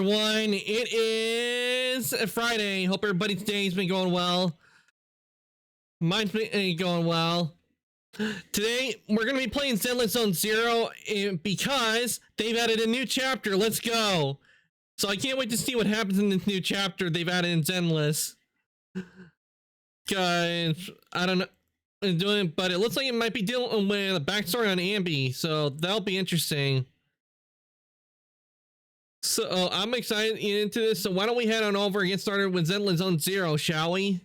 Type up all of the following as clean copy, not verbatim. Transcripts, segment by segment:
everyone. It is Friday. Hope everybody's day's been going well. Mine's been going well. Today, we're going to be playing Zenless Zone Zero because they've added a new chapter. Let's go. So I can't wait to see what happens in this new chapter they've added in Zenless. Guys, I don't know. But it looks like it might be dealing with a backstory on Ambi, so that'll be interesting. So I'm excited into this. So why don't we head on over and get started with Zenless Zone Zero, shall we?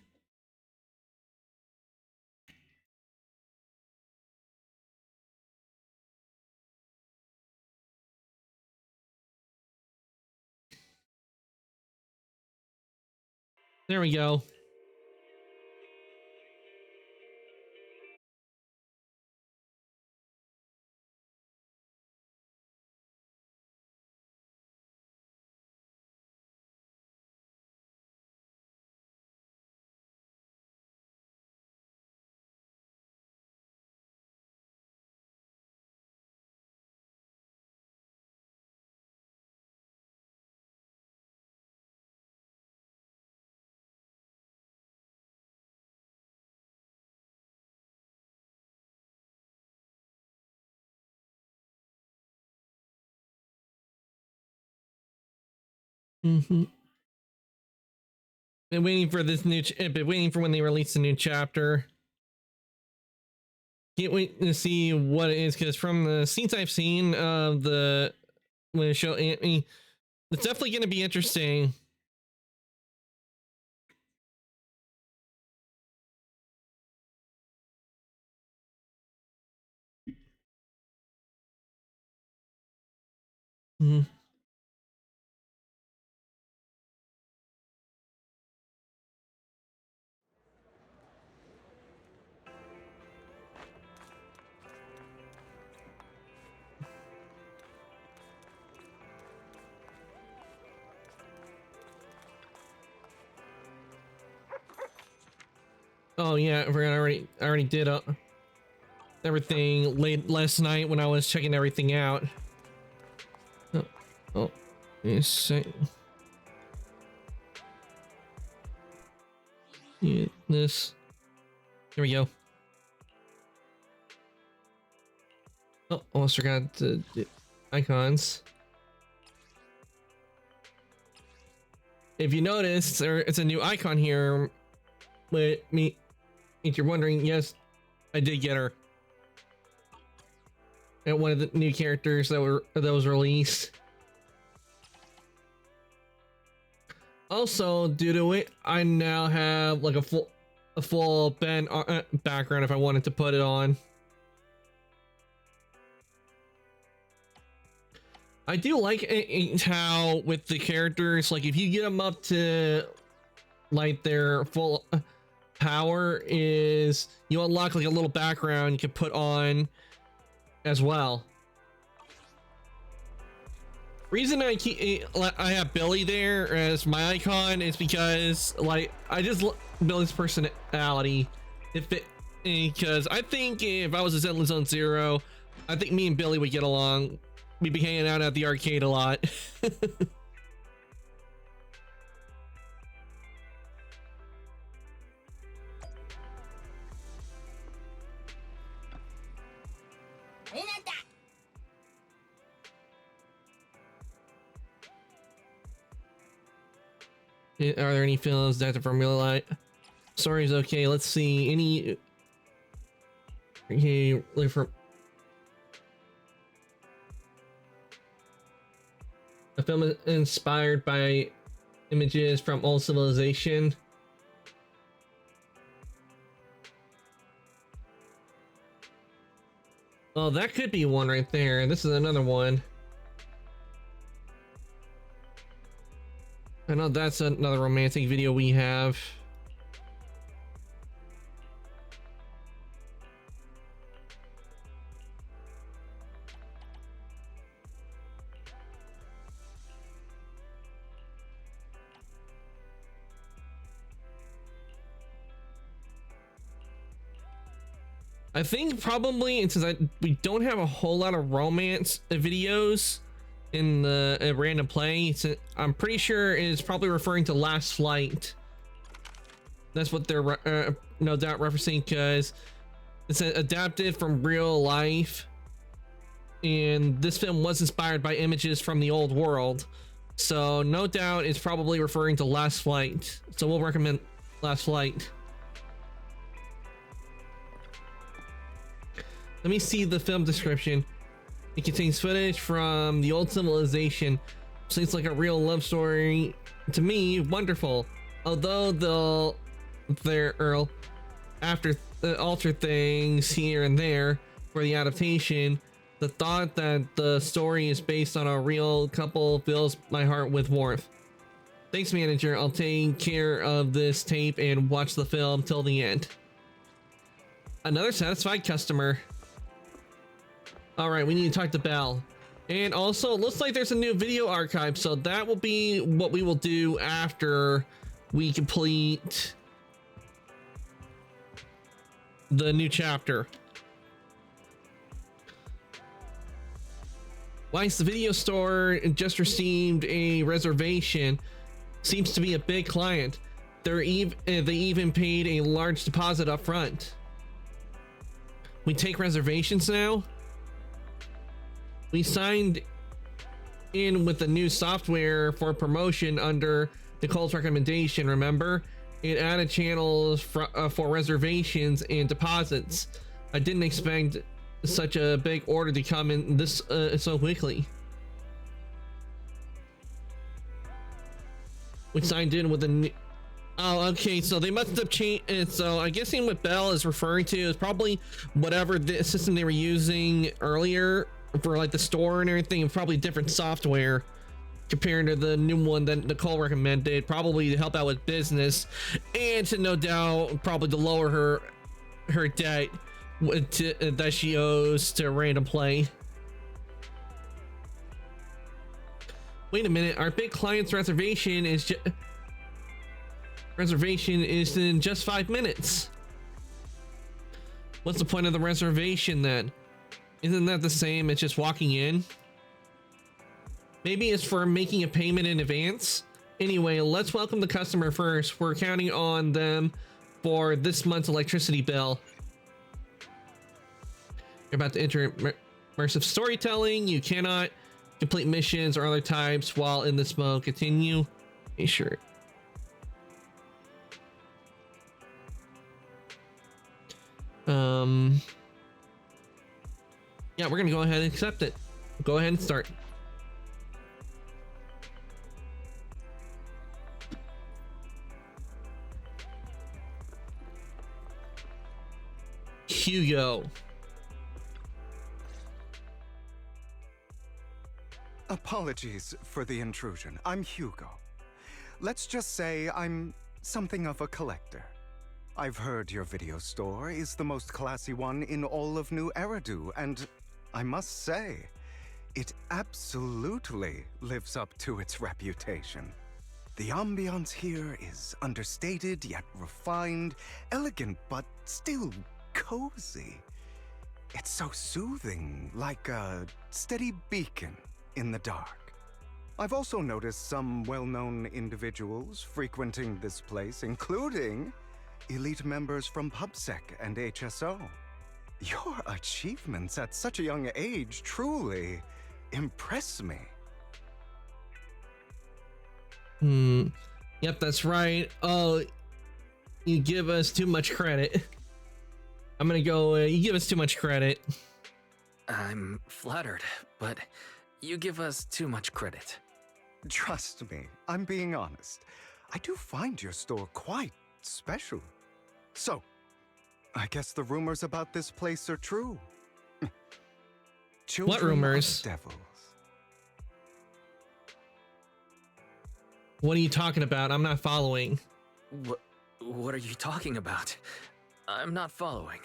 There we go. Been waiting for this new. Been waiting for when they release the new chapter. Can't wait to see what it is, because from the scenes I've seen of the when it show, it's definitely going to be interesting. Oh yeah, I forgot. I already did everything late last night when I was checking everything out. Oh, yes. Yeah, this. Here we go. Oh, almost forgot to do icons. If you notice, it's a new icon here. With me, if you're wondering, yes, I did get her. And one of the new characters that was released. Also, due to it, I now have like a full Ben background if I wanted to put it on. I do like how with the characters, like if you get them up to like their full power, is you unlock like a little background you can put on as well. Reason I have Billy there as my icon is because like I just Billy's personality. Because I think if I was a Zenless Zone Zero, I think me and Billy would get along. We'd be hanging out at the arcade a lot. Are there any feelings that the Formula Light story's okay? Let's see. Any okay, like from a film inspired by images from old civilization. Oh, that could be one right there. This is another one. I know that's another romantic video we have. I think probably, and since we don't have a whole lot of romance videos, in the random play. I'm pretty sure it's probably referring to Last Flight. That's what they're no doubt referencing, because it's adapted from real life, and this film was inspired by images from the old world, so no doubt it's probably referring to Last Flight. So we'll recommend Last Flight. Let me see the film description. It contains footage from the old civilization. Seems like a real love story to me. Wonderful. Although they'll after alter things here and there for the adaptation, the thought that the story is based on a real couple fills my heart with warmth. Thanks, manager. I'll take care of this tape and watch the film till the end. Another satisfied customer. All right, we need to talk to Belle. And also, it looks like there's a new video archive, so that will be what we will do after we complete the new chapter. Weiss, the video store just received a reservation. Seems to be a big client. They even paid a large deposit up front. We take reservations now? We signed in with the new software for promotion under Nicole's recommendation, remember? It added channels for reservations and deposits. I didn't expect such a big order to come in this so quickly. We signed in with a new... Oh, okay, so they must have changed. So I'm guessing what Belle is referring to is probably whatever the system they were using earlier for like the store and everything, and probably different software compared to the new one that Nicole recommended, probably to help out with business and to no doubt probably to lower her debt that she owes to Random Play. Wait a minute, our big client's reservation is in just 5 minutes. What's the point of the reservation then? Isn't that the same as just walking in? Maybe it's for making a payment in advance. Anyway, let's welcome the customer first. We're counting on them for this month's electricity bill. You're about to enter immersive storytelling. You cannot complete missions or other types while in this mode. Continue. Okay, sure. Yeah, we're gonna go ahead and accept it. Go ahead and start. Hugo. Apologies for the intrusion. I'm Hugo. Let's just say I'm something of a collector. I've heard your video store is the most classy one in all of New Eridu, and I must say, it absolutely lives up to its reputation. The ambiance here is understated yet refined, elegant but still cozy. It's so soothing, like a steady beacon in the dark. I've also noticed some well-known individuals frequenting this place, including elite members from PubSec and HSO. Your achievements at such a young age truly impress me. Yep, that's right. Oh, you give us too much credit. I'm gonna go, you give us too much credit. I'm flattered, but you give us too much credit. Trust me, I'm being honest. I do find your store quite special. So, I guess the rumors about this place are true. What rumors? Devils. What are you talking about? I'm not following. What are you talking about? I'm not following.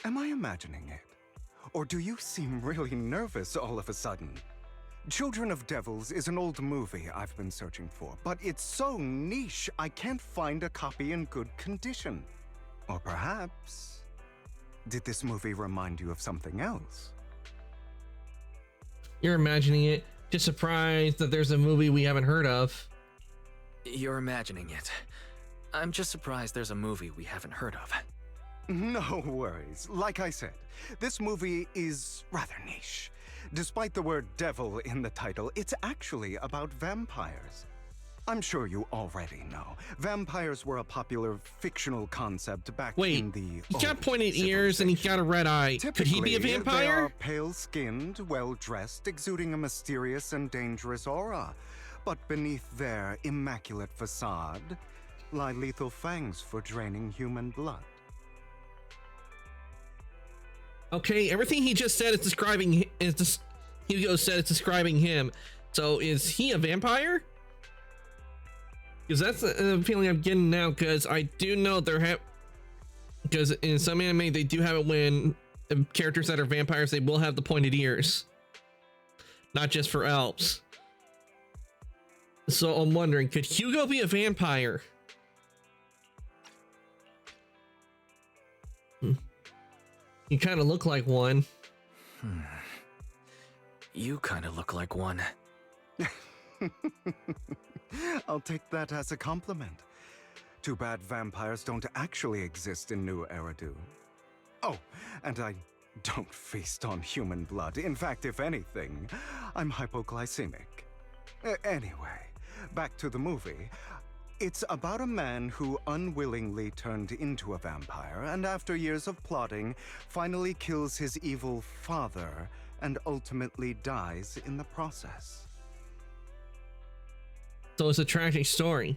Am I imagining it? Or do you seem really nervous all of a sudden? Children of Devils is an old movie I've been searching for, but it's so niche I can't find a copy in good condition. Or perhaps, did this movie remind you of something else? You're imagining it. Just surprised that there's a movie we haven't heard of. You're imagining it. I'm just surprised there's a movie we haven't heard of. No worries. Like I said, this movie is rather niche. Despite the word devil in the title, it's actually about vampires. I'm sure you already know. Vampires were a popular fictional concept back Wait, in the he's got old pointed ears and he's got a red eye. Could he be a Typically, They vampire? are pale-skinned, well-dressed, exuding a mysterious and dangerous aura. But beneath their immaculate facade lie lethal fangs for draining human blood. Okay, everything he just said is describing Hugo said it's describing him. So is he a vampire? Because that's the feeling I'm getting now. Because I do know because in some anime they do have it when characters that are vampires, they will have the pointed ears, not just for elves. So I'm wondering, could Hugo be a vampire? You kind of look like one. You kind of look like one. I'll take that as a compliment. Too bad vampires don't actually exist in New Eridu. Oh, and I don't feast on human blood. In fact, if anything, I'm hypoglycemic. Anyway, back to the movie. It's about a man who unwillingly turned into a vampire and after years of plotting, finally kills his evil father and ultimately dies in the process. So it's a tragic story.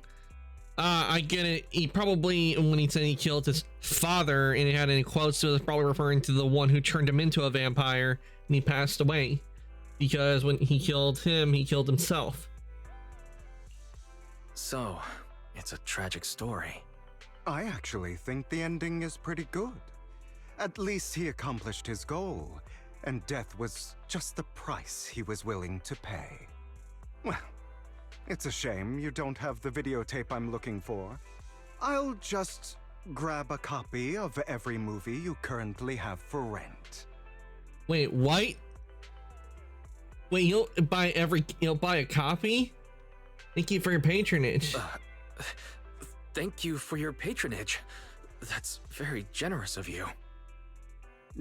I get it. He probably, when he said he killed his father and he had it in quotes, so it was probably referring to the one who turned him into a vampire and he passed away. Because when he killed him, he killed himself. So, it's a tragic story. I actually think the ending is pretty good. At least he accomplished his goal, and death was just the price he was willing to pay. Well, it's a shame you don't have the videotape I'm looking for. I'll just grab a copy of every movie you currently have for rent. Wait, what? Wait, you'll buy a copy? Thank you for your patronage. Thank you for your patronage. That's very generous of you.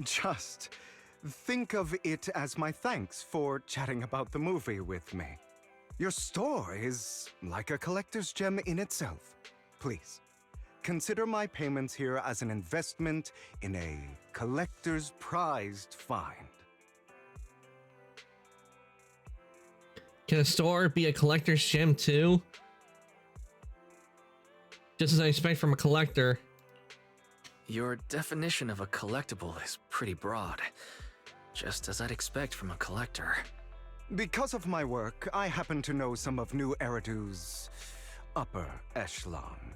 Just think of it as my thanks for chatting about the movie with me. Your store is like a collector's gem in itself. Please, consider my payments here as an investment in a collector's prized find. Can a store be a collector's gem too? Just as I expect from a collector. Your definition of a collectible is pretty broad, just as I'd expect from a collector. Because of my work, I happen to know some of New Eridu's upper echelon.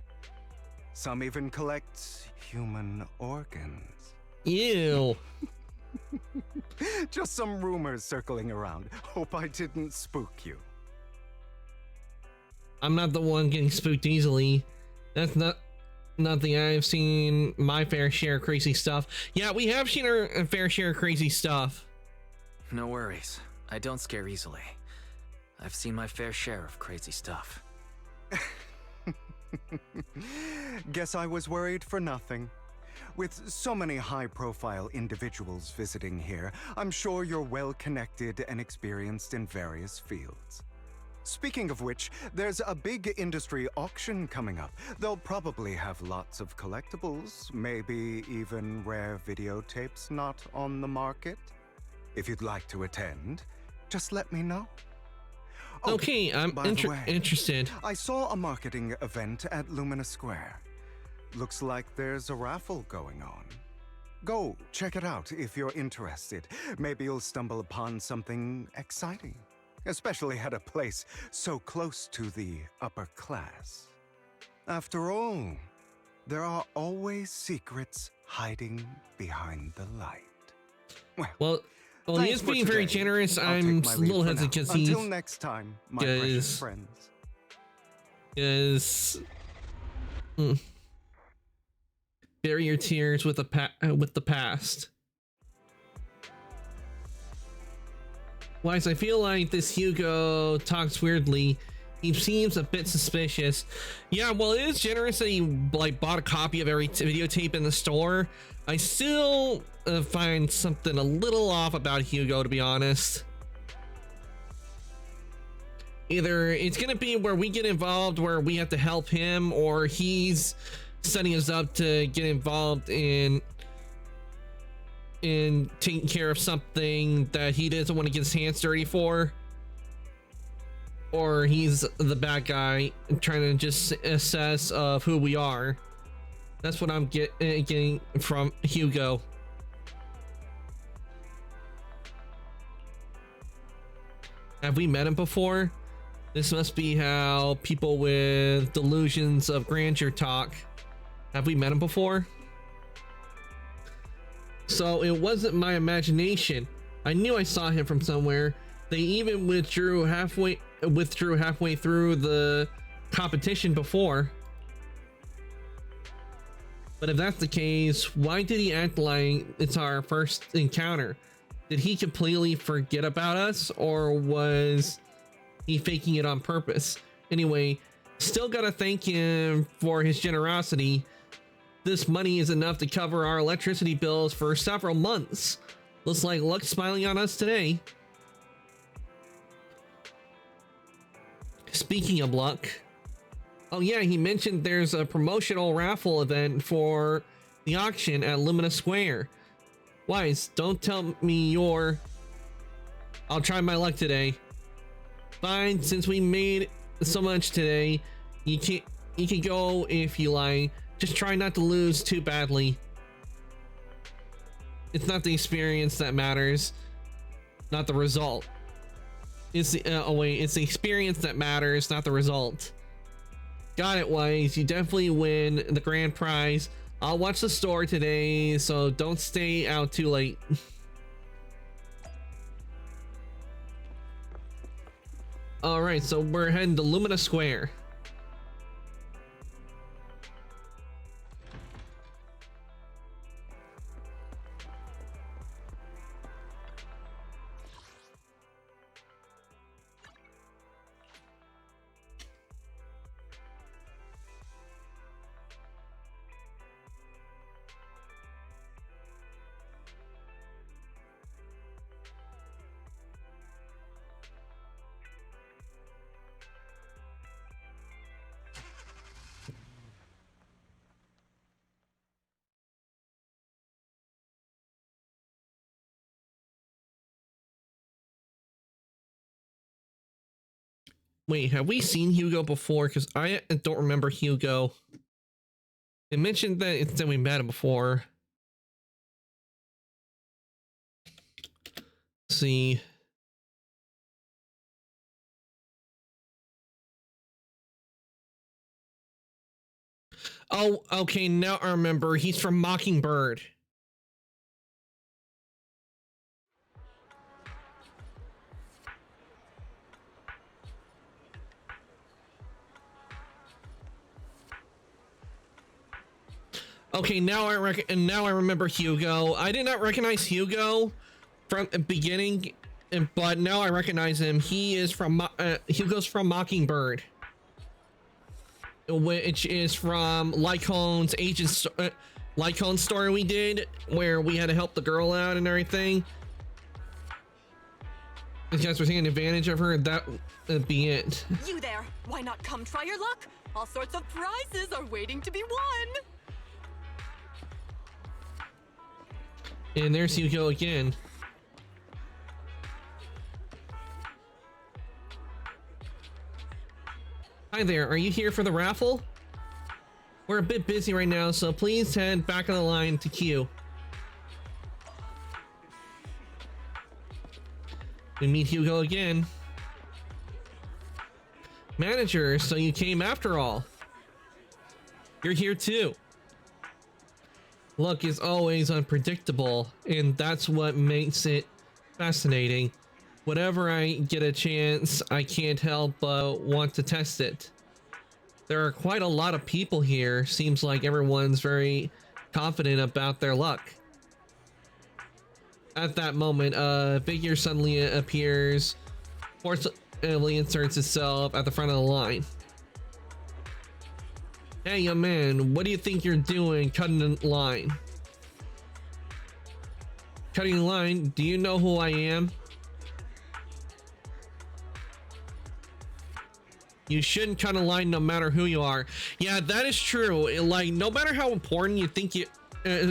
Some even collect human organs. Ew. Just some rumors circling around. Hope I didn't spook you. I'm not the one getting spooked easily. That's not nothing. I've seen my fair share of crazy stuff. Yeah, we have seen our fair share of crazy stuff. No worries. I don't scare easily. I've seen my fair share of crazy stuff. Guess I was worried for nothing. With so many high-profile individuals visiting here, I'm sure you're well-connected and experienced in various fields. Speaking of which, there's a big industry auction coming up. They'll probably have lots of collectibles, maybe even rare videotapes not on the market. If you'd like to attend, just let me know. Oh, Okay, I'm by the way, interested. I saw a marketing event at Lumina Square. Looks like there's a raffle going on. Go check it out if you're interested. Maybe you'll stumble upon something exciting, especially at a place so close to the upper class. After all, there are always secrets hiding behind the light. Well, he thanks is for being very today. generous. I'll I'm take my a leave little for hesitant now. because he's Until next time, my precious friends. Bury your tears with the past. Wise, I feel like this Hugo talks weirdly. He seems a bit suspicious. Yeah, well, it is generous that he like bought a copy of every videotape in the store. I still find something a little off about Hugo, to be honest. Either it's gonna be where we get involved, where we have to help him, or he's setting us up to get involved in taking care of something that he doesn't want to get his hands dirty for. Or he's the bad guy trying to just assess of who we are. That's what I'm getting from Hugo. Have we met him before? This must be how people with delusions of grandeur talk. Have we met him before? So it wasn't my imagination. I knew I saw him from somewhere. They even withdrew halfway through the competition before. But if that's the case, why did he act like it's our first encounter? Did he completely forget about us, or was he faking it on purpose? Anyway, still gotta thank him for his generosity. This money is enough to cover our electricity bills for several months. Looks like luck's smiling on us today. Speaking of luck, oh yeah, he mentioned there's a promotional raffle event for the auction at Lumina Square. Wise, don't tell me you're... I'll try my luck today. Fine, since we made so much today, you can go if you like. Just try not to lose too badly. It's not the experience that matters, not the result. It's the it's the experience that matters, not the result. Got it, Wise. You definitely win the grand prize. I'll watch the store today, so don't stay out too late. All right, so we're heading to Lumina Square. Wait, have we seen Hugo before? Because I don't remember Hugo. It mentioned that we met him before. Let's see. Oh, okay, now I remember. He's from Mockingbird. Okay, now I remember Hugo. I did not recognize Hugo from the beginning, but now I recognize him. He is from Hugo's from Mockingbird, which is from Lycone's Lycone story we did, where we had to help the girl out and everything. These guys were taking advantage of her. That'd be it. You there? Why not come try your luck? All sorts of prizes are waiting to be won. And there's Hugo again. Hi there, are you here for the raffle? We're a bit busy right now, so please head back on the line to queue. We meet Hugo again. Manager, so you came after all. You're here too. Luck is always unpredictable, and that's what makes it fascinating. Whenever I get a chance, I can't help but want to test it. There are quite a lot of people here. Seems like everyone's very confident about their luck. At that moment, a figure suddenly appears, forcibly inserts itself at the front of the line. Hey, young man, what do you think you're doing cutting the line? Cutting the line? Do you know who I am? You shouldn't cut a line no matter who you are. Yeah, that is true. Like, no matter how important you think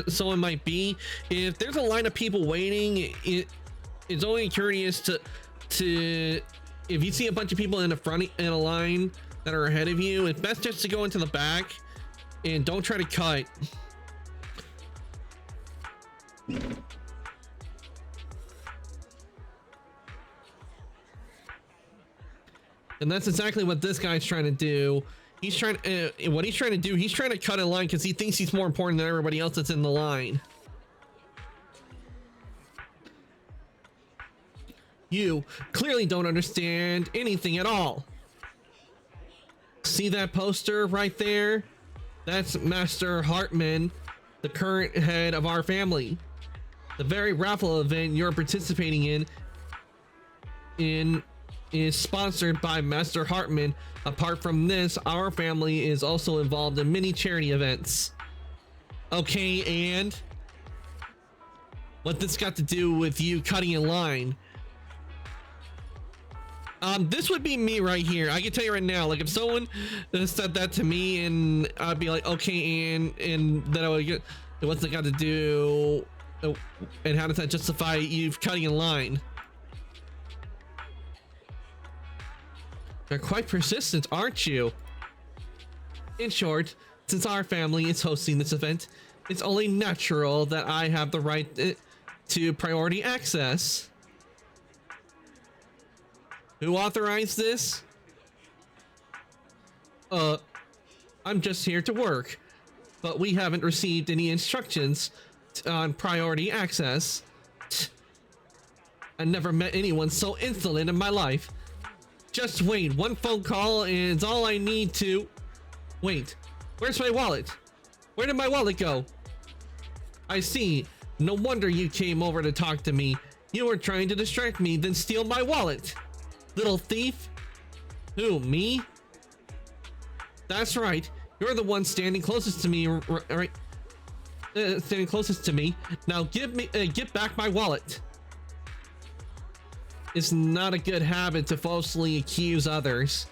someone might be, if there's a line of people waiting, it's only curious to if you see a bunch of people in the front in a line that are ahead of you, it's best just to go into the back and don't try to cut. And that's exactly what this guy's trying to do. He's trying what he's trying to do, he's trying to cut a line because he thinks he's more important than everybody else that's in the line. You clearly don't understand anything at all. See that poster right there? That's Master Hartman, the current head of our family. The very raffle event you're participating in is sponsored by Master Hartman. Apart from this, our family is also involved in many charity events. Okay, and what this got to do with you cutting in line? This would be me right here. I can tell you right now, like if someone said that to me and I'd be like, okay, and then I would get, what's it got to do, and how does that justify you cutting in line? You're quite persistent, aren't you? In short, since our family is hosting this event, it's only natural that I have the right to priority access. Who authorized this? I'm just here to work, but we haven't received any instructions on priority access. I never met anyone so insolent in my life. Just wait, one phone call and it's all I need to... Wait, where's my wallet? Where did my wallet go? I see. No wonder you came over to talk to me. You were trying to distract me, then steal my wallet. Little thief. Who, me? That's right. You're the one standing closest to me, right? Standing closest to me. Now get back my wallet. It's not a good habit to falsely accuse others.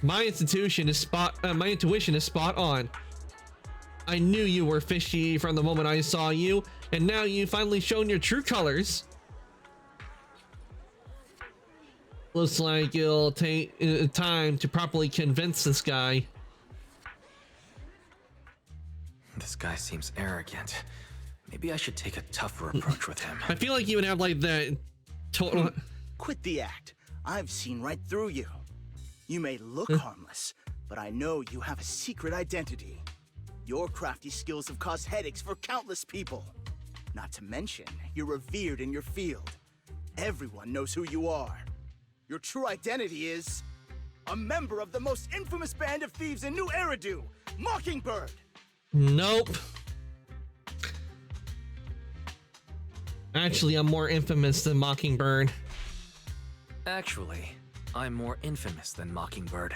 My intuition is spot on. I knew you were fishy from the moment I saw you, and now you've finally shown your true colors. Looks like it'll take time to properly convince this guy. This guy seems arrogant. Maybe I should take a tougher approach with him. I feel like you would have like that total... Quit the act. I've seen right through you. You may look harmless, but I know you have a secret identity. Your crafty skills have caused headaches for countless people. Not to mention, you're revered in your field. Everyone knows who you are. Your true identity is a member of the most infamous band of thieves in New Eridu, Mockingbird. Nope. Actually, I'm more infamous than Mockingbird. Actually, I'm more infamous than Mockingbird.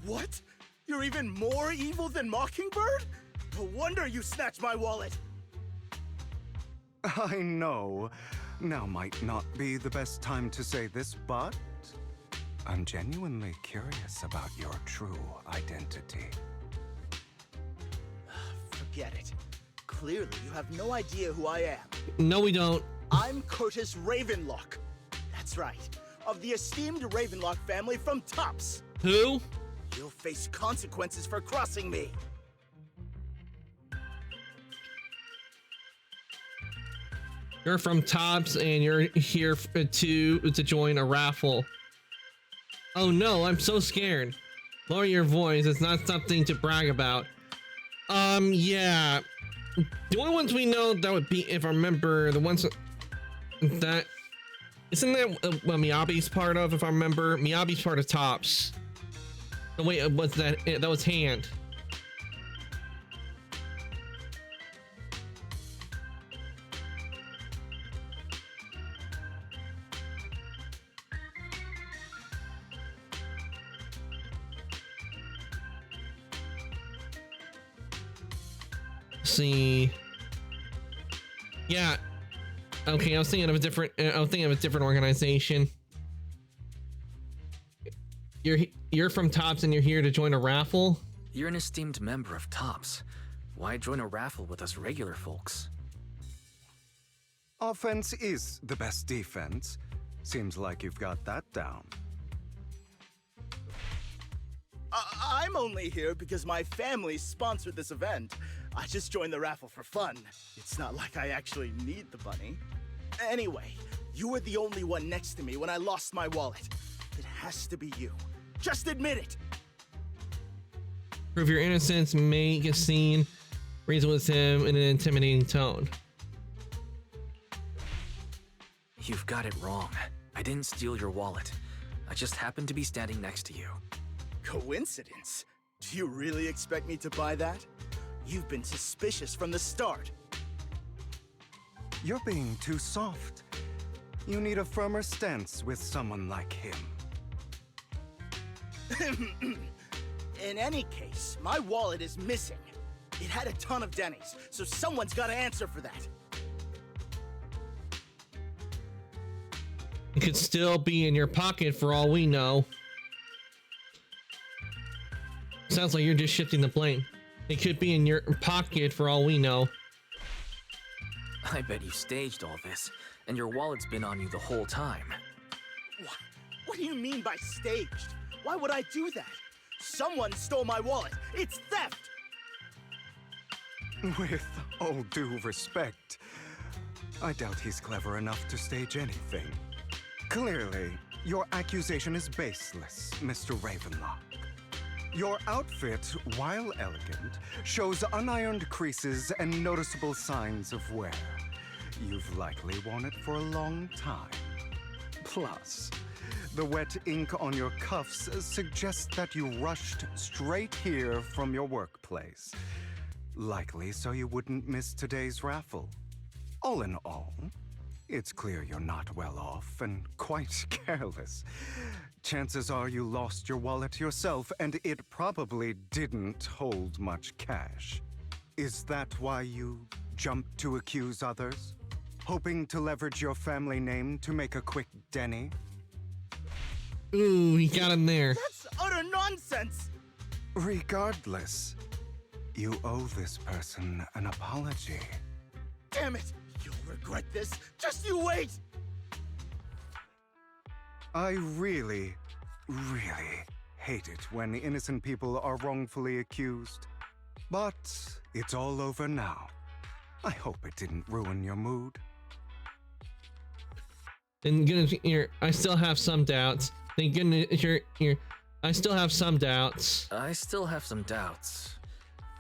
What? You're even more evil than Mockingbird? No wonder you snatched my wallet. I know. Now might not be the best time to say this, but I'm genuinely curious about your true identity. Forget it. Clearly, you have no idea who I am. No, we don't. I'm Curtis Ravenlock. That's right. Of the esteemed Ravenlock family from Tops. Who? You'll face consequences for crossing me. You're from Tops and you're here to join a raffle. Oh no, I'm so scared. Lower your voice, it's not something to brag about. Yeah. The only ones we know that would be, if I remember, the ones that... Isn't that what Miyabi's part of, if I remember? Miyabi's part of Tops. Oh wait, what's that? That was Hand. see. Yeah. Okay, I was thinking of a different. I was thinking of a different organization. You're from Tops and you're here to join a raffle. You're an esteemed member of Tops. Why join a raffle with us regular folks? Offense is the best defense. Seems like you've got that down. I'm only here because my family sponsored this event. I just joined the raffle for fun. It's not like I actually need the bunny. Anyway, you were the only one next to me when I lost my wallet. It has to be you. Just admit it. Prove your innocence, make a scene, reason with him in an intimidating tone. You've got it wrong. I didn't steal your wallet. I just happened to be standing next to you. Coincidence? Do you really expect me to buy that? You've been suspicious from the start. You're being too soft. You need a firmer stance with someone like him. In any case, my wallet is missing. It had a ton of Denny's, so someone's got to answer for that. It could still be in your pocket for all we know. Sounds like you're just shifting the blame. It could be in your pocket for all we know. I bet you staged all this, and your wallet's been on you the whole time. What do you mean by staged? Why would I do that? Someone stole my wallet. It's theft! With all due respect, I doubt he's clever enough to stage anything. Clearly, your accusation is baseless, Mr. Ravenlock. Your outfit, while elegant, shows unironed creases and noticeable signs of wear. You've likely worn it for a long time. Plus, the wet ink on your cuffs suggests that you rushed straight here from your workplace. Likely so you wouldn't miss today's raffle. All in all, it's clear you're not well off and quite careless. Chances are you lost your wallet yourself, and it probably didn't hold much cash. Is that why you jumped to accuse others? Hoping to leverage your family name to make a quick Denny? Ooh, he got him there. That's utter nonsense! Regardless, you owe this person an apology. Damn it! You'll regret this. Just you wait! I really hate it when innocent people are wrongfully accused. But it's all over now. I hope it didn't ruin your mood. And I still have some doubts. Thank goodness I still have some doubts. I still have some doubts.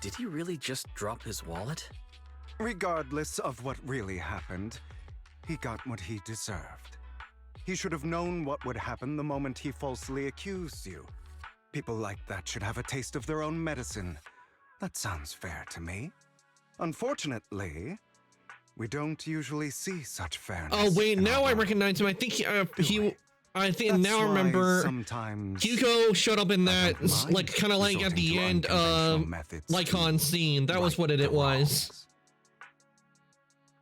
Did he really just drop his wallet? Regardless of what really happened, he got what he deserved. He should have known what would happen the moment he falsely accused you. People like that should have a taste of their own medicine. That sounds fair to me. Unfortunately, we don't usually see such fairness. Oh wait, in now our I world. recognize him. I think I think That's now I why remember sometimes Hugo showed up in I that, don't mind like kind of like at resorting the to end unconventional of methods to Lycon scene. That was right what it the was. wrongs.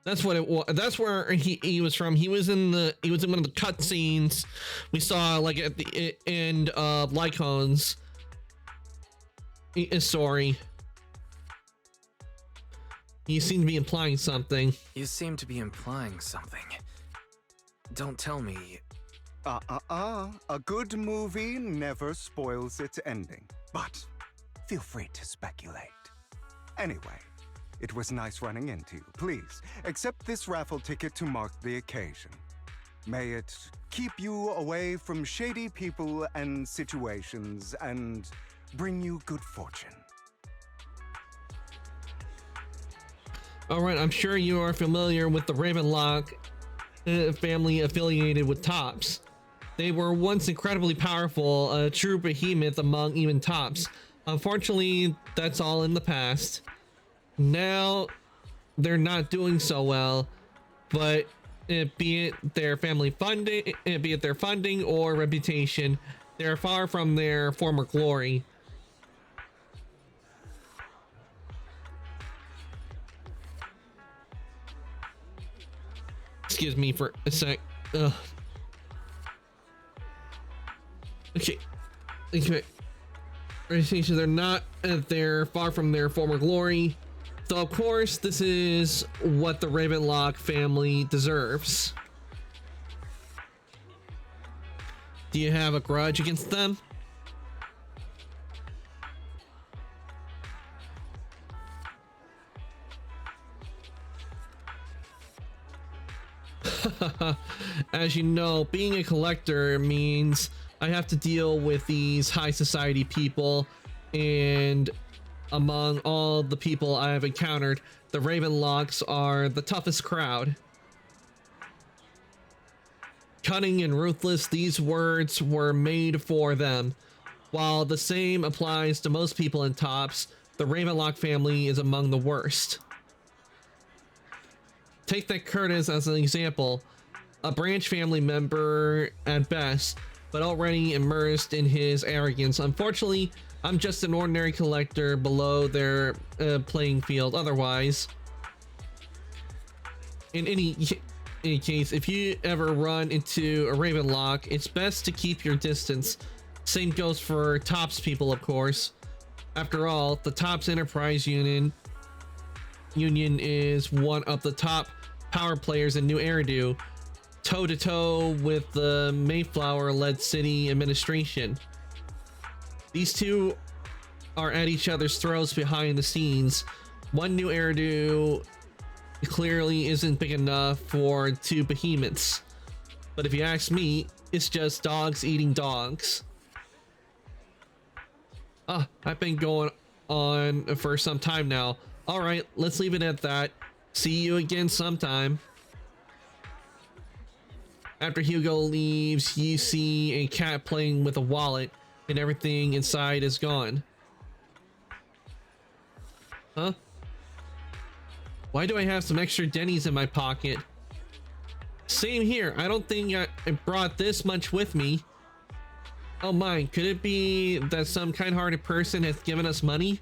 That's what it was. That's where he was from. He was in one of the cut scenes we saw like at the end of Lycon's story. You seem to be implying something. You seem to be implying something. Don't tell me. A good movie never spoils its ending. But feel free to speculate. Anyway, it was nice running into you. Please, accept this raffle ticket to mark the occasion. May it keep you away from shady people and situations and bring you good fortune. All right, I'm sure you are familiar with the Ravenlock family affiliated with Tops. They were once incredibly powerful, a true behemoth among even Tops. Unfortunately, that's all in the past. Now, they're not doing so well, but be it their funding or reputation, they're far from their former glory. Excuse me for a sec. Ugh. Okay. Okay. So they're not they're far from their former glory. So of course, this is what the Ravenlock family deserves. Do you have a grudge against them? As you know, being a collector means I have to deal with these high society people, and among all the people I have encountered, the Ravenlocks are the toughest crowd. Cunning and ruthless, these words were made for them. While the same applies to most people in Tops, the Ravenlock family is among the worst. Take that Curtis as an example, a branch family member at best, but already immersed in his arrogance. Unfortunately, I'm just an ordinary collector below their playing field otherwise. In any case, if you ever run into a Ravenlock, it's best to keep your distance. Same goes for Tops people, of course. After all, the Tops Enterprise Union is one of the top power players in New Eridu, toe-to-toe with the Mayflower-led city administration. These two are at each other's throats behind the scenes. One New Eridu clearly isn't big enough for two behemoths. But if you ask me, it's just dogs eating dogs. I've been going on for some time now. All right, let's leave it at that. See you again sometime. After Hugo leaves, you see a cat playing with a wallet, and everything inside is gone. Huh? Why do I have some extra Denny's in my pocket? Same here. I don't think I brought this much with me. Oh my, could it be that some kind-hearted person has given us money?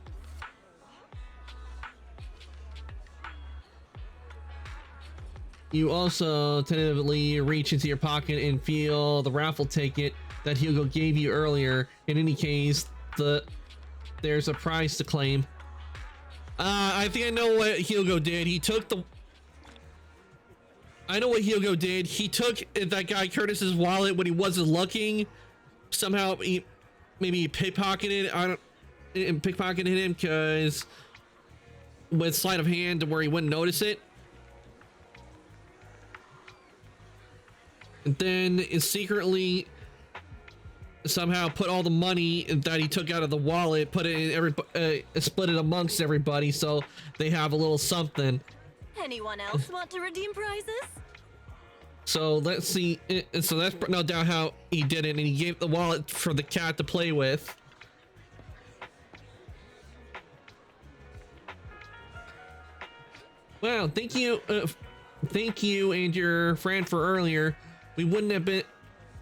You also tentatively reach into your pocket and feel the raffle ticket that Hugo gave you earlier. In any case, there's a prize to claim. I think I know what Hugo did. He took the... I know what Hugo did. He took that guy Curtis's wallet when he wasn't looking. Somehow maybe he pickpocketed. Pickpocketed him because with sleight of hand to where he wouldn't notice it. And then is secretly somehow put all the money that he took out of the wallet, put it in split it amongst everybody so they have a little something. Anyone else want to redeem prizes? So let's see. So that's no doubt how he did it, and he gave the wallet for the cat to play with. Wow, thank you and your friend for earlier. We wouldn't have been,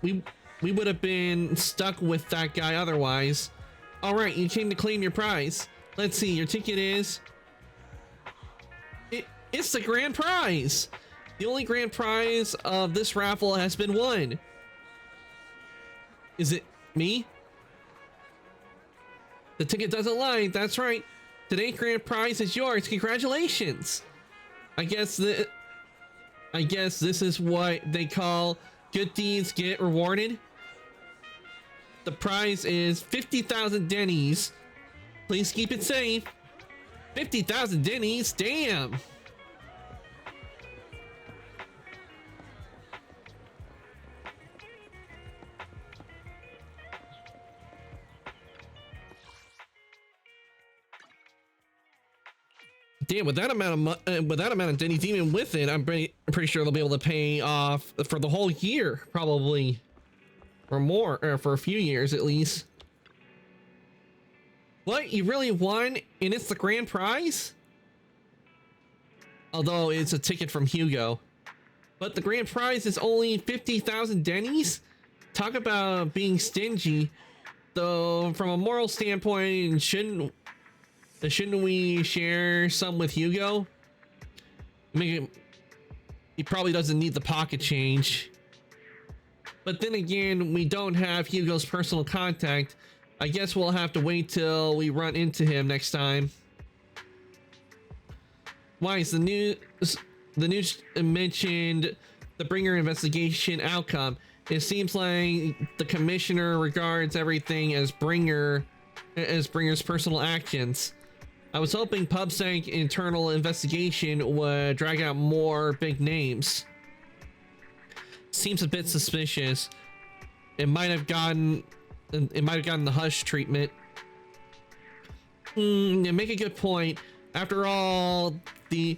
we would have been stuck with that guy otherwise. All right, you came to claim your prize. Let's see, your ticket is. It's the grand prize. The only grand prize of this raffle has been won. Is it me? The ticket doesn't lie. That's right. Today's grand prize is yours. Congratulations. I guess this is what they call good deeds get rewarded. The prize is 50,000 Denny's. Please keep it safe. 50,000 Denny's, damn. Damn, with that amount of Denny's, even with it, I'm pretty sure they'll be able to pay off for the whole year, probably, or more, or for a few years at least. What? You really won, and it's the grand prize? Although it's a ticket from Hugo, but the grand prize is only 50,000 Denny's. Talk about being stingy. Though, from a moral standpoint, shouldn't we share some with Hugo? You he probably doesn't need the pocket change. But then again, we don't have Hugo's personal contact. I guess we'll have to wait till we run into him next time. Why is the news mentioned the Bringer investigation outcome? It seems like the commissioner regards everything as Bringer's personal actions. I was hoping PubSec internal investigation would drag out more big names. Seems a bit suspicious. It might have gotten the hush treatment. You make a good point. After all, this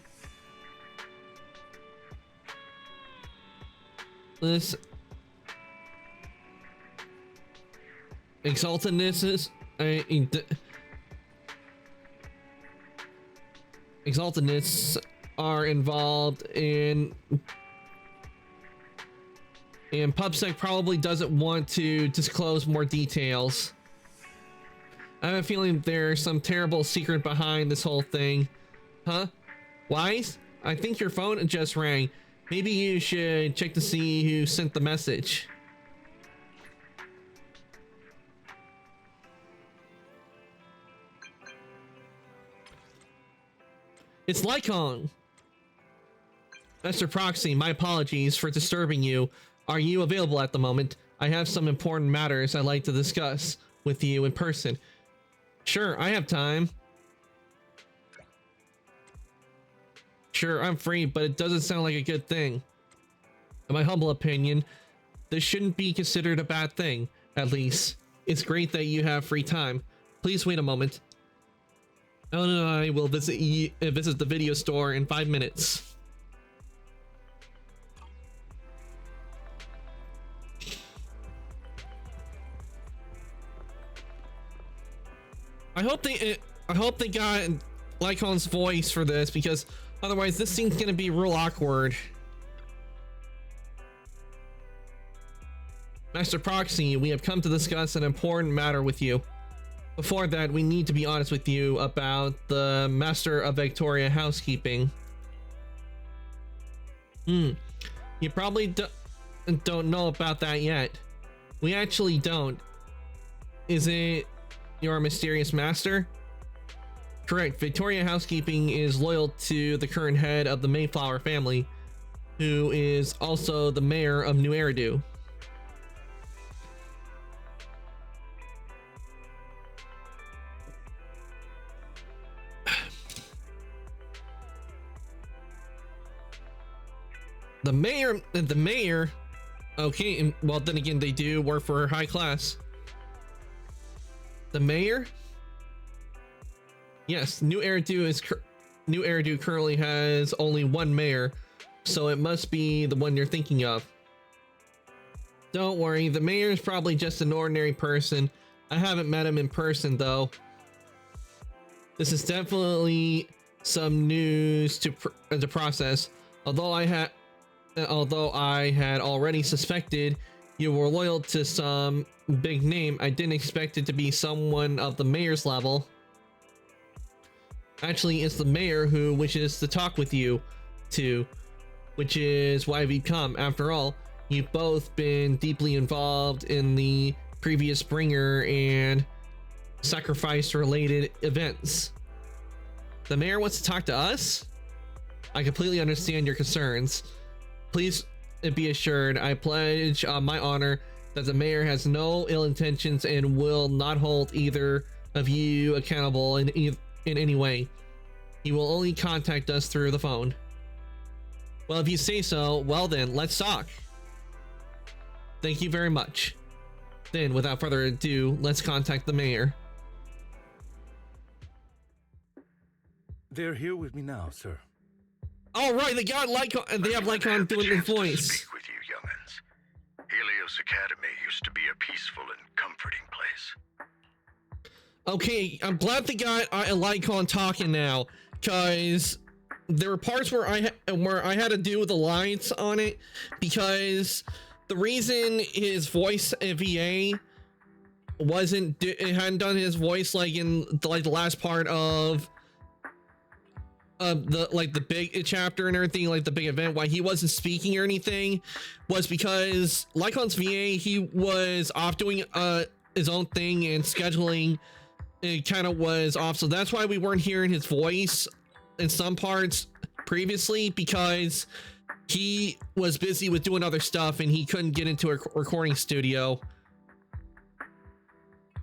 exaltedness are involved in, and PubSec probably doesn't want to disclose more details. I have a feeling there's some terrible secret behind this whole thing. Huh? Wise? I think your phone just rang. Maybe you should check to see who sent the message. It's Lycon! Master Proxy, my apologies for disturbing you. Are you available at the moment? I have some important matters I'd like to discuss with you in person. Sure, I have time. Sure, I'm free, but it doesn't sound like a good thing. In my humble opinion, this shouldn't be considered a bad thing, at least. It's great that you have free time. Please wait a moment. Ellen and I will visit the video store in 5 minutes. I hope they got Lycon's voice for this, because otherwise this scene's gonna be real awkward. Master Proxy, we have come to discuss an important matter with you. Before that, we need to be honest with you about the Master of Victoria housekeeping. You probably don't know about that yet. We actually don't. Is it your mysterious master? Correct. Victoria Housekeeping is loyal to the current head of the Mayflower family, who is also the mayor of New Eridu. The mayor, okay, well then again, they do work for high class. The mayor? Yes, New Eridu currently has only one mayor, so it must be the one you're thinking of. Don't worry, the mayor is probably just an ordinary person. I haven't met him in person though. This is definitely some news to process. Although I had already suspected you were loyal to some big name, I didn't expect it to be someone of the mayor's level. Actually, it's the mayor who wishes to talk with you, too, which is why we've come. After all, you've both been deeply involved in the previous Bringer and sacrifice-related events. The mayor wants to talk to us? I completely understand your concerns. Please be assured, I pledge on my honor that the mayor has no ill intentions and will not hold either of you accountable in any way. He will only contact us through the phone. Well, if you say so, well then, let's talk. Thank you very much. Then, without further ado, let's contact the mayor. They're here with me now, sir. All right, they got Lycon. They have Lycon doing the voice. Speak with you, young'uns. Helios Academy used to be a peaceful and comforting place. Okay, I'm glad they got Lycon talking now, cause there were parts where I had to do with the lines on it, because the reason his voice VA hadn't done his voice like in the last part of the big chapter and everything, like the big event, why he wasn't speaking or anything, was because Lycon's VA, he was off doing his own thing, and scheduling it kind of was off, so that's why we weren't hearing his voice in some parts previously, because he was busy with doing other stuff and he couldn't get into a recording studio,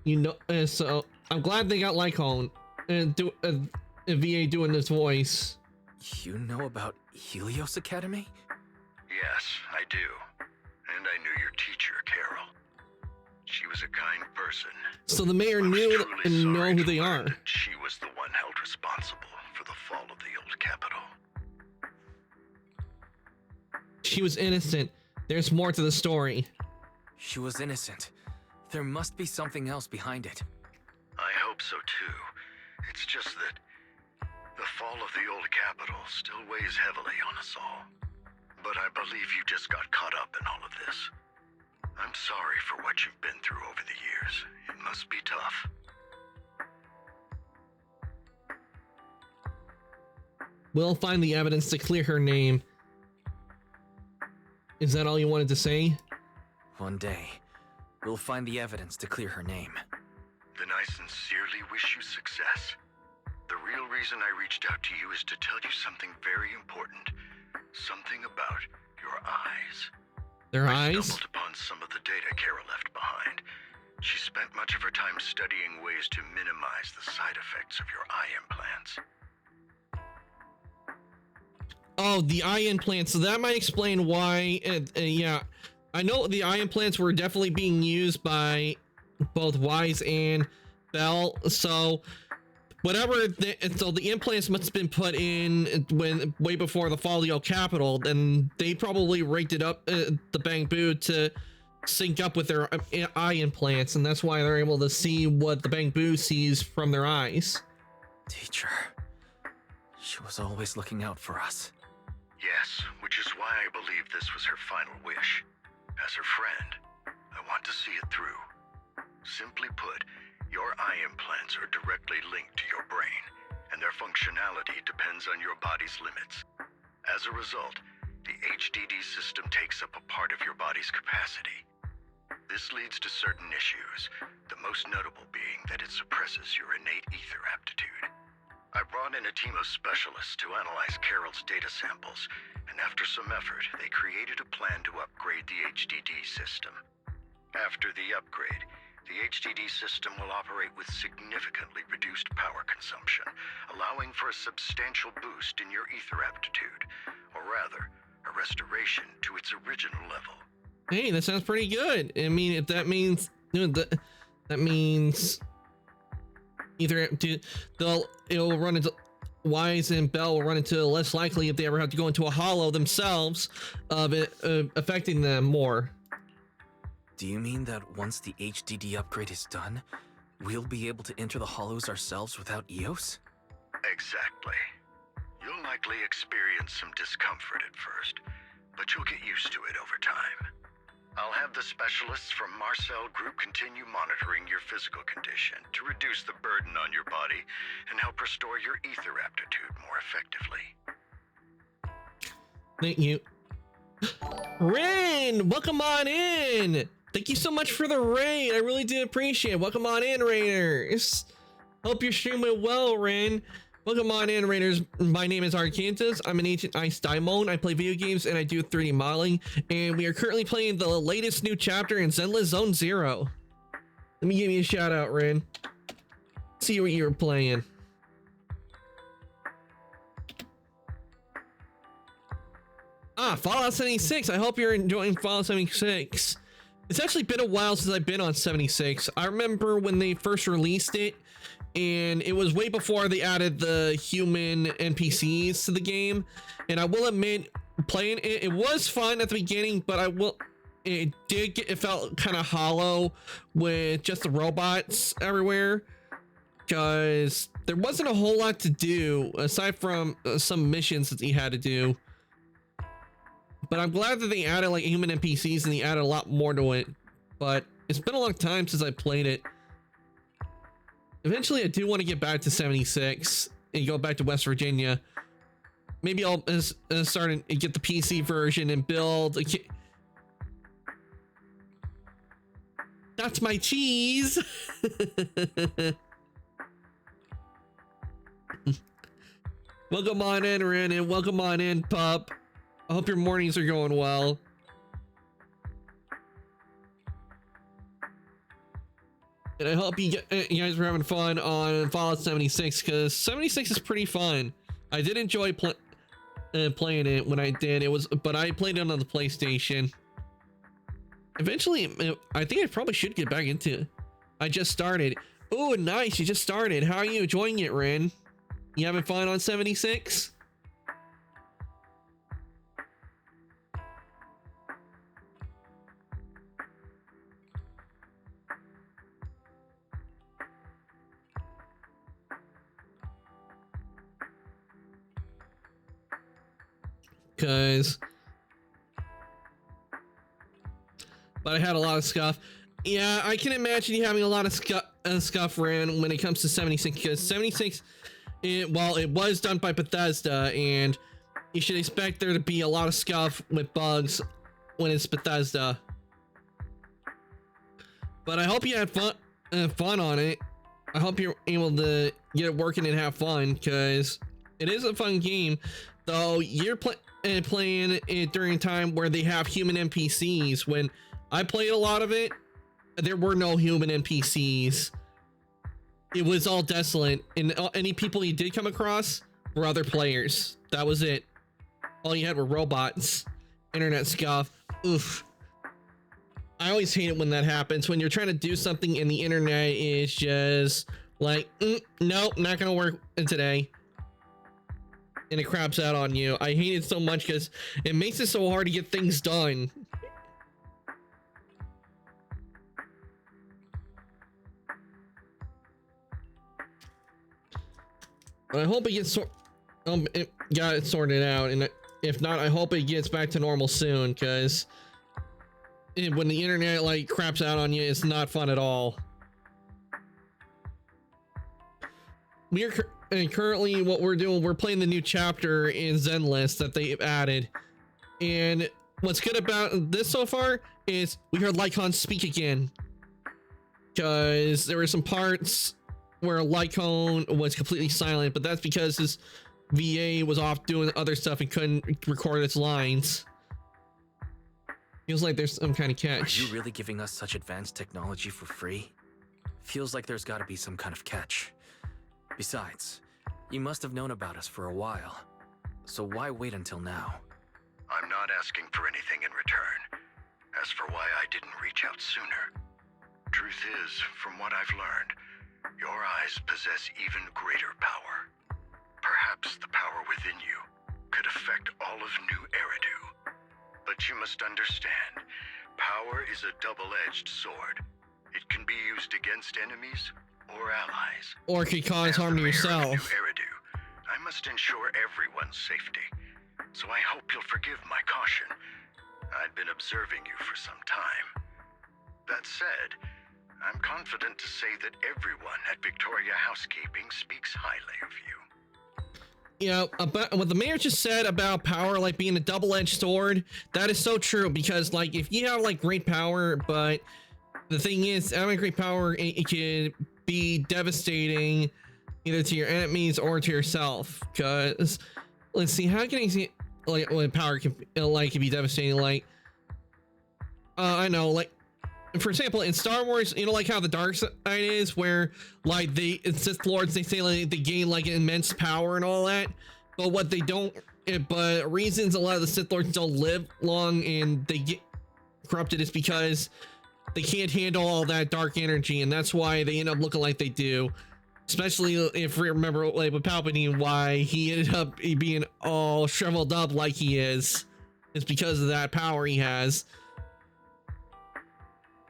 you know. And so I'm glad they got Lycon and do a VA doing this voice. You know about Helios Academy? Yes, I do. And I knew your teacher, Carol. She was a kind person. So the mayor I was knew truly and know sorry who to they learn are. that she was the one held responsible for the fall of the old capital. She was innocent. There's more to the story. She was innocent. There must be something else behind it. I hope so too. It's just that the fall of the old capital still weighs heavily on us all. But I believe you just got caught up in all of this. I'm sorry for what you've been through over the years. It must be tough. We'll find the evidence to clear her name. Is that all you wanted to say? One day, we'll find the evidence to clear her name. Then I sincerely wish you success. The real reason I reached out to you is to tell you something very important. Something about your eyes. Their I eyes? stumbled upon some of the data Carol left behind. She spent much of her time studying ways to minimize the side effects of your eye implants. Oh, the eye implants. So that might explain why. Yeah, I know the eye implants were definitely being used by both Wise and Bell. So whatever, so the implants must have been put in when way before the fall of the old capital, and they probably rigged it up, the Bangbu, to sync up with their eye implants, and that's why they're able to see what the Bangbu sees from their eyes. Teacher. She was always looking out for us. Yes, which is why I believe this was her final wish. As her friend, I want to see it through. Simply put, your eye implants are directly linked to your brain, and their functionality depends on your body's limits. As a result, the HDD system takes up a part of your body's capacity. This leads to certain issues, the most notable being that it suppresses your innate ether aptitude. I brought in a team of specialists to analyze Carol's data samples, and after some effort, they created a plan to upgrade the HDD system. After the upgrade, the HDD system will operate with significantly reduced power consumption, allowing for a substantial boost in your ether aptitude, or rather, a restoration to its original level. Hey, that sounds pretty good. I mean, if that means, you know, that means either it'll run into Wise and Bell will run into less likely if they ever have to go into a hollow themselves of it affecting them more. Do you mean that once the HDD upgrade is done, we'll be able to enter the hollows ourselves without EOS? Exactly. You'll likely experience some discomfort at first, but you'll get used to it over time. I'll have the specialists from Marcel Group continue monitoring your physical condition to reduce the burden on your body and help restore your ether aptitude more effectively. Thank you. Rin, welcome on in. Thank you so much for the raid. I really do appreciate it. Welcome on in, Raiders. Hope you're streaming well, Rin. Welcome on in, Raiders. My name is Arcantus. I'm an Ancient Ice Daimon. I play video games and I do 3D modeling. And we are currently playing the latest new chapter in Zenless Zone Zero. Let me give you a shout out, Rin. See what you were playing. Fallout 76. I hope you're enjoying Fallout 76. It's actually been a while since I've been on 76. I remember when they first released it, and it was way before they added the human NPCs to the game. And I will admit, playing it, it was fun at the beginning, but it felt kind of hollow with just the robots everywhere, because there wasn't a whole lot to do aside from some missions that you had to do. But I'm glad that they added like human NPCs and they added a lot more to it. But it's been a long time since I played it. Eventually, I do want to get back to 76 and go back to West Virginia maybe I'll start and get the PC version and build. That's my cheese. Welcome on in, Ren, and welcome on in, pup. I hope your mornings are going well. And I hope you guys were having fun on Fallout 76, because 76 is pretty fun. I did enjoy playing it when I did. But I played it on the PlayStation. Eventually, I think I probably should get back into it. I just started. Oh, nice! You just started. How are you enjoying it, Ren? You having fun on 76? But I had a lot of scuff. Yeah, I can imagine you having a lot of scuff, Ran, when it comes to 76, because 76, well, it was done by Bethesda, and you should expect there to be a lot of scuff with bugs when it's Bethesda. But I hope you had fun on it. I hope you're able to get it working and have fun, because it is a fun game, though you're playing it during a time where they have human NPCs. When I played a lot of it, there were no human NPCs. It was all desolate, and any people you did come across were other players. That was it. All you had were robots. Internet scuff. Oof. I always hate it when that happens, when you're trying to do something and the internet is just like, nope, not gonna work today. And it craps out on you. I hate it so much because it makes it so hard to get things done. I hope it gets got it sorted out, and if not, I hope it gets back to normal soon, because when the internet like craps out on you, it's not fun at all. We are currently what we're doing. We're playing the new chapter in Zenless that they've added, and what's good about this so far is we heard Lycon speak again, because there were some parts where Lycon was completely silent, but that's because his VA was off doing other stuff and couldn't record its lines. Feels like there's some kind of catch. Are you really giving us such advanced technology for free? Feels like there's gotta be some kind of catch. Besides, you must have known about us for a while. So why wait until now? I'm not asking for anything in return. As for why I didn't reach out sooner, truth is, from what I've learned, your eyes possess even greater power. Perhaps the power within you could affect all of New Eridu. But you must understand, power is a double-edged sword. It can be used against enemies or allies. Or could cause harm to yourself. New Eridu, I must ensure everyone's safety. So I hope you'll forgive my caution. I'd been observing you for some time. That said, I'm confident to say that everyone at Victoria Housekeeping speaks highly of you. You know, about what the mayor just said about power like being a double-edged sword, that is so true, because like if you have like great power, but the thing is, having great power, it can be devastating either to your enemies or to yourself. Because let's see, how can I see like when power can be devastating? Like I know, like for example, in Star Wars, you know, like how the dark side is, where like Sith Lords, they say like they gain like immense power and all that, but what they don't, but reasons a lot of the Sith Lords don't live long and they get corrupted is because they can't handle all that dark energy, and that's why they end up looking like they do. Especially if we remember, like with Palpatine, why he ended up being all shriveled up like he is. It's because of that power he has.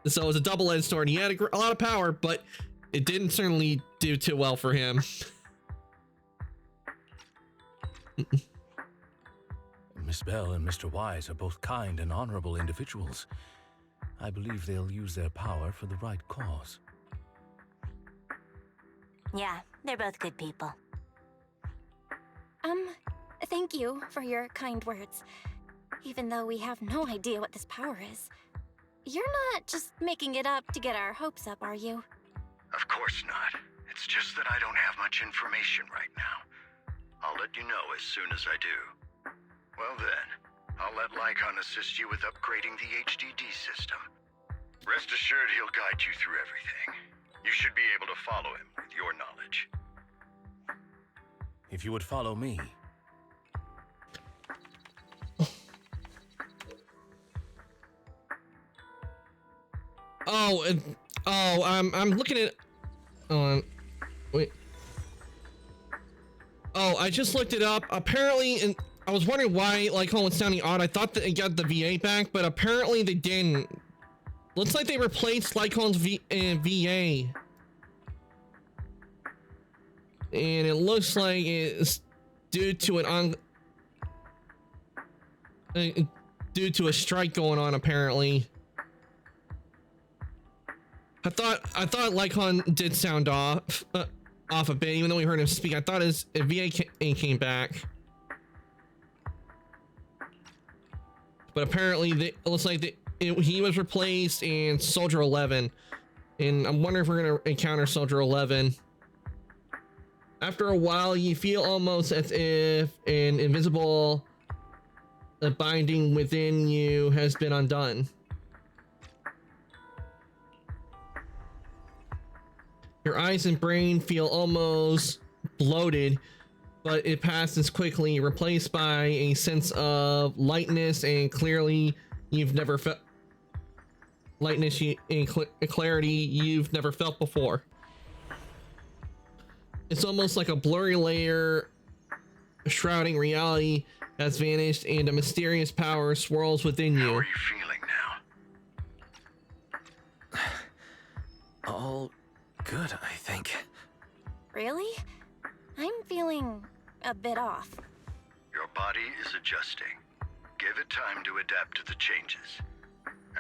So it's a double-edged sword. He had a lot of power, but it didn't certainly do too well for him. Miss Bell and Mr. Wise are both kind and honorable individuals. I believe they'll use their power for the right cause. Yeah, they're both good people. Thank you for your kind words. Even though we have no idea what this power is. You're not just making it up to get our hopes up, are you? Of course not. It's just that I don't have much information right now. I'll let you know as soon as I do. Well then, I'll let Lycon assist you with upgrading the HDD system. Rest assured he'll guide you through everything. You should be able to follow him with your knowledge. If you would follow me. I'm looking at. Wait. Oh, I just looked it up. Apparently, and I was wondering why Lycon was sounding odd. I thought that it got the VA back, but apparently they didn't. Looks like they replaced Lycon's VA. And it looks like it's due to due to a strike going on, apparently. I thought Lycon did sound off a bit, even though we heard him speak. I thought his VA came back, but apparently it looks like he was replaced and Soldier 11, and I'm wondering if we're gonna encounter Soldier 11. After a while, you feel almost as if an invisible binding within you has been undone. Your eyes and brain feel almost bloated, but it passes quickly, replaced by a sense of lightness and clearly you've never felt lightness and clarity you've never felt before. It's almost like a blurry layer shrouding reality has vanished and a mysterious power swirls within you. How are you feeling now? All good, I think. Really? I'm feeling a bit off. Your body is adjusting. Give it time to adapt to the changes.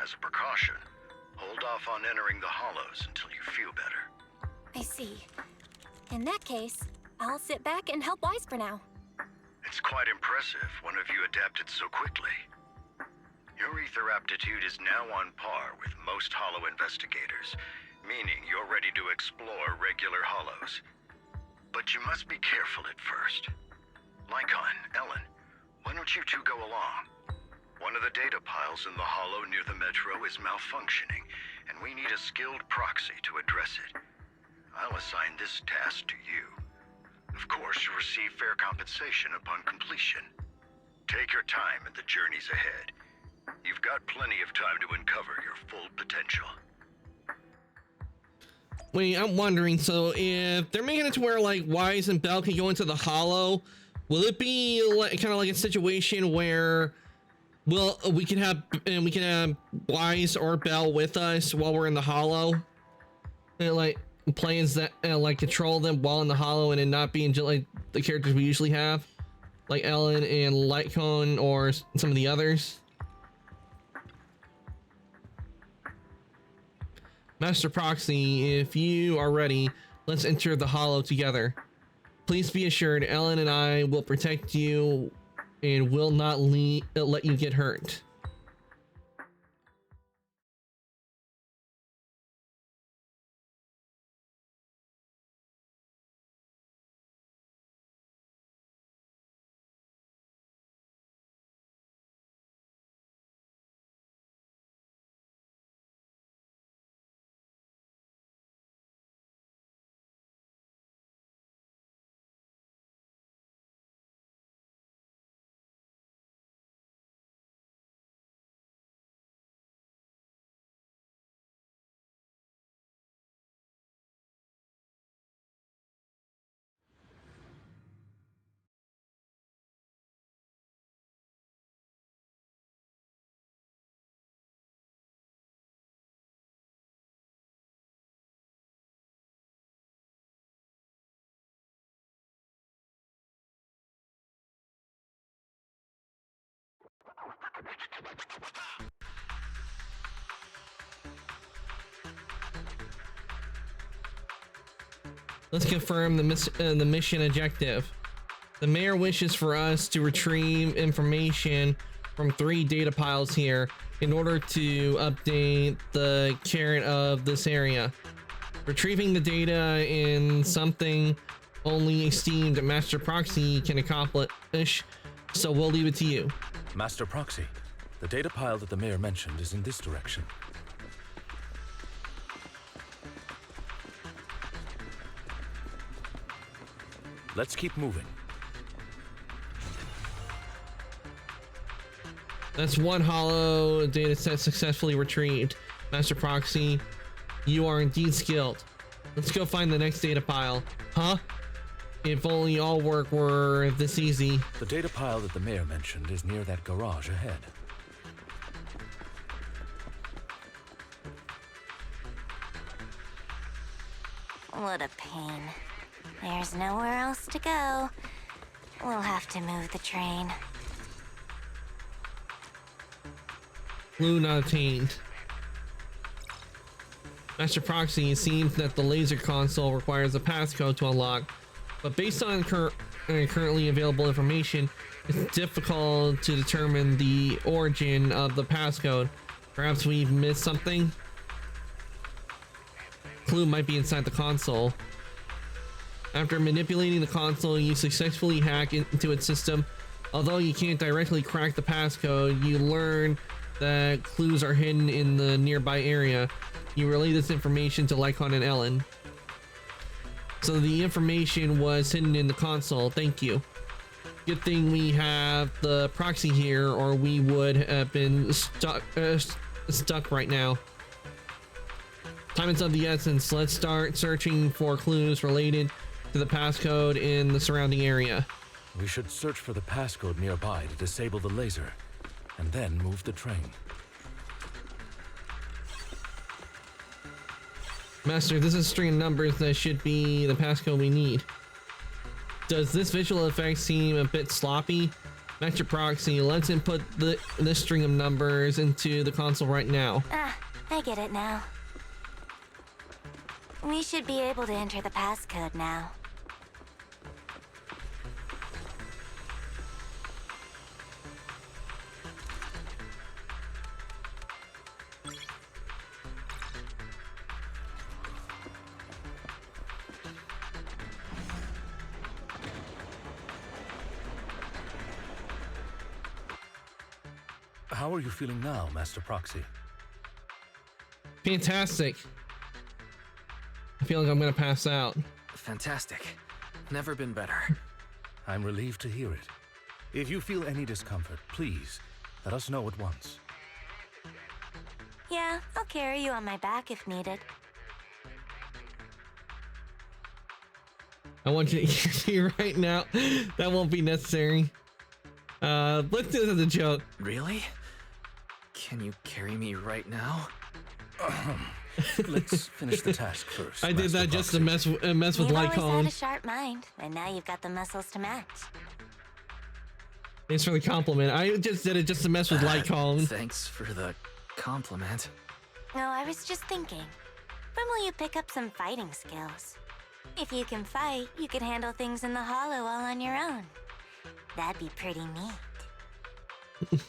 As a precaution, hold off on entering the hollows until you feel better. I see. In that case, I'll sit back and help Wise for now. It's quite impressive one of you adapted so quickly. Your ether aptitude is now on par with most hollow investigators, meaning you're ready to explore regular hollows. But you must be careful at first. Lycon, Ellen, why don't you two go along? One of the data piles in the hollow near the metro is malfunctioning, and we need a skilled proxy to address it. I'll assign this task to you. Of course, you'll receive fair compensation upon completion. Take your time in the journeys ahead. You've got plenty of time to uncover your full potential. Wait, I'm wondering, so if they're making it to where like Wise and Belle can go into the hollow, will it be like, kind of like a situation where we can have Wise or Belle with us while we're in the hollow, and like plans that like control them while in the hollow, and then not being just like the characters we usually have, like Ellen and Lycon or some of the others. Master Proxy, if you are ready, let's enter the hollow together. Please be assured, Ellen and I will protect you and will not let you get hurt. Let's confirm the mission objective. The mayor wishes for us to retrieve information from 3 data piles here in order to update the current of this area. Retrieving the data in something only esteemed Master Proxy can accomplish, so we'll leave it to you. Master Proxy, the data pile that the mayor mentioned is in this direction. Let's keep moving. That's 1 hollow data set successfully retrieved. Master Proxy, you are indeed skilled. Let's go find the next data pile. Huh? If only all work were this easy. The data pile that the mayor mentioned is near that garage ahead. What a pain. There's nowhere else to go. We'll have to move the train. Clue not obtained. Master Proxy, it seems that the laser console requires a passcode to unlock, but based on currently available information, it's difficult to determine the origin of the passcode. Perhaps we've missed something? Clue might be inside the console. After manipulating the console, you successfully hack into its system. Although you can't directly crack the passcode, you learn that clues are hidden in the nearby area. You relay this information to Lycon and Ellen. So the information was hidden in the console. Thank you. Good thing we have the proxy here, or we would have been stuck right now. Time is of the essence. Let's start searching for clues related to the passcode in the surrounding area. We should search for the passcode nearby to disable the laser, and then move the train. Master, this is a string of numbers that should be the passcode we need. Does this visual effect seem a bit sloppy? Master Proxy, let's input this string of numbers into the console right now. Ah, I get it now. We should be able to enter the passcode now. How are you feeling now, Master Proxy? Fantastic. I feel like I'm gonna pass out. Fantastic. Never been better. I'm relieved to hear it. If you feel any discomfort, please let us know at once. Yeah, I'll carry you on my back if needed. I want you to hear me right now. That won't be necessary. Let's do this as a joke. Really? Can you carry me right now? Let's finish the task first. I did Master that just to Proxy. mess with You've always had Lycon. a sharp mind, and now you've got the muscles to match. Thanks for the compliment. I just did it just to mess with Lycon. Thanks for the compliment. No, I was just thinking. When will you pick up some fighting skills? If you can fight, you could handle things in the hollow all on your own. That'd be pretty neat.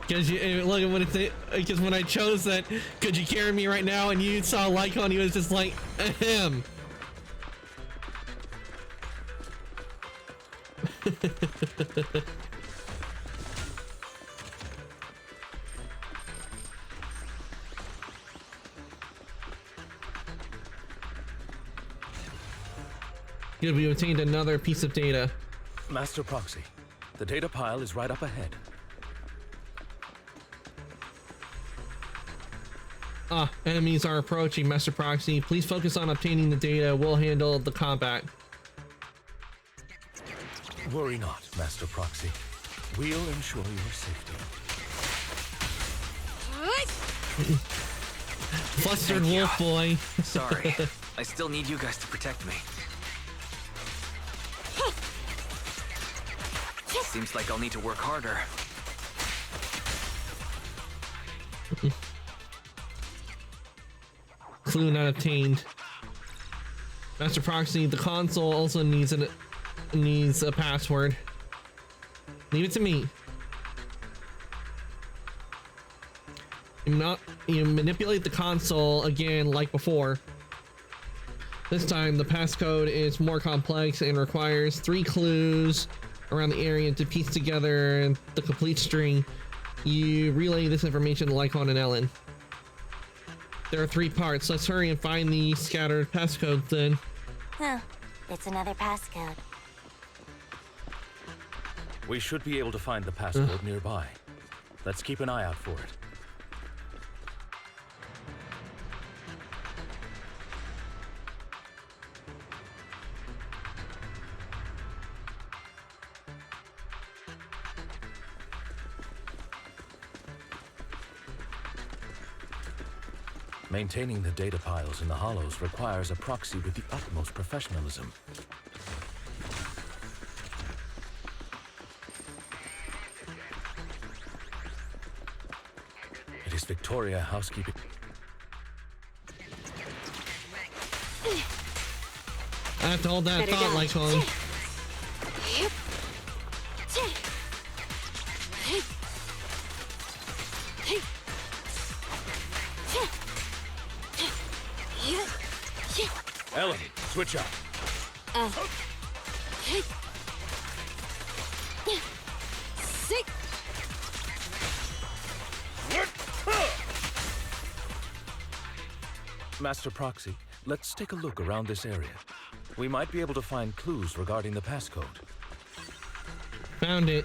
Because look at what it because when I chose that, could you carry me right now, and you saw Lycon, he was just like, ahem. Good, we obtained another piece of data. Master Proxy, the data pile is right up ahead. Enemies are approaching, Master Proxy. Please focus on obtaining the data. We'll handle the combat. Worry not, Master Proxy. We'll ensure your safety. Flustered wolf boy. Sorry. I still need you guys to protect me. Seems like I'll need to work harder. Clue not obtained. Master Proxy, the console also needs needs a password. Leave it to me. You manipulate the console again like before. This time the passcode is more complex and requires 3 clues around the area to piece together the complete string. You relay this information to Lycon and Ellen. There are 3 parts. Let's hurry and find the scattered passcodes then. Oh, it's another passcode. We should be able to find the passcode nearby. Let's keep an eye out for it. Maintaining the data piles in the hollows requires a proxy with the utmost professionalism. It is Victoria Housekeeping. I have to hold that thought, Lycon. Ellen, switch up. Master Proxy, let's take a look around this area. We might be able to find clues regarding the passcode. Found it.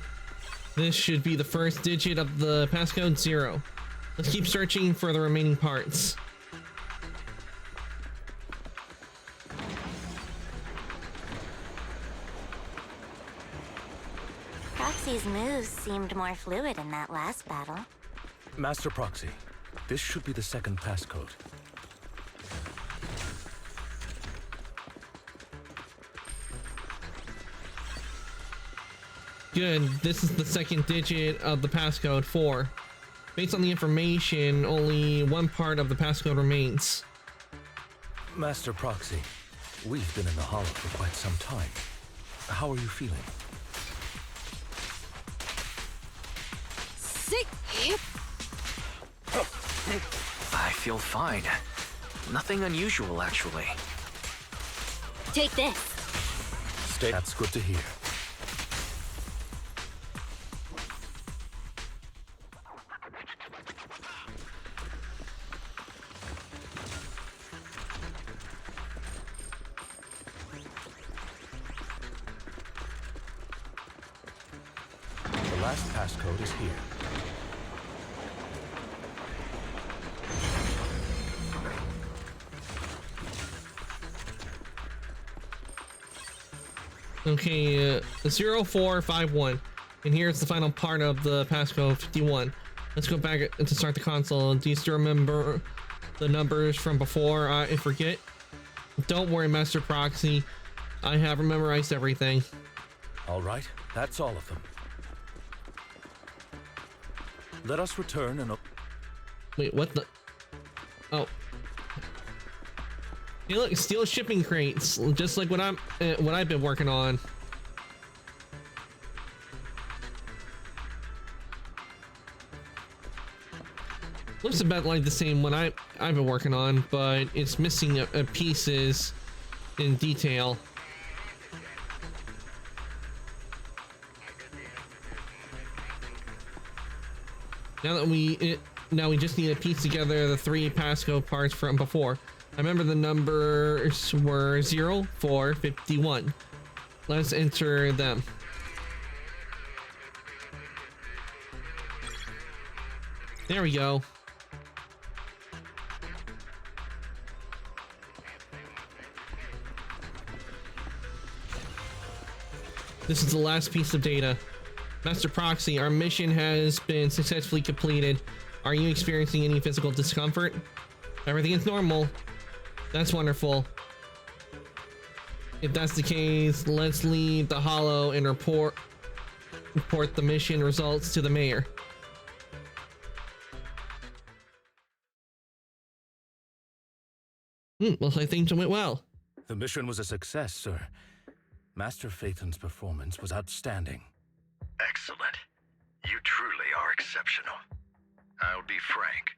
This should be the first digit of the passcode 0. Let's keep searching for the remaining parts. Proxy's moves seemed more fluid in that last battle. Master Proxy, this should be the second passcode. Good. This is the second digit of the passcode 4. Based on the information, only one part of the passcode remains. Master Proxy, we've been in the Hollow for quite some time. How are you feeling? I feel fine. Nothing unusual, actually. Take this. That's good to hear. The last passcode is here. Okay, 0451. And here's the final part of the passcode 51. Let's go back to start the console. Do you still remember the numbers from before I forget? Don't worry, Master Proxy. I have memorized everything. All right, that's all of them. Let us return and... Wait, what the? Oh. Hey, look, steel shipping crates, just like what I've been working on. Looks about like the same one I've been working on, but it's missing pieces in detail. Now we just need to piece together the 3 passcode parts from before. I remember the numbers were 0451. Let's enter them. There we go. This is the last piece of data. Master Proxy, our mission has been successfully completed. Are you experiencing any physical discomfort? Everything is normal. That's wonderful. If that's the case, let's leave the Hollow and report the mission results to the mayor. Looks like things went well. The mission was a success, sir. Master Phaethon's performance was outstanding. Excellent. You truly are exceptional. I'll be frank.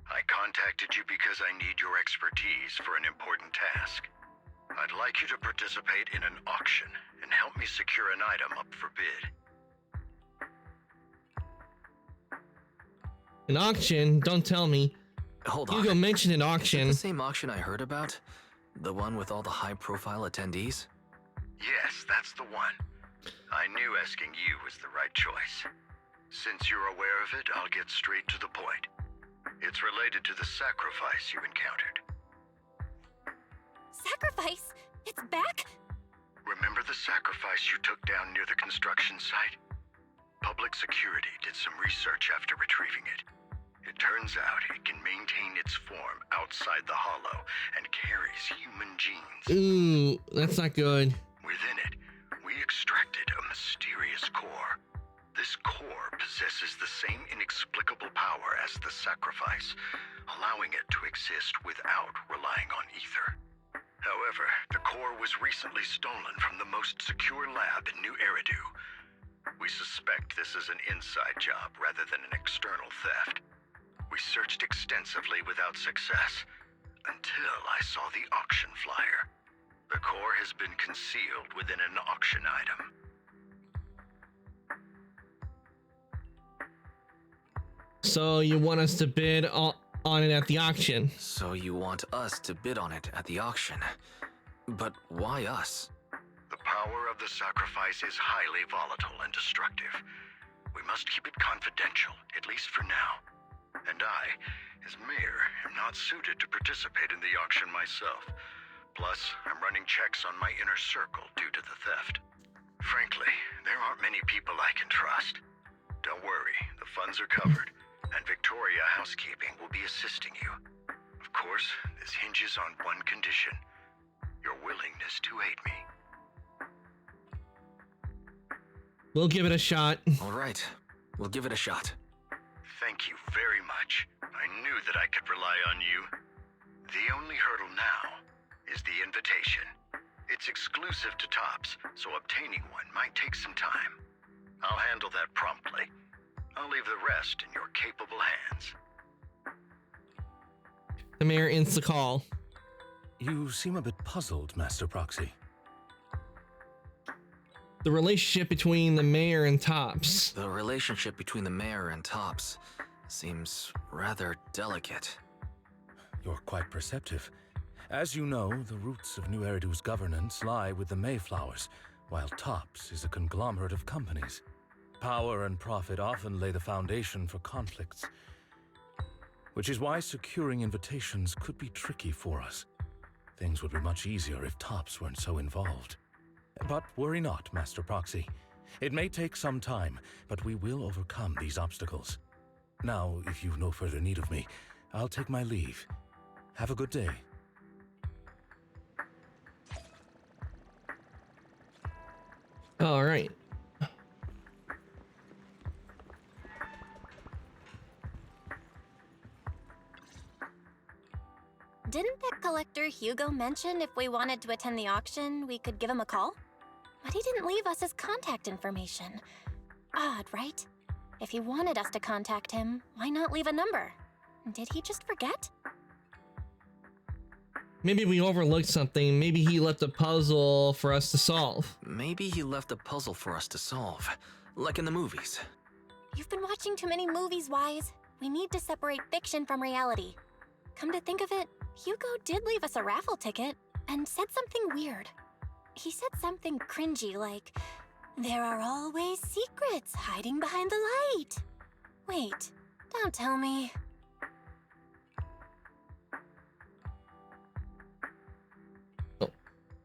I contacted you because I need your expertise for an important task. I'd like you to participate in an auction and help me secure an item up for bid. An auction? Don't tell me. Hold on. Hugo mentioned an Is it auction. the same auction I heard about? The one with all the high-profile attendees? Yes, that's the one. I knew asking you was the right choice. Since you're aware of it, I'll get straight to the point. It's related to the sacrifice you encountered. Sacrifice? It's back? Remember the sacrifice you took down near the construction site? Public security did some research after retrieving it. It turns out it can maintain its form outside the hollow and carries human genes. Ooh, that's not good. Within it, we extracted a mysterious core. This core possesses the same inexplicable power as the sacrifice, allowing it to exist without relying on ether. However, the core was recently stolen from the most secure lab in New Eridu. We suspect this is an inside job rather than an external theft. We searched extensively without success, until I saw the auction flyer. The core has been concealed within an auction item. So you want us to bid on it at the auction? So you want us to bid on it at the auction. But why us? The power of the sacrifice is highly volatile and destructive. We must keep it confidential, at least for now. And I, as mayor, am not suited to participate in the auction myself. Plus, I'm running checks on my inner circle due to the theft. Frankly, there aren't many people I can trust. Don't worry, the funds are covered, and Victoria Housekeeping will be assisting you. Of course, this hinges on one condition: your willingness to aid me. We'll give it a shot. All right, we'll give it a shot. Thank you very much. I knew that I could rely on you. The only hurdle now is the invitation. It's exclusive to Tops, so obtaining one might take some time. I'll handle that promptly. I'll leave the rest in your capable hands. The mayor ends the call. You seem a bit puzzled, Master Proxy. The relationship between the mayor and Tops. The relationship between the mayor and Tops seems rather delicate. You're quite perceptive. As you know, the roots of New Eridu's governance lie with the Mayflowers, while Tops is a conglomerate of companies. Power and profit often lay the foundation for conflicts, which is why securing invitations could be tricky for us. Things would be much easier if Tops weren't so involved. But worry not, Master Proxy. It may take some time, but we will overcome these obstacles. Now, if you've no further need of me, I'll take my leave. Have a good day. All right. Didn't that collector Hugo mention if we wanted to attend the auction, we could give him a call? But he didn't leave us his contact information. Odd, right? If he wanted us to contact him, why not leave a number? Did he just forget? Maybe we overlooked something. Maybe he left a puzzle for us to solve. Maybe he left a puzzle for us to solve, like in the movies. You've been watching too many movies, Wise. We need to separate fiction from reality. Come to think of it, Hugo did leave us a raffle ticket and said something weird. He said something cringy like, "There are always secrets hiding behind the light." Wait, don't tell me.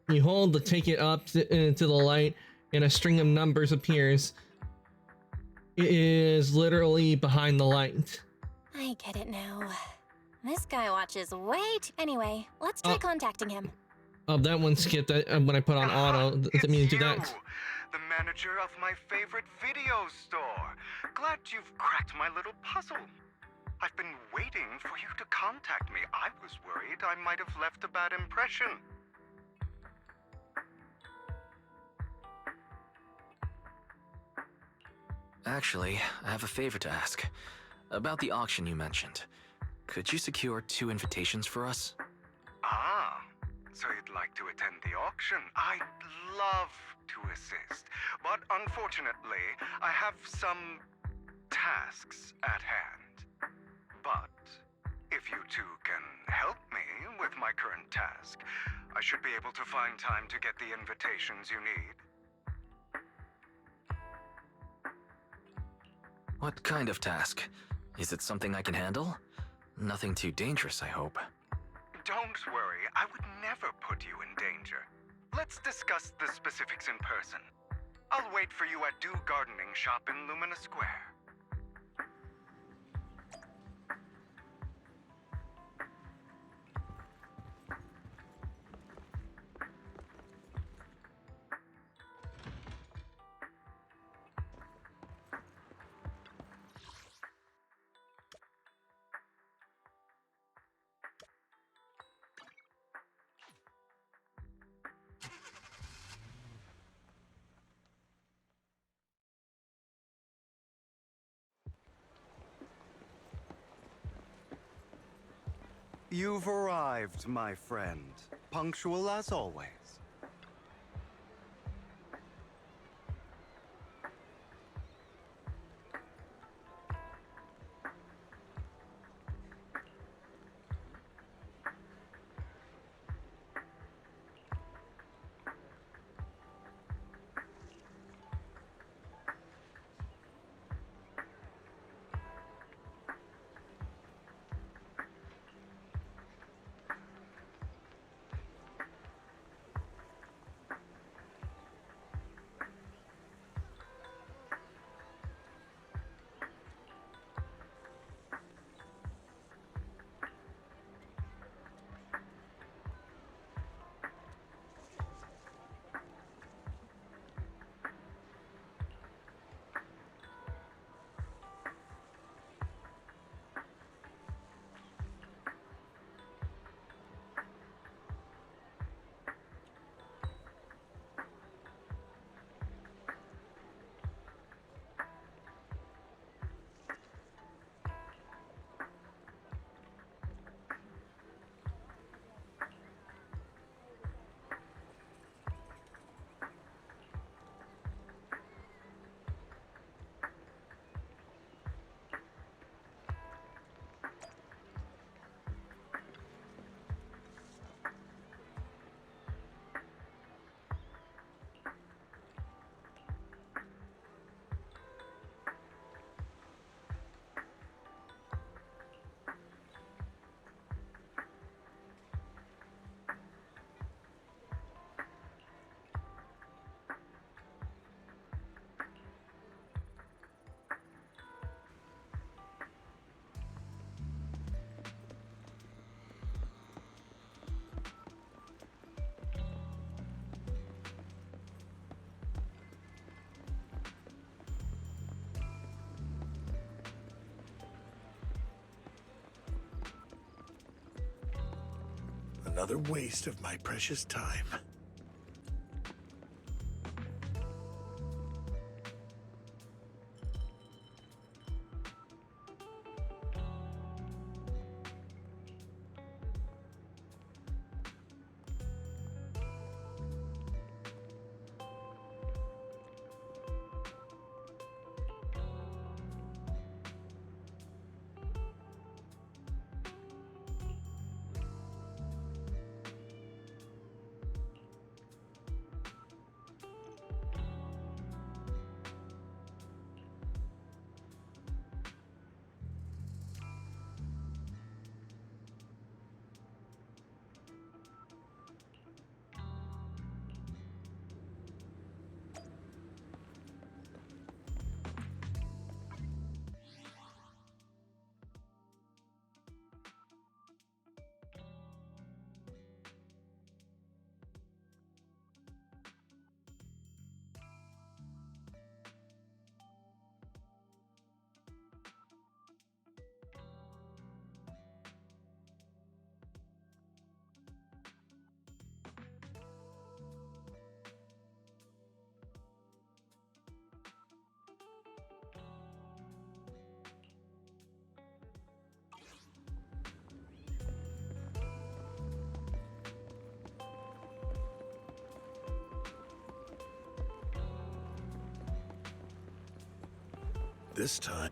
You hold the ticket up to the light and a string of numbers appears. It is literally behind the light. I get it now. This guy watches way too... Anyway, let's try contacting him. Oh, that one skipped when I put on auto. Didn't mean to do that. The manager of my favorite video store. Glad you've cracked my little puzzle. I've been waiting for you to contact me. I was worried I might have left a bad impression. Actually, I have a favor to ask. About the auction you mentioned. Could you secure 2 invitations for us? Ah, so you'd like to attend the auction? I'd love to assist, but unfortunately, I have some tasks at hand. But if you two can help me with my current task, I should be able to find time to get the invitations you need. What kind of task? Is it something I can handle? Nothing too dangerous, I hope. Don't worry, I would never put you in danger. Let's discuss the specifics in person. I'll wait for you at Dew Gardening Shop in Lumina Square. You've arrived, my friend. Punctual as always. Another waste of my precious time. This time.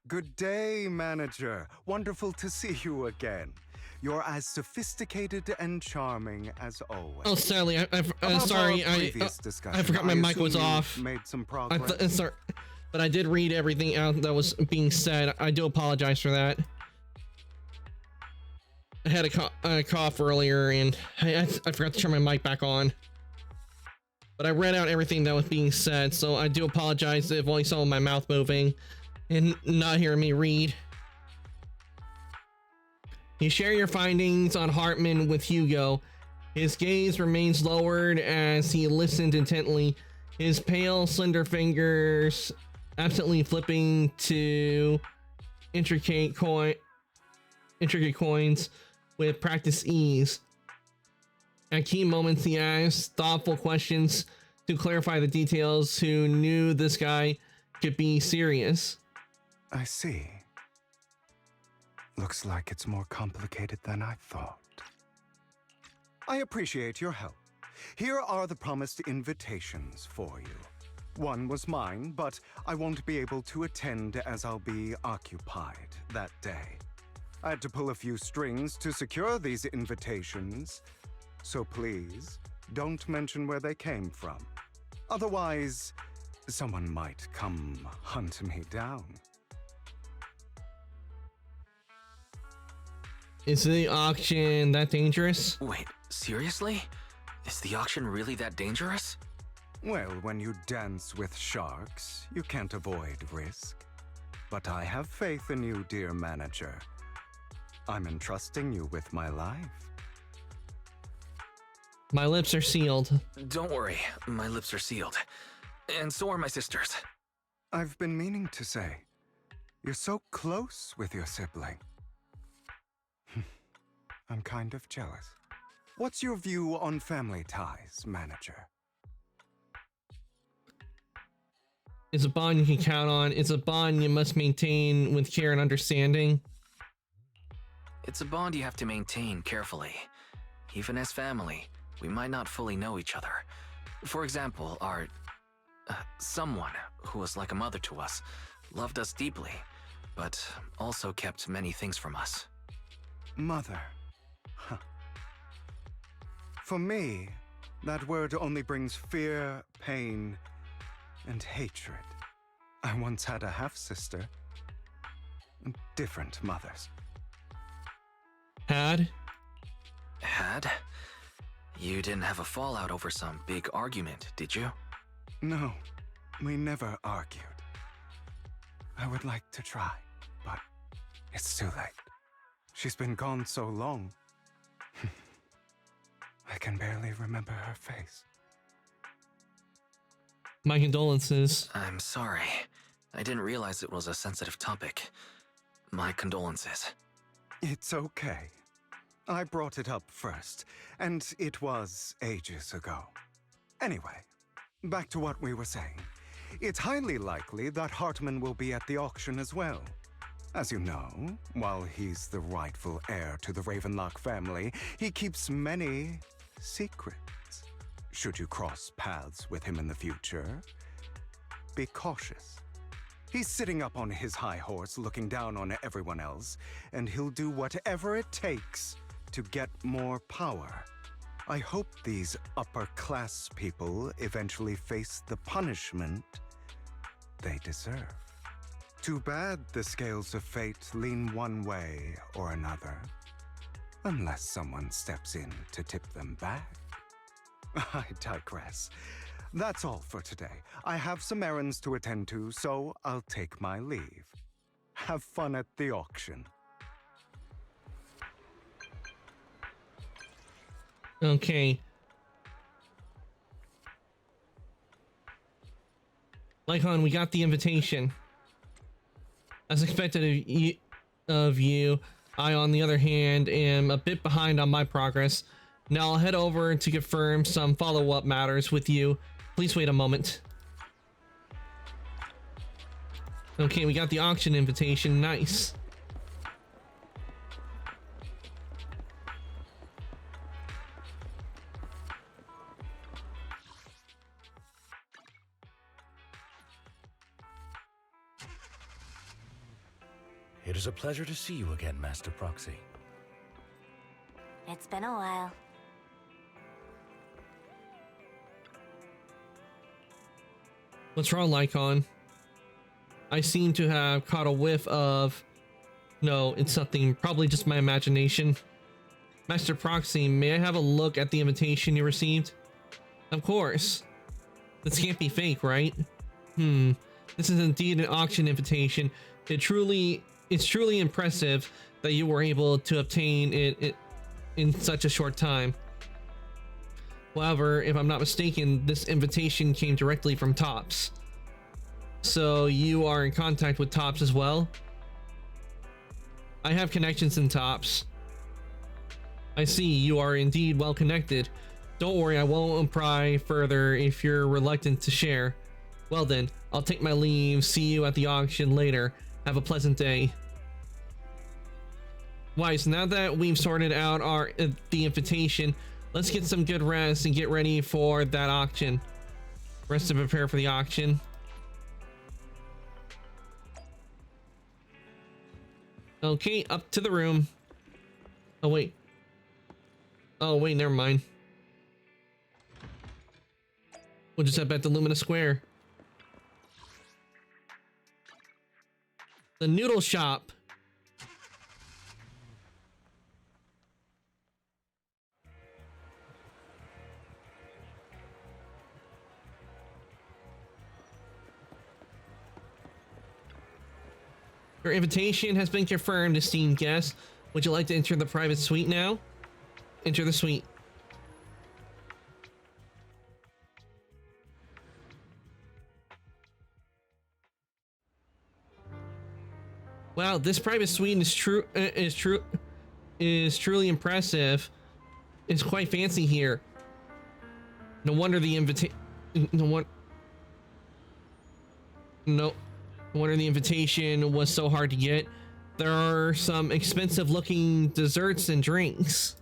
Good day, manager. Wonderful to see you again. You're as sophisticated and charming as always. Oh, Sally, About sorry, our I previous discussion, forgot my mic was assume you've off. Made some progress. Sorry, but I did read everything out that was being said. I do apologize for that. I had a cough earlier, and I forgot to turn my mic back on. But I read out everything that was being said, so I do apologize if only some of my mouth moving and not hearing me read. You share your findings on Hartman with Hugo. His gaze remains lowered as he listened intently, his pale, slender fingers absently flipping to intricate coins with practiced ease. At key moments, he asked thoughtful questions to clarify the details, who knew this guy could be serious. I see. Looks like it's more complicated than I thought. I appreciate your help. Here are the promised invitations for you. One was mine, but I won't be able to attend as I'll be occupied that day. I had to pull a few strings to secure these invitations, so please don't mention where they came from. Otherwise, someone might come hunt me down. Is the auction that dangerous? Wait, seriously? Is the auction really that dangerous? Well, when you dance with sharks, you can't avoid risk. But I have faith in you, dear manager. I'm entrusting you with my life. My lips are sealed. Don't worry, my lips are sealed. And so are my sisters. I've been meaning to say, you're so close with your sibling. I'm kind of jealous. What's your view on family ties, manager? It's a bond you can count on. It's a bond you must maintain with care and understanding. It's a bond you have to maintain carefully. Even as family, we might not fully know each other. For example, our someone who was like a mother to us, loved us deeply, but also kept many things from us. Mother. Huh. For me, that word only brings fear, pain, and hatred. I once had a half-sister. Different mothers. Had? You didn't have a fallout over some big argument, did you? No, we never argued. I would like to try, but it's too late. She's been gone so long. I can barely remember her face. My condolences. I'm sorry. I didn't realize it was a sensitive topic. My condolences. It's okay. I brought it up first, and it was ages ago. Anyway, back to what we were saying. It's highly likely that Hartman will be at the auction as well. As you know, while he's the rightful heir to the Ravenlock family, he keeps many secrets. Should you cross paths with him in the future, be cautious. He's sitting up on his high horse looking down on everyone else, and he'll do whatever it takes to get more power. I hope these upper-class people eventually face the punishment they deserve. Too bad the scales of fate lean one way or another, unless someone steps in to tip them back. I digress. That's all for today. I have some errands to attend to, so I'll take my leave. Have fun at the auction. Okay. Lycon, we got the invitation. As expected of you, I, on the other hand, am a bit behind on my progress. Now I'll head over to confirm some follow-up matters with you. Please wait a moment. Okay, we got the auction invitation. Nice. It is a pleasure to see you again, Master Proxy. It's been a while. What's wrong, Lycon? I seem to have caught a whiff of... No, it's something, probably just my imagination. Master Proxy, may I have a look at the invitation you received? Of course. This can't be fake, right? This is indeed an auction invitation. It's truly impressive that you were able to obtain it in such a short time. However, if I'm not mistaken, this invitation came directly from Topps. So you are in contact with Topps as well? I have connections in Topps. I see, you are indeed well connected. Don't worry, I won't pry further if you're reluctant to share. Well then, I'll take my leave. See you at the auction later. Have a pleasant day. Wise, now that we've sorted out the invitation, let's get some good rest and get ready for that auction. Rest to prepare for the auction. Okay, up to the room. Oh wait, never mind. We'll just head back to Lumina Square. The noodle shop. Your invitation has been confirmed, esteemed guest. Would you like to enter the private suite now? Enter the suite. Wow, this private suite is truly impressive. It's quite fancy here. No wonder the invitation was so hard to get. There are some expensive looking desserts and drinks.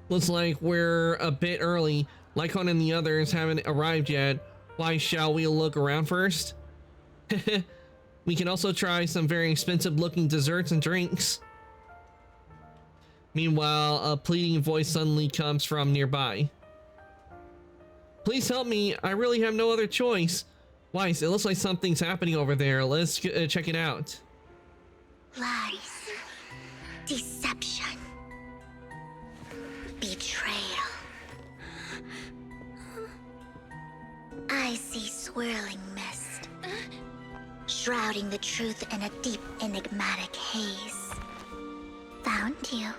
Looks like we're a bit early. Lycon and the others haven't arrived yet. Why, shall we look around first? We can also try some very expensive looking desserts and drinks. Meanwhile, a pleading voice suddenly comes from nearby. Please help me, I really have no other choice. Weiss, it looks like something's happening over there. Let's check it out. Lies. Deception. Betrayal. I see swirling mist, shrouding the truth in a deep, enigmatic haze. Found you.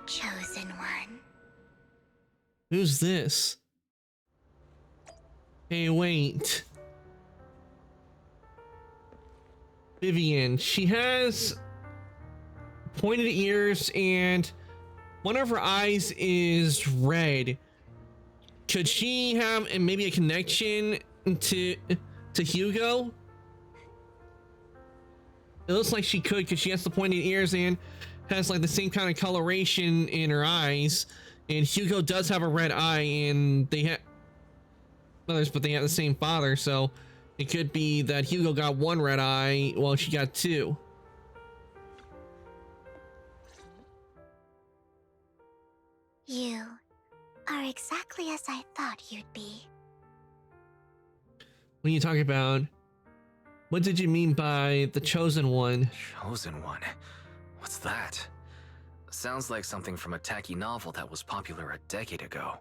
Chosen one. Who's this? Hey, wait. Vivian. She has pointed ears and one of her eyes is red. Could she have maybe a connection to Hugo? It looks like she could, because she has the pointed ears and has like the same kind of coloration in her eyes. And Hugo does have a red eye, and they have brothers, but they have the same father, so it could be that Hugo got one red eye while she got two. you'd be. What are you talking about? What did you mean by the chosen one? Chosen one? What's that? Sounds like something from a tacky novel that was popular a decade ago.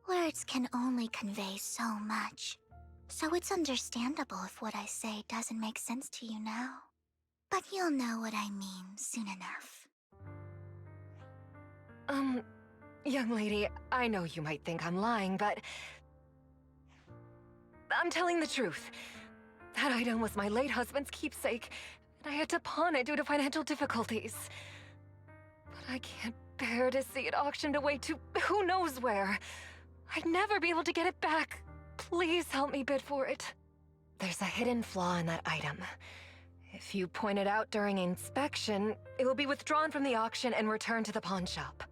Words can only convey so much, so it's understandable if what I say doesn't make sense to you now. But you'll know what I mean soon enough. Young lady, I know you might think I'm lying, but I'm telling the truth. That item was my late husband's keepsake, and I had to pawn it due to financial difficulties. But I can't bear to see it auctioned away to who knows where. I'd never be able to get it back. Please help me bid for it. There's a hidden flaw in that item. If you point it out during inspection, it will be withdrawn from the auction and returned to the pawn shop.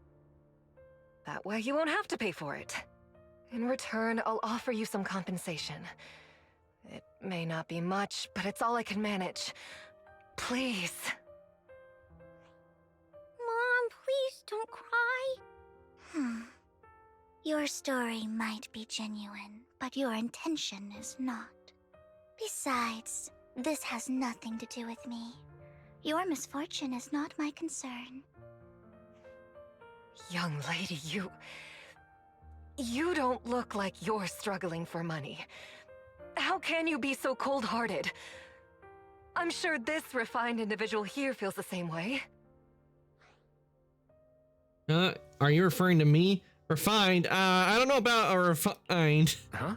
That way you won't have to pay for it. In return, I'll offer you some compensation. It may not be much, but it's all I can manage. Please. Mom, please don't cry. Your story might be genuine, but your intention is not. Besides, this has nothing to do with me. Your misfortune is not my concern. Young lady, you don't look like you're struggling for money. How can you be so cold-hearted? I'm sure this refined individual here feels the same way. Are you referring to me? Refined? I don't know about a refined. Huh?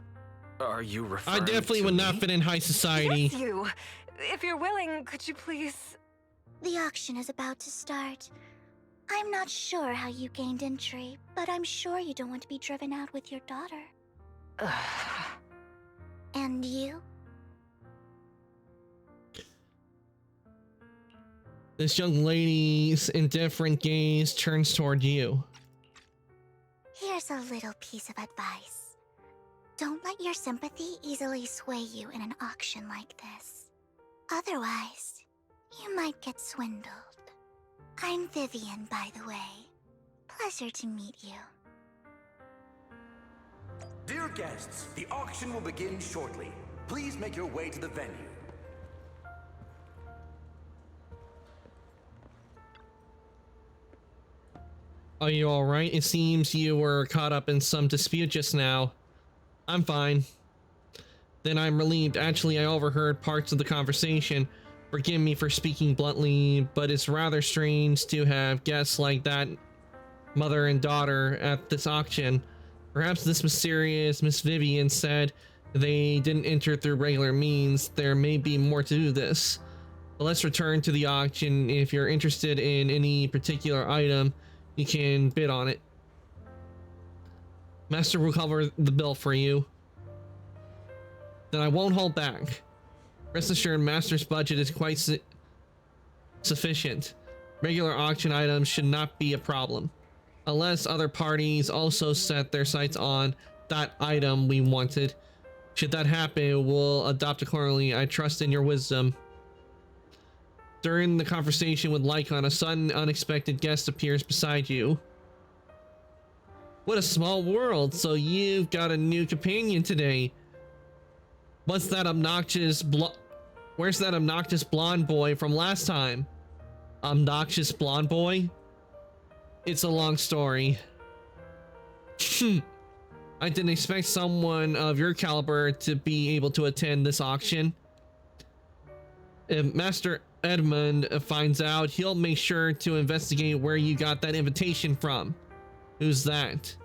Are you referring I definitely to would not me? fit in high society. Yes, you. If you're willing, could you please... The auction is about to start. I'm not sure how you gained entry, but I'm sure you don't want to be driven out with your daughter. And you? This young lady's indifferent gaze turns toward you. Here's a little piece of advice. Don't let your sympathy easily sway you in an auction like this. Otherwise, you might get swindled. I'm Vivian, by the way. Pleasure to meet you. Dear guests, the auction will begin shortly. Please make your way to the venue. Are you alright? It seems you were caught up in some dispute just now. I'm fine. Then I'm relieved. Actually, I overheard parts of the conversation. Forgive me for speaking bluntly, but it's rather strange to have guests like that, mother and daughter, at this auction. Perhaps this mysterious Miss Vivian said they didn't enter through regular means. There may be more to this. But let's return to the auction. If you're interested in any particular item, you can bid on it. Master will cover the bill for you. Then I won't hold back. Rest assured, Master's budget is quite sufficient. Regular auction items should not be a problem. Unless other parties also set their sights on that item we wanted. Should that happen, we'll adopt accordingly. I trust in your wisdom. During the conversation with Lycon, a sudden unexpected guest appears beside you. What a small world. So you've got a new companion today. What's that obnoxious Where's that obnoxious blonde boy from last time? Obnoxious blonde boy? It's a long story. I didn't expect someone of your caliber to be able to attend this auction. If Master Edmund finds out, he'll make sure to investigate where you got that invitation from. Who's that?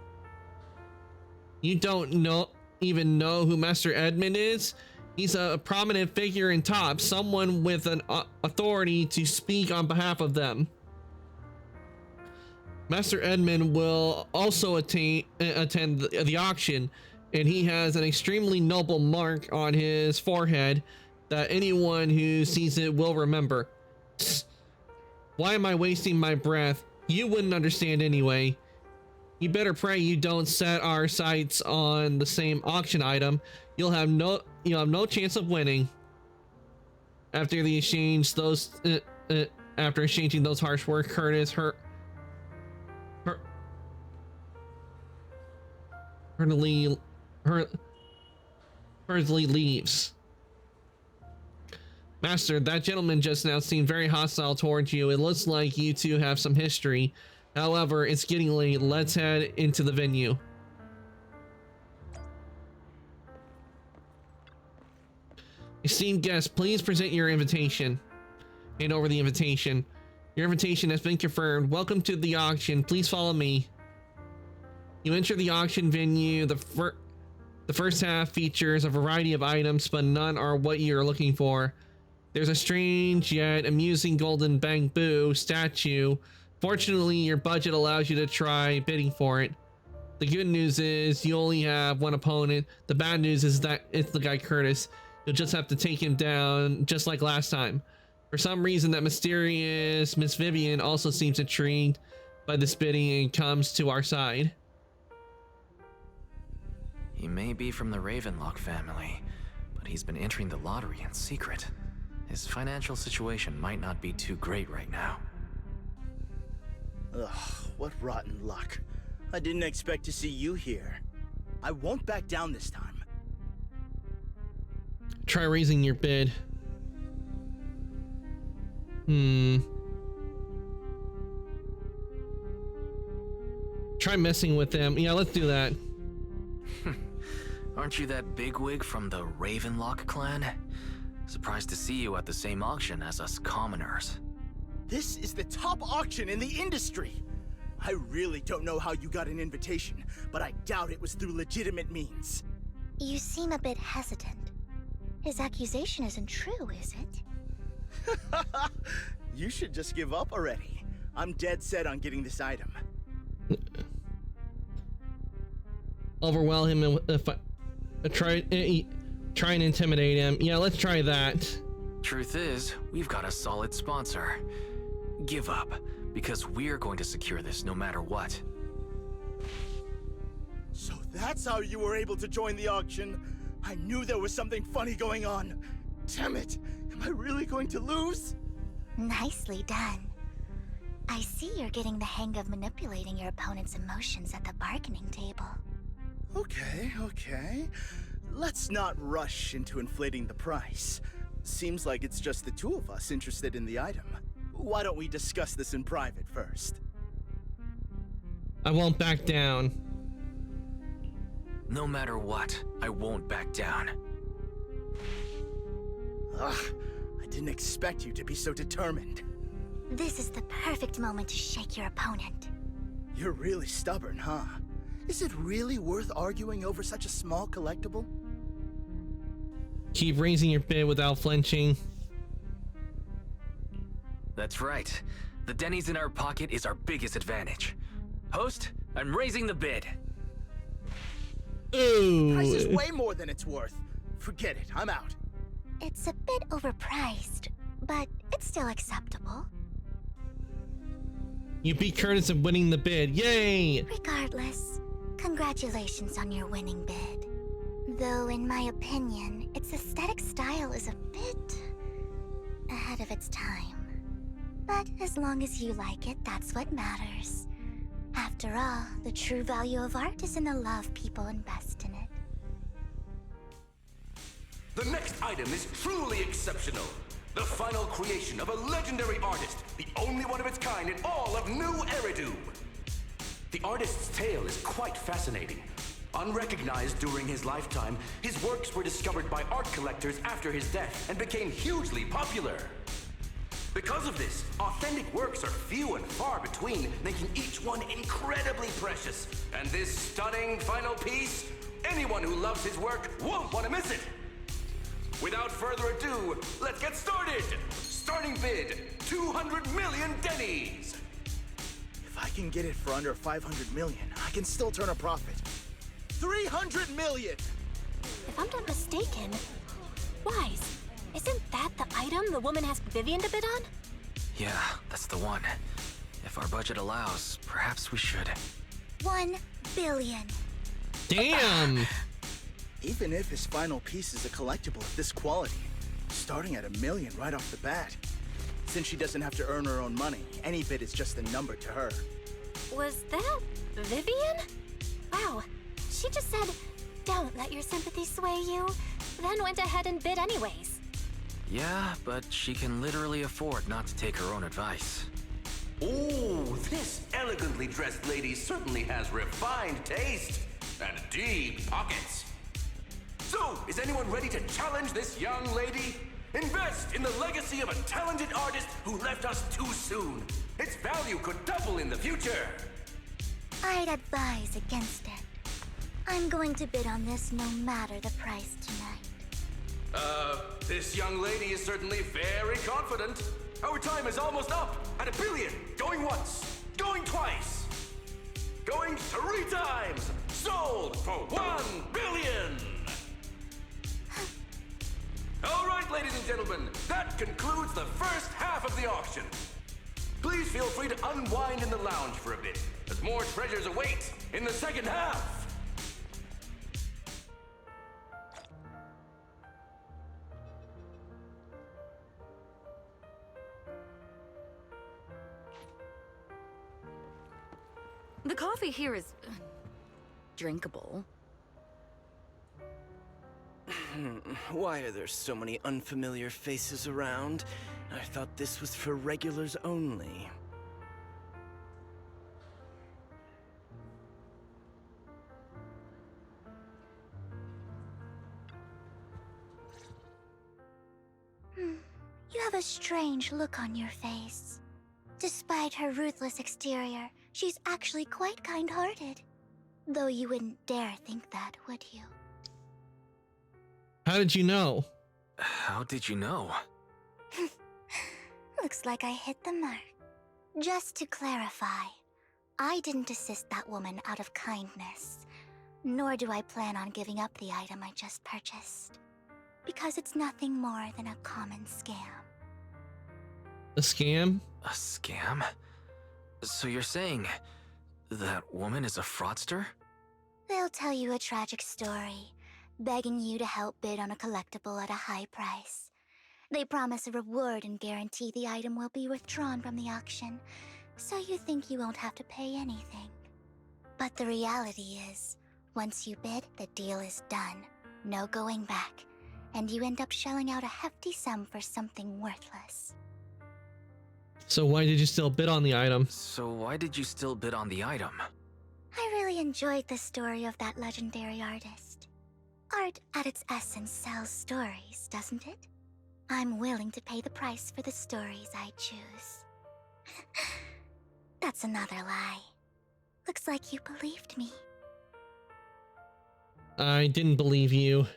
You don't even know who Master Edmund is? He's a prominent figure in top, someone with an authority to speak on behalf of them. Master Edmund will also attend the auction, and he has an extremely noble mark on his forehead that anyone who sees it will remember. Psst. Why am I wasting my breath? You wouldn't understand anyway. You better pray you don't set our sights on the same auction item. You'll have no chance of winning. After exchanging those harsh words, Curtis hurriedly hurriedly leaves. Master, that gentleman just now seemed very hostile towards you. It looks like you two have some history. However, it's getting late. Let's head into the venue. Esteemed guests, please present your invitation. Hand over the invitation. Your invitation has been confirmed. Welcome to the auction. Please follow me. You enter the auction venue. The first half features a variety of items, but none are what you're looking for. There's a strange yet amusing golden bamboo statue. Fortunately, your budget allows you to try bidding for it. The good news is you only have one opponent. The bad news is that it's the guy Curtis. You'll just have to take him down just like last time. For some reason, that mysterious Miss Vivian also seems intrigued by this bidding and comes to our side. He may be from the Ravenlock family, but he's been entering the lottery in secret. His financial situation might not be too great right now. Ugh, what rotten luck. I didn't expect to see you here. I won't back down this time. Try raising your bid. Try messing with them. Yeah, let's do that. Aren't you that bigwig from the Ravenlock clan? Surprised to see you at the same auction as us commoners. This is the top auction in the industry. I really don't know how you got an invitation, but I doubt it was through legitimate means. You seem a bit hesitant. His accusation isn't true, is it? You should just give up already. I'm dead set on getting this item. Overwhelm him if I try and intimidate him. Yeah, let's try that. Truth is, we've got a solid sponsor. Give up, because we're going to secure this no matter what. So that's how you were able to join the auction? I knew there was something funny going on. Damn it! Am I really going to lose? Nicely done. I see you're getting the hang of manipulating your opponent's emotions at the bargaining table. Okay. Let's not rush into inflating the price. Seems like it's just the two of us interested in the item. Why don't we discuss this in private first? I won't back down. No matter what, I won't back down. Ugh, I didn't expect you to be so determined. This is the perfect moment to shake your opponent. You're really stubborn, huh? Is it really worth arguing over such a small collectible? Keep raising your bid without flinching. That's right. The Denny's in our pocket is our biggest advantage. Host, I'm raising the bid. Ooh. Price is way more than it's worth. Forget it, I'm out. It's a bit overpriced, but it's still acceptable. You beat Curtis in winning the bid. Yay! Regardless, congratulations on your winning bid. Though, in my opinion, its aesthetic style is a bit ahead of its time. But as long as you like it, that's what matters. After all, the true value of art is in the love people invest in it. The next item is truly exceptional. The final creation of a legendary artist, the only one of its kind in all of New Eridu. The artist's tale is quite fascinating. Unrecognized during his lifetime, his works were discovered by art collectors after his death and became hugely popular. Because of this, authentic works are few and far between, making each one incredibly precious. And this stunning final piece, anyone who loves his work won't want to miss it. Without further ado, let's get started! Starting bid, 200 million Denny's! If I can get it for under 500 million, I can still turn a profit. 300 million! If I'm not mistaken, Wise, isn't that the item the woman asked Vivian to bid on? Yeah, that's the one. If our budget allows, perhaps we should. 1 billion. Damn! Even if his final piece is a collectible of this quality, starting at $1 million right off the bat. Since she doesn't have to earn her own money, any bid is just a number to her. Was that Vivian? Wow, she just said Don't let your sympathy sway you. Then went ahead and bid anyways. Yeah, but she can literally afford not to take her own advice. Ooh, this elegantly dressed lady certainly has refined taste and deep pockets. So, is anyone ready to challenge this young lady? Invest in the legacy of a talented artist who left us too soon. Its value could double in the future. I'd advise against it. I'm going to bid on this no matter the price tonight. This young lady is certainly very confident. Our time is almost up at $1 billion. Going once, going twice, going 3 times. Sold for $1 billion. All right, ladies and gentlemen, that concludes the first half of the auction. Please feel free to unwind in the lounge for a bit, as more treasures await in the second half. The coffee here is drinkable. Why are there so many unfamiliar faces around? I thought this was for regulars only. You have a strange look on your face. Despite her ruthless exterior, she's actually quite kind-hearted. Though you wouldn't dare think that, would you? How did you know? How did you know? Looks like I hit the mark. Just to clarify, I didn't assist that woman out of kindness, nor do I plan on giving up the item I just purchased, because it's nothing more than a common scam. A scam? A scam? So you're saying that woman is a fraudster? They'll tell you a tragic story, begging you to help bid on a collectible at a high price. They promise a reward and guarantee the item will be withdrawn from the auction, so you think you won't have to pay anything. But the reality is, once you bid, the deal is done. No going back, and you end up shelling out a hefty sum for something worthless. So why did you still bid on the item? So why did you still bid on the item? I really enjoyed the story of that legendary artist. Art, at its essence, sells stories, doesn't it? I'm willing to pay the price for the stories I choose. That's another lie. Looks like you believed me. I didn't believe you.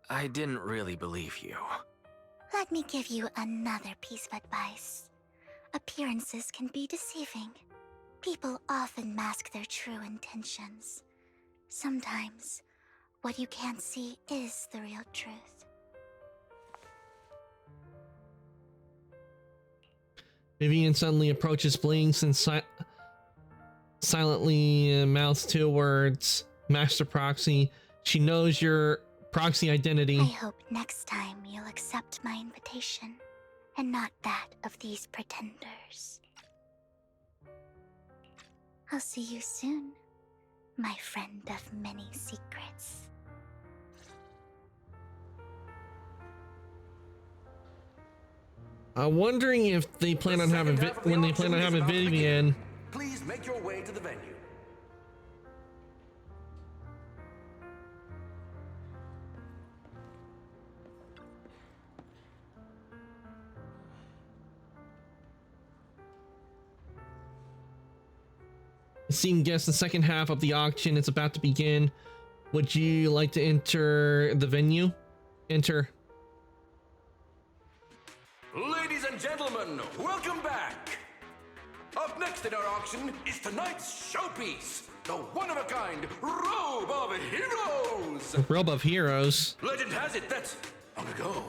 I didn't really believe you. Let me give you another piece of advice. Appearances can be deceiving. People often mask their true intentions. Sometimes, what you can't see is the real truth. Vivian suddenly approaches Blinks and silently mouths 2 words. Master Proxy. She knows your proxy identity. I hope next time you'll accept my invitation, and not that of these pretenders. I'll see you soon, my friend of many secrets. I'm wondering if they plan on having Vivian. Please make your way to the venue. Esteemed guests, the second half of the auction is about to begin. Would you like to enter the venue? Enter. Ladies and gentlemen, welcome back! Up next in our auction is tonight's showpiece, the one-of-a-kind Robe of Heroes! Robe of Heroes? Legend has it that, long ago,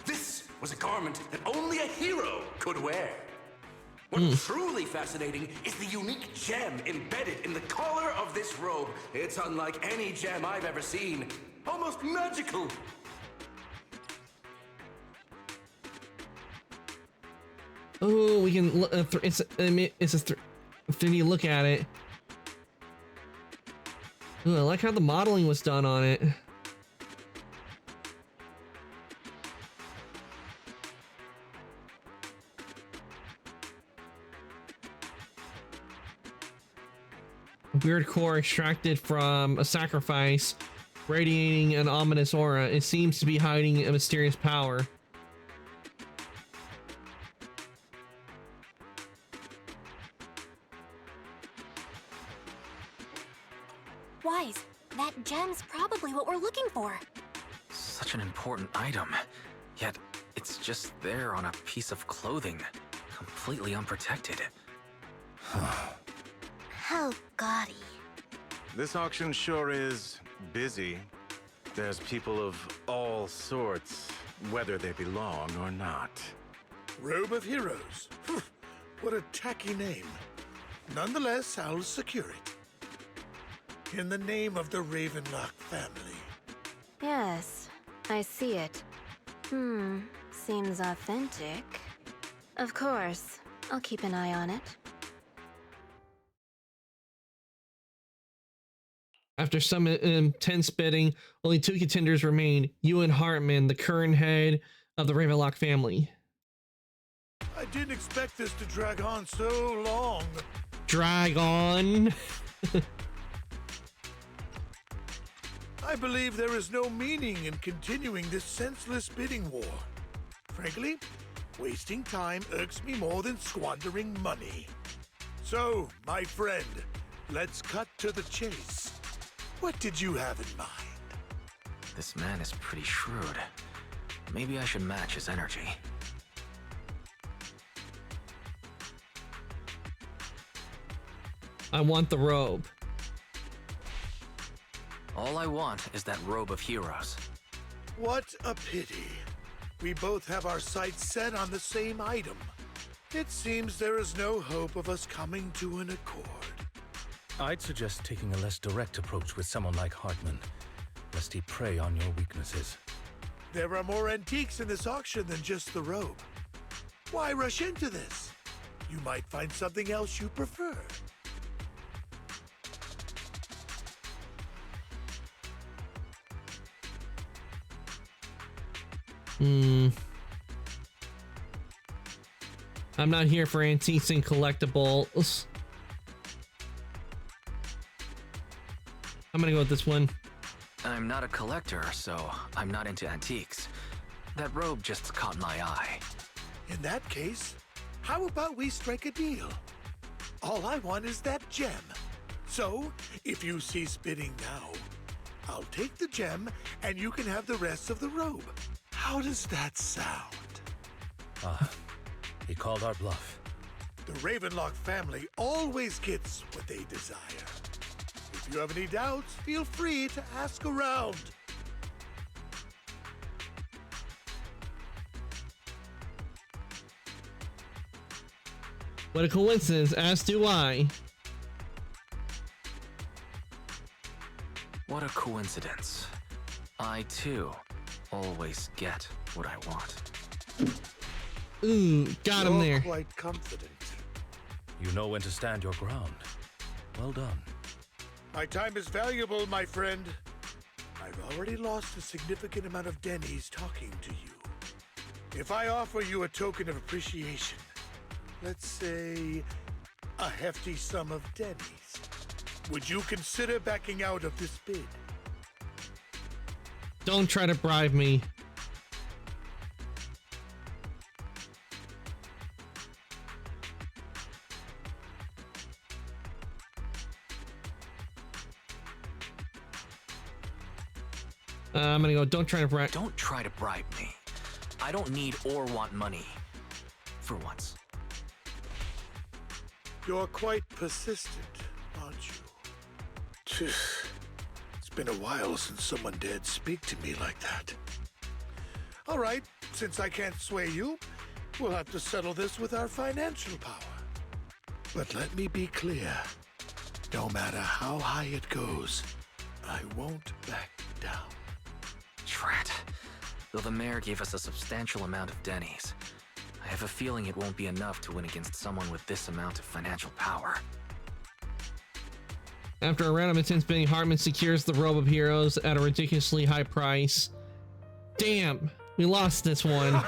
this was a garment that only a hero could wear. What truly fascinating is the unique gem embedded in the collar of this robe. It's unlike any gem I've ever seen. Almost magical. Oh, we can. It's a 3D look at it. Ooh, I like how the modeling was done on it. Weird core extracted from a sacrifice, radiating an ominous aura. It seems to be hiding a mysterious power. Wise, that gem's probably what we're looking for. Such an important item, yet it's just there on a piece of clothing, completely unprotected. How gaudy. This auction sure is busy. There's people of all sorts, whether they belong or not. Robe of Heroes. What a tacky name. Nonetheless, I'll secure it. In the name of the Ravenlock family. Yes, I see it. Seems authentic. Of course, I'll keep an eye on it. After some intense bidding, only 2 contenders remain: Ewan Hartman, the current head of the Ravenlock family. I didn't expect this to drag on so long. Drag on. I believe there is no meaning in continuing this senseless bidding war. Frankly, wasting time irks me more than squandering money. So, my friend, let's cut to the chase. What did you have in mind? This man is pretty shrewd. Maybe I should match his energy. I want the robe. All I want is that Robe of Heroes. What a pity. We both have our sights set on the same item. It seems there is no hope of us coming to an accord. I'd suggest taking a less direct approach with someone like Hartman, lest he prey on your weaknesses. There are more antiques in this auction than just the robe. Why rush into this? You might find something else you prefer. I'm not here for antiques and collectibles. I'm gonna go with this one. I'm not a collector, so I'm not into antiques. That robe just caught my eye. In that case, how about we strike a deal? All I want is that gem. So, if you cease bidding now, I'll take the gem and you can have the rest of the robe. How does that sound? He called our bluff. The Ravenlock family always gets what they desire. If you have any doubts, feel free to ask around. What a coincidence, as do I. What a coincidence. I, too, always get what I want. Ooh, got him there. Quite confident. You know when to stand your ground. Well done. My time is valuable, my friend. I've already lost a significant amount of Denny's talking to you. If I offer you a token of appreciation, let's say a hefty sum of Denny's, would you consider backing out of this bid? Don't try to bribe me. I'm gonna go, don't try to bribe. Don't try to bribe me. I don't need or want money. For once. You're quite persistent, aren't you? It's been a while since someone dared speak to me like that. All right, since I can't sway you, we'll have to settle this with our financial power. But let me be clear. No matter how high it goes, I won't back down. Drat. Though the mayor gave us a substantial amount of Denny's, I have a feeling it won't be enough to win against someone with this amount of financial power. After a round of intense bidding, Hartman secures the robe of heroes at a ridiculously high price. Damn, we lost this one.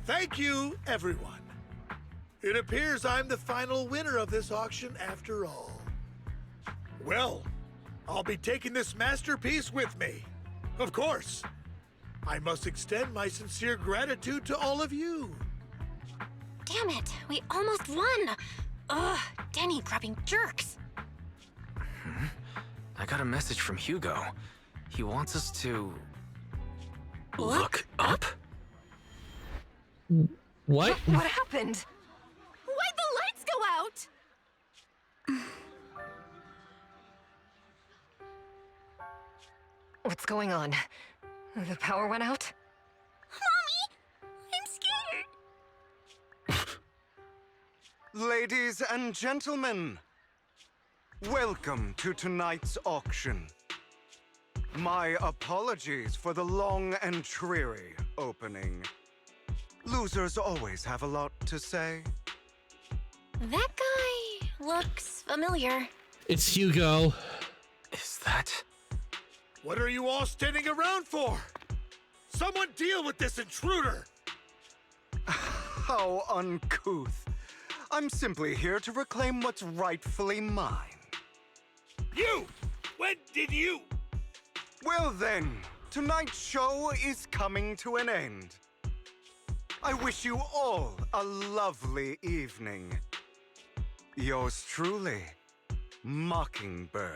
Thank you, everyone. It appears I'm the final winner of this auction after all. Well, I'll be taking this masterpiece with me. Of course. I must extend my sincere gratitude to all of you. Damn it, we almost won! Ugh, Denny grabbing jerks. I got a message from Hugo. He wants us to... look up? What? What happened? Why'd the lights go out? What's going on? The power went out? Mommy! I'm scared! Ladies and gentlemen, welcome to tonight's auction. My apologies for the long and dreary opening. Losers always have a lot to say. That guy looks familiar. It's Hugo. Is that... What are you all standing around for? Someone deal with this intruder! How uncouth. I'm simply here to reclaim what's rightfully mine. You! When did you? Well then, tonight's show is coming to an end. I wish you all a lovely evening. Yours truly, Mockingbird.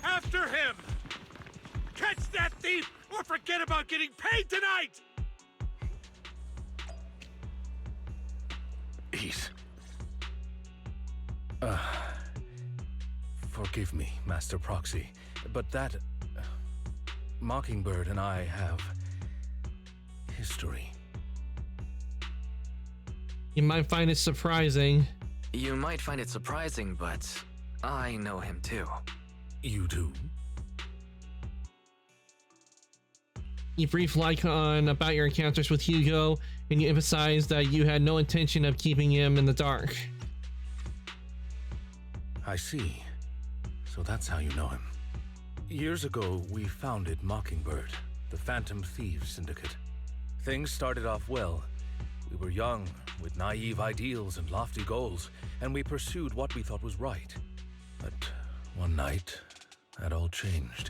After him! Catch that thief or forget about getting paid tonight! Ease. Forgive me, Master Proxy, but that... Mockingbird and I have... history. You might find it surprising. You might find it surprising, but I know him too. You do? You brief Lycon about your encounters with Hugo, and you emphasize that you had no intention of keeping him in the dark. I see. So that's how you know him. Years ago, we founded Mockingbird, the Phantom Thieves Syndicate. Things started off well. We were young, with naive ideals and lofty goals, and we pursued what we thought was right. But one night, that all changed.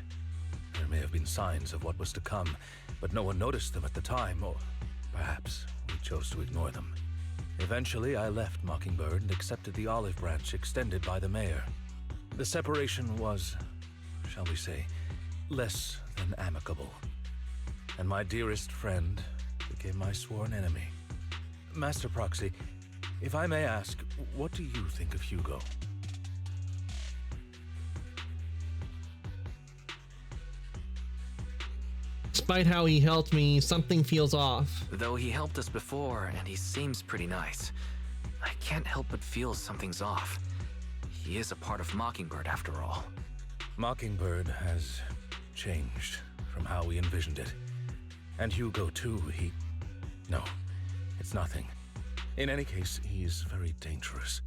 There may have been signs of what was to come, but no one noticed them at the time, or perhaps we chose to ignore them. Eventually, I left Mockingbird and accepted the olive branch extended by the mayor. The separation was, shall we say, less than amicable. And my dearest friend became my sworn enemy. Master Proxy, if I may ask, what do you think of Hugo? Despite how he helped me, something feels off. Though he helped us before, and he seems pretty nice, I can't help but feel something's off. He is a part of Mockingbird after all. Mockingbird has changed from how we envisioned it. And Hugo too, No, it's nothing. In any case, he's very dangerous.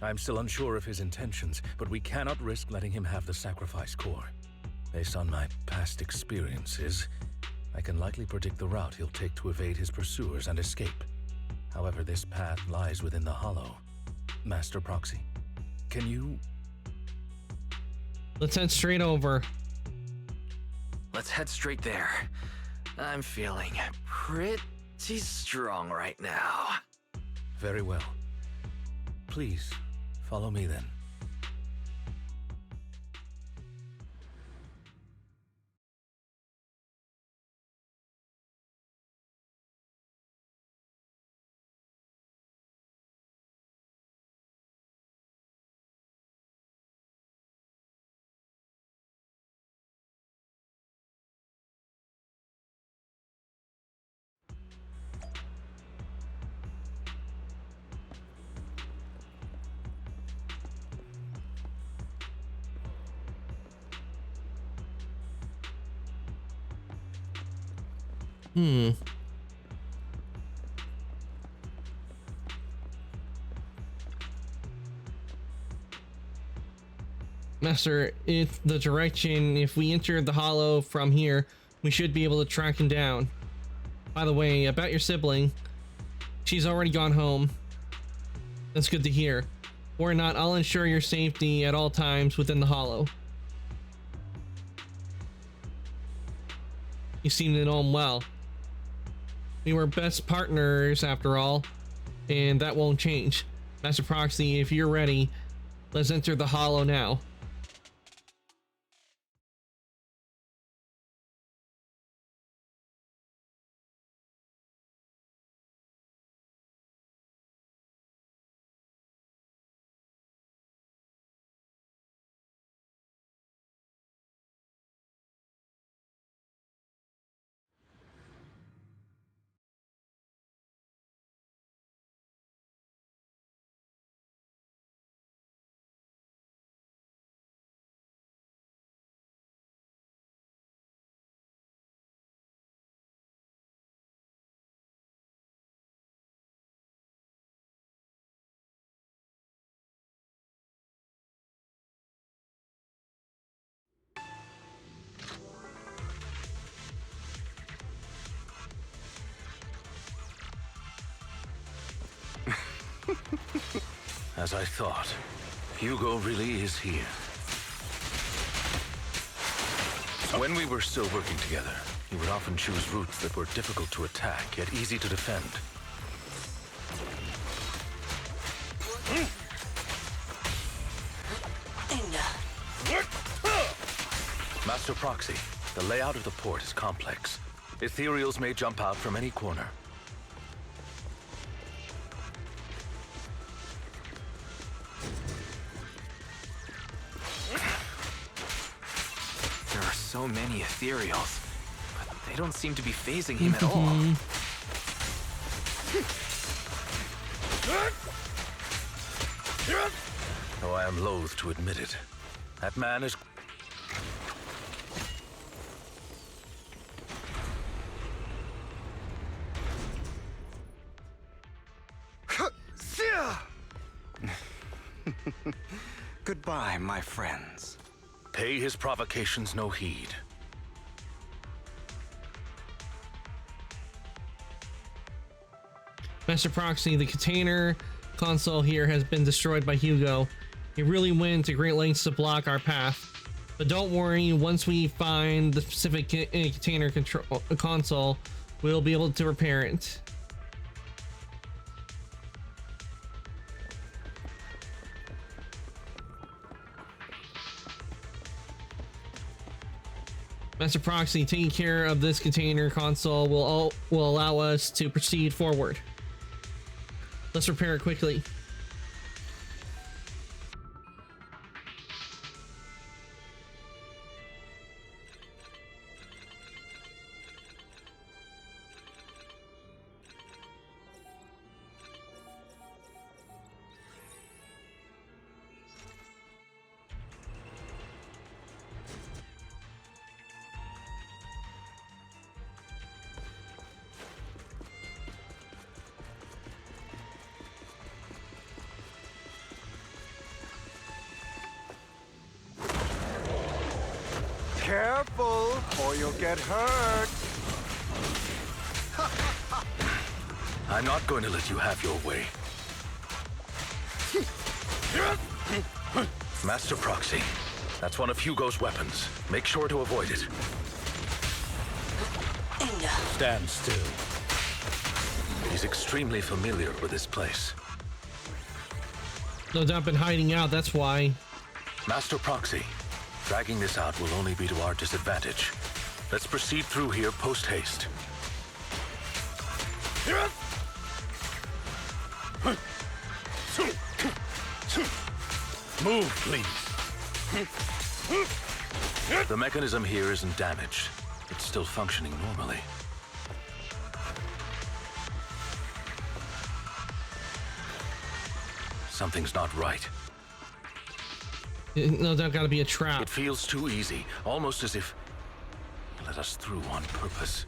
I'm still unsure of his intentions, but we cannot risk letting him have the sacrifice core. Based on my past experiences, I can likely predict the route he'll take to evade his pursuers and escape. However, this path lies within the Hollow. Master Proxy, can you... Let's head straight over. Let's head straight there. I'm feeling pretty strong right now. Very well. Please, follow me then. Master, it's the direction. If we enter the hollow from here, we should be able to track him down. By the way, about your sibling, she's already gone home. That's good to hear. Or not, I'll ensure your safety at all times within the hollow. You seem to know him well. We were best partners after all, and that won't change. Master Proxy, if you're ready, let's enter the hollow now. As I thought, Hugo really is here. When we were still working together, he would often choose routes that were difficult to attack, yet easy to defend. Master Proxy, the layout of the port is complex. Ethereals may jump out from any corner. There are so many ethereals, but they don't seem to be phasing him at all. Though I am loath to admit it, that man is... Goodbye, my friends. Pay his provocations no heed. Master Proxy, the container console here has been destroyed by Hugo. He really went to great lengths to block our path. But don't worry, once we find the specific container console, we'll be able to repair it. Master Proxy, taking care of this container console will allow us to proceed forward. Let's repair it quickly. Careful, or you'll get hurt. I'm not going to let you have your way. Master Proxy, that's one of Hugo's weapons. Make sure to avoid it. Stand still. He's extremely familiar with this place. No doubt been hiding out, that's why. Master Proxy, dragging this out will only be to our disadvantage. Let's proceed through here post-haste. Move, please. The mechanism here isn't damaged. It's still functioning normally. Something's not right. No doubt gotta be a trap. It feels too easy, almost as if he let us through on purpose.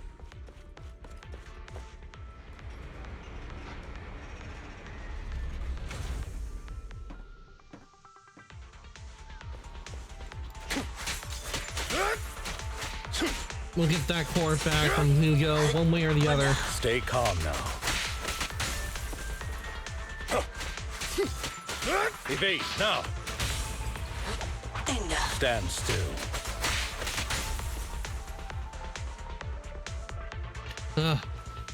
we'll get that core back from Hugo one way or the other. Stay calm now. Evade, now! Stand still.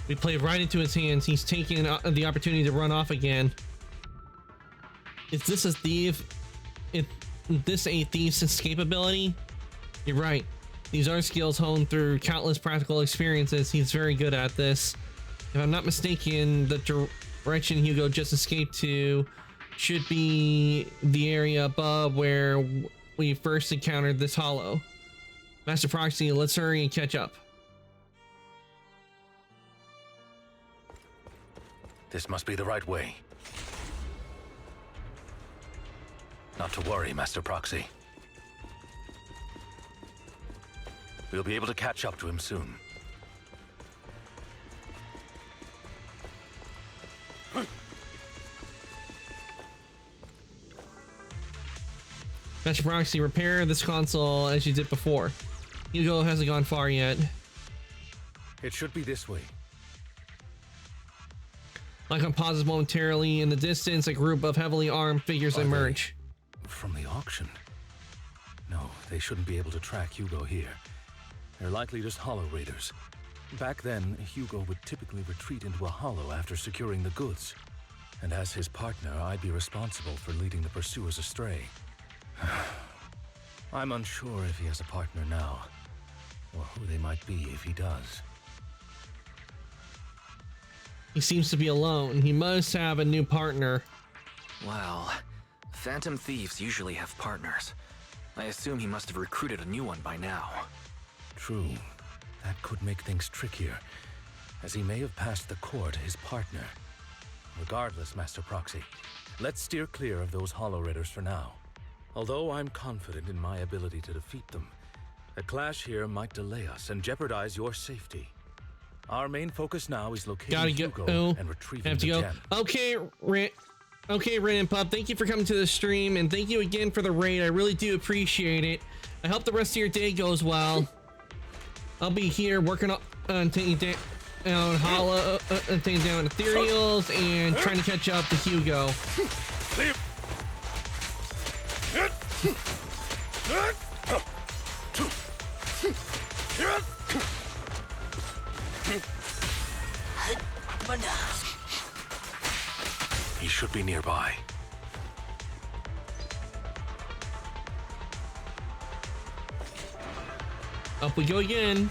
We played right into his hands. He's taking the opportunity to run off again. Is this a thief? Is this a thief's escape ability? You're right. These are skills honed through countless practical experiences. He's very good at this. If I'm not mistaken, the direction Hugo just escaped to should be the area above where we first encountered this hollow. Master Proxy, let's hurry and catch up. This must be the right way. Not to worry, Master Proxy. We'll be able to catch up to him soon. Master Proxy, repair this console as you did before. Hugo hasn't gone far yet. It should be this way. Lycon pauses momentarily. In the distance, a group of heavily armed figures emerge. From the auction? No, they shouldn't be able to track Hugo here. They're likely just hollow raiders. Back then, Hugo would typically retreat into a hollow after securing the goods. And as his partner, I'd be responsible for leading the pursuers astray. I'm unsure if he has a partner now, or who they might be if he does. He seems to be alone. He must have a new partner. Well, phantom thieves usually have partners. I assume he must have recruited a new one by now. True. That could make things trickier, as he may have passed the core to his partner. Regardless, Master Proxy, let's steer clear of those hollow raiders for now. Although I'm confident in my ability to defeat them, a clash here might delay us and jeopardize your safety. Our main focus now is locating Hugo and retrieving the gem. Okay, Ren and Pup, thank you for coming to the stream, and thank you again for the raid. I really do appreciate it. I hope the rest of your day goes well. I'll be here working on taking down Hollow, taking down Ethereals, and trying to catch up to Hugo. He should be nearby. Up we go again.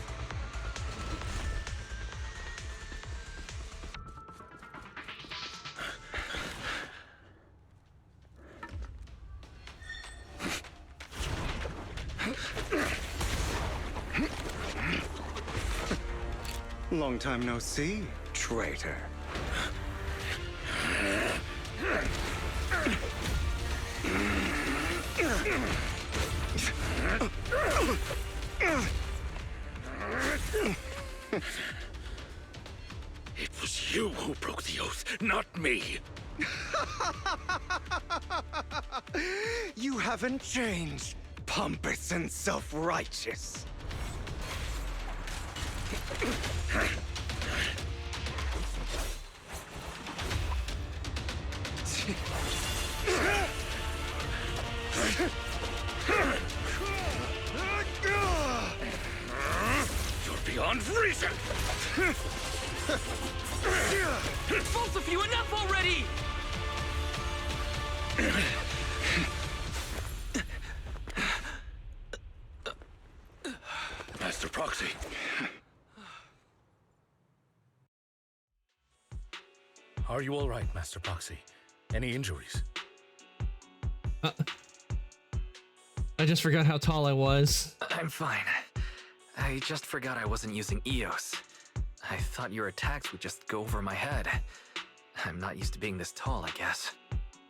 Long time no see, traitor. It was you who broke the oath, not me. You haven't changed, pompous and self-righteous. You're beyond reason. Both of you, enough already! Master Proxy. Are you all right, Master Proxy? Any injuries? I just forgot how tall I was. I'm fine. I just forgot I wasn't using Eos. I thought your attacks would just go over my head. I'm not used to being this tall, I guess.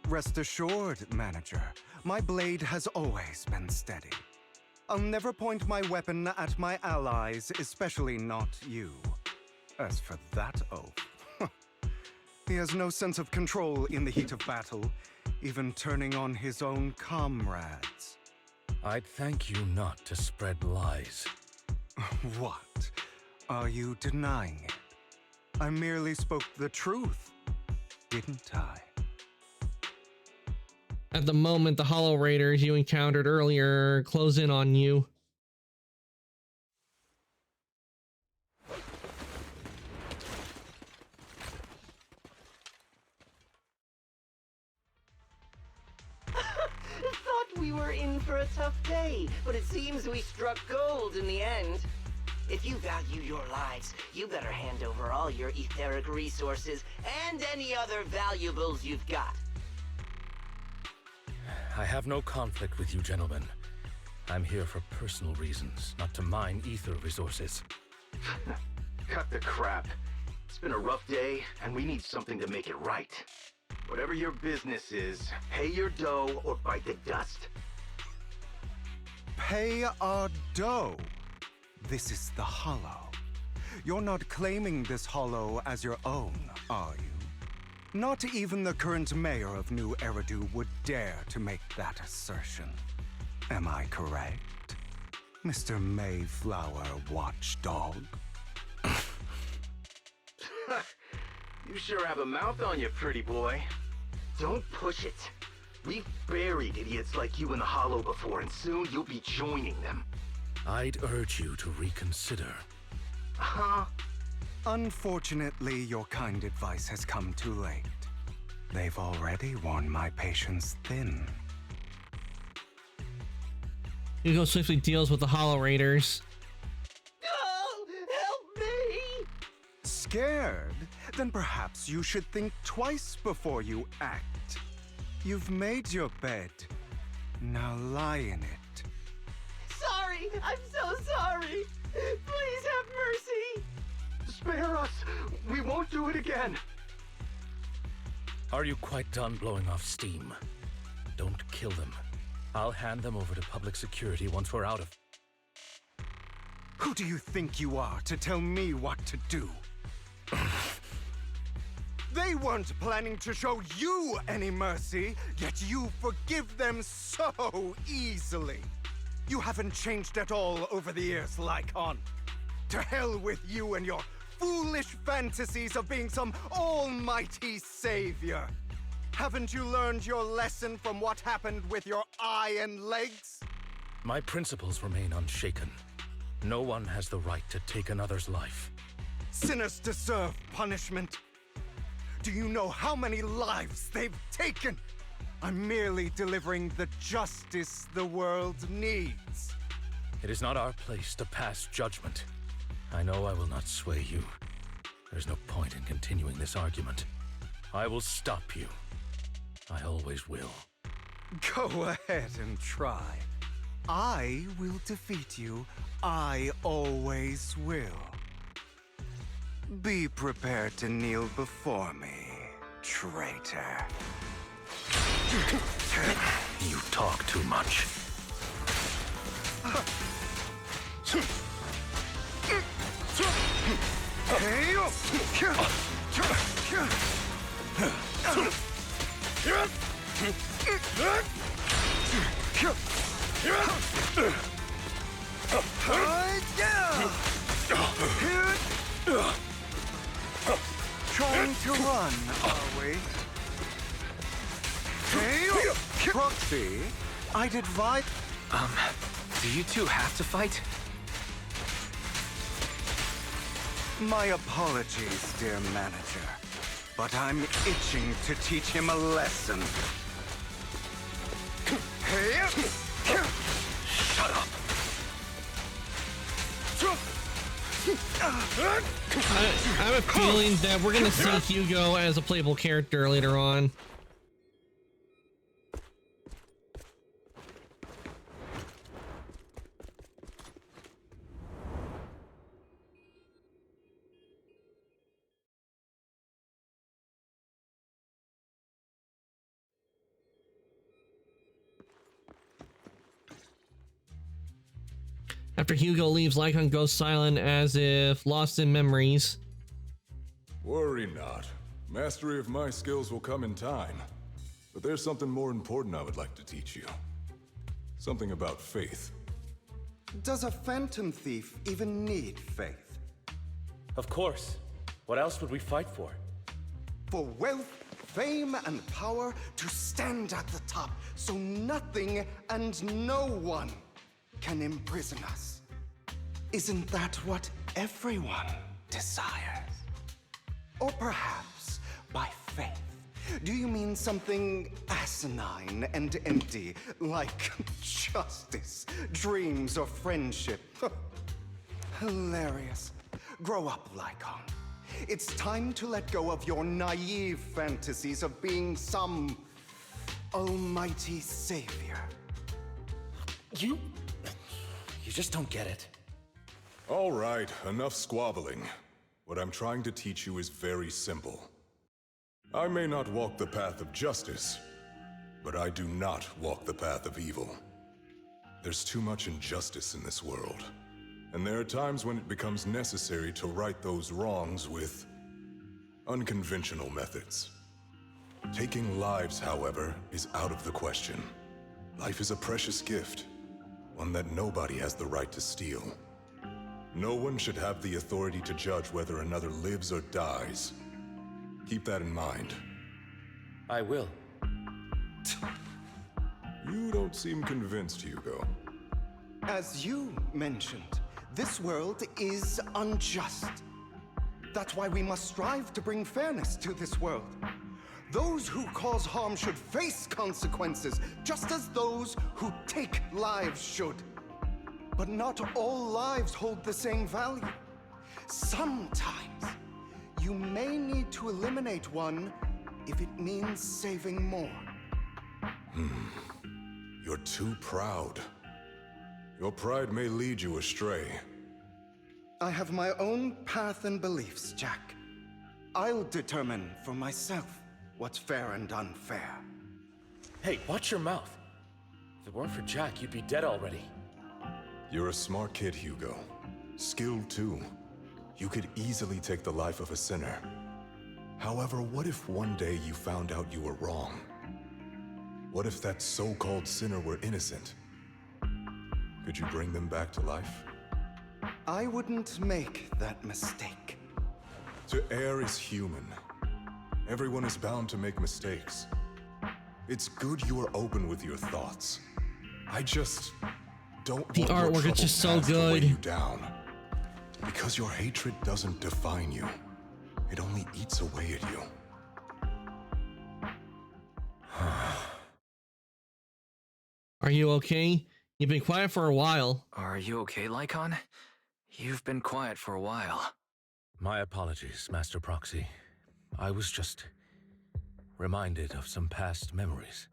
Rest assured, Manager. My blade has always been steady. I'll never point my weapon at my allies, especially not you. As for that oath, he has no sense of control in the heat of battle, even turning on his own comrades. I'd thank you not to spread lies. What? Are you denying it? I merely spoke the truth, didn't I? At the moment, the Hollow Raiders you encountered earlier close in on you. Thought we were in for a tough day, but it seems we struck gold in the end. If you value your lives, you better hand over all your etheric resources and any other valuables you've got. I have no conflict with you, gentlemen. I'm here for personal reasons, not to mine ether resources. Cut the crap. It's been a rough day, and we need something to make it right. Whatever your business is, pay your dough or bite the dust. Pay our dough? This is the Hollow. You're not claiming this Hollow as your own, are you? Not even the current mayor of New Eridu would dare to make that assertion. Am I correct, Mr. Mayflower Watchdog? You sure have a mouth on you, pretty boy. Don't push it. We've buried idiots like you in the Hollow before, and soon you'll be joining them. I'd urge you to reconsider. Huh? Unfortunately, your kind advice has come too late. They've already worn my patience thin. Hugo swiftly deals with the Hollow Raiders. Oh, help me! Scared? Then perhaps you should think twice before you act. You've made your bed. Now lie in it. Sorry, I'm so sorry. Please have mercy. Spare us! We won't do it again! Are you quite done blowing off steam? Don't kill them. I'll hand them over to public security once we're out of... Who do you think you are to tell me what to do? They weren't planning to show you any mercy, yet you forgive them so easily. You haven't changed at all over the years, Lycon. To hell with you and your foolish fantasies of being some almighty savior. Haven't you learned your lesson from what happened with your eye and legs? My principles remain unshaken. No one has the right to take another's life. Sinners deserve punishment. Do you know how many lives they've taken? I'm merely delivering the justice the world needs. It is not our place to pass judgment. I know I will not sway you. There's no point in continuing this argument. I will stop you. I always will. Go ahead and try. I will defeat you. I always will. Be prepared to kneel before me, traitor. You talk too much. Trying to run, are we? Proxy, I'd advise... Do you two have to fight? My apologies, dear manager, but I'm itching to teach him a lesson. Shut up! I have a feeling that we're gonna see Hugo as a playable character later on. After Hugo leaves, Lycon goes silent as if lost in memories. Worry not. Mastery of my skills will come in time. But there's something more important I would like to teach you. Something about faith. Does a phantom thief even need faith? Of course. What else would we fight for? For wealth, fame, and power to stand at the top, so nothing and no one can imprison us. Isn't that what everyone desires? Or perhaps by faith, do you mean something asinine and empty, like justice, dreams, or friendship? Hilarious. Grow up, Lycon. It's time to let go of your naive fantasies of being some almighty savior. You just don't get it. All right, enough squabbling. What I'm trying to teach you is very simple. I may not walk the path of justice, but I do not walk the path of evil. There's too much injustice in this world, and there are times when it becomes necessary to right those wrongs with unconventional methods. Taking lives, however, is out of the question. Life is a precious gift, one that nobody has the right to steal. No one should have the authority to judge whether another lives or dies. Keep that in mind. I will. You don't seem convinced, Hugo. As you mentioned, this world is unjust. That's why we must strive to bring fairness to this world. Those who cause harm should face consequences, just as those who take lives should. But not all lives hold the same value. Sometimes, you may need to eliminate one if it means saving more. You're too proud. Your pride may lead you astray. I have my own path and beliefs, Jack. I'll determine for myself what's fair and unfair. Hey, watch your mouth. If it weren't for Jack, you'd be dead already. You're a smart kid, Hugo. Skilled too. You could easily take the life of a sinner. However, what if one day you found out you were wrong? What if that so-called sinner were innocent? Could you bring them back to life? I wouldn't make that mistake. To err is human. Everyone is bound to make mistakes. It's good you are open with your thoughts. I just don't The want your artwork is just so troubled past to weigh good. you down. Because your hatred doesn't define you. It only eats away at you. Are you okay? You've been quiet for a while. Are you okay, Lycon? You've been quiet for a while. My apologies, Master Proxy. I was just reminded of some past memories.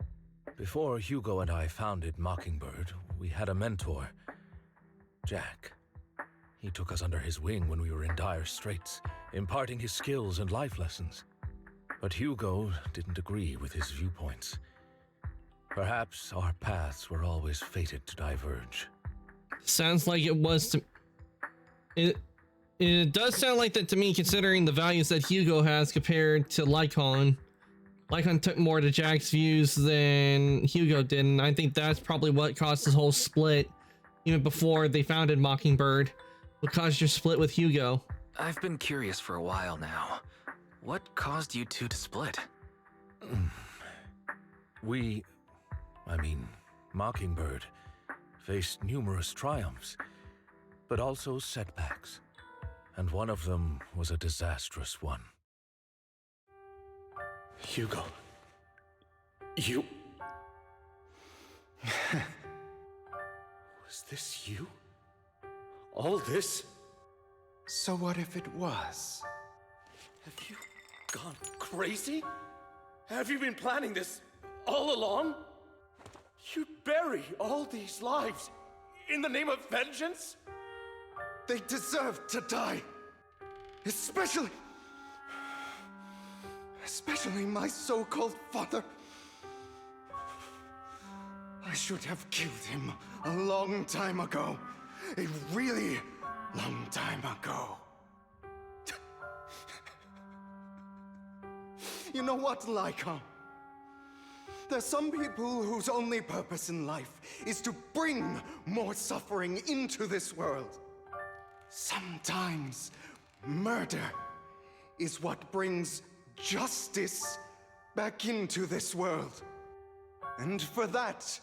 Before Hugo and I founded Mockingbird, we had a mentor, Jack. He took us under his wing when we were in dire straits, imparting his skills and life lessons. But Hugo didn't agree with his viewpoints. Perhaps our paths were always fated to diverge. Sounds like it was to... It does sound like that to me, considering the values that Hugo has compared to Lycon. Lycon took more to Jack's views than Hugo did, and I think that's probably what caused this whole split, even before they founded Mockingbird. What caused your split with Hugo? I've been curious for a while now. What caused you two to split? Mockingbird faced numerous triumphs, but also setbacks. And one of them was a disastrous one. Hugo. You... Was this you? All this? So what if it was? Have you gone crazy? Have you been planning this all along? You'd bury all these lives in the name of vengeance? They deserve to die. Especially my so-called father. I should have killed him a long time ago. A really long time ago. You know what, Lycon? There's some people whose only purpose in life is to bring more suffering into this world. Sometimes murder is what brings justice back into this world. And for that,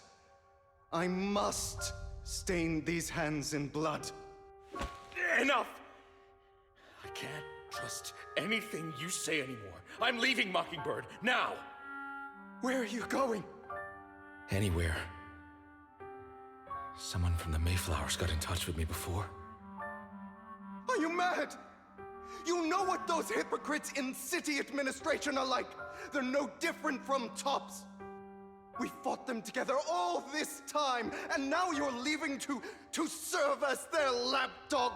I must stain these hands in blood. Enough! I can't trust anything you say anymore. I'm leaving Mockingbird, now! Where are you going? Anywhere. Someone from the Mayflowers got in touch with me before. Are you mad? You know what those hypocrites in city administration are like. They're no different from tops. We fought them together all this time, and now you're leaving to serve as their lapdog.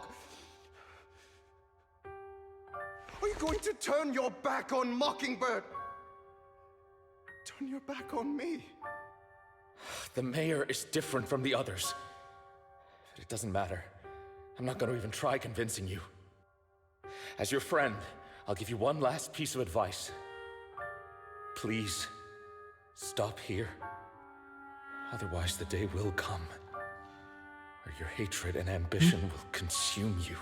Are you going to turn your back on Mockingbird? Turn your back on me. The mayor is different from the others. But it doesn't matter. I'm not going to even try convincing you. As your friend, I'll give you one last piece of advice. Please, stop here. Otherwise, the day will come where your hatred and ambition will consume you.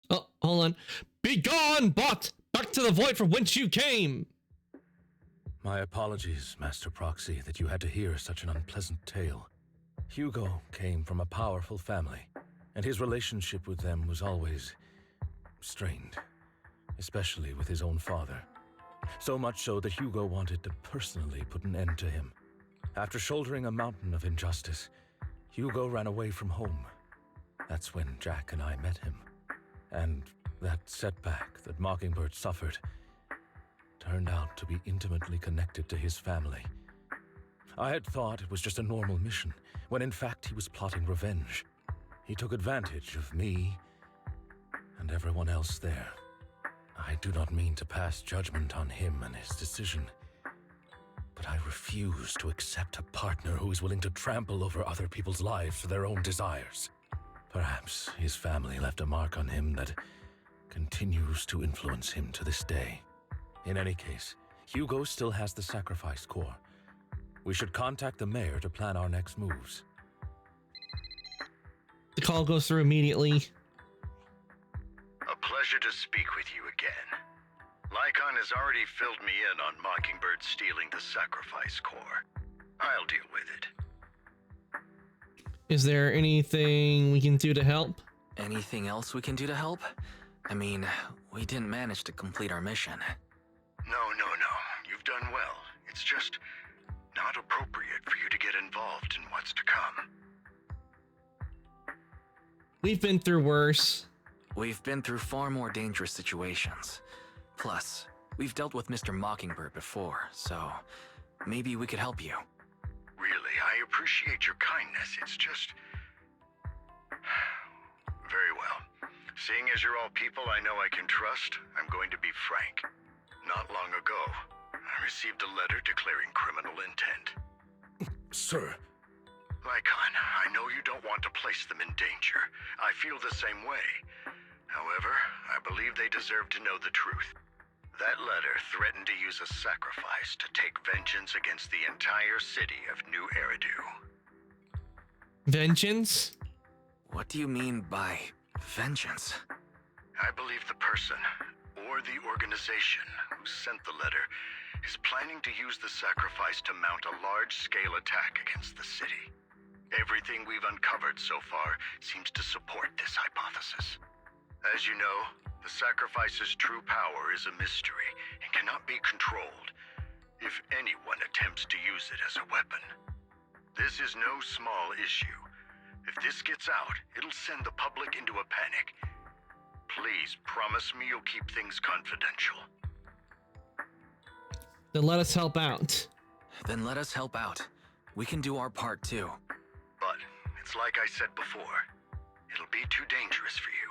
Oh, hold on. Be gone, bot! Back to the void from whence you came! My apologies, Master Proxy, that you had to hear such an unpleasant tale. Hugo came from a powerful family, and his relationship with them was always strained, especially with his own father. So much so that Hugo wanted to personally put an end to him. After shouldering a mountain of injustice, Hugo ran away from home. That's when Jack and I met him. And that setback that Mockingbird suffered turned out to be intimately connected to his family. I had thought it was just a normal mission, when in fact he was plotting revenge. He took advantage of me and everyone else there. I do not mean to pass judgment on him and his decision, but I refuse to accept a partner who is willing to trample over other people's lives for their own desires. Perhaps his family left a mark on him that continues to influence him to this day. In any case, Hugo still has the sacrifice core. We should contact the mayor to plan our next moves. The call goes through immediately. A pleasure to speak with you again. Lycon has already filled me in on Mockingbird stealing the sacrifice core. I'll deal with it. Is there anything we can do to help? Anything else we can do to help? I mean, we didn't manage to complete our mission. No. You've done well. It's just not appropriate for you to get involved in what's to come. We've been through worse. We've been through far more dangerous situations. Plus, we've dealt with Mr. Mockingbird before, so maybe we could help you. Really, I appreciate your kindness. It's just... Very well. Seeing as you're all people I know I can trust, I'm going to be frank. Not long ago, I received a letter declaring criminal intent. Sir. Lycon, I know you don't want to place them in danger. I feel the same way. However, I believe they deserve to know the truth. That letter threatened to use a sacrifice to take vengeance against the entire city of New Eridu. Vengeance? What do you mean by vengeance? I believe the person, or the organization, who sent the letter is planning to use the sacrifice to mount a large-scale attack against the city. Everything we've uncovered so far seems to support this hypothesis. As you know, the sacrifice's true power is a mystery and cannot be controlled if anyone attempts to use it as a weapon. This is no small issue. If this gets out, it'll send the public into a panic. Please promise me you'll keep things confidential. Then let us help out. Then let us help out. We can do our part too. But it's like I said before, it'll be too dangerous for you.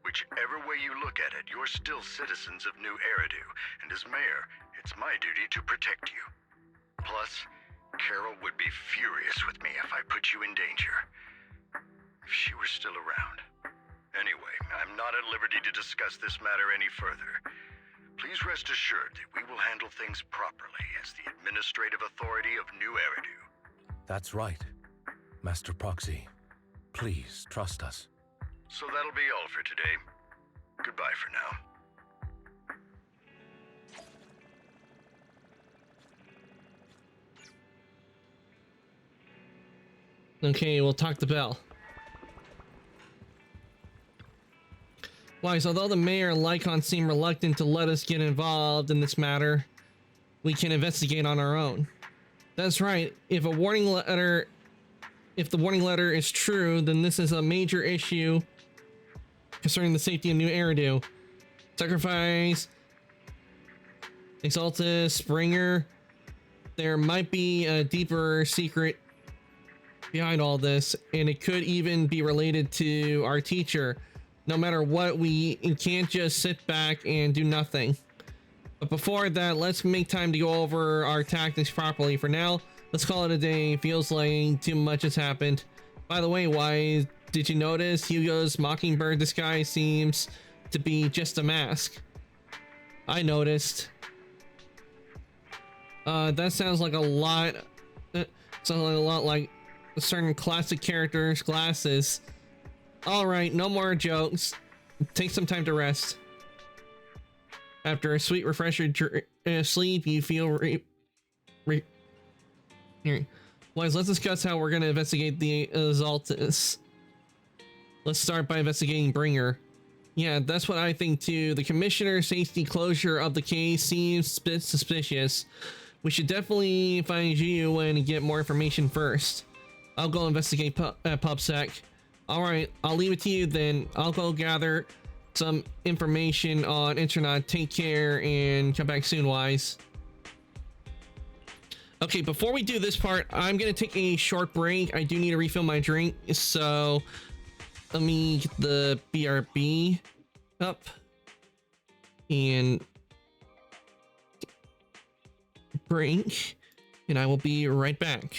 Whichever way you look at it, you're still citizens of New Eridu, and as mayor, it's my duty to protect you. Plus, Carol would be furious with me if I put you in danger. If she were still around. Anyway, I'm not at liberty to discuss this matter any further. Please rest assured that we will handle things properly as the administrative authority of New Eridu. That's right. Master Proxy, please trust us. So that'll be all for today. Goodbye for now. Okay, we'll talk to Belle. Wise, although the mayor and Lycon seem reluctant to let us get involved in this matter, we can investigate on our own. That's right. If the warning letter is true, then this is a major issue concerning the safety of New Eridu. Sacrifice, Exaltus, Springer. There might be a deeper secret behind all this, and it could even be related to our teacher. No matter what, we can't just sit back and do nothing. But before that, let's make time to go over our tactics properly. For now, let's call it a day. Feels like too much has happened. By the way, why did you notice Hugo's Mockingbird disguise seems to be just a mask? I noticed. That sounds like a lot. Sounds like a lot like a certain classic character's glasses. All right, no more jokes. Take some time to rest. After a sweet refresher sleep, you feel here. Wise, let's discuss how we're gonna investigate the Exaltus. Let's start by investigating Bringer. Yeah, that's what I think too. The commissioner's hasty closure of the case seems a bit suspicious. We should definitely find you and get more information first. I'll go investigate PubSec. Alright, I'll leave it to you then. I'll go gather some information on Internet. Take care and come back soon, Wise. Okay, before we do this part, I'm gonna take a short break. I do need to refill my drink, so let me get the BRB up and break, and I will be right back.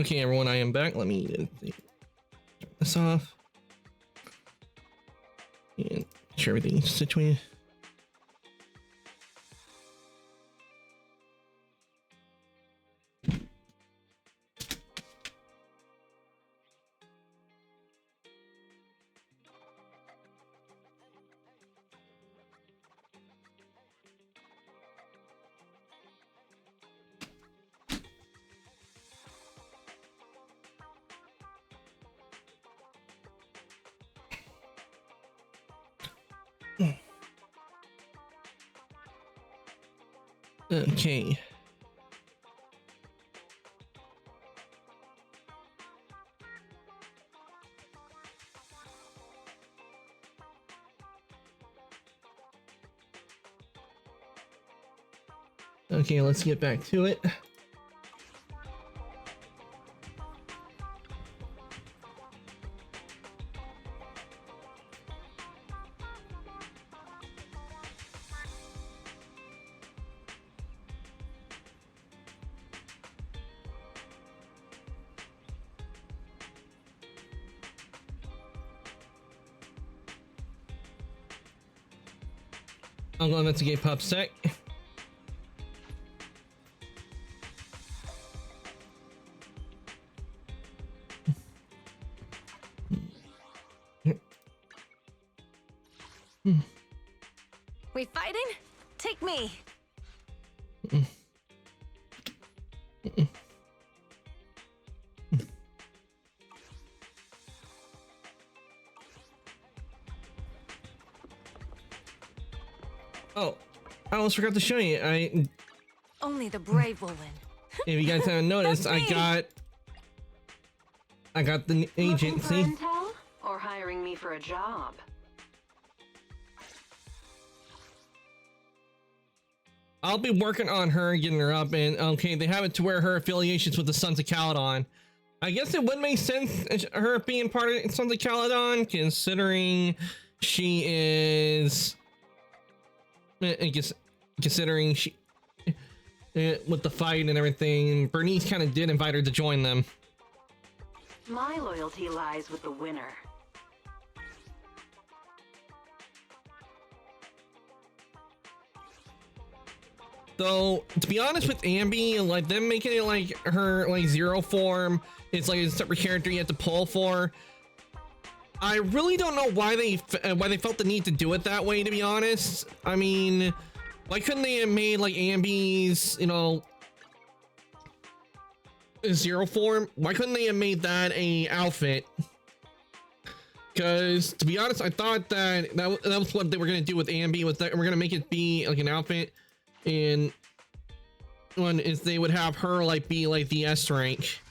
Okay, everyone, I am back. Let me take this off. And make sure everything's situated. Okay. Okay, let's get back to it. I'll go investigate PubSec. We fighting? Take me. Oh, I almost forgot to show you. Only the brave will win. If you guys haven't noticed, I got the agency. Looking for intel or hiring me for a job? I'll be working on her, getting her up, and okay, they have it to where her affiliations with the Sons of Caledon. I guess it would make sense her being part of Sons of Caledon, considering she is. I guess considering she with the fight and everything, Bernice kind of did invite her to join them. My loyalty lies with the winner. Though, to be honest with Ambi, like them making it like her like zero form, it's like a separate character you have to pull for. I really don't know why they felt the need to do it that way, to be honest. I mean, why couldn't they have made like Ambi's, you know, zero form? Why couldn't they have made that a outfit? Because to be honest, I thought that was what they were gonna do with Ambi, was that we're gonna make it be like an outfit, and one is they would have her like be like the S rank.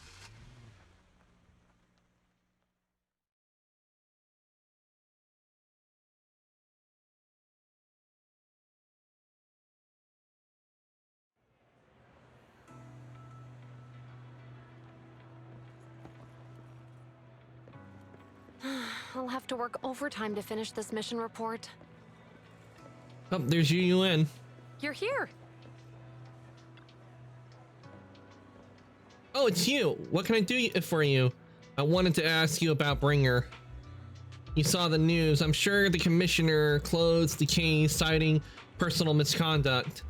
I'll have to work overtime to finish this mission report. Oh, there's Yun. You're here. Oh, it's you. What can I do for you? I wanted to ask you about Bringer. You saw the news. I'm sure the commissioner closed the case citing personal misconduct.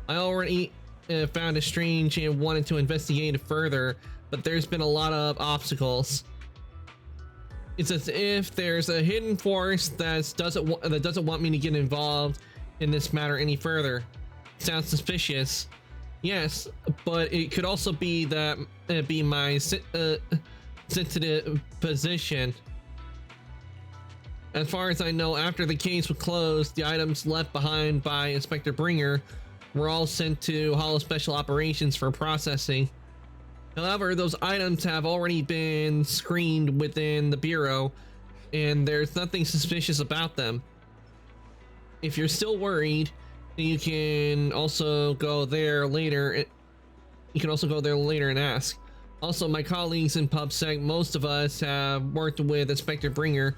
I already found it strange and wanted to investigate it further, but there's been a lot of obstacles. It's as if there's a hidden force that doesn't want me to get involved in this matter any further. Sounds suspicious. Yes, but it could also be that be my sensitive position. As far as I know, after the case was closed, the items left behind by Inspector Bringer were all sent to Hollow Special Operations for processing. However, those items have already been screened within the Bureau, and there's nothing suspicious about them. If you're still worried, you can also go there later. You can also go there later and ask. Also, my colleagues in PubSec, most of us have worked with Inspector Bringer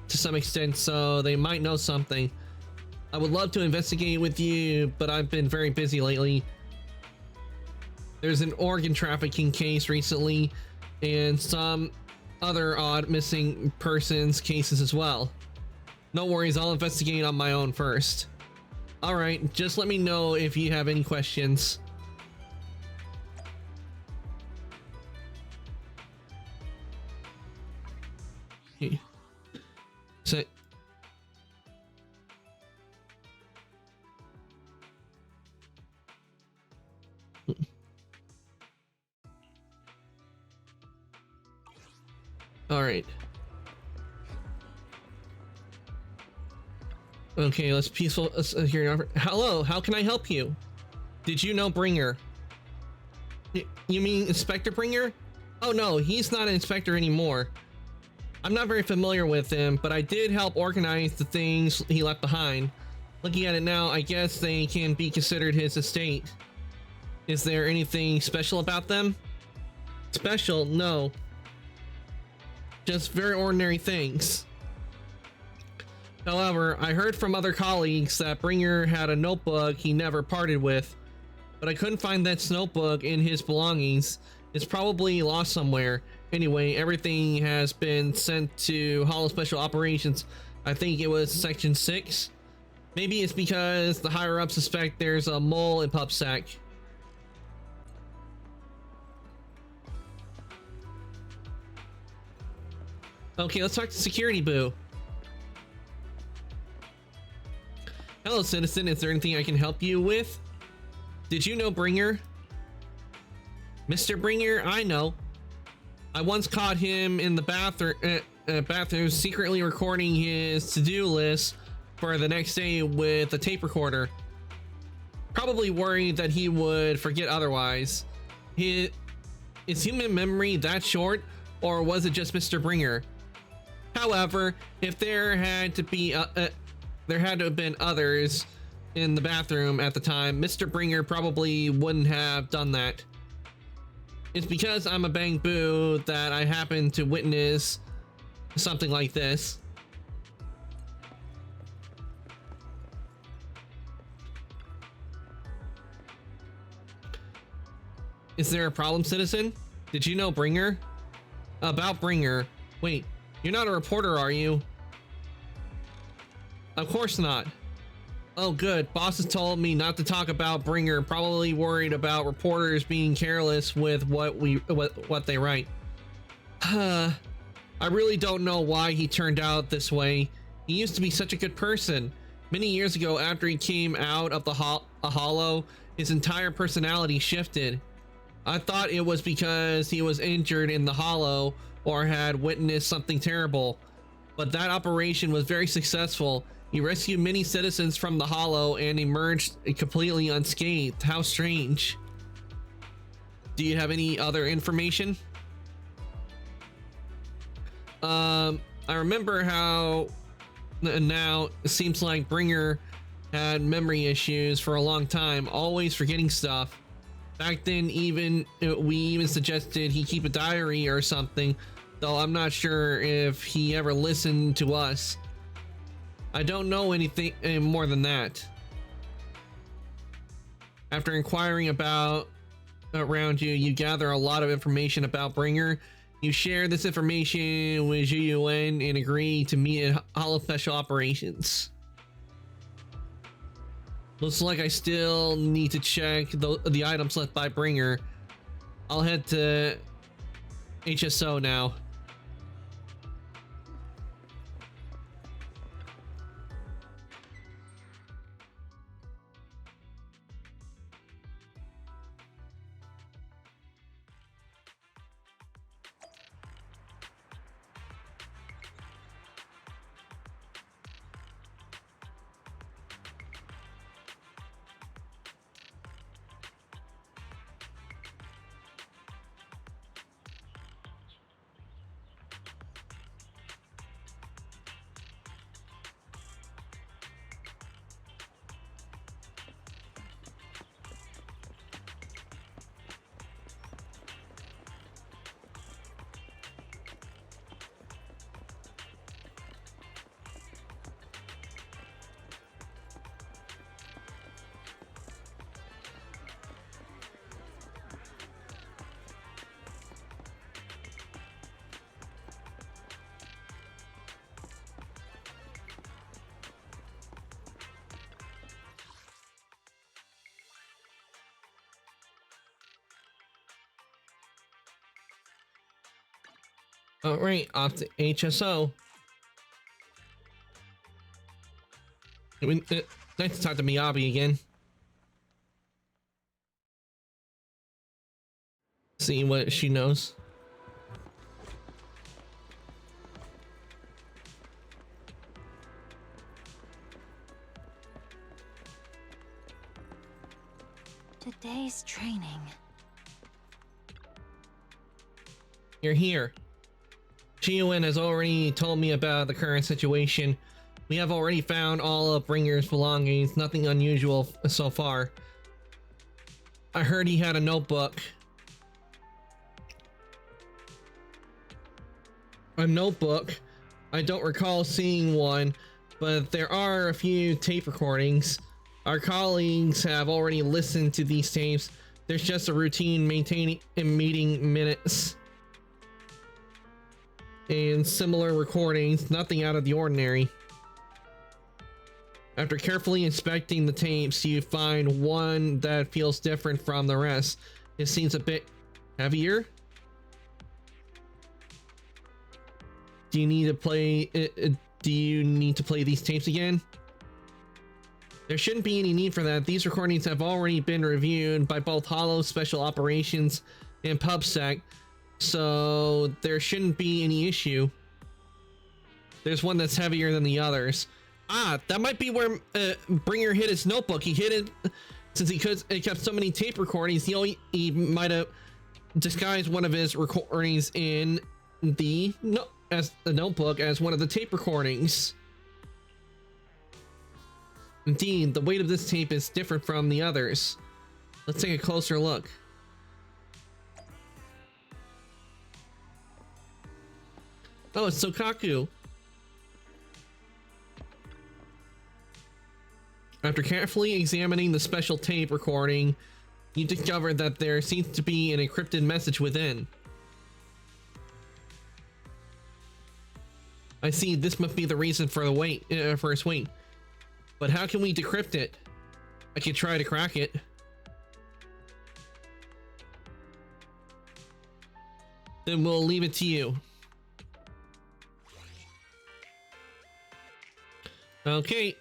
to some extent, so they might know something. I would love to investigate with you, but I've been very busy lately. There's an organ trafficking case recently, and some other odd missing persons cases as well. No worries, I'll investigate on my own first. All right, just let me know if you have any questions. Okay. So all right. Okay, let's peaceful here. Hello, how can I help you? Did you know Bringer? You mean Inspector Bringer? Oh no, he's not an inspector anymore. I'm not very familiar with him, but I did help organize the things he left behind. Looking at it now, I guess they can be considered his estate. Is there anything special about them? Special? No. Just very ordinary things. However, I heard from other colleagues that Bringer had a notebook he never parted with, but I couldn't find that notebook in his belongings. It's probably lost somewhere. Anyway, everything has been sent to Hollow Special Operations. I think it was Section 6. Maybe it's because the higher-ups suspect there's a mole in PubSec. Okay, let's talk to Security Boo. Hello, citizen. Is there anything I can help you with? Did you know Bringer? Mr. Bringer, I know. I once caught him in the bathroom secretly recording his to-do list for the next day with a tape recorder. Probably worried that he would forget otherwise. Is human memory that short, or was it just Mr. Bringer? However, if there had to have been others in the bathroom at the time, Mr. Bringer probably wouldn't have done that. It's because I'm a Bang Boo that I happen to witness something like this. Is there a problem, citizen? Did you know Bringer? About Bringer. Wait, you're not a reporter, are you? Of course not. Oh good, boss has told me not to talk about Bringer, probably worried about reporters being careless with what they write. I really don't know why he turned out this way. He used to be such a good person. Many years ago, after he came out of the Hollow, his entire personality shifted. I thought it was because he was injured in the Hollow or had witnessed something terrible. But that operation was very successful. He rescued many citizens from the Hollow and emerged completely unscathed. How strange. Do you have any other information? I remember how now it seems like Bringer had memory issues for a long time, always forgetting stuff. Back then, we even suggested he keep a diary or something, though I'm not sure if he ever listened to us. I don't know anything more than that. After inquiring around you, you gather a lot of information about Bringer. You share this information with Zhu Yuan and agree to meet at Hollow Special Operations. Looks like I still need to check the items left by Bringer. I'll head to HSO now. Alright, off to HSO. Nice to talk to Miyabi again. See what she knows. Today's training. You're here. Chiyuan has already told me about the current situation. We have already found all of Bringer's belongings, nothing unusual so far. I heard he had a notebook. A notebook? I don't recall seeing one, but there are a few tape recordings. Our colleagues have already listened to these tapes. There's just a routine maintaining meeting minutes and similar recordings, nothing out of the ordinary. After carefully inspecting the tapes, you find one that feels different from the rest. It seems a bit heavier. Do you need to play these tapes again? There shouldn't be any need for that. These recordings have already been reviewed by both Hollow Special Operations and PubSec, so there shouldn't be any issue. There's one that's heavier than the others. Ah, that might be where Bringer hid his notebook. He hid it since he kept so many tape recordings. He might have disguised one of his recordings in the notebook as one of the tape recordings. Indeed, the weight of this tape is different from the others. Let's take a closer look. Oh, it's Sokaku. After carefully examining the special tape recording, you discover that there seems to be an encrypted message within. I see, this must be the reason for the for its weight. But how can we decrypt it? I could try to crack it. Then we'll leave it to you. Okay.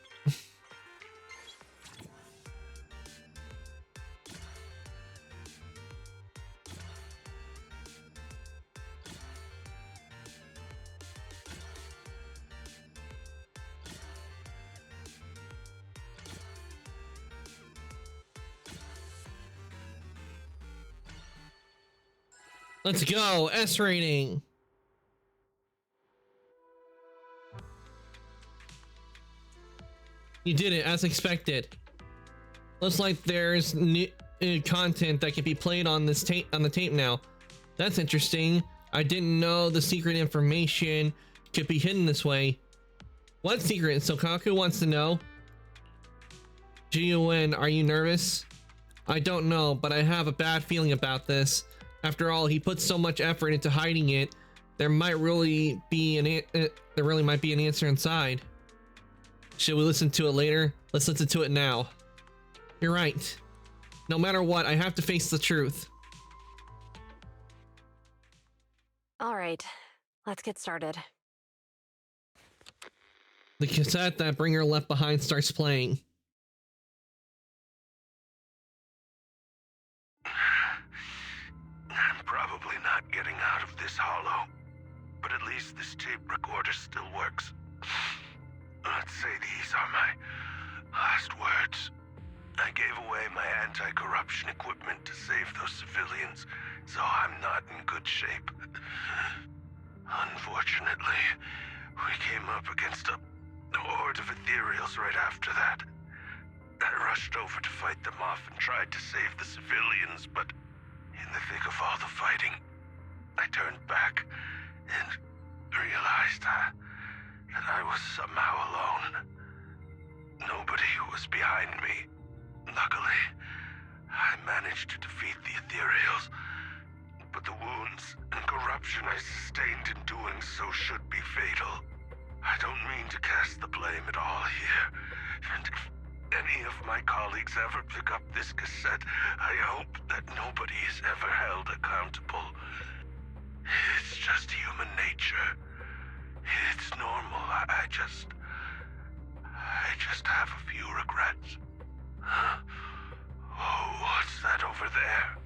Let's go, S rating. You did it as expected. Looks like there's new content that can be played on this tape the tape now. That's interesting. I didn't know the secret information could be hidden this way. What secret? Sokaku wants to know. Chiyuan, are you nervous? I don't know, but I have a bad feeling about this. After all, he put so much effort into hiding it. There really might be an answer inside. Should we listen to it later? Let's listen to it now. You're right. No matter what, I have to face the truth. All right, let's get started. The cassette that Bringer left behind starts playing. I'm probably not getting out of this hollow, but at least this tape recorder still works. Let's say these are my last words. I gave away my anti-corruption equipment to save those civilians, so I'm not in good shape. Unfortunately, we came up against a horde of ethereals right after that. I rushed over to fight them off and tried to save the civilians, but in the thick of all the fighting, I turned back and realized that I was somehow alone. Nobody was behind me. Luckily, I managed to defeat the ethereals, but the wounds and corruption I sustained in doing so should be fatal. I don't mean to cast the blame at all here, and if any of my colleagues ever pick up this cassette, I hope that nobody is ever held accountable. It's just human nature. It's normal. I just have a few regrets. Oh, what's that over there?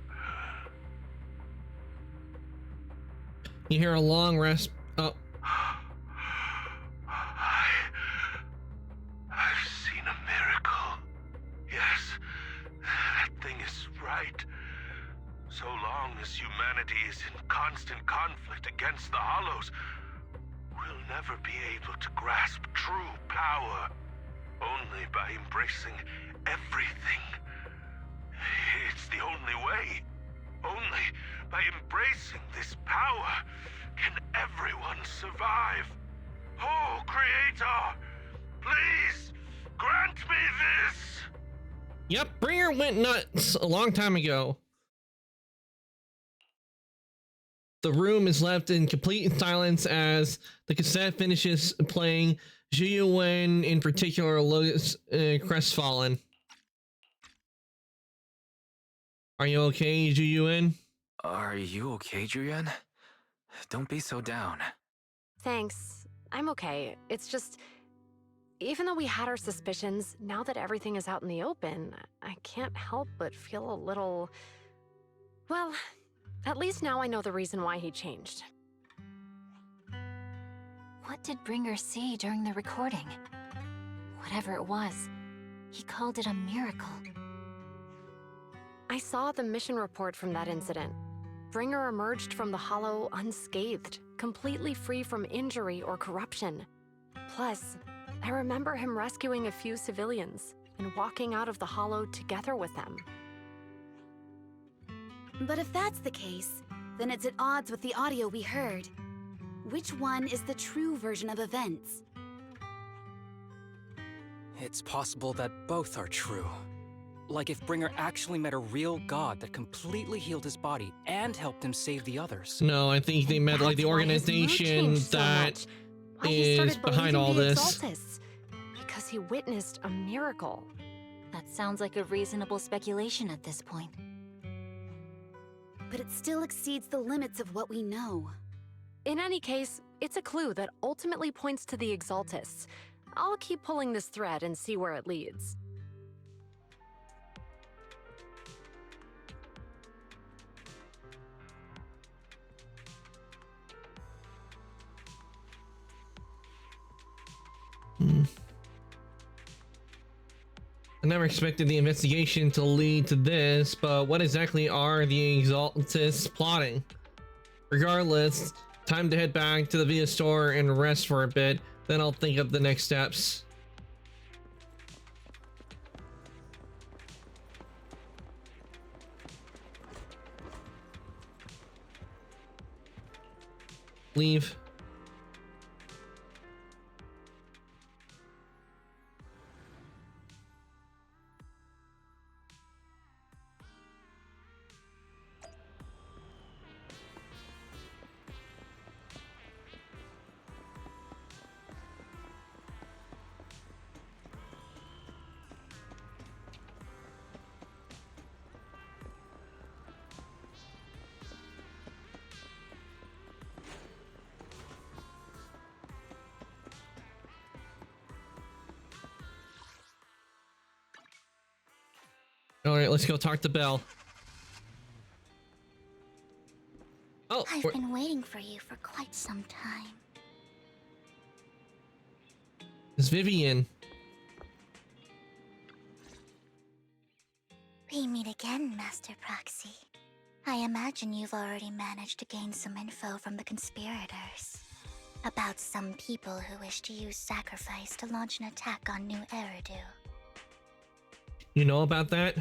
You hear a long rest. Oh. I've seen a miracle. Yes, that thing is right. So long as humanity is in constant conflict against the Hollows, we'll never be able to grasp true power. Only by embracing everything. It's the only way. Only by embracing this power can everyone survive. Oh, Creator, please grant me this. Yep, Bringer went nuts a long time ago. The room is left in complete silence as the cassette finishes playing. Zhu Yuan in particular looks crestfallen. Are you okay, Zhu Yuan? Are you okay, Julian? Don't be so down. Thanks. I'm okay. It's just, even though we had our suspicions, now that everything is out in the open, I can't help but feel a little... Well, at least now I know the reason why he changed. What did Bringer see during the recording? Whatever it was, he called it a miracle. I saw the mission report from that incident. Bringer emerged from the Hollow unscathed, completely free from injury or corruption. Plus, I remember him rescuing a few civilians and walking out of the Hollow together with them. But if that's the case, then it's at odds with the audio we heard. Which one is the true version of events? It's possible that both are true. Like if Bringer actually met a real god that completely healed his body and helped him save the others. No, I think they met like the organization that is behind all this. Because he witnessed a miracle. That sounds like a reasonable speculation at this point. But it still exceeds the limits of what we know. In any case, it's a clue that ultimately points to the Exaltists. I'll keep pulling this thread and see where it leads. I never expected the investigation to lead to this, but what exactly are the Exaltists plotting? Regardless, time to head back to the video store and rest for a bit, then I'll think of the next steps. Leave. All right, let's go talk to Belle. Oh, I've been waiting for you for quite some time. It's Vivian. We meet again, Master Proxy. I imagine you've already managed to gain some info from the conspirators. About some people who wish to use sacrifice to launch an attack on New Eridu. You know about that?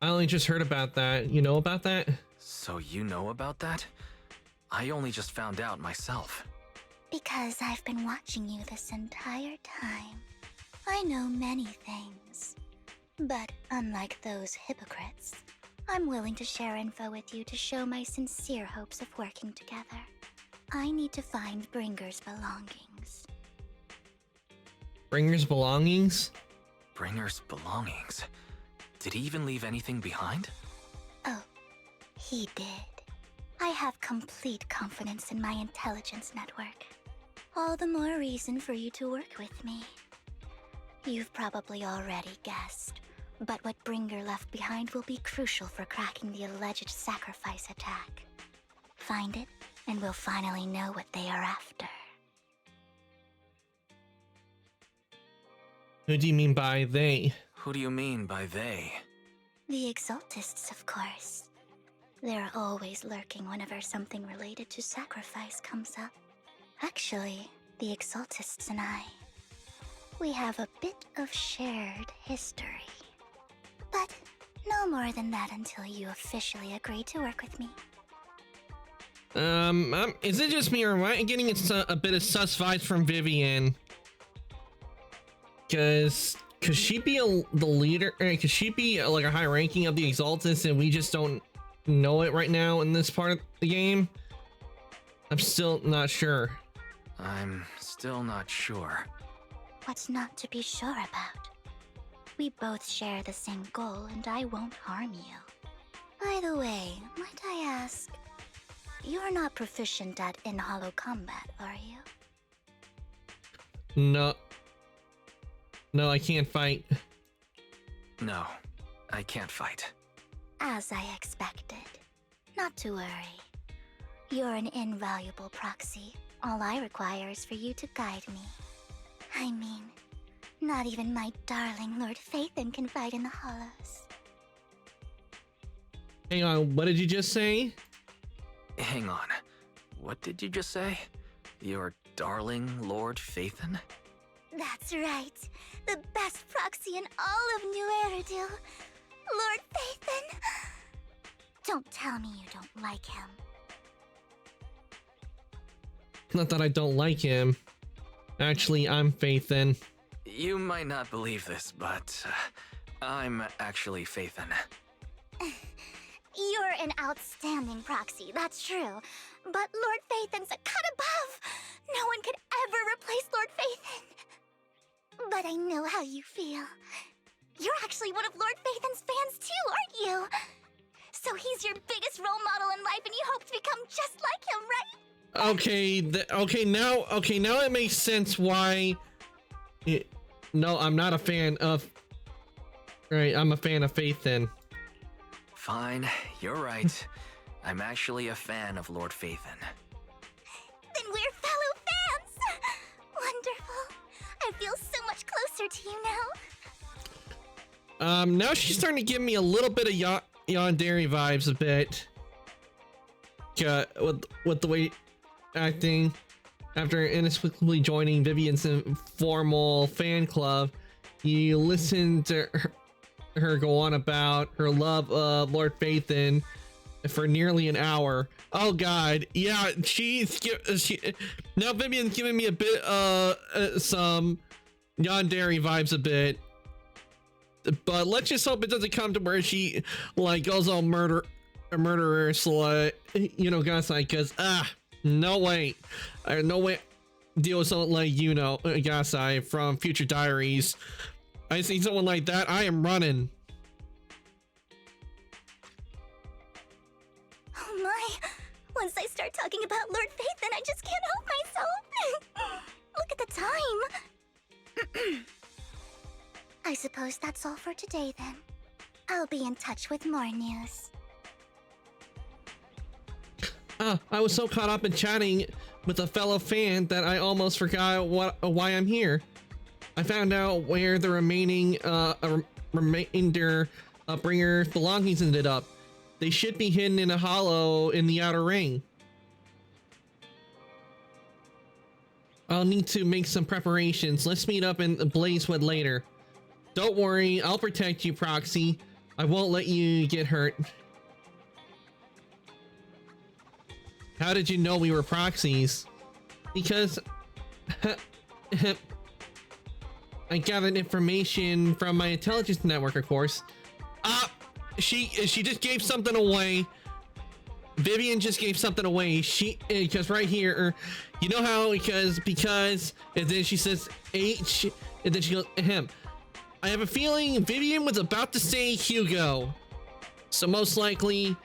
I only just heard about that. You know about that? So you know about that? I only just found out myself. Because I've been watching you this entire time. I know many things. But unlike those hypocrites, I'm willing to share info with you to show my sincere hopes of working together. I need to find Bringer's belongings. Bringer's belongings? Bringer's belongings? Did he even leave anything behind? Oh, he did. I have complete confidence in my intelligence network. All the more reason for you to work with me. You've probably already guessed, but what Bringer left behind will be crucial for cracking the alleged sacrifice attack. Find it, and we'll finally know what they are after. Who do you mean by they? Who do you mean by they? The Exaltists, of course. They're always lurking whenever something related to sacrifice comes up. Actually, the Exaltists and I, we have a bit of shared history. But no more than that until you officially agree to work with me. Is it just me, or am I getting a bit of sus vibes from Vivian? Cause could she be the leader? Could she be like a high ranking of the Exaltists, and we just don't know it right now in this part of the game? I'm still not sure. I'm still not sure. What's not to be sure about? We both share the same goal, and I won't harm you. By the way, might I ask, you're not proficient at in-hollow combat, are you? No. No, I can't fight. No, I can't fight. As I expected. Not to worry. You're an invaluable proxy. All I require is for you to guide me. I mean, not even my darling Lord Phaethon can fight in the hollows. Hang on, what did you just say? Hang on. What did you just say? Your darling Lord Phaethon? That's right. The best proxy in all of New Eridu. Lord Phaethon. Don't tell me you don't like him. Not that I don't like him. Actually, I'm Phaethon. You might not believe this, but I'm actually Phaethon. You're an outstanding proxy, that's true. But Lord Phaethon's a cut above. No one could ever replace Lord Phaethon. But I know how you feel. You're actually one of Lord Phaethon's fans too, aren't you? So he's your biggest role model in life, and you hope to become just like him, right? Okay, now it makes sense why. No, I'm not a fan of. Right, I'm a fan of Phaethon. Fine, you're right. I'm actually a fan of Lord Phaethon. Then we're fellow fans! Wonderful. I feel so much closer to you now. Now she's starting to give me a little bit of Yandere vibes a bit. With the way acting. After inexplicably joining Vivian's informal fan club, you listen to her go on about her love of Lord Phaethon for nearly an hour. Oh god, yeah, now Vivian's giving me a bit some Yandere vibes a bit. But let's just hope it doesn't come to where she like goes all murderer slut, Gasai, because no way deal with someone like Gasai from Future Diaries. I see someone like that, I am running. Oh my, once I start talking about Lord Phaethon, I just can't help myself. Look at the time. I suppose that's all for today then. I'll be in touch with more news. I was so caught up in chatting with a fellow fan that I almost forgot why I'm here. I found out where the remainder of Bringer's belongings ended up. They should be hidden in a hollow in the outer ring. I'll need to make some preparations. Let's meet up in Blazewood later. Don't worry, I'll protect you, Proxy. I won't let you get hurt. How did you know we were proxies? Because I gathered information from my intelligence network, of course. She just gave something away. Vivian just gave something away. Because right here, you know how because and then she says H, and then she goes him. I have a feeling Vivian was about to say Hugo, so most likely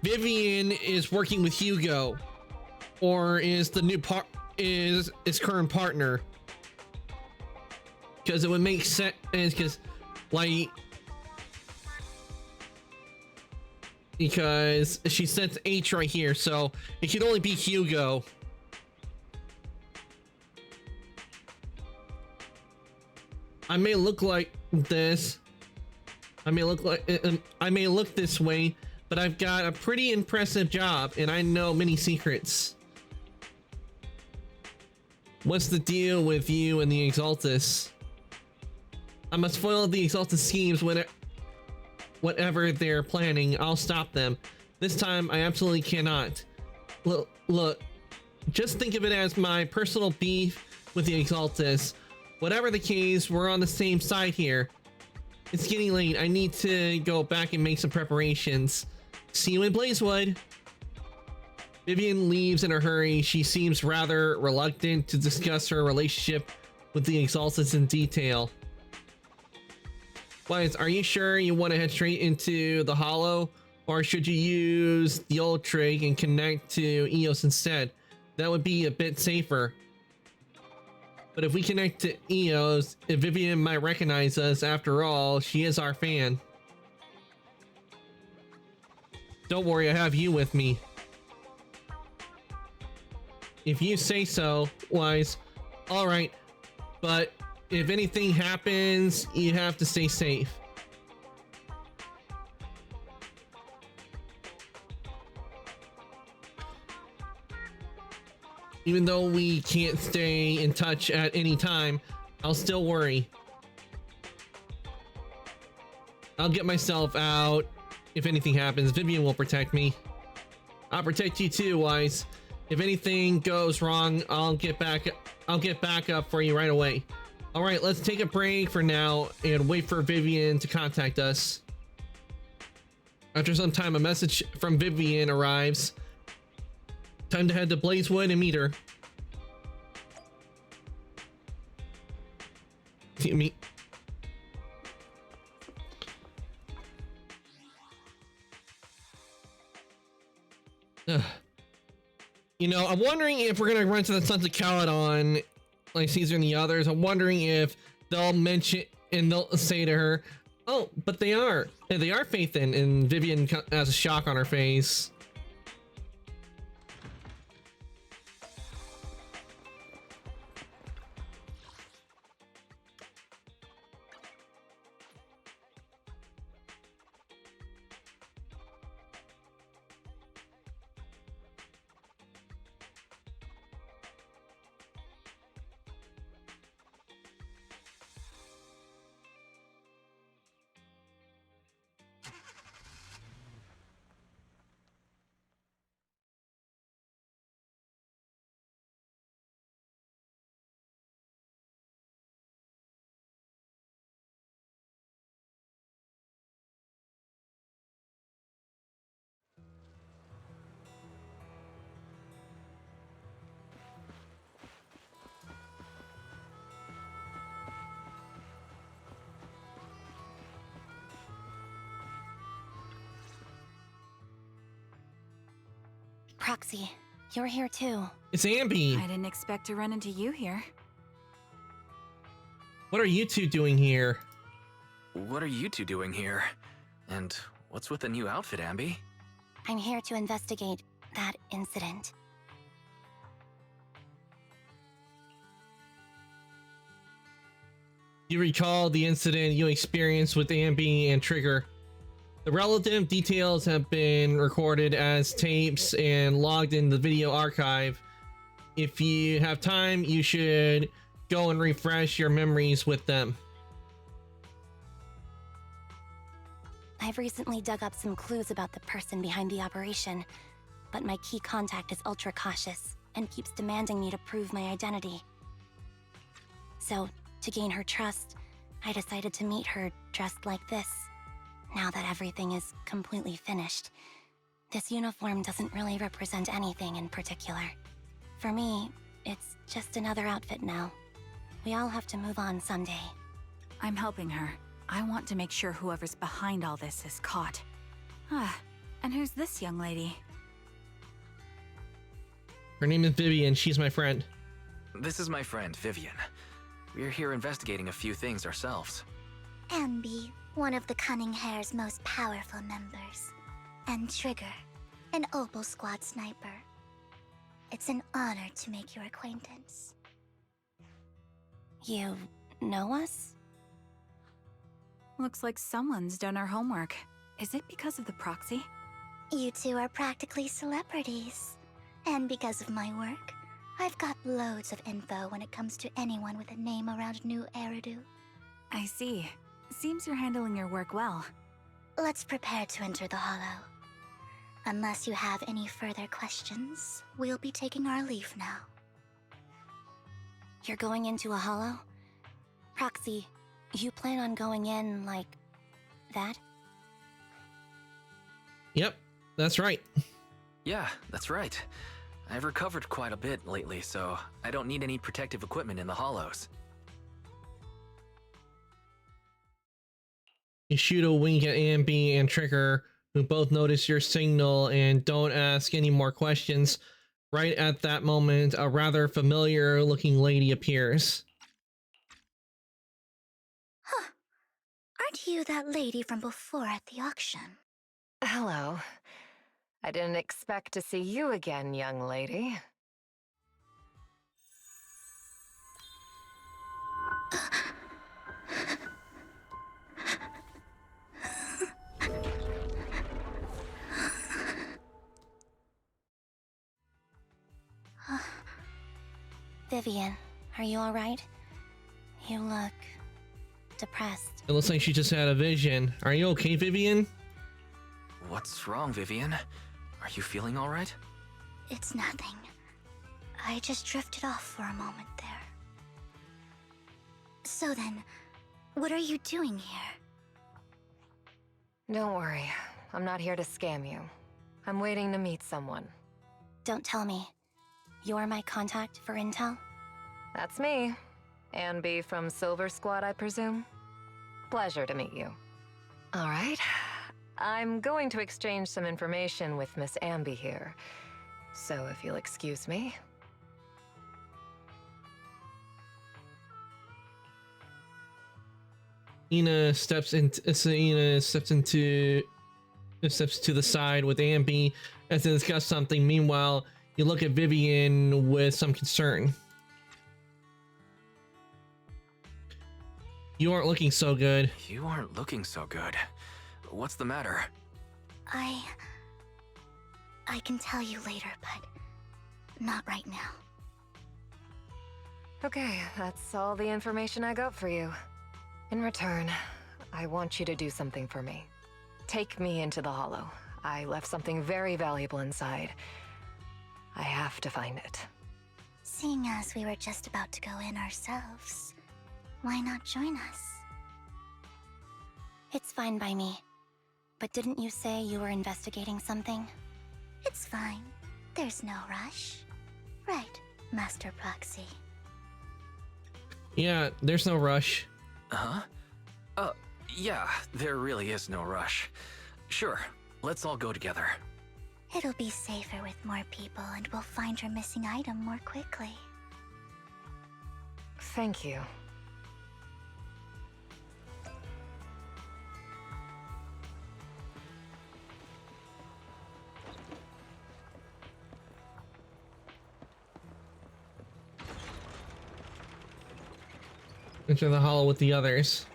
Vivian is working with Hugo, or is the new is current partner. Because it would make sense, because like, because she sent H right here, so it could only be Hugo. I may look like this. I may look this way, but I've got a pretty impressive job and I know many secrets. What's the deal with you and the Exaltus? I must foil the Exaltus schemes whatever they're planning. I'll stop them. This time I absolutely cannot. Look, just think of it as my personal beef with the Exaltus. Whatever the case, we're on the same side here. It's getting late. I need to go back and make some preparations. See you in Blazewood. Vivian leaves in a hurry. She seems rather reluctant to discuss her relationship with the Exaltus in detail. Wise, are you sure you want to head straight into the Hollow? Or should you use the old trick and connect to Eos instead? That would be a bit safer. But if we connect to Eos, Vivian might recognize us. After all, she is our fan. Don't worry, I have you with me. If you say so, Wise. Alright, but if anything happens, you have to stay safe. Even though we can't stay in touch at any time, I'll still worry. I'll get myself out. If anything happens, Vivian will protect me. I'll protect you too, Wise. If anything goes wrong, I'll get back up for you right away. All right, let's take a break for now and wait for Vivian to contact us. After some time, a message from Vivian arrives. Time to head to Blazewood and meet her. Me. You know, I'm wondering if we're gonna run to the Sons of Caledon like Caesar and the others. I'm wondering if they'll mention and they'll say to her, "Oh, but they are Phaethon," and Vivian has a shock on her face. Proxy, you're here too. It's Ambi. I didn't expect to run into you here. What are you two doing here? What are you two doing here? And what's with the new outfit, Ambi? I'm here to investigate that incident. You recall the incident you experienced with Ambi and Trigger. The relative details have been recorded as tapes and logged in the video archive. If you have time, you should go and refresh your memories with them. I've recently dug up some clues about the person behind the operation, but my key contact is ultra cautious and keeps demanding me to prove my identity. So, to gain her trust, I decided to meet her dressed like this. Now that everything is completely finished, this uniform doesn't really represent anything in particular. For me, it's just another outfit now. We all have to move on someday. I'm helping her. I want to make sure whoever's behind all this is caught. And who's this young lady? Her name is Vivian. She's my friend. This is my friend, Vivian. We're here investigating a few things ourselves. Ambi, one of the Cunning Hare's most powerful members. And Trigger, an Opal Squad sniper. It's an honor to make your acquaintance. You know us? Looks like someone's done our homework. Is it because of the proxy? You two are practically celebrities. And because of my work, I've got loads of info when it comes to anyone with a name around New Eridu. I see. Seems you're handling your work well. Let's prepare to enter the Hollow. Unless you have any further questions, we'll be taking our leave now. You're going into a hollow? Proxy, you plan on going in like that? Yep, that's right. Yeah, that's right. I've recovered quite a bit lately, so I don't need any protective equipment in the hollows. You shoot a wink at Ambi and Trigger, who both notice your signal and don't ask any more questions. Right at that moment, a rather familiar-looking lady appears. Huh. Aren't you that lady from before at the auction? Hello. I didn't expect to see you again, young lady. Vivian, are you alright? You look depressed. It looks like she just had a vision. Are you okay, Vivian? What's wrong, Vivian? Are you feeling all right? It's nothing. I just drifted off for a moment there. So then, what are you doing here? Don't worry. I'm not here to scam you. I'm waiting to meet someone. Don't tell me. You're my contact for intel? That's me. Ambi from Silver Squad, I presume? Pleasure to meet you. All right. I'm going to exchange some information with Miss Ambi here. So if you'll excuse me. Ina steps to the side with Ambi as they discuss something. Meanwhile, you look at Vivian with some concern. You aren't looking so good. You aren't looking so good. What's the matter? I can tell you later, but not right now. Okay, that's all the information I got for you. In return, I want you to do something for me. Take me into the Hollow. I left something very valuable inside. I have to find it. Seeing as we were just about to go in ourselves, why not join us? It's fine by me. But didn't you say you were investigating something? It's fine. There's no rush. Right, Master Proxy. Yeah, there's no rush. Huh? Yeah, there really is no rush. Sure, let's all go together. It'll be safer with more people, and we'll find your missing item more quickly. Thank you. Enter the Hollow with the others.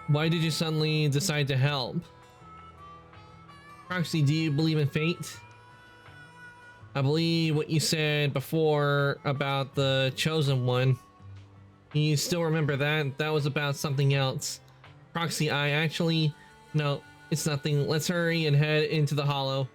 Why did you suddenly decide to help? Proxy, do you believe in fate? I believe what you said before about the Chosen One. You still remember that? That was about something else. Proxy, no, it's nothing. Let's hurry and head into the Hollow.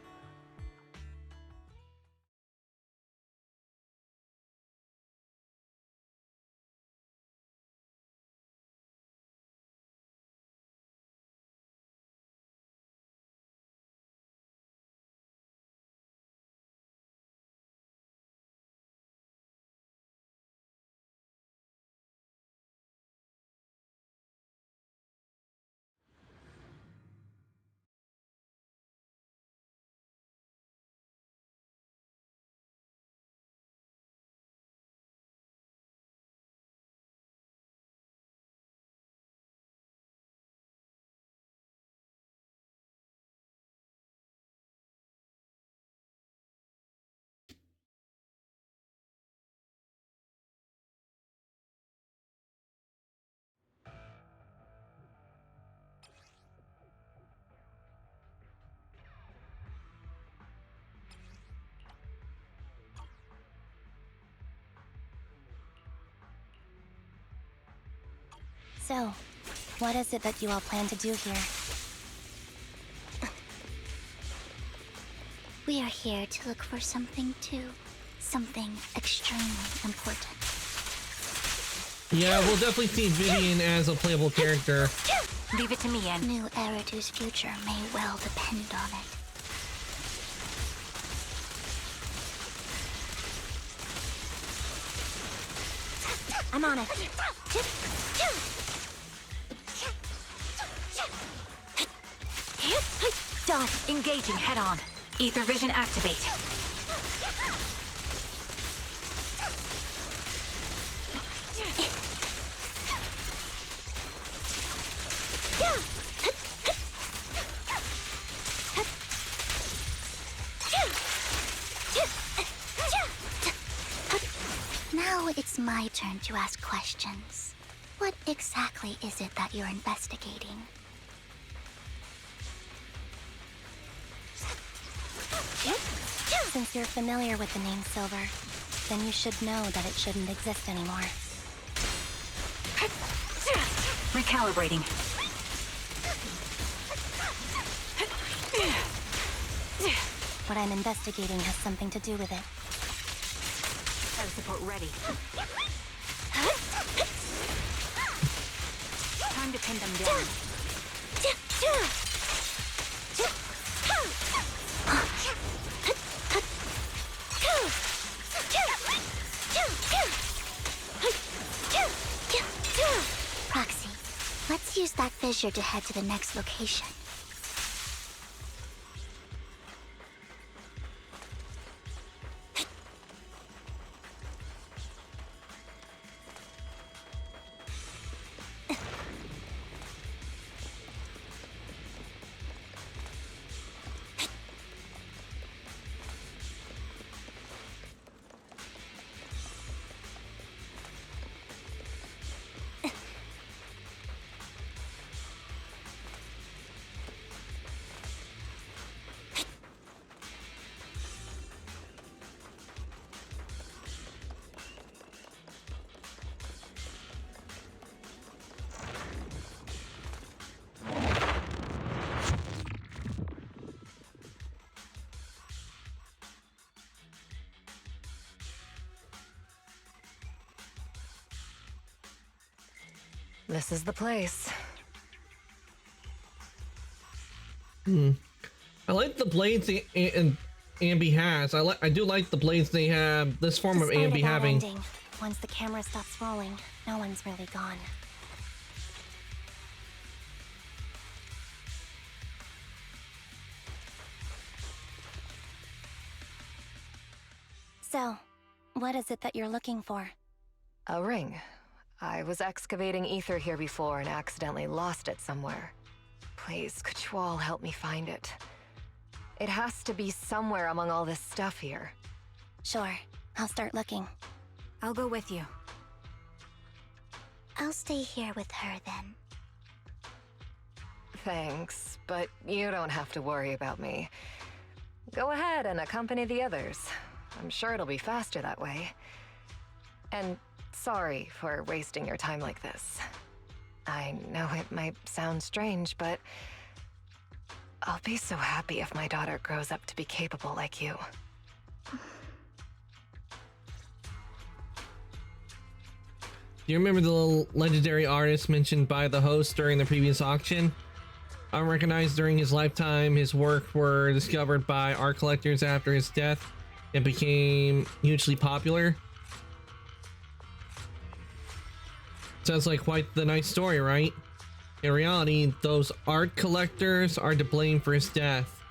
So, what is it that you all plan to do here? We are here to look for something too. Something extremely important. Yeah, we'll definitely see Vivian as a playable character. Leave it to me, Anne. New Eridu's future may well depend on it. I'm on it. Done. Engaging head on. Ether vision activate. Now it's my turn to ask questions. What exactly is it that you're investigating? Since you're familiar with the name Silver, then you should know that it shouldn't exist anymore. Recalibrating. What I'm investigating has something to do with it. Air support ready. Time to pin them down. Proxy, let's use that fissure to head to the next location. This is the place. I like the blades Ambi has. I do like the blades they have. This form of Despite Ambi a bad having. ending, once the camera stops rolling, no one's really gone. So, what is it that you're looking for? A ring. I was excavating ether here before and accidentally lost it somewhere. Please, could you all help me find it? It has to be somewhere among all this stuff here. Sure, I'll start looking. I'll go with you. I'll stay here with her then. Thanks, but you don't have to worry about me. Go ahead and accompany the others. I'm sure it'll be faster that way. And sorry for wasting your time like this. I know it might sound strange, but I'll be so happy if my daughter grows up to be capable like you. Do you remember the legendary artist mentioned by the host during the previous auction? Unrecognized during his lifetime, his work were discovered by art collectors after his death and became hugely popular. Sounds like quite the nice story, right? In reality, those art collectors are to blame for his death.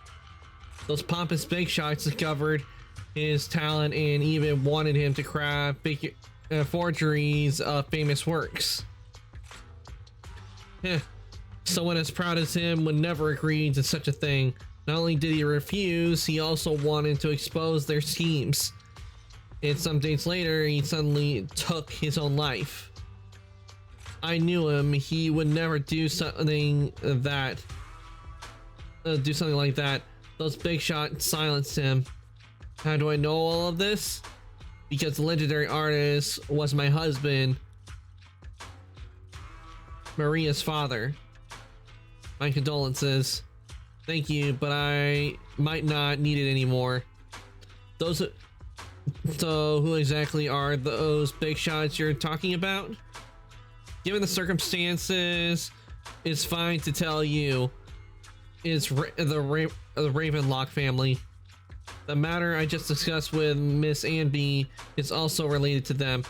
Those pompous big shots discovered his talent and even wanted him to craft forgeries of famous works. Someone as proud as him would never agree to such a thing. Not only did he refuse, he also wanted to expose their schemes. And some days later, he suddenly took his own life. I knew him. He would never do something like that. Those big shots silenced him. How do I know all of this? Because the legendary artist was my husband. Maria's father. My condolences. Thank you, but I might not need it anymore. So who exactly are those big shots you're talking about? Given the circumstances, it's fine to tell you. It's the Ravenlock family. The matter I just discussed with Miss Anby is also related to them.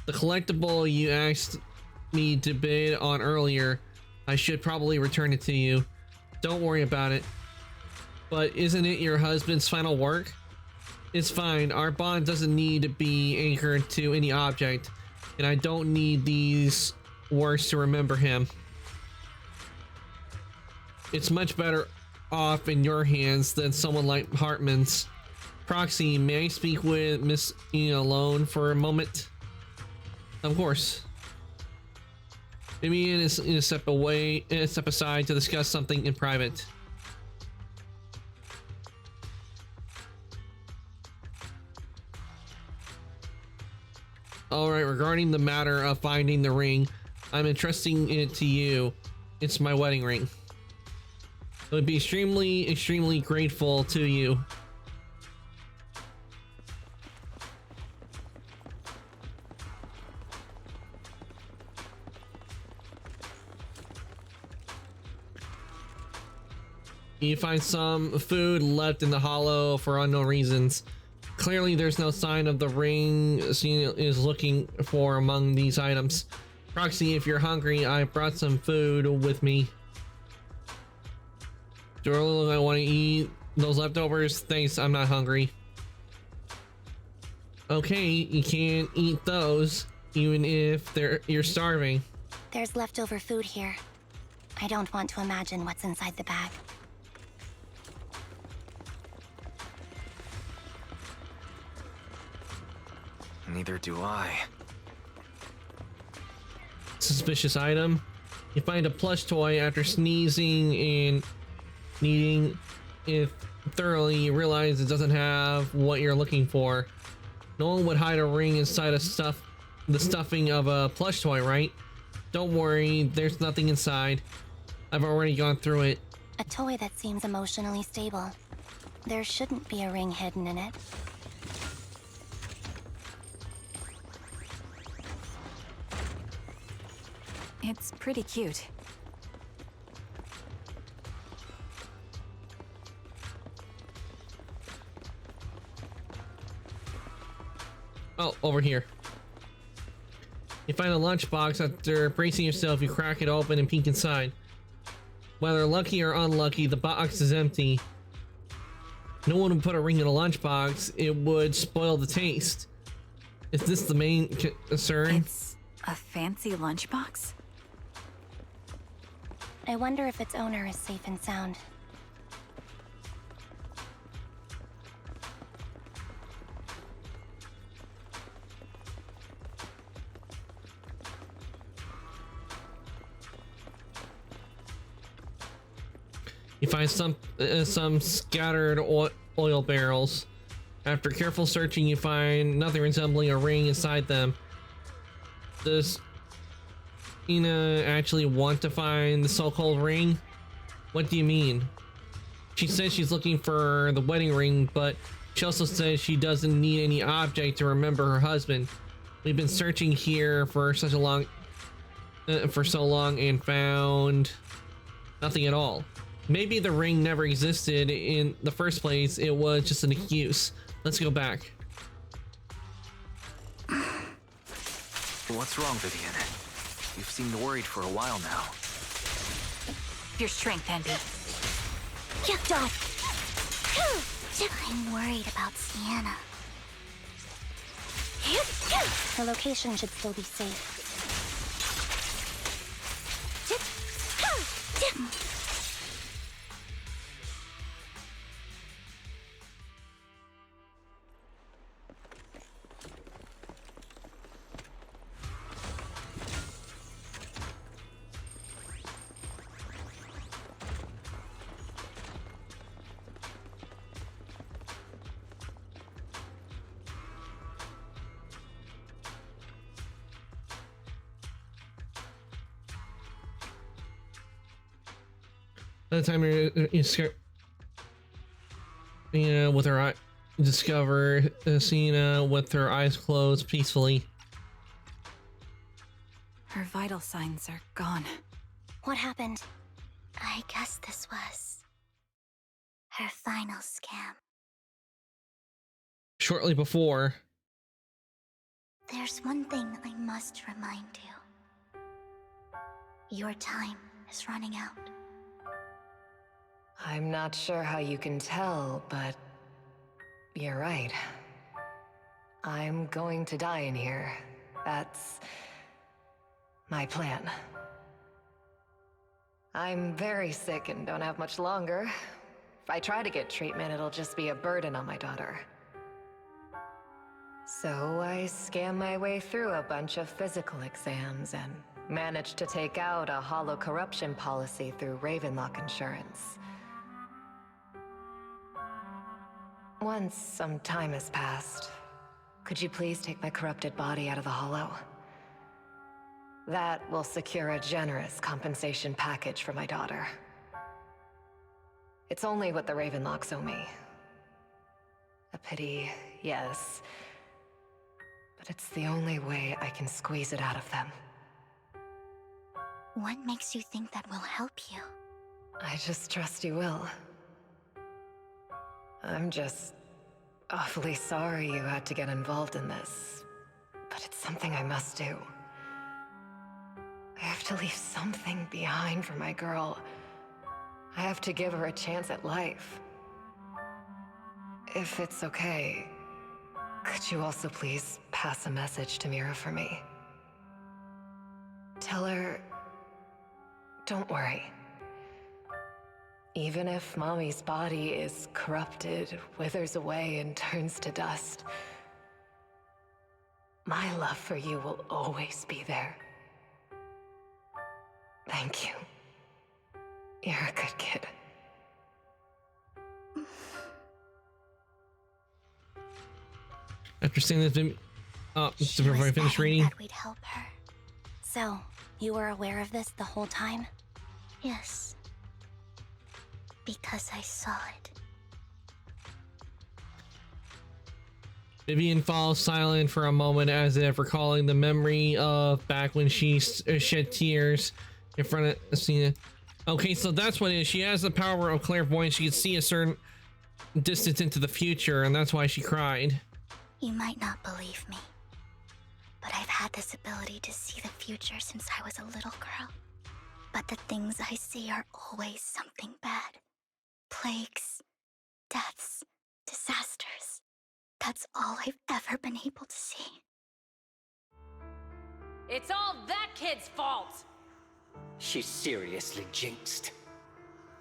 The collectible you asked me to bid on earlier, I should probably return it to you. Don't worry about it. But isn't it your husband's final work? It's fine. Our bond doesn't need to be anchored to any object, and I don't need these works to remember him. It's much better off in your hands than someone like Hartman's. Proxy, may I speak with Miss Ina alone for a moment? Of course. Maybe in a step aside to discuss something in private. Alright, regarding the matter of finding the ring, I'm entrusting it to you. It's my wedding ring. I would be extremely grateful to you. You find some food left in the hollow for unknown reasons. Clearly there's no sign of the ring Cena is looking for among these items. Proxy, if you're hungry, I brought some food with me. Do I really want to eat those leftovers? Thanks, I'm not hungry. Okay, you can't eat those, even if you're starving. There's leftover food here. I don't want to imagine what's inside the bag. Neither do I. Suspicious item. You find a plush toy after sneezing and needing it thoroughly. You realize it doesn't have what you're looking for. No one would hide a ring inside the stuffing of a plush toy, right? Don't worry, there's nothing inside. I've already gone through it. A toy that seems emotionally stable. There shouldn't be a ring hidden in it. It's pretty cute. Oh, over here. You find a lunchbox. After bracing yourself, you crack it open and peek inside. Whether lucky or unlucky, the box is empty. No one would put a ring in a lunchbox. It would spoil the taste. Is this the main concern? It's a fancy lunchbox? I wonder if its owner is safe and sound. You find some scattered oil barrels. After careful searching, you find nothing resembling a ring inside them. Does Ina actually want to find the so-called ring? What do you mean? She says she's looking for the wedding ring, but she also says she doesn't need any object to remember her husband. We've been searching here for so long and found nothing at all. Maybe the ring never existed in the first place. It was just an excuse. Let's go back. What's wrong, Vivian? You've seemed worried for a while now. Your strength, Anby. Yuck, I'm worried about Sienna. Her location should still be safe. By the time you scare, with her eye, discover Cena with her eyes closed peacefully. Her vital signs are gone. What happened? I guess this was her final scam. Shortly before, There's one thing I must remind you. Your time is running out. I'm not sure how you can tell, but you're right. I'm going to die in here. That's my plan. I'm very sick and don't have much longer. If I try to get treatment, it'll just be a burden on my daughter. So I scam my way through a bunch of physical exams and managed to take out a hollow corruption policy through Ravenlock Insurance. Once some time has passed, could you please take my corrupted body out of the hollow? That will secure a generous compensation package for my daughter. It's only what the Ravenlocks owe me. A pity, yes. But it's the only way I can squeeze it out of them. What makes you think that will help you? I just trust you will. I'm just awfully sorry you had to get involved in this, but it's something I must do. I have to leave something behind for my girl. I have to give her a chance at life. If it's okay, could you also please pass a message to Mira for me? Tell her, don't worry. Even if Mommy's body is corrupted, withers away, and turns to dust, my love for you will always be there. Thank you. You're a good kid. after seeing this video, before I finish reading, that we'd help her. So, you were aware of this the whole time? Yes. Because I saw it. Vivian falls silent for a moment as if recalling the memory of back when she shed tears in front of Cena. Okay, so that's what it is. She has the power of clairvoyance. She can see a certain distance into the future, and that's why she cried. You might not believe me, but I've had this ability to see the future since I was a little girl. But the things I see are always something bad. Plagues, deaths, disasters. That's all I've ever been able to see. It's all that kid's fault! She's seriously jinxed.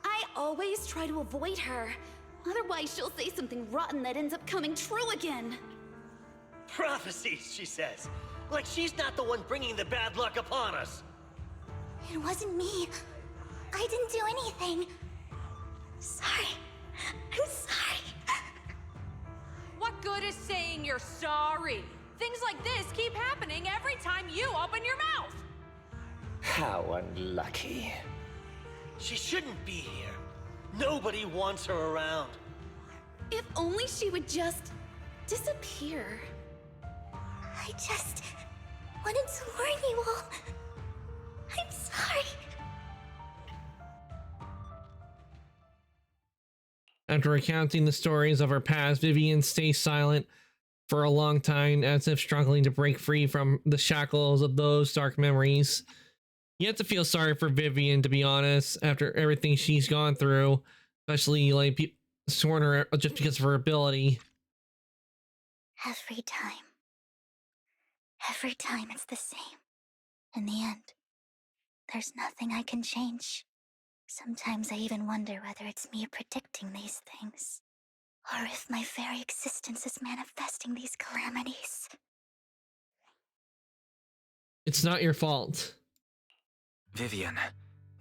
I always try to avoid her. Otherwise, she'll say something rotten that ends up coming true again. Prophecies, she says. Like she's not the one bringing the bad luck upon us. It wasn't me. I didn't do anything. Sorry. I'm sorry. What good is saying you're sorry? Things like this keep happening every time you open your mouth! How unlucky. She shouldn't be here. Nobody wants her around. If only she would just disappear. I just wanted to warn you all. I'm sorry. After recounting the stories of her past, Vivian stays silent for a long time, as if struggling to break free from the shackles of those dark memories. You have to feel sorry for Vivian, to be honest, after everything she's gone through, especially like sworn her just because of her ability. Every time it's the same. In the end, there's nothing I can change. Sometimes I even wonder whether it's me predicting these things, or if my very existence is manifesting these calamities. It's not your fault. Vivian,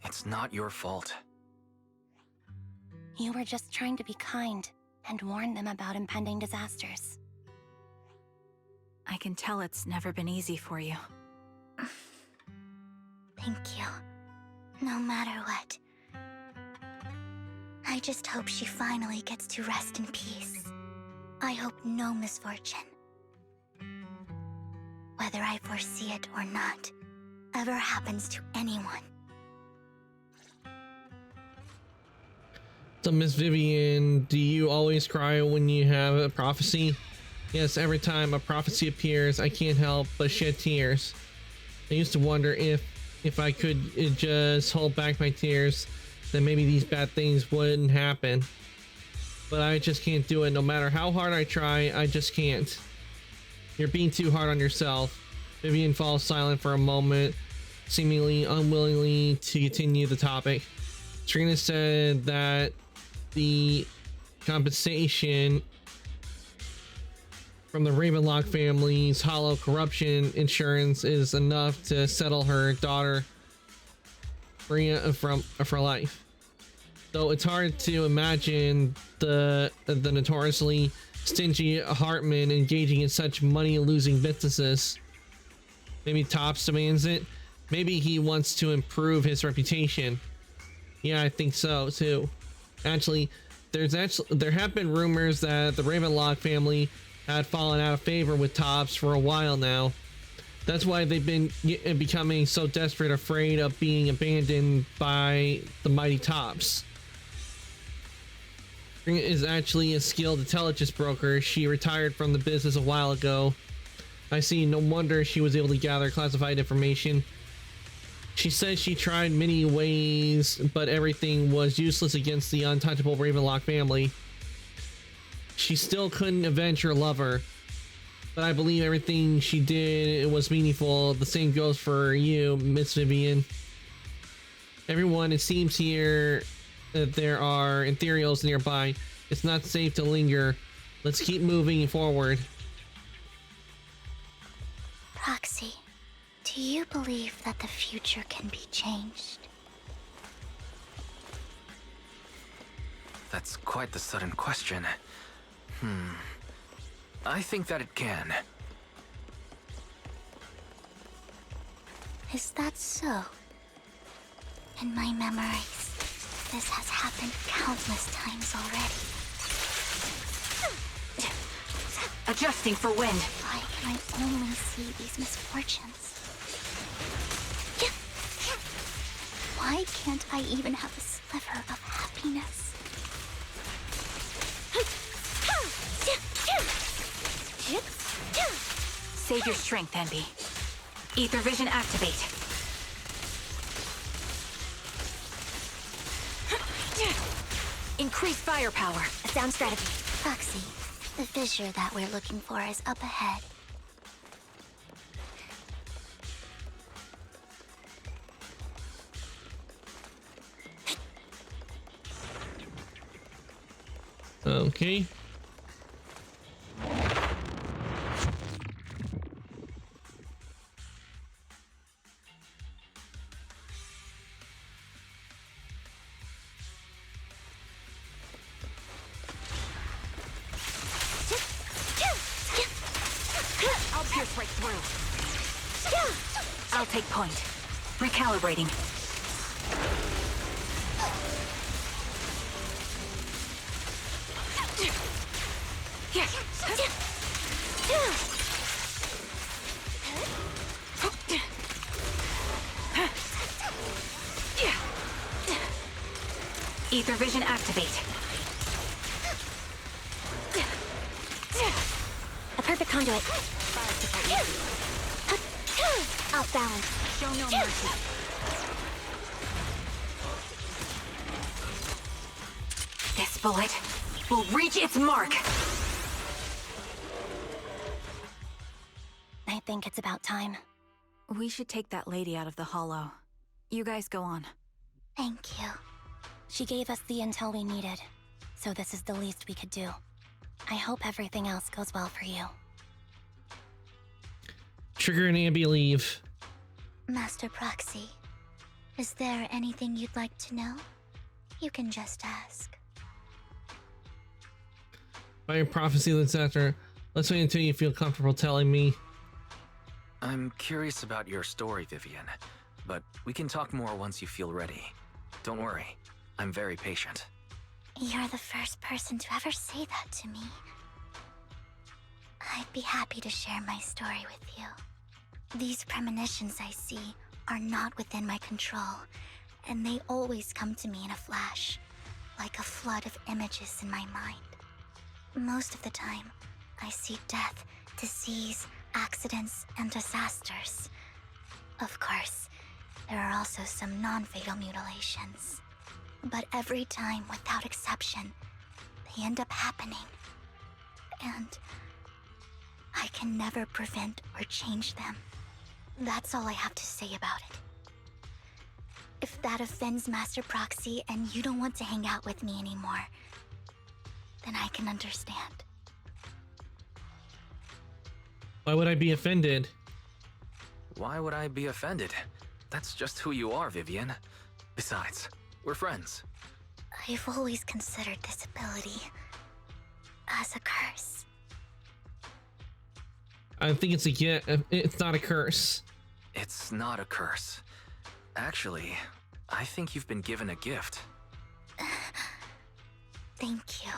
it's not your fault. You were just trying to be kind and warn them about impending disasters. I can tell it's never been easy for you. Thank you. No matter what, just hope she finally gets to rest in peace. I hope no misfortune, whether I foresee it or not, ever happens to anyone. So, Miss Vivian, do you always cry when you have a prophecy? Yes, every time a prophecy appears, I can't help but shed tears. I used to wonder if I could just hold back my tears, then maybe these bad things wouldn't happen. But I just can't do it. No matter how hard I try, I just can't. You're being too hard on yourself. Vivian falls silent for a moment, seemingly unwillingly to continue the topic. Trina said that the compensation from the Ravenlock family's hollow corruption insurance is enough to settle her daughter free from for life. Though it's hard to imagine the notoriously stingy Hartman engaging in such money-losing businesses. Maybe Topps demands it. Maybe he wants to improve his reputation. Yeah, I think so too. Actually, there have been rumors that the Ravenlock family had fallen out of favor with Topps for a while now. That's why they've been becoming so desperate, afraid of being abandoned by the mighty Topps. Trina is actually a skilled intelligence broker. She retired from the business a while ago. I see, no wonder she was able to gather classified information. She said she tried many ways, but everything was useless against the untouchable Ravenlock family. She still couldn't avenge her lover, but I believe everything she did was meaningful. The same goes for you, Miss Vivian. Everyone, it seems here that there are ethereals nearby. It's not safe to linger. Let's keep moving forward. Proxy, do you believe that the future can be changed? That's quite the sudden question. I think that it can. Is that so? In my memories, this has happened countless times already. Adjusting for wind. Why can I only see these misfortunes? Why can't I even have a sliver of happiness? Save your strength, Envy. Ether vision activate. Increase firepower. A sound strategy. Foxy, the fissure that we're looking for is up ahead. Okay. I'll pierce right through. I'll take point. Recalibrating. Ether vision activate. A perfect conduit. Off balance. Show no mercy. This bullet will reach its mark. I think it's about time. We should take that lady out of the hollow. You guys go on. Thank you. She gave us the intel we needed, so this is the least we could do. I hope everything else goes well for you. Trigger and Ambi leave. Master Proxy, is there anything you'd like to know? You can just ask. By your prophecy, let's wait until you feel comfortable telling me. I'm curious about your story, Vivian, but we can talk more once you feel ready. Don't worry, I'm very patient. You're the first person to ever say that to me. I'd be happy to share my story with you. These premonitions I see are not within my control, and they always come to me in a flash, like a flood of images in my mind. Most of the time, I see death, disease, accidents, and disasters. Of course, there are also some non-fatal mutilations. But every time, without exception, they end up happening. And I can never prevent or change them. That's all I have to say about it. If that offends Master Proxy and you don't want to hang out with me anymore, then I can understand. Why would I be offended? Why would I be offended? That's just who you are, Vivian. Besides, we're friends. I've always considered this ability as a curse. I think it's a it's not a curse. It's not a curse. Actually, I think you've been given a gift. Thank you.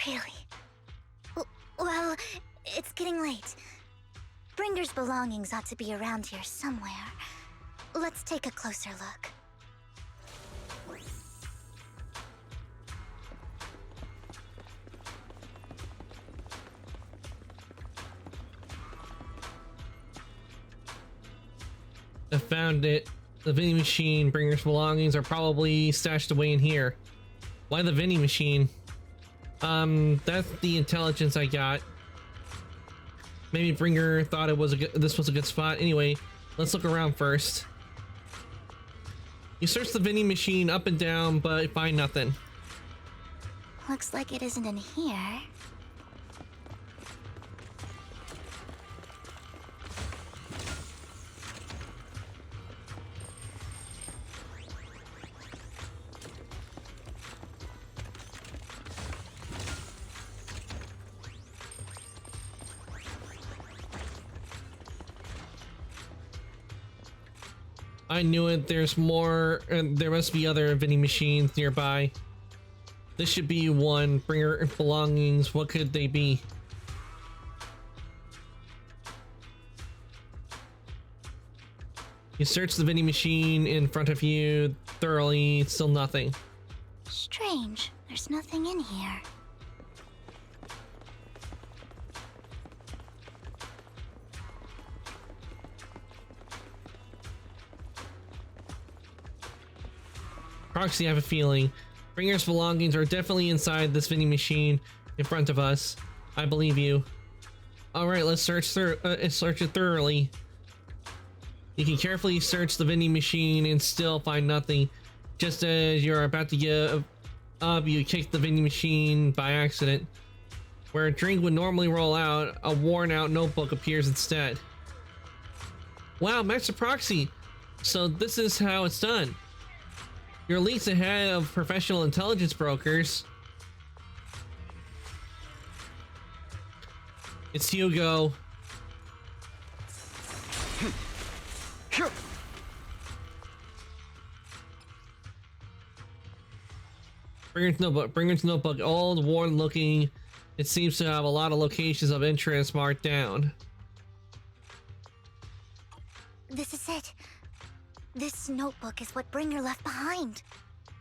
Really? Well, it's getting late. Bringer's belongings ought to be around here somewhere. Let's take a closer look. I found it. The vending machine. Bringer's belongings are probably stashed away in here. Why the vending machine? That's the intelligence I got. Maybe Bringer thought it was this was a good spot. Anyway, let's look around first. You search the vending machine up and down, but find nothing. Looks like it isn't in here. I knew it. There's more. There must be other vending machines nearby. This should be one. Bringer belongings. What could they be? You search the vending machine in front of you thoroughly. Still nothing. Strange. There's nothing in here. Proxy, I have a feeling. Bringer's belongings are definitely inside this vending machine in front of us. I believe you. Alright, let's search it thoroughly. You can carefully search the vending machine and still find nothing. Just as you're about to give up, you kick the vending machine by accident. Where a drink would normally roll out, a worn out notebook appears instead. Wow, Master Proxy! So this is how it's done. You're leagues ahead of professional intelligence brokers. It's Hugo. Bringer's notebook, old, worn looking. It seems to have a lot of locations of interest marked down. This is it. This notebook is what Bringer left behind.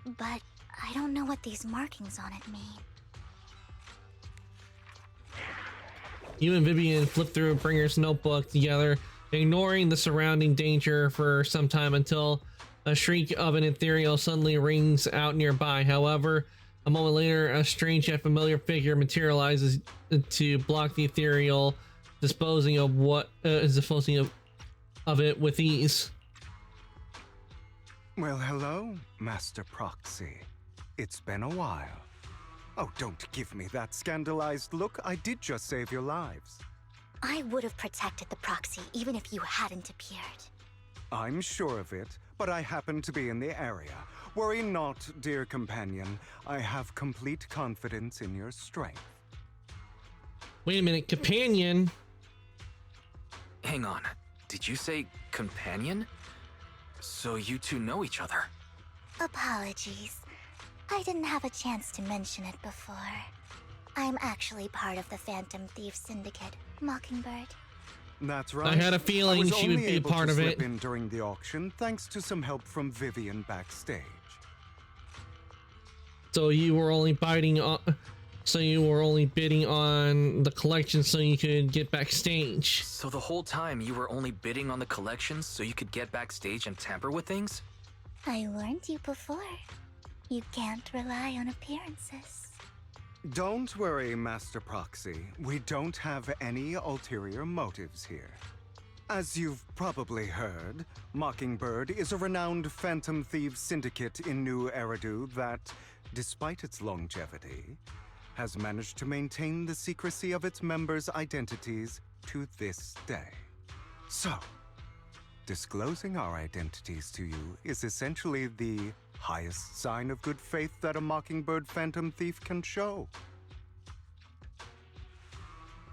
But I don't know what these markings on it mean. You and Vivian flip through Bringer's notebook together, ignoring the surrounding danger for some time until a shriek of an ethereal suddenly rings out nearby. However, a moment later, a strange yet familiar figure materializes to block the ethereal, disposing of it with ease. Well, hello, Master Proxy. It's been a while. Oh, don't give me that scandalized look. I did just save your lives. I would have protected the Proxy even if you hadn't appeared. I'm sure of it, but I happen to be in the area. Worry not, dear companion. I have complete confidence in your strength. Wait a minute, companion? Hang on. Did you say companion? So you two know each other? Apologies. I didn't have a chance to mention it before. I'm actually part of the Phantom Thief Syndicate, Mockingbird. That's right. I had a feeling I was she would only be a able part to of slip it. in during the auction thanks to some help from Vivian backstage. So you were only biting on. So you were only bidding on the collection so you could get backstage. So the whole time you were only bidding on the collections so you could get backstage and tamper with things? I warned you before. You can't rely on appearances. Don't worry, Master Proxy. We don't have any ulterior motives here. As you've probably heard, Mockingbird is a renowned Phantom Thieves syndicate in New Eridu that, despite its longevity, has managed to maintain the secrecy of its members' identities to this day. So, disclosing our identities to you is essentially the highest sign of good faith that a Mockingbird Phantom Thief can show.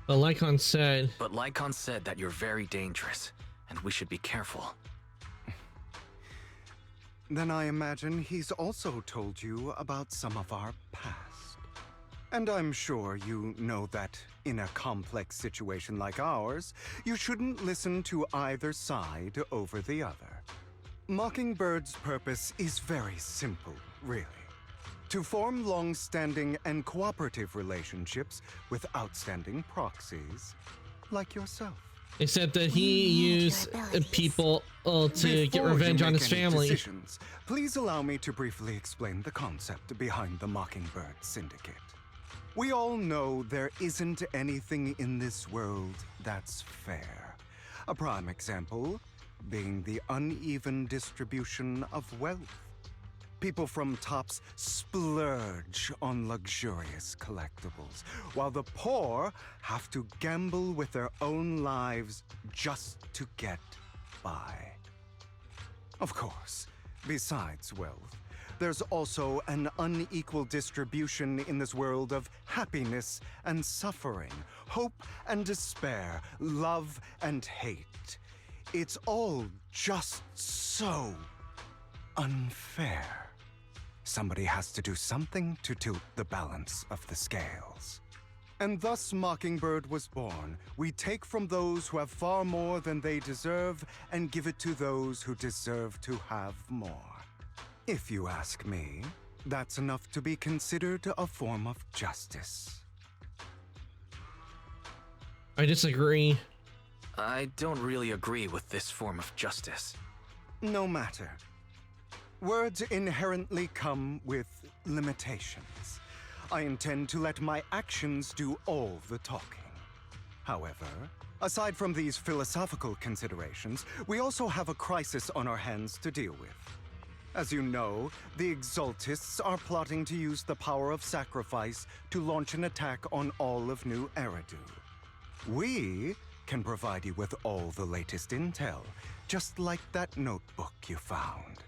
But Lycon said that you're very dangerous, and we should be careful. Then I imagine he's also told you about some of our past. And I'm sure you know that in a complex situation like ours, you shouldn't listen to either side over the other. Mockingbird's purpose is very simple, really. To form long-standing and cooperative relationships with outstanding proxies like yourself. It said that he used people to get revenge on his family. Decisions, please allow me to briefly explain the concept behind the Mockingbird Syndicate. We all know there isn't anything in this world that's fair. A prime example being the uneven distribution of wealth. People from tops splurge on luxurious collectibles, while the poor have to gamble with their own lives just to get by. Of course, besides wealth, there's also an unequal distribution in this world of happiness and suffering, hope and despair, love and hate. It's all just so unfair. Somebody has to do something to tilt the balance of the scales. And thus Mockingbird was born. We take from those who have far more than they deserve and give it to those who deserve to have more. If you ask me, that's enough to be considered a form of justice. I disagree. I don't really agree with this form of justice. No matter. Words inherently come with limitations. I intend to let my actions do all the talking. However, aside from these philosophical considerations, we also have a crisis on our hands to deal with. As you know, the Exaltists are plotting to use the power of sacrifice to launch an attack on all of New Eridu. We can provide you with all the latest intel, just like that notebook you found.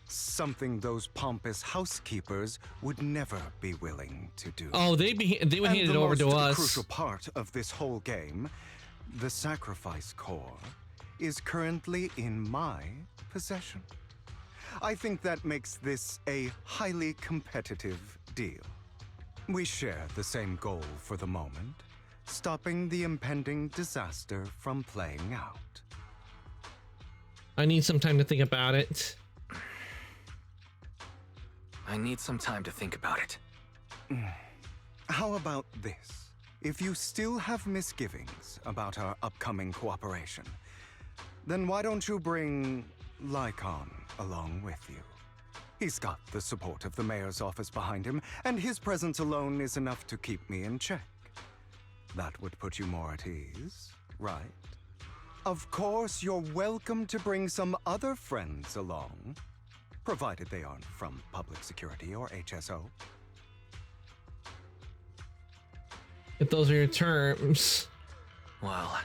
Something those pompous housekeepers would never be willing to do. Oh, they would hand it over to us. And the most crucial part of this whole game, the sacrifice core, is currently in my possession. I think that makes this a highly competitive deal. We share the same goal for the moment, stopping the impending disaster from playing out. I need some time to think about it. I need some time to think about it. How about this? If you still have misgivings about our upcoming cooperation, then why don't you bring Lycon along with you? He's got the support of the mayor's office behind him, and his presence alone is enough to keep me in check. That would put you more at ease, right? Of course, you're welcome to bring some other friends along, provided they aren't from Public Security or HSO. If those are your terms. Well,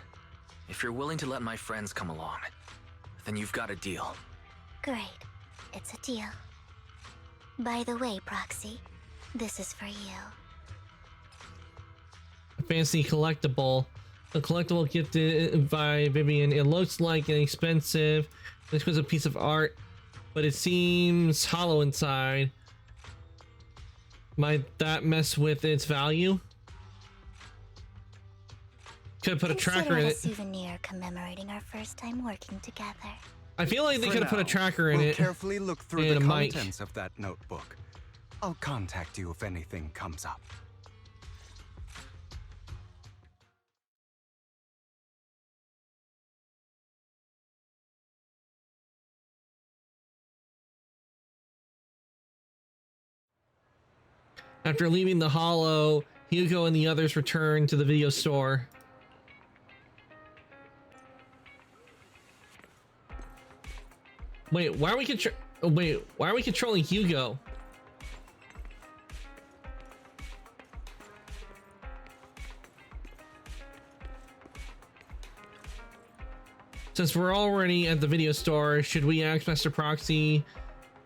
if you're willing to let my friends come along, then you've got a deal. Great. It's a deal. By the way, Proxy, this is for you. A fancy collectible. A collectible gifted by Vivian. It looks like an expensive piece of art, but it seems hollow inside. Might that mess with its value? Could put a tracker in Consider it a it. souvenir commemorating our first time working together. I feel like they For could have put a now, tracker in we'll it. carefully look through and the a mic. contents of that notebook. I'll contact you if anything comes up. After leaving the Hollow, Hugo and the others return to the video store. Wait, why are we controlling Hugo? Since we're already at the video store, should we ask Master Proxy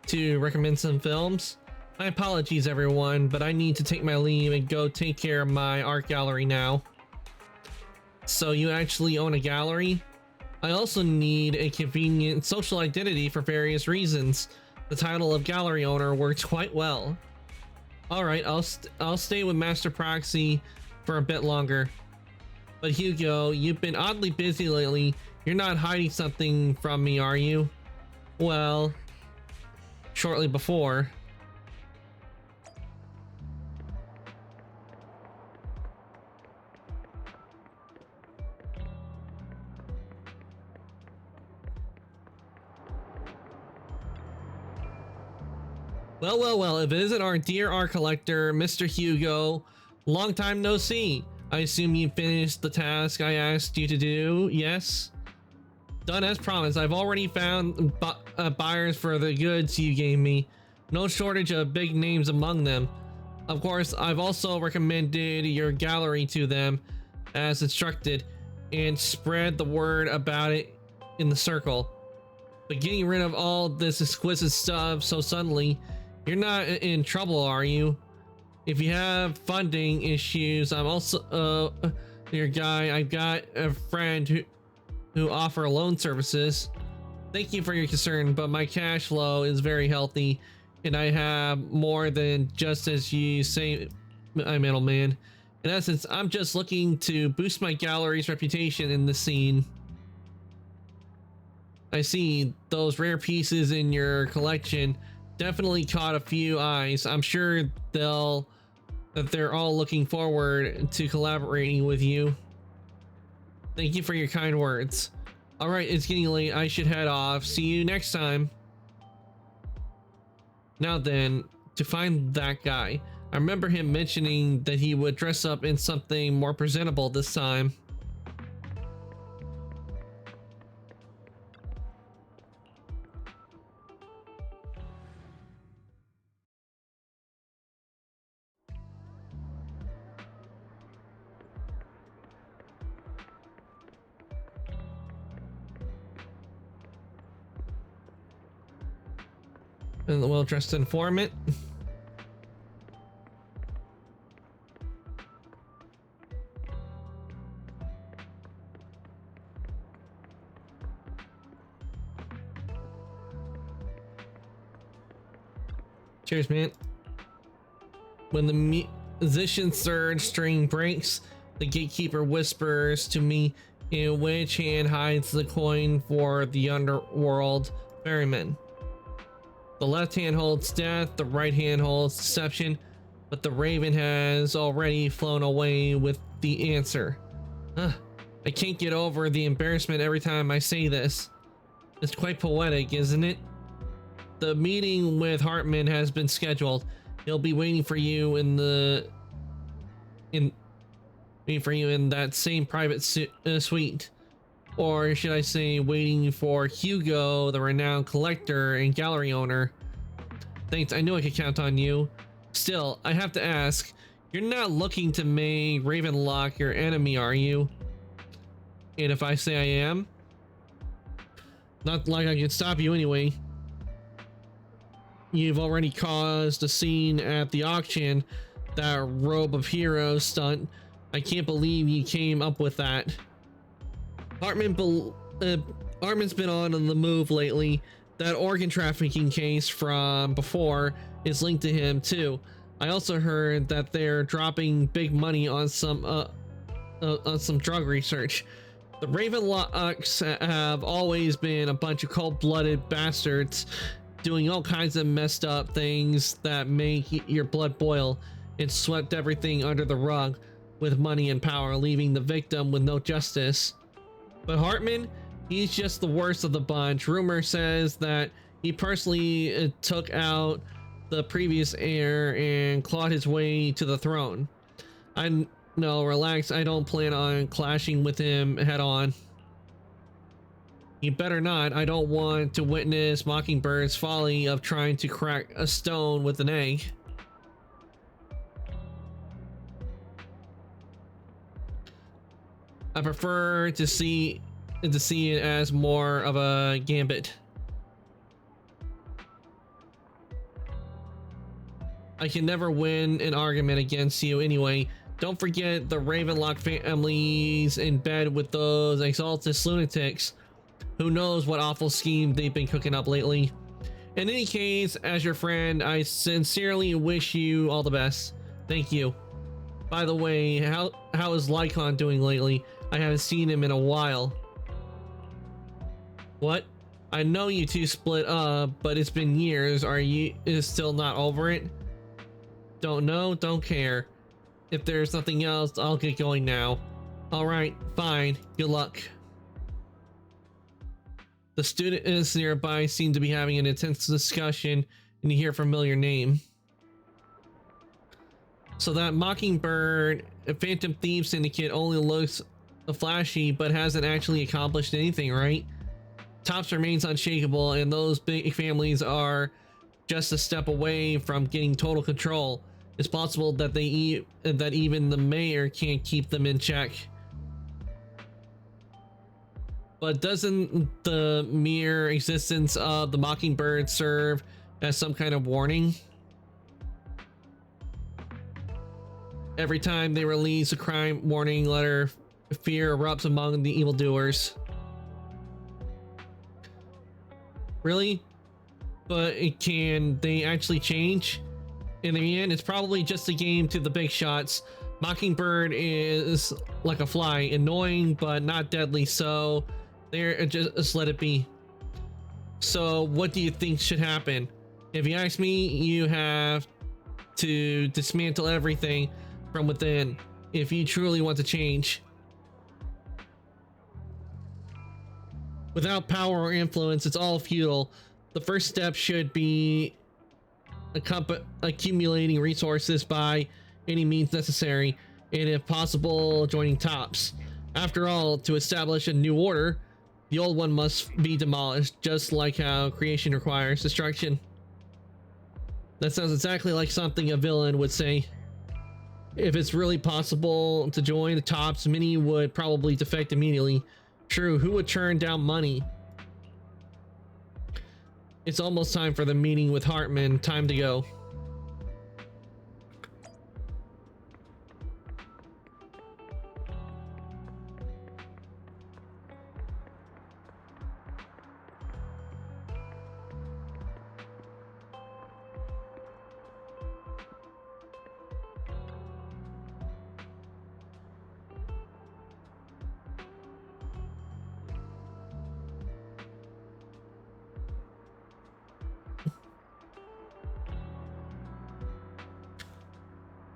to recommend some films? My apologies, everyone, but I need to take my leave and go take care of my art gallery now. So you actually own a gallery? I also need a convenient social identity for various reasons. The title of gallery owner works quite well. Alright, I'll stay with Master Proxy for a bit longer. But Hugo, you've been oddly busy lately. You're not hiding something from me, are you? Well, shortly before. Well, if it isn't our dear art collector, Mr. Hugo, long time no see. I assume you finished the task I asked you to do, yes? Done as promised. I've already found buyers for the goods you gave me. No shortage of big names among them. Of course, I've also recommended your gallery to them as instructed and spread the word about it in the circle. But getting rid of all this exquisite stuff so suddenly, you're not in trouble, are you? If you have funding issues, I'm also your guy. I've got a friend who offer loan services. Thank you for your concern, but my cash flow is very healthy and I have more than just as you say, my middleman. In essence, I'm just looking to boost my gallery's reputation in the scene. I see those rare pieces in your collection definitely caught a few eyes. I'm sure that they're all looking forward to collaborating with you. Thank you for your kind words. All right, it's getting late. I should head off. See you next time. Now then, to find that guy. I remember him mentioning that he would dress up in something more presentable this time. And the well-dressed informant. Cheers, man. When the musician's third string breaks, the gatekeeper whispers to me in which hand hides the coin for the underworld ferryman. The left hand holds death, the right hand holds deception, but the raven has already flown away with the answer. I can't get over the embarrassment every time I say this. It's quite poetic, isn't it? The meeting with Hartman has been scheduled. He'll be waiting for you in that same private suite. Or should I say, waiting for Hugo, the renowned collector and gallery owner. Thanks, I knew I could count on you. Still, I have to ask, you're not looking to make Ravenlock your enemy, are you? And if I say I am? Not like I can stop you anyway. You've already caused a scene at the auction, that Robe of Heroes stunt. I can't believe you came up with that. Hartman's been on the move lately. That organ trafficking case from before is linked to him too. I also heard that they're dropping big money on some drug research. The Ravenlocks have always been a bunch of cold-blooded bastards doing all kinds of messed up things that make your blood boil, and swept everything under the rug with money and power, leaving the victim with no justice. But Hartman, he's just the worst of the bunch. Rumor says that he personally took out the previous heir and clawed his way to the throne. No, relax, I don't plan on clashing with him head on. You better not. I don't want to witness Mockingbird's folly of trying to crack a stone with an egg. I prefer to see it as more of a gambit. I can never win an argument against you anyway. Don't forget the Ravenlock family's in bed with those Exaltus lunatics. Who knows what awful scheme they've been cooking up lately. In any case, as your friend, I sincerely wish you all the best. Thank you. By the way, how is Lycon doing lately? I haven't seen him in a while. What? I know you two split up, but it's been years. Are you still not over it? Don't know, don't care. If there's nothing else, I'll get going now. Alright, fine. Good luck. The students nearby seem to be having an intense discussion, and you hear a familiar name. So that Mockingbird Phantom Thief Syndicate only looks flashy, but hasn't actually accomplished anything, right? Tops remains unshakable, and those big families are just a step away from getting total control. It's possible that that even the mayor can't keep them in check. But doesn't the mere existence of the Mockingbird serve as some kind of warning? Every time they release a crime warning letter, fear erupts among the evildoers. Really? But can they actually change? In the end, it's probably just a game to the big shots. Mockingbird is like a fly, annoying but not deadly, so they're just let it be. So what do you think should happen? If you ask me, you have to dismantle everything from within if you truly want to change. Without power or influence, it's all futile. The first step should be accumulating resources by any means necessary, and if possible, joining Tops. After all, to establish a new order, the old one must be demolished, just like how creation requires destruction. That sounds exactly like something a villain would say. If it's really possible to join the Tops, many would probably defect immediately. True, who would turn down money? It's almost time for the meeting with Hartman. Time to go.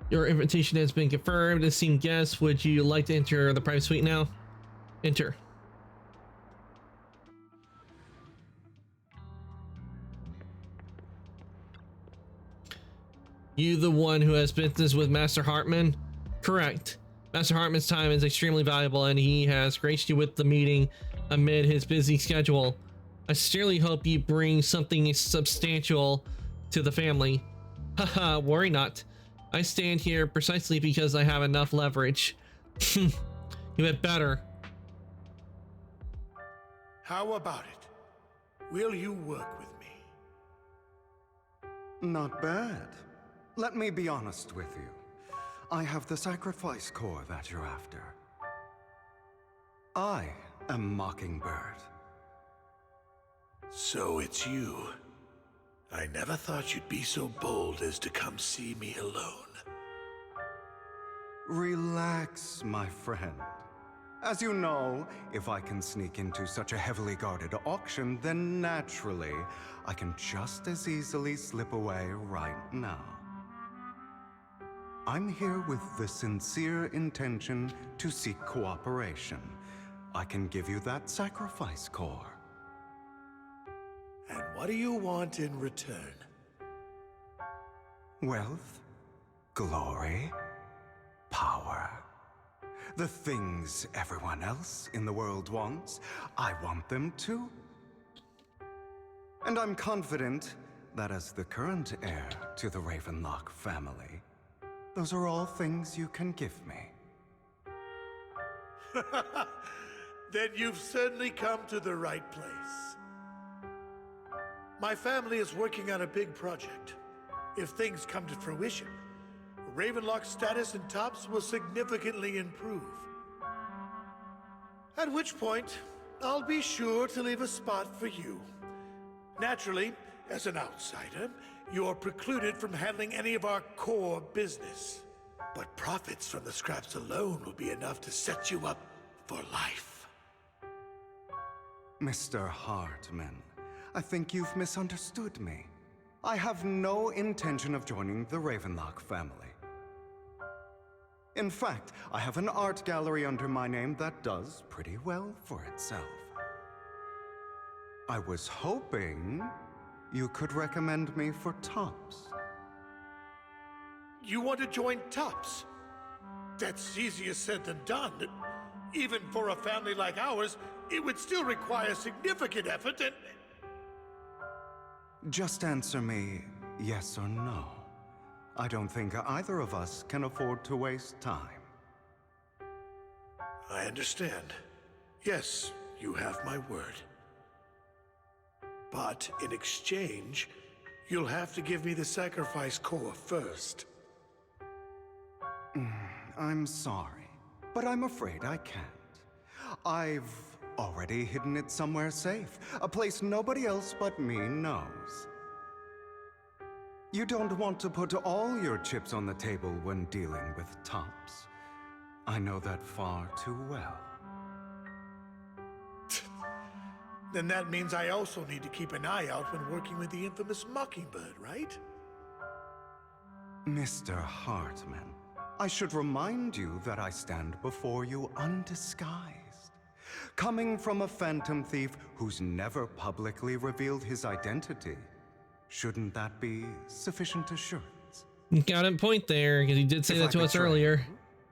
Your invitation has been confirmed. Esteemed guests, would you like to enter the private suite now? Enter. You the one who has business with Master Hartman? Correct. Master Hartman's time is extremely valuable, and he has graced you with the meeting amid his busy schedule. I sincerely hope you bring something substantial to the family. Haha, worry not. I stand here precisely because I have enough leverage. You had better. How about it? Will you work with me? Not bad. Let me be honest with you. I have the sacrifice core that you're after. I am Mockingbird. So it's you. I never thought you'd be so bold as to come see me alone. Relax, my friend. As you know, if I can sneak into such a heavily guarded auction, then naturally, I can just as easily slip away right now. I'm here with the sincere intention to seek cooperation. I can give you that sacrifice core. And what do you want in return? Wealth, glory, power. The things everyone else in the world wants, I want them too. And I'm confident that as the current heir to the Ravenlock family, those are all things you can give me. Then you've certainly come to the right place. My family is working on a big project. If things come to fruition, Ravenlock's status in Tops will significantly improve. At which point, I'll be sure to leave a spot for you. Naturally, as an outsider, you're precluded from handling any of our core business. But profits from the scraps alone will be enough to set you up for life. Mr. Hartman, I think you've misunderstood me. I have no intention of joining the Ravenlock family. In fact, I have an art gallery under my name that does pretty well for itself. I was hoping you could recommend me for Tops. You want to join Tops? That's easier said than done. Even for a family like ours, it would still require significant effort and... Just answer me yes or no. I don't think either of us can afford to waste time. I understand. Yes, you have my word. But in exchange, you'll have to give me the sacrifice core first. I'm sorry, but I'm afraid I can't. I've already hidden it somewhere safe, a place nobody else but me knows. You don't want to put all your chips on the table when dealing with Tops. I know that far too well. Then that means I also need to keep an eye out when working with the infamous Mockingbird, right? Mr. Hartman, I should remind you that I stand before you undisguised. Coming from a phantom thief who's never publicly revealed his identity. Shouldn't that be sufficient assurance? Got a point there, because he did say that to us earlier.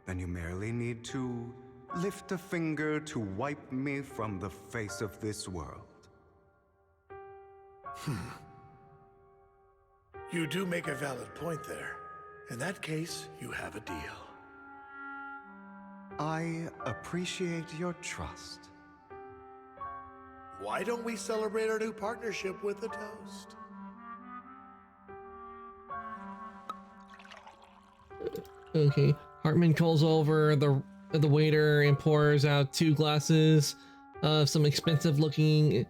Then you merely need to lift a finger to wipe me from the face of this world. You do make a valid point there. In that case, you have a deal. I appreciate your trust. Why don't we celebrate our new partnership with a toast? Okay, Hartman calls over the waiter and pours out 2 glasses of some expensive looking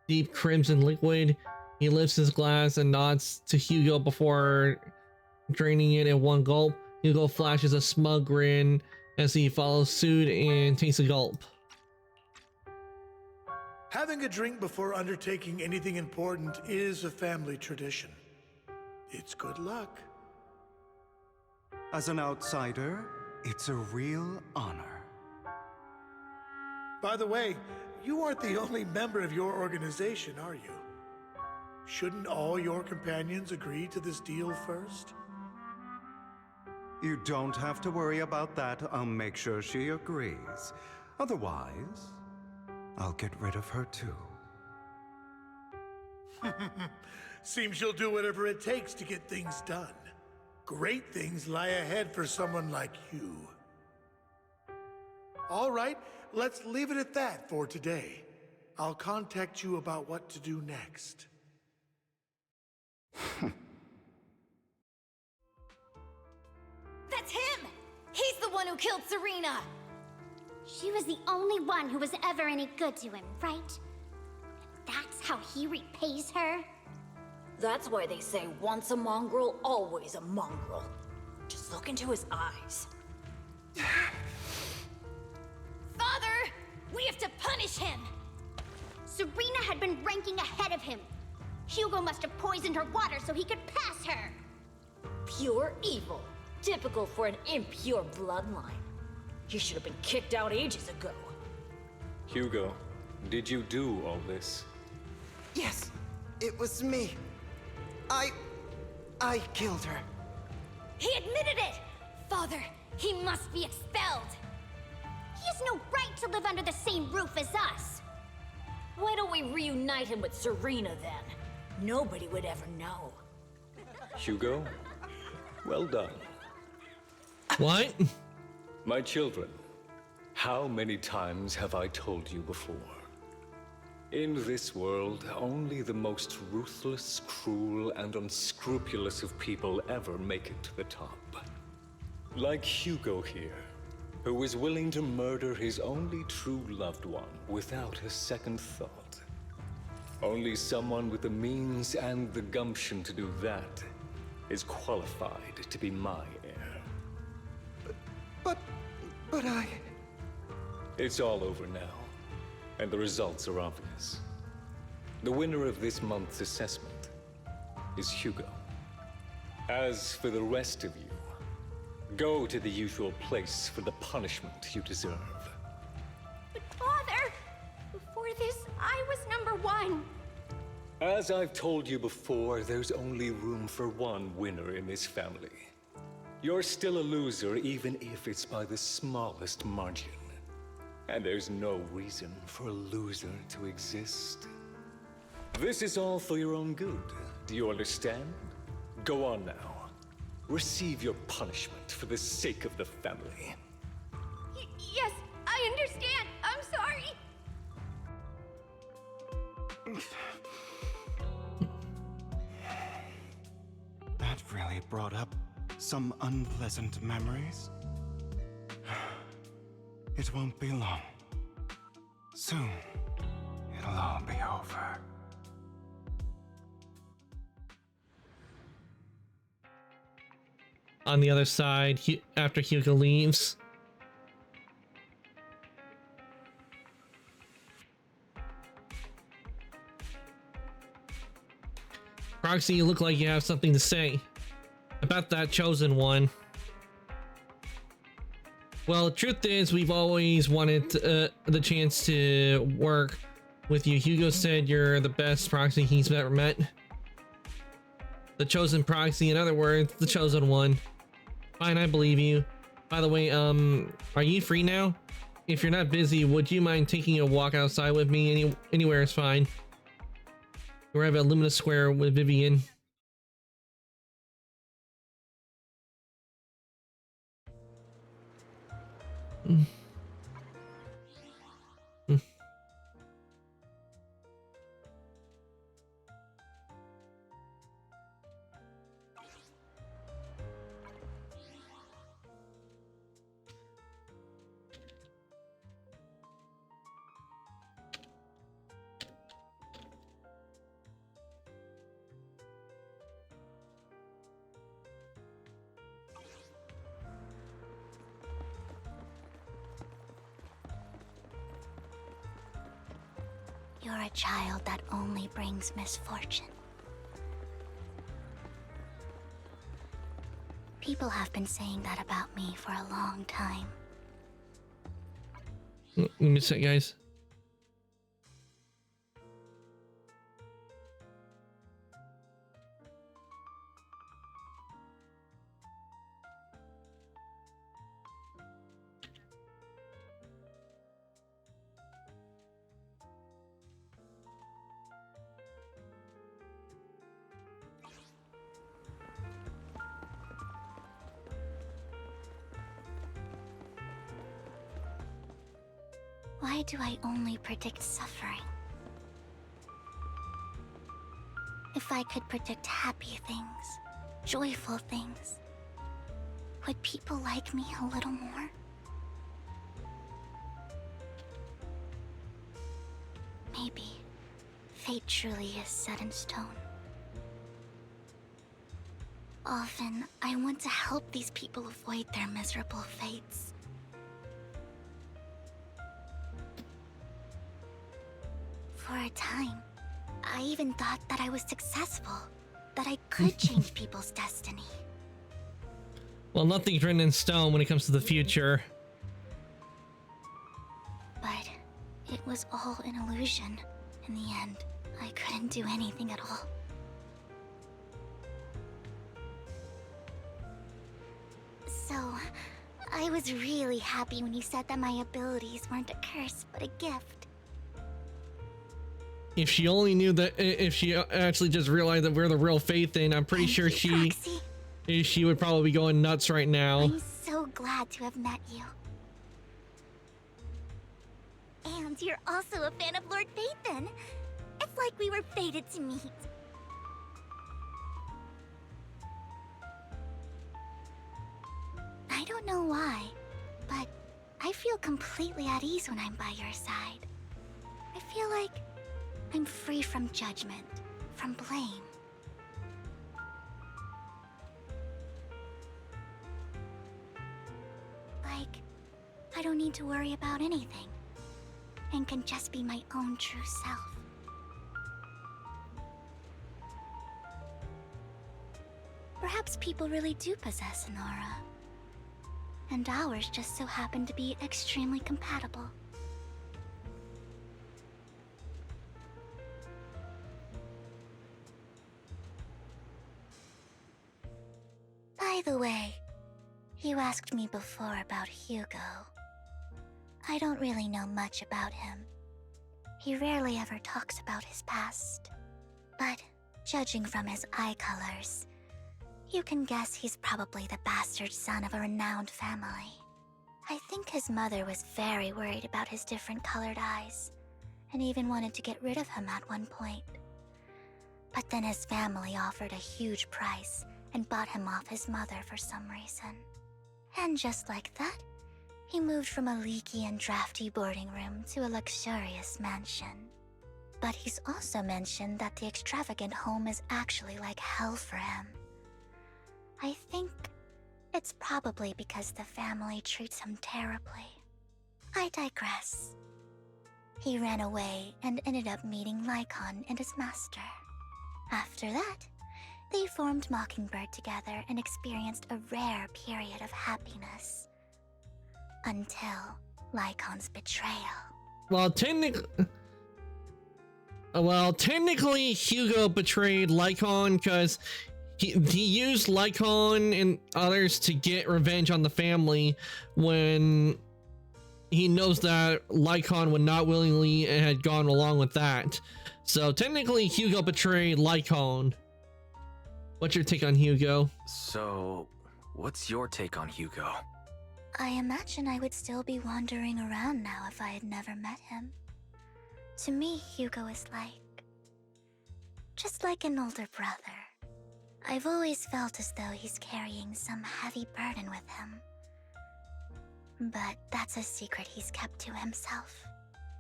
deep crimson liquid. He lifts his glass and nods to Hugo before draining it in one gulp. Hugo flashes a smug grin as he follows suit and takes a gulp. Having a drink before undertaking anything important is a family tradition. It's good luck. As an outsider, it's a real honor. By the way, you aren't the only member of your organization, are you? Shouldn't all your companions agree to this deal first? You don't have to worry about that. I'll make sure she agrees. Otherwise, I'll get rid of her too. Seems you'll do whatever it takes to get things done. Great things lie ahead for someone like you. All right, let's leave it at that for today. I'll contact you about what to do next. That's him! He's the one who killed Serena! She was the only one who was ever any good to him, right? That's how he repays her? That's why they say once a mongrel, always a mongrel. Just look into his eyes. Father! We have to punish him! Serena had been ranking ahead of him. Hugo must have poisoned her water so he could pass her. Pure evil. Typical for an impure bloodline. You should have been kicked out ages ago. Hugo, did you do all this? Yes, it was me. I killed her. He admitted it! Father, he must be expelled. He has no right to live under the same roof as us. Why don't we reunite him with Serena then? Nobody would ever know. Hugo, well done. What? My children, how many times have I told you before? In this world, only the most ruthless, cruel, and unscrupulous of people ever make it to the top. Like Hugo here, who was willing to murder his only true loved one without a second thought. Only someone with the means and the gumption to do that is qualified to be my heir. But I... It's all over now, and the results are obvious. The winner of this month's assessment is Hugo. As for the rest of you, go to the usual place for the punishment you deserve. But Father, before this, I was #1. As I've told you before, there's only room for one winner in this family. You're still a loser, even if it's by the smallest margin. And there's no reason for a loser to exist. This is all for your own good. Do you understand? Go on now. Receive your punishment for the sake of the family. Yes, I understand. I'm sorry. That really brought up some unpleasant memories. It won't be long. Soon, it'll all be over. On the other side, after Hugo leaves. Proxy, you look like you have something to say about that chosen one. Well, the truth is, we've always wanted the chance to work with you. Hugo said you're the best proxy he's ever met. The chosen proxy, in other words, the chosen one. Fine, I believe you. By the way, are you free now? If you're not busy, would you mind taking a walk outside with me? Anywhere is fine. We're at Lumina Square with Vivian. You're a child that only brings misfortune. People have been saying that about me for a long time. Let me check, guys. Why do I only predict suffering? If I could predict happy things, joyful things, would people like me a little more? Maybe fate truly is set in stone. Often, I want to help these people avoid their miserable fates. For a time, I even thought that I was successful, that I could change people's destiny. Well, nothing's written in stone when it comes to the future. But it was all an illusion. In the end, I couldn't do anything at all. So, I was really happy when you said that my abilities weren't a curse, but a gift. If she only knew that, if she actually just realized that we're the real Phaethon, I'm pretty sure she would probably be going nuts right now. I'm so glad to have met you. And you're also a fan of Lord Phaethon. It's like we were fated to meet. I don't know why, but I feel completely at ease when I'm by your side. I feel like I'm free from judgment, from blame. Like, I don't need to worry about anything, and can just be my own true self. Perhaps people really do possess an aura, and ours just so happen to be extremely compatible. By the way, you asked me before about Hugo. I don't really know much about him. He rarely ever talks about his past. But judging from his eye colors, you can guess he's probably the bastard son of a renowned family. I think his mother was very worried about his different colored eyes, and even wanted to get rid of him at one point. But then his family offered a huge price and bought him off his mother for some reason. And just like that, he moved from a leaky and drafty boarding room to a luxurious mansion. But he's also mentioned that the extravagant home is actually like hell for him. I think it's probably because the family treats him terribly. I digress. He ran away and ended up meeting Lycon and his master. After that, they formed Mockingbird together and experienced a rare period of happiness. Until Lycon's betrayal. Well, technically, Hugo betrayed Lycon because he used Lycon and others to get revenge on the family when he knows that Lycon would not willingly and had gone along with that. So technically, Hugo betrayed Lycon. What's your take on Hugo? So, what's your take on Hugo? I imagine I would still be wandering around now if I had never met him. To me, Hugo is just like an older brother. I've always felt as though he's carrying some heavy burden with him. But that's a secret he's kept to himself.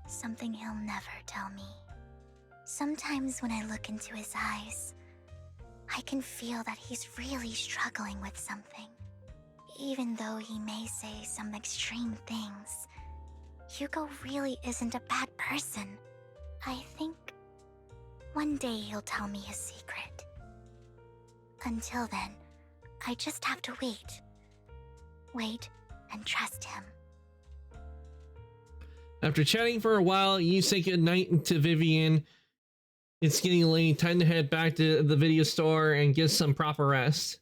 Something he'll never tell me. Sometimes when I look into his eyes, I can feel that he's really struggling with something. Even though he may say some extreme things, Hugo really isn't a bad person. I think one day he'll tell me his secret. Until then, I just have to wait. Wait and trust him. After chatting for a while, you say goodnight to Vivian. It's getting late, time to head back to the video store and get some proper rest.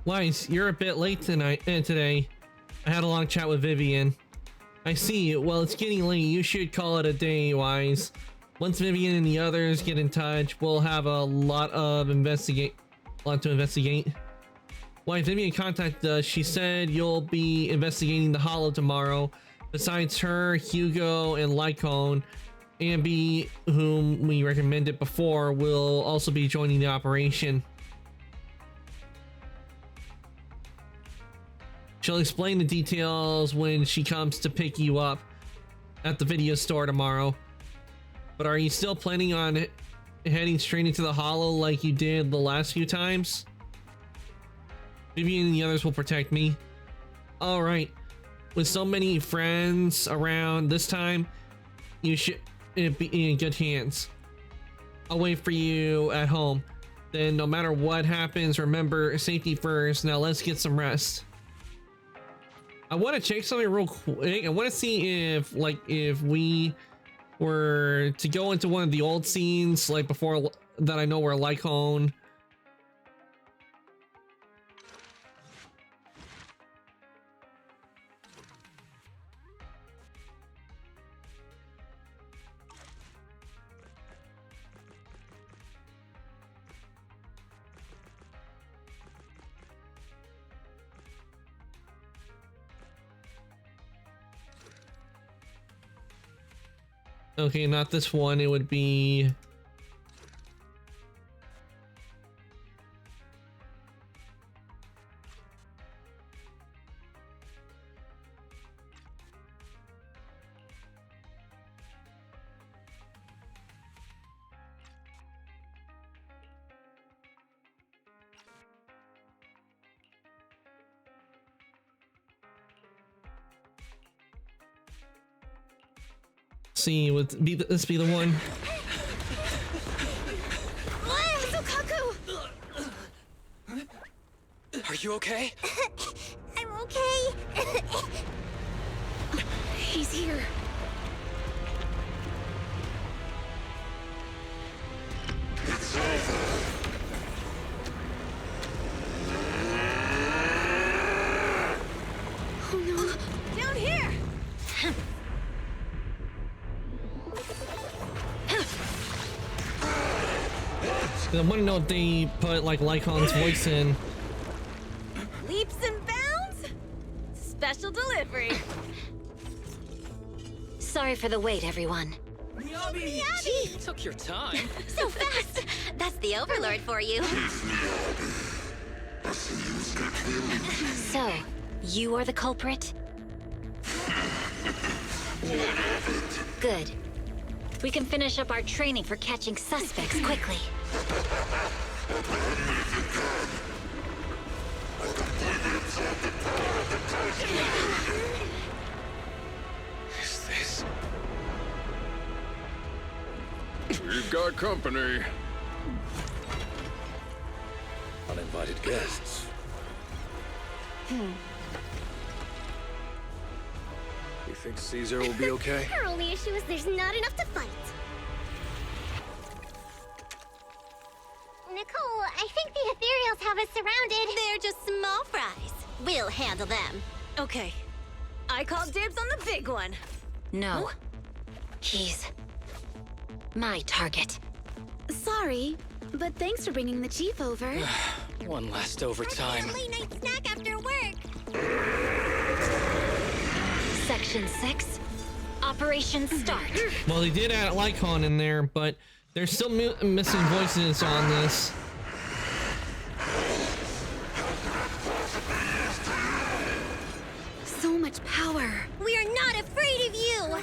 Wise, you're a bit late today. I had a long chat with Vivian. I see. Well, it's getting late. You should call it a day, Wise. Once Vivian and the others get in touch, we'll have a lot to investigate. Why, Vivian contacted us. She said you'll be investigating the Hollow tomorrow. Besides her, Hugo and Lycon, Ambi, whom we recommended before, will also be joining the operation. She'll explain the details when she comes to pick you up at the video store tomorrow. But are you still planning on heading straight into the Hollow like you did the last few times? Vivian and the others will protect me. Alright. With so many friends around this time, you should be in good hands. I'll wait for you at home. Then no matter what happens, remember safety first. Now let's get some rest. I want to check something real quick. I want to see if we were to go into one of the old scenes like before that I know where Lycone. Okay, not this one. It would be... See, would this be the one? Are you okay? I'm okay. He's here. It's over. Oh no. Down here. I want to know if they put like Lycon's voice in. Leaps and bounds. Special delivery. Sorry for the wait, everyone. Gee, took your time. So fast! That's the Overlord for you. So, you are the culprit? Good. We can finish up our training for catching suspects quickly. Is this? We've got company. Uninvited guests. You think Caesar will be okay? Our only issue is there's not enough to fight. Nicole, I think the Ethereals have us surrounded. They're just small fries. We'll handle them. Okay. I call dibs on the big one. No. He's my target. Sorry, but thanks for bringing the chief over. One last overtime. Late night snack after work. Section 6. Operation start. Well, they did add Lycon in there, but there's still missing voices on this. So much power. We are not afraid of you.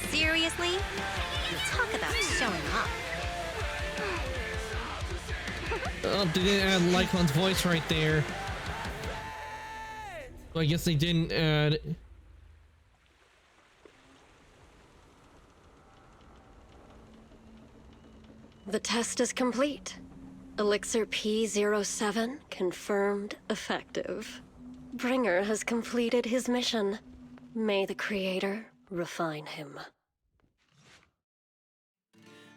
Seriously? Talk about showing up. Oh, they didn't add Lycon's voice right there. So I guess they didn't add... The test is complete. Elixir P07 confirmed effective. Bringer has completed his mission. May the Creator refine him.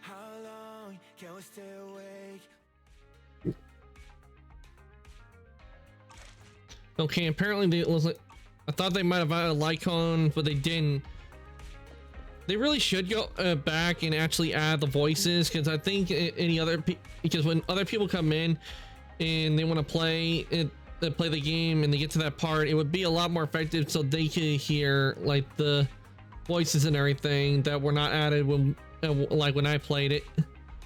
How long can we stay awake? Okay, apparently they was like, I thought they might have added a Lycon, but they didn't. They really should go back and actually add the voices, because I think because when other people come in and they want to play it, play the game, and they get to that part, it would be a lot more effective so they could hear like the voices and everything that were not added when like when I played it,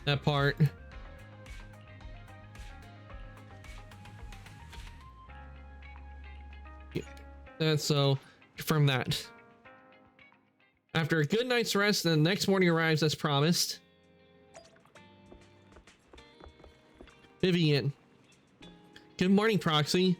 that part. And so confirm that. After a good night's rest, the next morning arrives as promised. Vivian. Good morning, Proxy.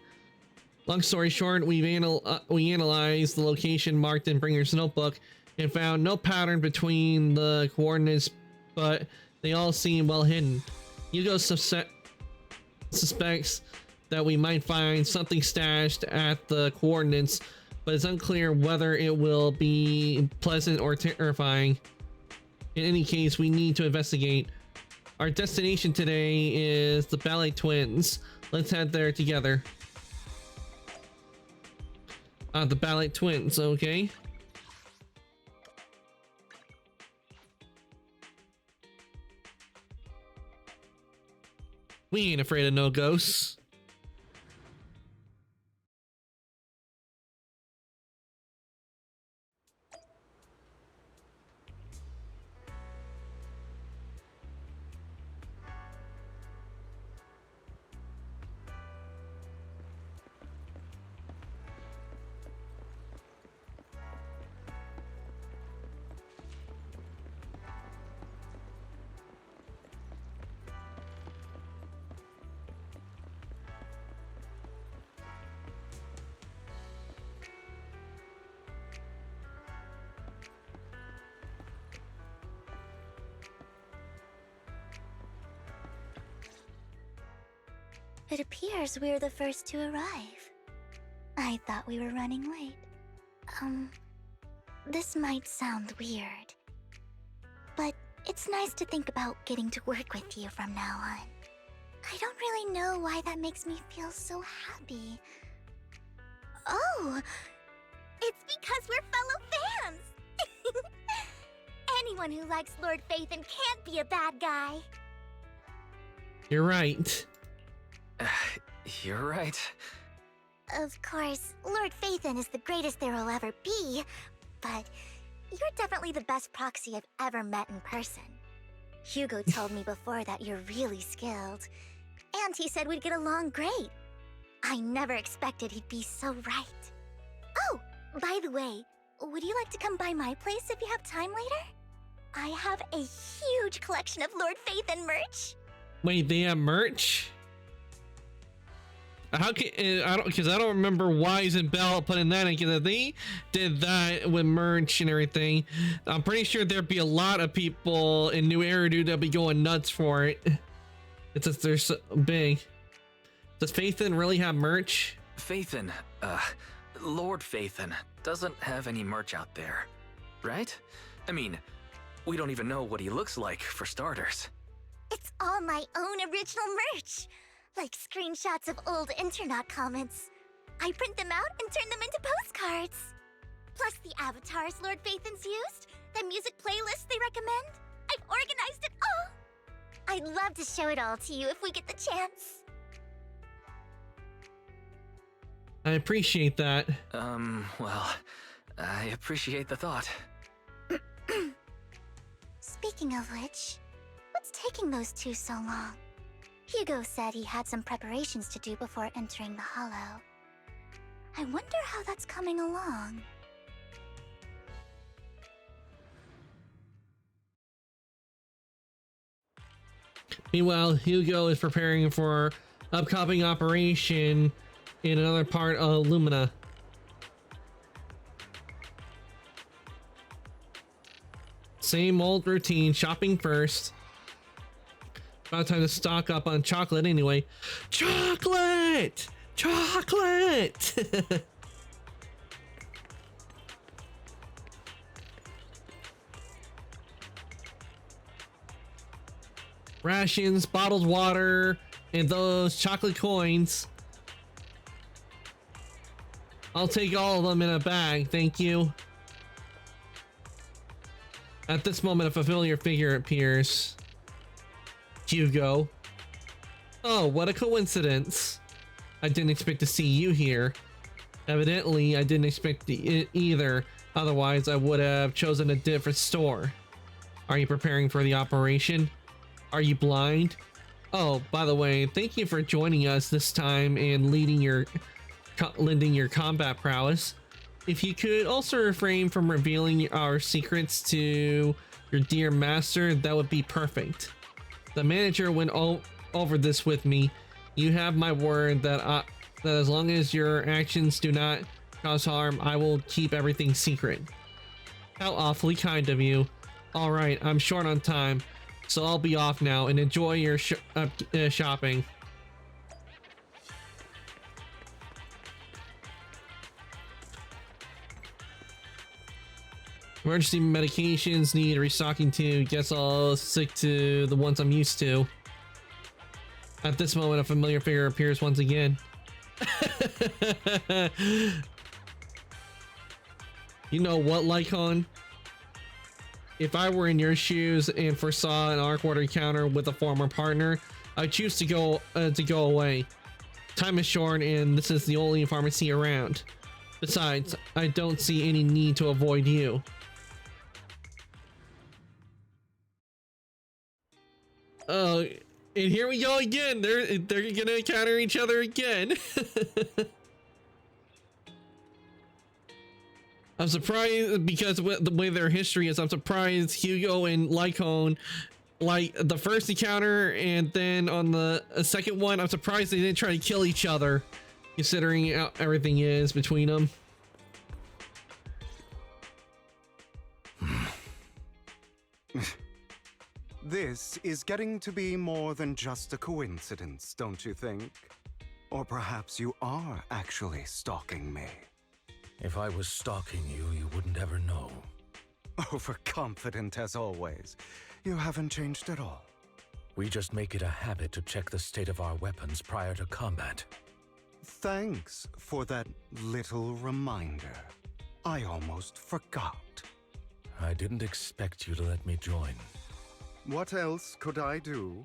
Long story short, we analyzed the location marked in Bringer's notebook and found no pattern between the coordinates, but they all seem well hidden. Hugo suspects that we might find something stashed at the coordinates, but it's unclear whether it will be pleasant or terrifying. In any case, we need to investigate. Our destination today is the Ballet Twins. Let's head there together. The Ballet Twins, okay. We ain't afraid of no ghosts. It appears we're the first to arrive. I thought we were running late. This might sound weird, but it's nice to think about getting to work with you from now on. I don't really know why that makes me feel so happy. Oh, it's because we're fellow fans! Anyone who likes Lord Phaethon can't be a bad guy. You're right. You're right. Of course, Lord Phaethon is the greatest there will ever be, but you're definitely the best proxy I've ever met in person. Hugo told me before that you're really skilled, and he said we'd get along great. I never expected he'd be so right. Oh, by the way, would you like to come by my place if you have time later? I have a huge collection of Lord Phaethon merch. Wait, they have merch? How can because I don't remember Wise and Bell putting that in, because they did that with merch and everything. I'm pretty sure there'd be a lot of people in New Eridu that'd be going nuts for it. It's just they're so big. Does Phaethon really have merch? Phaethon, Lord Phaethon doesn't have any merch out there, right? I mean, we don't even know what he looks like, for starters. It's all my own original merch. Like screenshots of old Internet comments. I print them out and turn them into postcards. Plus the avatars Lord Phaethon's used, the music playlists they recommend. I've organized it all. I'd love to show it all to you if we get the chance. I appreciate that. Well, I appreciate the thought. Speaking of which, what's taking those two so long? Hugo said he had some preparations to do before entering the Hollow. I wonder how that's coming along. Meanwhile, Hugo is preparing for upcoming operation in another part of Lumina. Same old routine, shopping first. About time to stock up on chocolate anyway. Chocolate! Chocolate! Rations, bottled water, and those chocolate coins. I'll take all of them in a bag, thank you. At this moment, a familiar figure appears. Hugo. Oh, what a coincidence. I didn't expect to see you here. Evidently, I didn't expect it either. Otherwise, I would have chosen a different store. Are you preparing for the operation? Are you blind? Oh, by the way, thank you for joining us this time and lending your combat prowess. If you could also refrain from revealing our secrets to your dear master, that would be perfect. The manager went over this with me. You have my word that as long as your actions do not cause harm, I will keep everything secret. How awfully kind of you. All right, I'm short on time, so I'll be off now and enjoy your shopping. Emergency medications need restocking too. Guess I'll stick to the ones I'm used to. At this moment, a familiar figure appears once again. You know what, Lycon? If I were in your shoes and foresaw an awkward encounter with a former partner, I'd choose to go away. Time is short, and this is the only pharmacy around. Besides, I don't see any need to avoid you. Oh, and here we go again. They're gonna encounter each other again. I'm surprised because the way their history is. I'm surprised Hugo and Lycon, like the first encounter, and then on the second one, I'm surprised they didn't try to kill each other, considering how everything is between them. This is getting to be more than just a coincidence, don't you think? Or perhaps you are actually stalking me. If I was stalking you, you wouldn't ever know. Overconfident as always. You haven't changed at all. We just make it a habit to check the state of our weapons prior to combat. Thanks for that little reminder. I almost forgot. I didn't expect you to let me join. What else could I do?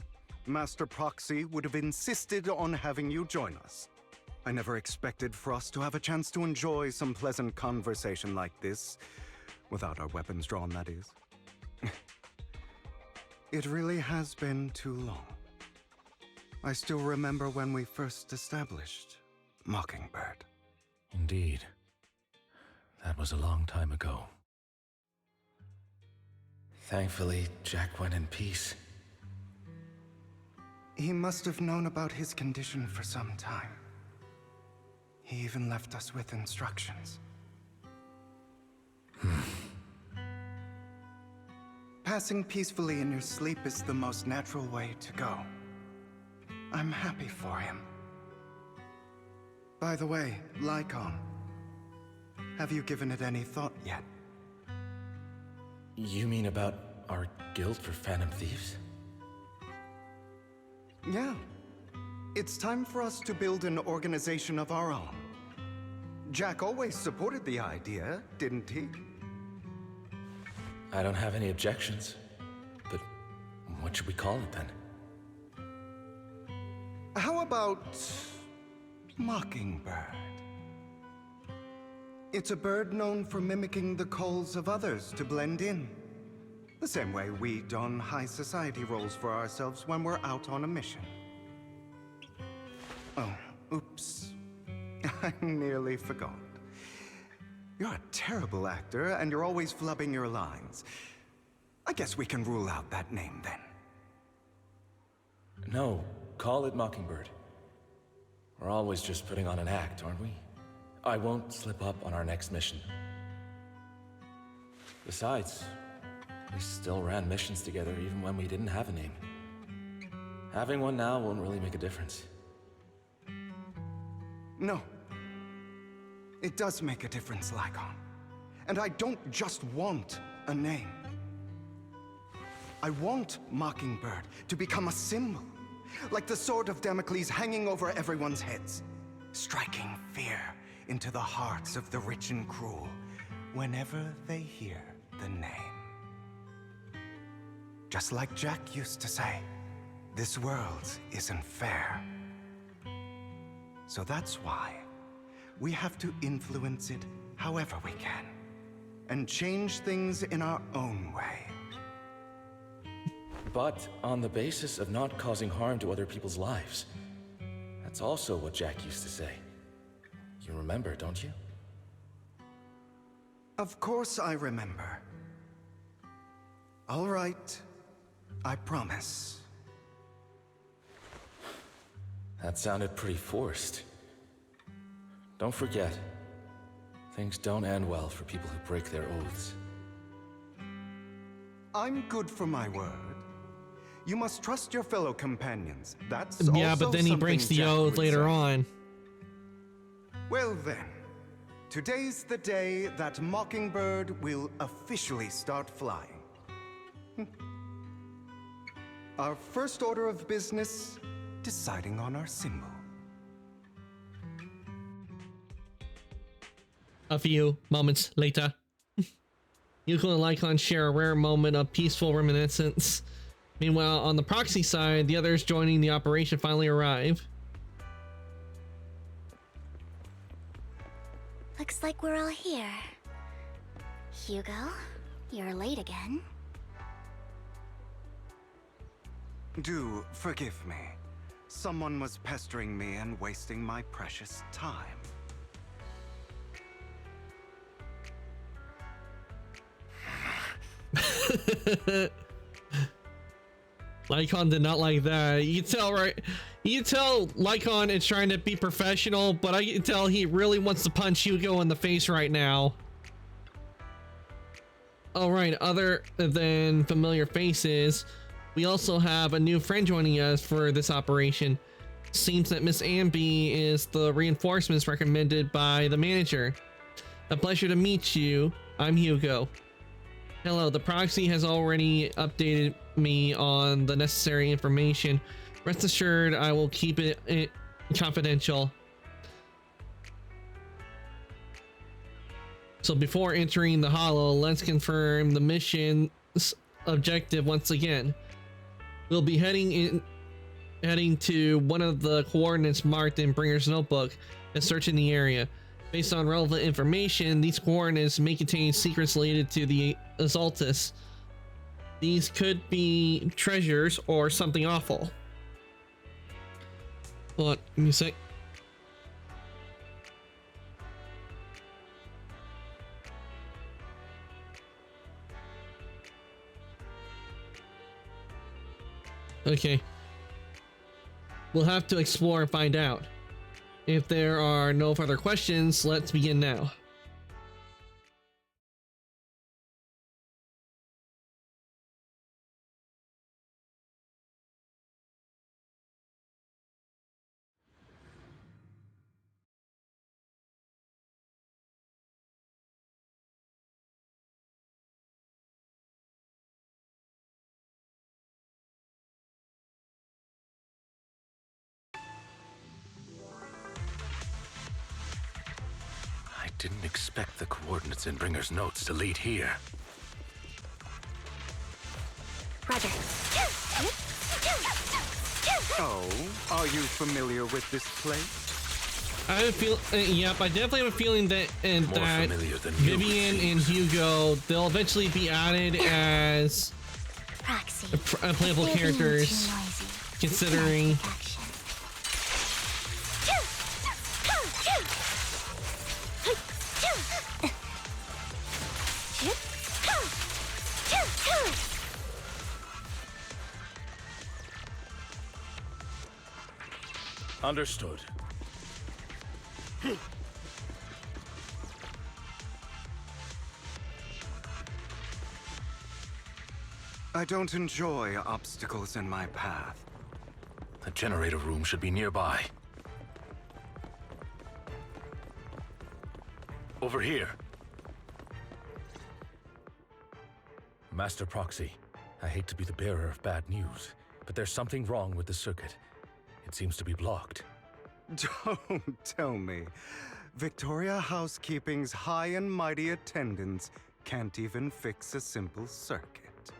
Master Proxy would have insisted on having you join us. I never expected for us to have a chance to enjoy some pleasant conversation like this, without our weapons drawn, that is. It really has been too long. I still remember when we first established Mockingbird. Indeed. That was a long time ago. Thankfully, Jack went in peace. He must have known about his condition for some time. He even left us with instructions. Passing peacefully in your sleep is the most natural way to go. I'm happy for him. By the way, Lycon, have you given it any thought yet? You mean about our guild for Phantom Thieves? Yeah. It's time for us to build an organization of our own. Jack always supported the idea, didn't he? I don't have any objections. But what should we call it then? How about Mockingbird? It's a bird known for mimicking the calls of others to blend in. The same way we don high society roles for ourselves when we're out on a mission. Oh, oops. I nearly forgot. You're a terrible actor, and you're always flubbing your lines. I guess we can rule out that name, then. No, call it Mockingbird. We're always just putting on an act, aren't we? I won't slip up on our next mission. Besides, we still ran missions together even when we didn't have a name. Having one now won't really make a difference. No. It does make a difference, Lycon. And I don't just want a name. I want Mockingbird to become a symbol, like the sword of Damocles hanging over everyone's heads, striking fear into the hearts of the rich and cruel whenever they hear the name. Just like Jack used to say, this world isn't fair. So that's why we have to influence it however we can, and change things in our own way. But on the basis of not causing harm to other people's lives. That's also what Jack used to say. You remember, don't you? Of course I remember. All right, I promise. That sounded pretty forced. Don't forget, things don't end well for people who break their oaths. I'm good for my word. You must trust your fellow companions. That's yeah, also but then he breaks the something Jack oath would later say. on. Well then, today's the day that Mockingbird will officially start flying. Our first order of business, deciding on our symbol. A few moments later, Yuko and Lycon share a rare moment of peaceful reminiscence. Meanwhile, on the proxy side, the others joining the operation finally arrive. Looks like we're all here. Hugo, you're late again. Do forgive me. Someone was pestering me and wasting my precious time. Lycon did not like that. You can tell, right? You can tell Lycon is trying to be professional, but I can tell he really wants to punch Hugo in the face right now. Alright, other than familiar faces, we also have a new friend joining us for this operation. Seems that Miss Amby is the reinforcements recommended by the manager. A pleasure to meet you. I'm Hugo. Hello, the proxy has already updated me on the necessary information. Rest assured, I will keep it confidential. So before entering the Hollow, let's confirm the mission's objective once again. We'll be heading to one of the coordinates marked in Bringer's notebook and searching the area. Based on relevant information, these coordinates may contain secrets related to the Azaltus. These could be treasures or something awful. Hold on, give me a sec. Okay. We'll have to explore and find out. If there are no further questions, let's begin now. I didn't expect the coordinates in Bringer's notes to lead here. Roger. Oh, are you familiar with this place? I feel, yep, I definitely have a feeling that that familiar than Vivian and Hugo, they'll eventually be added as Proxy. playable If you're being characters, too noisy, considering. Understood. I don't enjoy obstacles in my path. The generator room should be nearby. Over here. Master Proxy, I hate to be the bearer of bad news, but there's something wrong with the circuit. It seems to be blocked. Don't tell me. Victoria Housekeeping's high and mighty attendants can't even fix a simple circuit.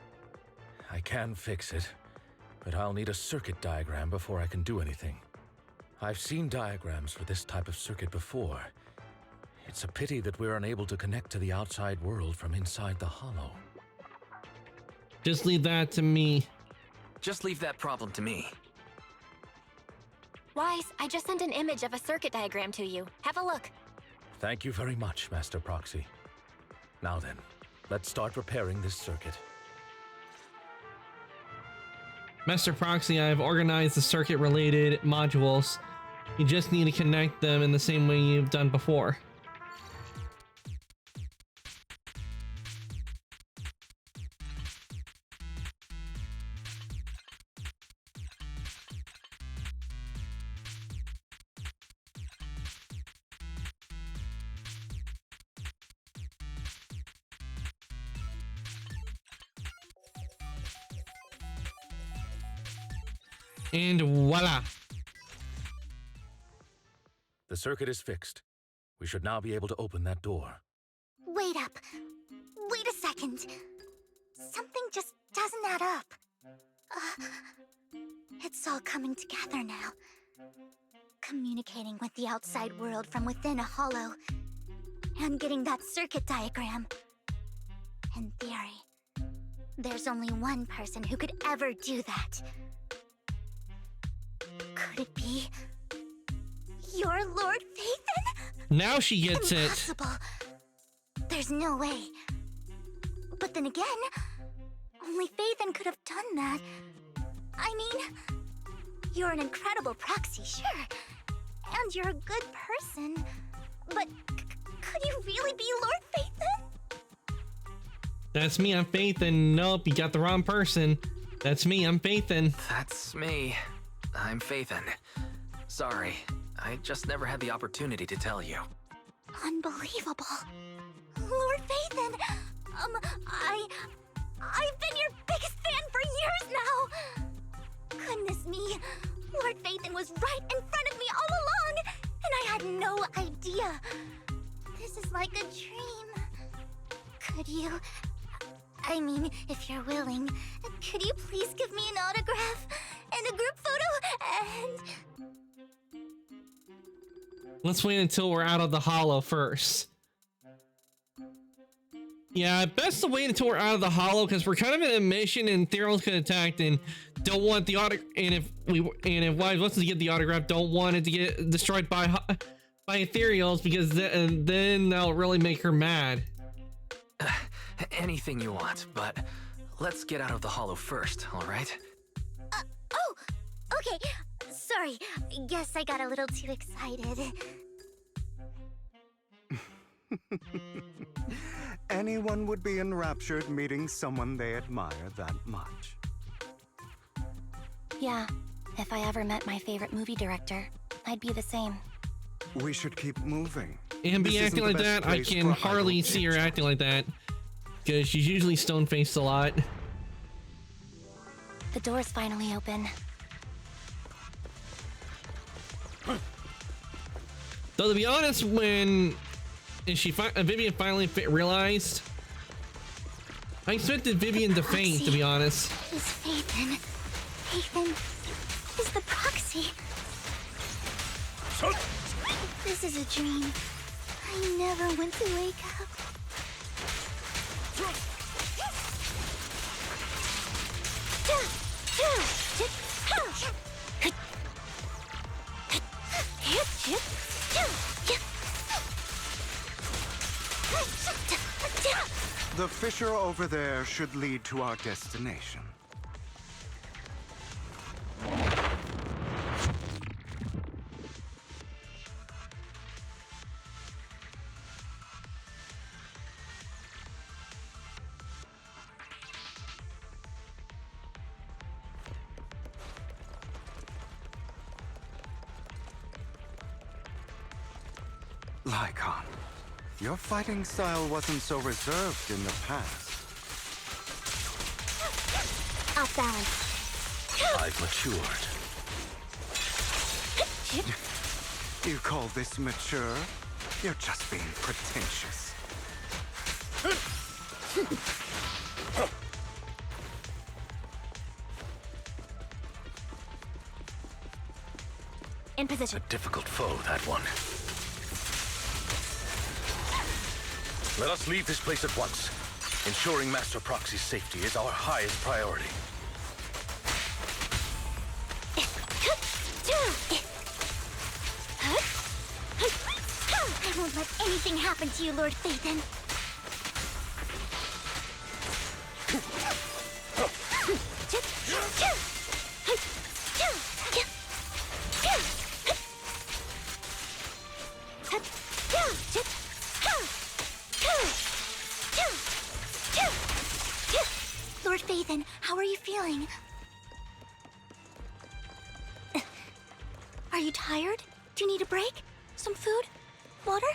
I can fix it, but I'll need a circuit diagram before I can do anything. I've seen diagrams for this type of circuit before. It's a pity that we're unable to connect to the outside world from inside the hollow. Just leave that to me. Just leave that problem to me. Wise, I just sent an image of a circuit diagram to you. Have a look. Thank you very much, Master Proxy. Now then, let's start repairing this circuit. Master Proxy, I have organized the circuit-related modules. You just need to connect them in the same way you've done before. And voila! The circuit is fixed. We should now be able to open that door. Wait up. Wait a second. Something just doesn't add up. It's all coming together now. Communicating with the outside world from within a hollow. And getting that circuit diagram. In theory, there's only one person who could ever do that. Could it be your Lord Phaethon? Now she gets Impossible. There's no way. But then again, only Phaethon could have done that. I mean, you're an incredible proxy, sure. And you're a good person. But could you really be Lord Phaethon? That's me, I'm Phaethon. Nope, you got the wrong person. That's me, I'm Phaethon. That's me. I'm Phaethon. Sorry, I just never had the opportunity to tell you. Unbelievable. Lord Phaethon, I've been your biggest fan for years now. Goodness me, Lord Phaethon was right in front of me all along, and I had no idea. This is like a dream. Could you, I mean, if you're willing, could you please give me an autograph and a group photo and... Let's wait until we're out of the hollow first. Yeah, best to wait until we're out of the hollow because we're kind of in a mission and Theros get attacked and don't want the autograph. And if Wise wants to get the autograph, don't want it to get destroyed by Ethereals because then that'll really make her mad. Anything you want, but let's get out of the hollow first, all right? Oh, okay. Sorry, guess I got a little too excited. Anyone would be enraptured meeting someone they admire that much. Yeah, if I ever met my favorite movie director, I'd be the same. We should keep moving. And be acting like that, I can hardly see her acting like that. Because she's usually stone-faced a lot. The door's finally open. Though to be honest, when Vivian finally realized, I expected Vivian to faint. To be honest, Is Phaethon? Phaethon is the proxy. This is a dream. I never went to wake up. The fissure over there should lead to our destination. Lycon, your fighting style wasn't so reserved in the past. Off balance. I've matured. You call this mature? You're just being pretentious. In position. A difficult foe, that one. Let us leave this place at once. Ensuring Master Proxy's safety is our highest priority. I won't let anything happen to you, Lord Phaethon. Lord Phaethon, how are you feeling? Are you tired? Do you need a break? Some food? Water?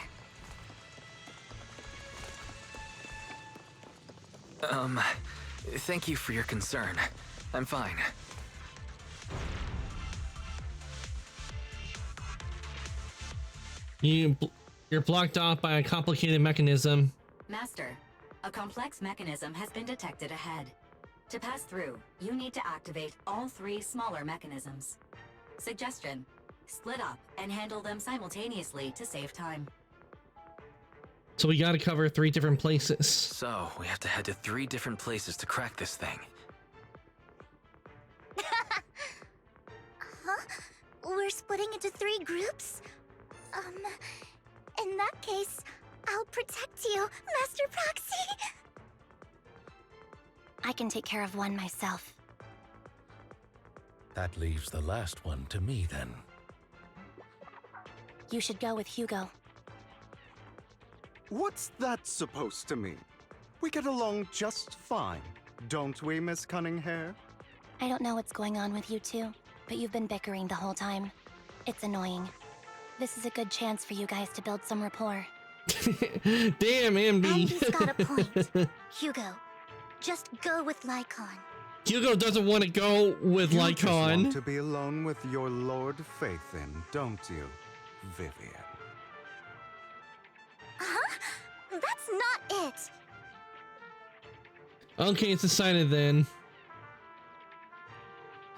Thank you for your concern. I'm fine. You're blocked off by a complicated mechanism. Master, a complex mechanism has been detected ahead. To pass through, you need to activate all 3 smaller mechanisms. Suggestion: split up and handle them simultaneously to save time. So we gotta cover 3 different places. So, we have to head to 3 different places to crack this thing. Huh? We're splitting into 3 groups? In that case, I'll protect you, Master Proxy! I can take care of one myself. That leaves the last one to me, then. You should go with Hugo. What's that supposed to mean? We get along just fine, don't we, Miss Cunninghair? I don't know what's going on with you two, but you've been bickering the whole time. It's annoying. This is a good chance for you guys to build some rapport. Damn, Ambi. Ambi's got a point. Hugo, just go with Lycon. Hugo doesn't want to go with You just want Lycon. to be alone with your Lord Phaethon, don't you, Vivian? Huh? That's not it! Okay, it's decided then.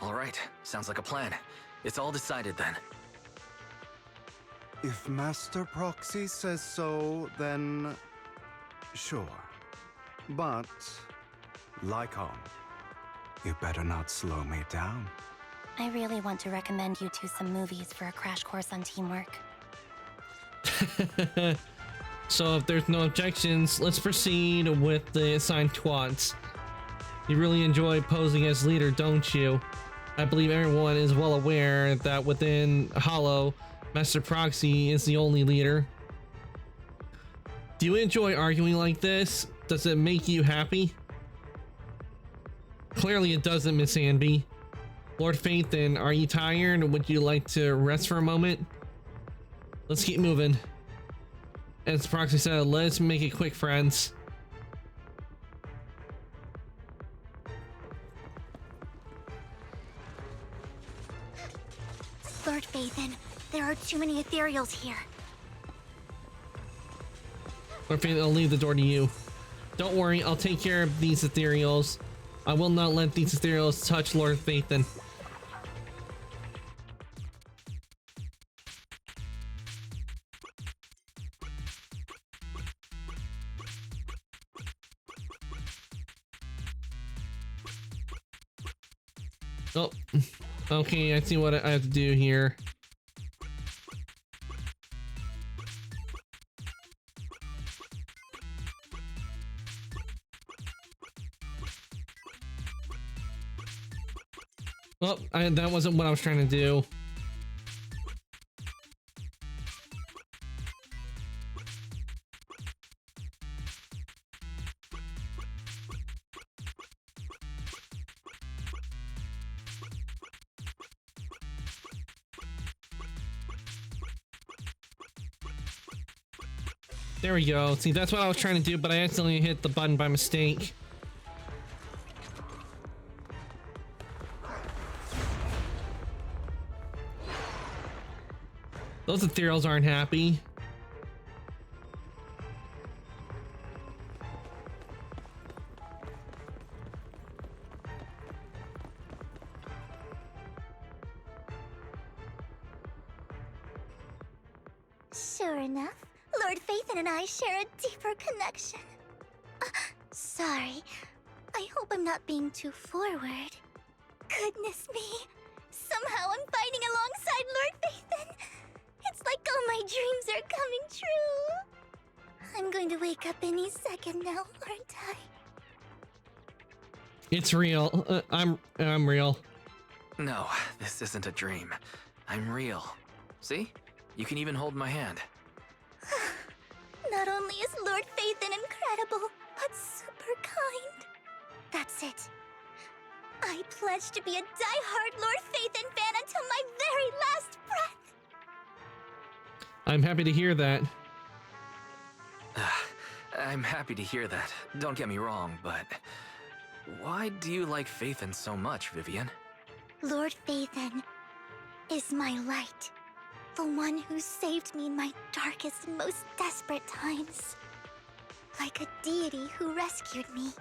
Alright, sounds like a plan. It's all decided then. If Master Proxy says so, then sure. But, Lycon, you better not slow me down. I really want to recommend you two some movies for a crash course on teamwork. So if there's no objections, let's proceed with the assigned quads. You really enjoy posing as leader, don't you? I believe everyone is well aware that within Hollow, Master Proxy is the only leader. Do you enjoy arguing like this? Does it make you happy? Clearly it doesn't, Miss Ambi. Lord Phaethon, are you tired? Would you like to rest for a moment? Let's keep moving. As Proxy said, let's make it quick, friends. Lord Phaethon, there are too many ethereals here. Lord Phaethon, I'll leave the door to you. Don't worry, I'll take care of these ethereals. I will not let these ethereals touch Lord Phaethon. Oh, okay, I see what I have to do here. Oh, that wasn't what I was trying to do. There we go. See, that's what I was trying to do, but I accidentally hit the button by mistake. Those ethereals aren't happy. Sure enough, Lord Phaethon and I share a deeper connection. Sorry. I hope I'm not being too forward. Goodness me. Somehow I'm fighting alongside Lord Phaethon. It's like all my dreams are coming true. I'm going to wake up any second now, aren't I? It's real. I'm real. No, this isn't a dream. I'm real. See? You can even hold my hand. Not only is Lord Phaethon incredible, but super kind. That's it. I pledge to be a die-hard Lord Phaethon fan until my very last breath. I'm happy to hear that. I'm happy to hear that. Don't get me wrong, but why do you like Phaethon so much, Vivian? Lord Phaethon is my light. The one who saved me in my darkest and most desperate times. Like a deity who rescued me.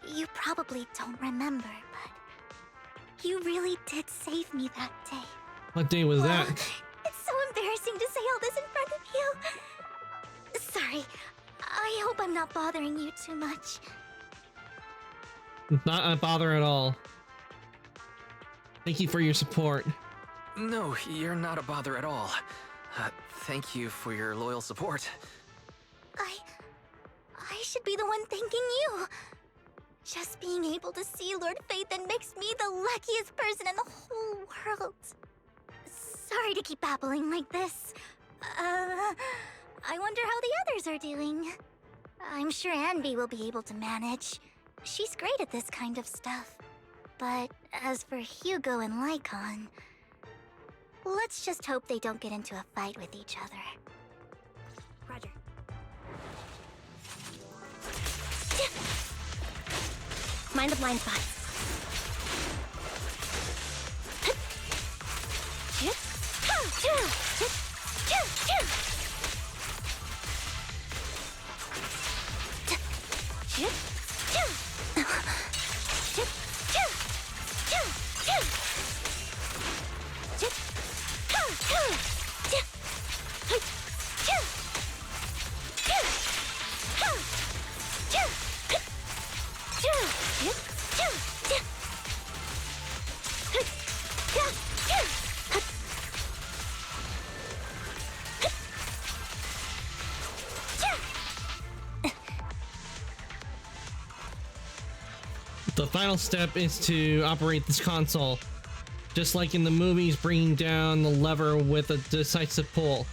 You probably don't remember, but you really did save me that day. What day was that? It's so embarrassing to say all this in front of you. Sorry. I hope I'm not bothering you too much. Not a bother at all. Thank you for your support. No, you're not a bother at all. Thank you for your loyal support. I should be the one thanking you. Just being able to see Lord Phaethon makes me the luckiest person in the whole world. Sorry to keep babbling like this. I wonder how the others are doing. I'm sure Anby will be able to manage. She's great at this kind of stuff. But as for Hugo and Lycon, let's just hope they don't get into a fight with each other. Roger. Mind the blind spots. The final step is to operate this console. Just like in the movies, bringing down the lever with a decisive pull.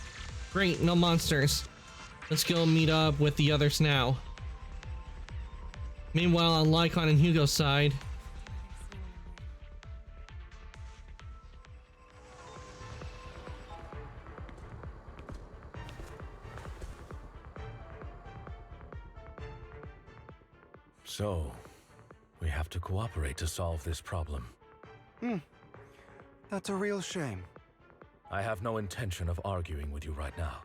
Great, no monsters. Let's go meet up with the others now. Meanwhile, on Lycon and Hugo's side, So, we have to cooperate to solve this problem. That's a real shame. I have no intention of arguing with you right now.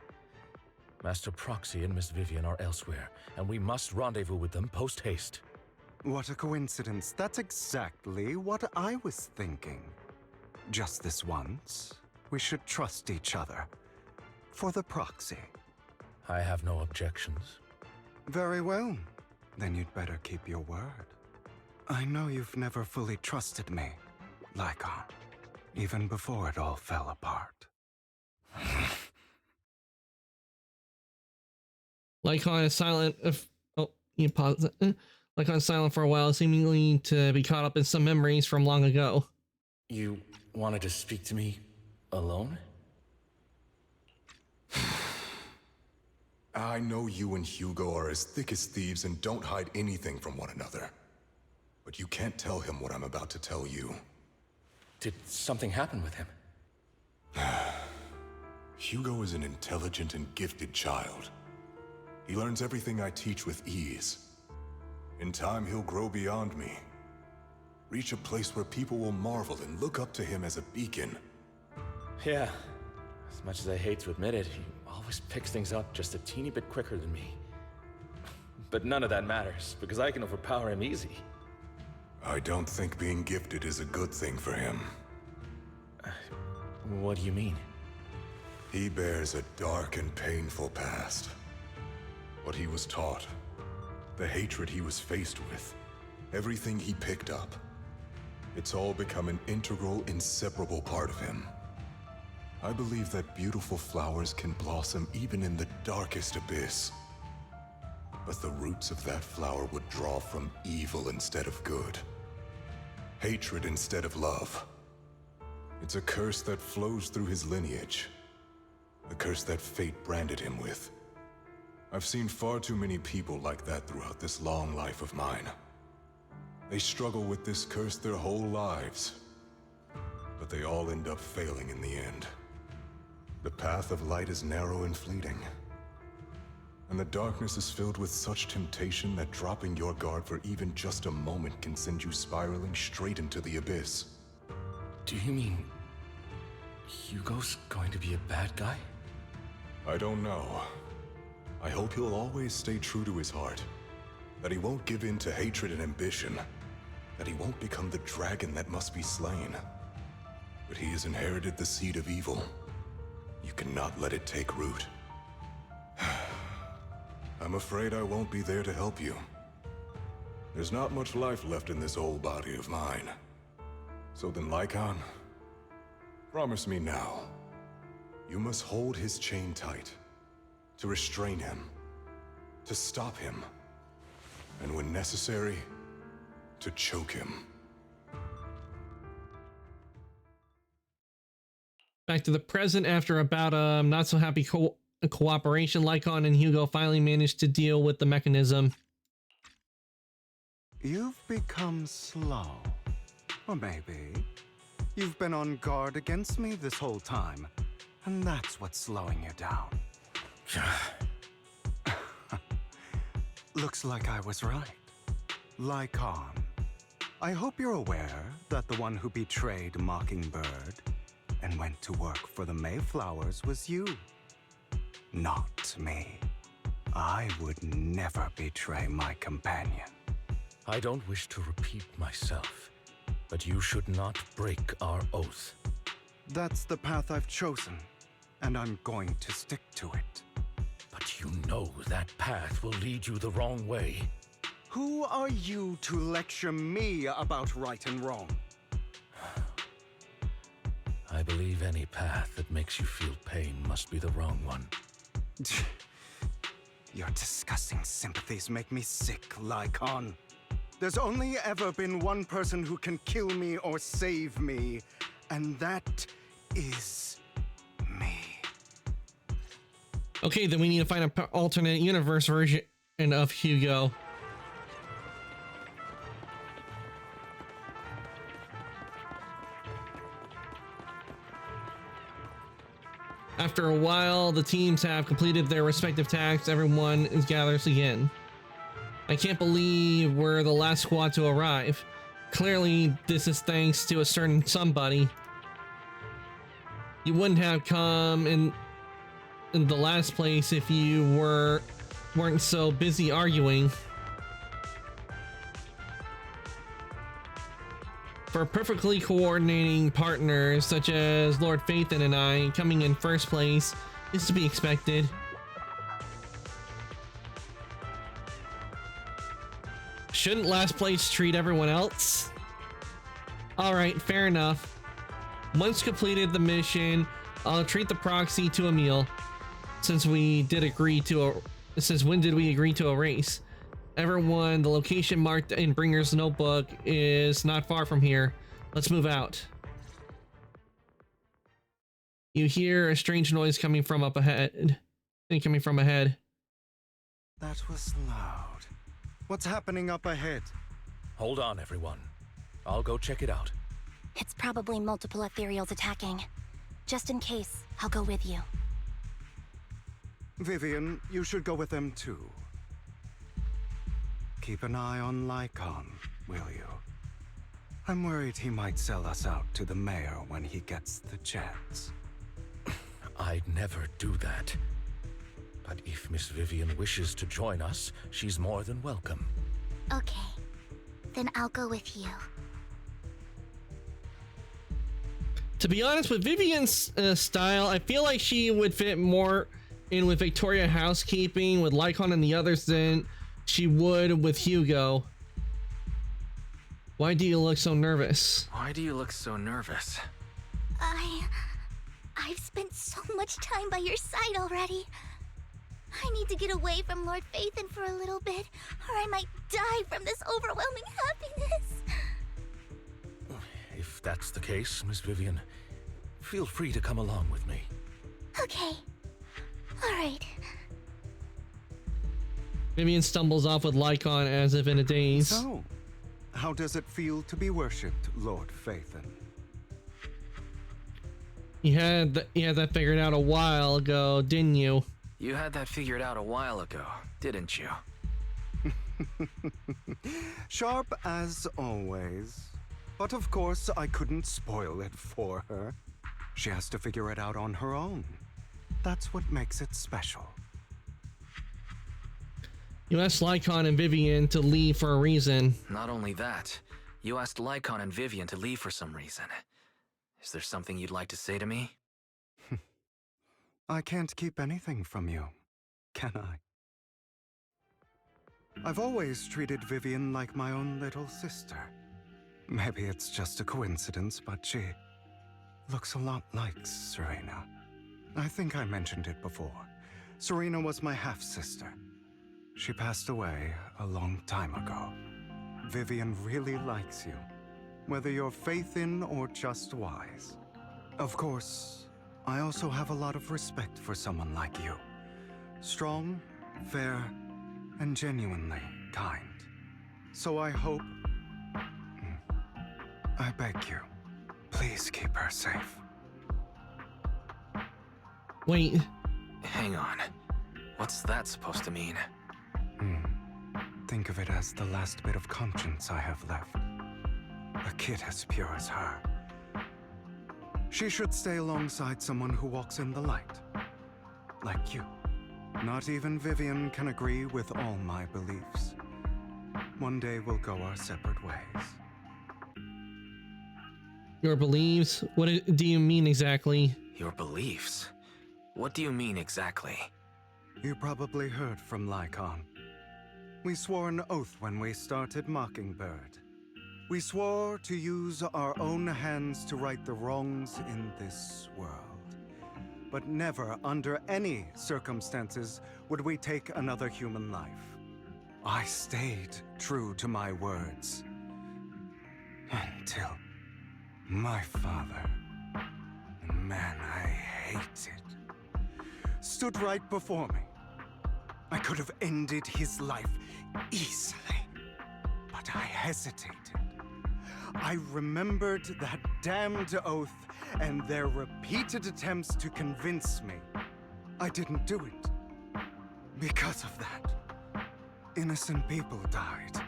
Master Proxy and Miss Vivian are elsewhere, and we must rendezvous with them post-haste. What a coincidence. That's exactly what I was thinking. Just this once, we should trust each other. For the Proxy. I have no objections. Very well. Then you'd better keep your word. I know you've never fully trusted me, Lycon, even before it all fell apart. Lycon is silent. You pause. Lycon is silent for a while, seemingly to be caught up in some memories from long ago. You wanted to speak to me alone? I know you and Hugo are as thick as thieves and don't hide anything from one another. But you can't tell him what I'm about to tell you. Did something happen with him? Hugo is an intelligent and gifted child. He learns everything I teach with ease. In time, he'll grow beyond me. Reach a place where people will marvel and look up to him as a beacon. Yeah. As much as I hate to admit it, he always picks things up just a teeny bit quicker than me. But none of that matters, because I can overpower him easy. I don't think being gifted is a good thing for him. What do you mean? He bears a dark and painful past. What he was taught, the hatred he was faced with, everything he picked up. It's all become an integral, inseparable part of him. I believe that beautiful flowers can blossom even in the darkest abyss. But the roots of that flower would draw from evil instead of good. Hatred instead of love. It's a curse that flows through his lineage. A curse that fate branded him with. I've seen far too many people like that throughout this long life of mine. They struggle with this curse their whole lives. But they all end up failing in the end. The path of light is narrow and fleeting. And the darkness is filled with such temptation that dropping your guard for even just a moment can send you spiraling straight into the abyss. Do you mean Hugo's going to be a bad guy? I don't know. I hope he'll always stay true to his heart. That he won't give in to hatred and ambition. That he won't become the dragon that must be slain. But he has inherited the seed of evil. You cannot let it take root. I'm afraid I won't be there to help you. There's not much life left in this old body of mine. So then, Lycon, promise me now. You must hold his chain tight. To restrain him. To stop him. And when necessary, to choke him. Back to the present, after about a not so happy cooperation, Lycon and Hugo finally managed to deal with the mechanism. You've become slow. Or maybe you've been on guard against me this whole time, and that's what's slowing you down. Looks like I was right. Lycon, I hope you're aware that the one who betrayed Mockingbird and went to work for the Mayflowers was you. Not me. I would never betray my companion. I don't wish to repeat myself, but you should not break our oath. That's the path I've chosen, and I'm going to stick to it. But you know that path will lead you the wrong way. Who are you to lecture me about right and wrong? I believe any path that makes you feel pain must be the wrong one. Your disgusting sympathies make me sick, Lycon. There's only ever been one person who can kill me or save me, and that is me. Okay, then we need to find an alternate universe version of Hugo. After a while, the teams have completed their respective tasks. Everyone gathers again. I can't believe we're the last squad to arrive. Clearly, this is thanks to a certain somebody. You wouldn't have come in the last place if you weren't so busy arguing. For perfectly coordinating partners such as Lord Phaethon and I, coming in first place is to be expected. Shouldn't last place treat everyone else? Alright, fair enough. Once completed the mission, I'll treat the proxy to a meal. Since when did we agree to a race? Everyone, the location marked in Bringer's notebook is not far from here. Let's move out. You hear a strange noise coming from up ahead. That was loud. What's happening up ahead? Hold on, everyone. I'll go check it out. It's probably multiple ethereals attacking. Just in case, I'll go with you. Vivian, you should go with them too. Keep an eye on Lycon, will you? I'm worried he might sell us out to the mayor when he gets the chance. I'd never do that. But if Miss Vivian wishes to join us, she's more than welcome. Okay. Then I'll go with you. To be honest, with Vivian's style, I feel like she would fit more in with Victoria housekeeping, with Lycon and the others than she would with Hugo. Why do you look so nervous? Why do you look so nervous? I've spent so much time by your side already. I need to get away from Lord Phaethon for a little bit, or I might die from this overwhelming happiness. If that's the case, Miss Vivian, feel free to come along with me. Okay. All right. Vivian stumbles off with Lycon as if in a daze. So, how does it feel to be worshipped, Lord Phaethon? You had that figured out a while ago, didn't you? You had that figured out a while ago, didn't you? Sharp as always. But of course, I couldn't spoil it for her. She has to figure it out on her own. That's what makes it special. You asked Lycon and Vivian to leave for a reason. Not only that, you asked Lycon and Vivian to leave for some reason. Is there something you'd like to say to me? I can't keep anything from you, can I? I've always treated Vivian like my own little sister. Maybe it's just a coincidence, but she looks a lot like Serena. I think I mentioned it before. Serena was my half-sister. She passed away a long time ago. Vivian really likes you, whether you're Phaethon or just wise. Of course, I also have a lot of respect for someone like you. Strong, fair, and genuinely kind. So I hope... I beg you, please keep her safe. Wait. Hang on. What's that supposed to mean? Think of it as the last bit of conscience I have left. A kid as pure as her. She should stay alongside someone who walks in the light. Like you. Not even Vivian can agree with all my beliefs. One day we'll go our separate ways. Your beliefs? What do you mean exactly? Your beliefs? What do you mean exactly? You probably heard from Lycon. We swore an oath when we started Mockingbird. We swore to use our own hands to right the wrongs in this world. But never, under any circumstances, would we take another human life. I stayed true to my words. Until my father, the man I hated, stood right before me. I could have ended his life easily, but I hesitated. I remembered that damned oath and their repeated attempts to convince me. I didn't do it. Because of that, innocent people died.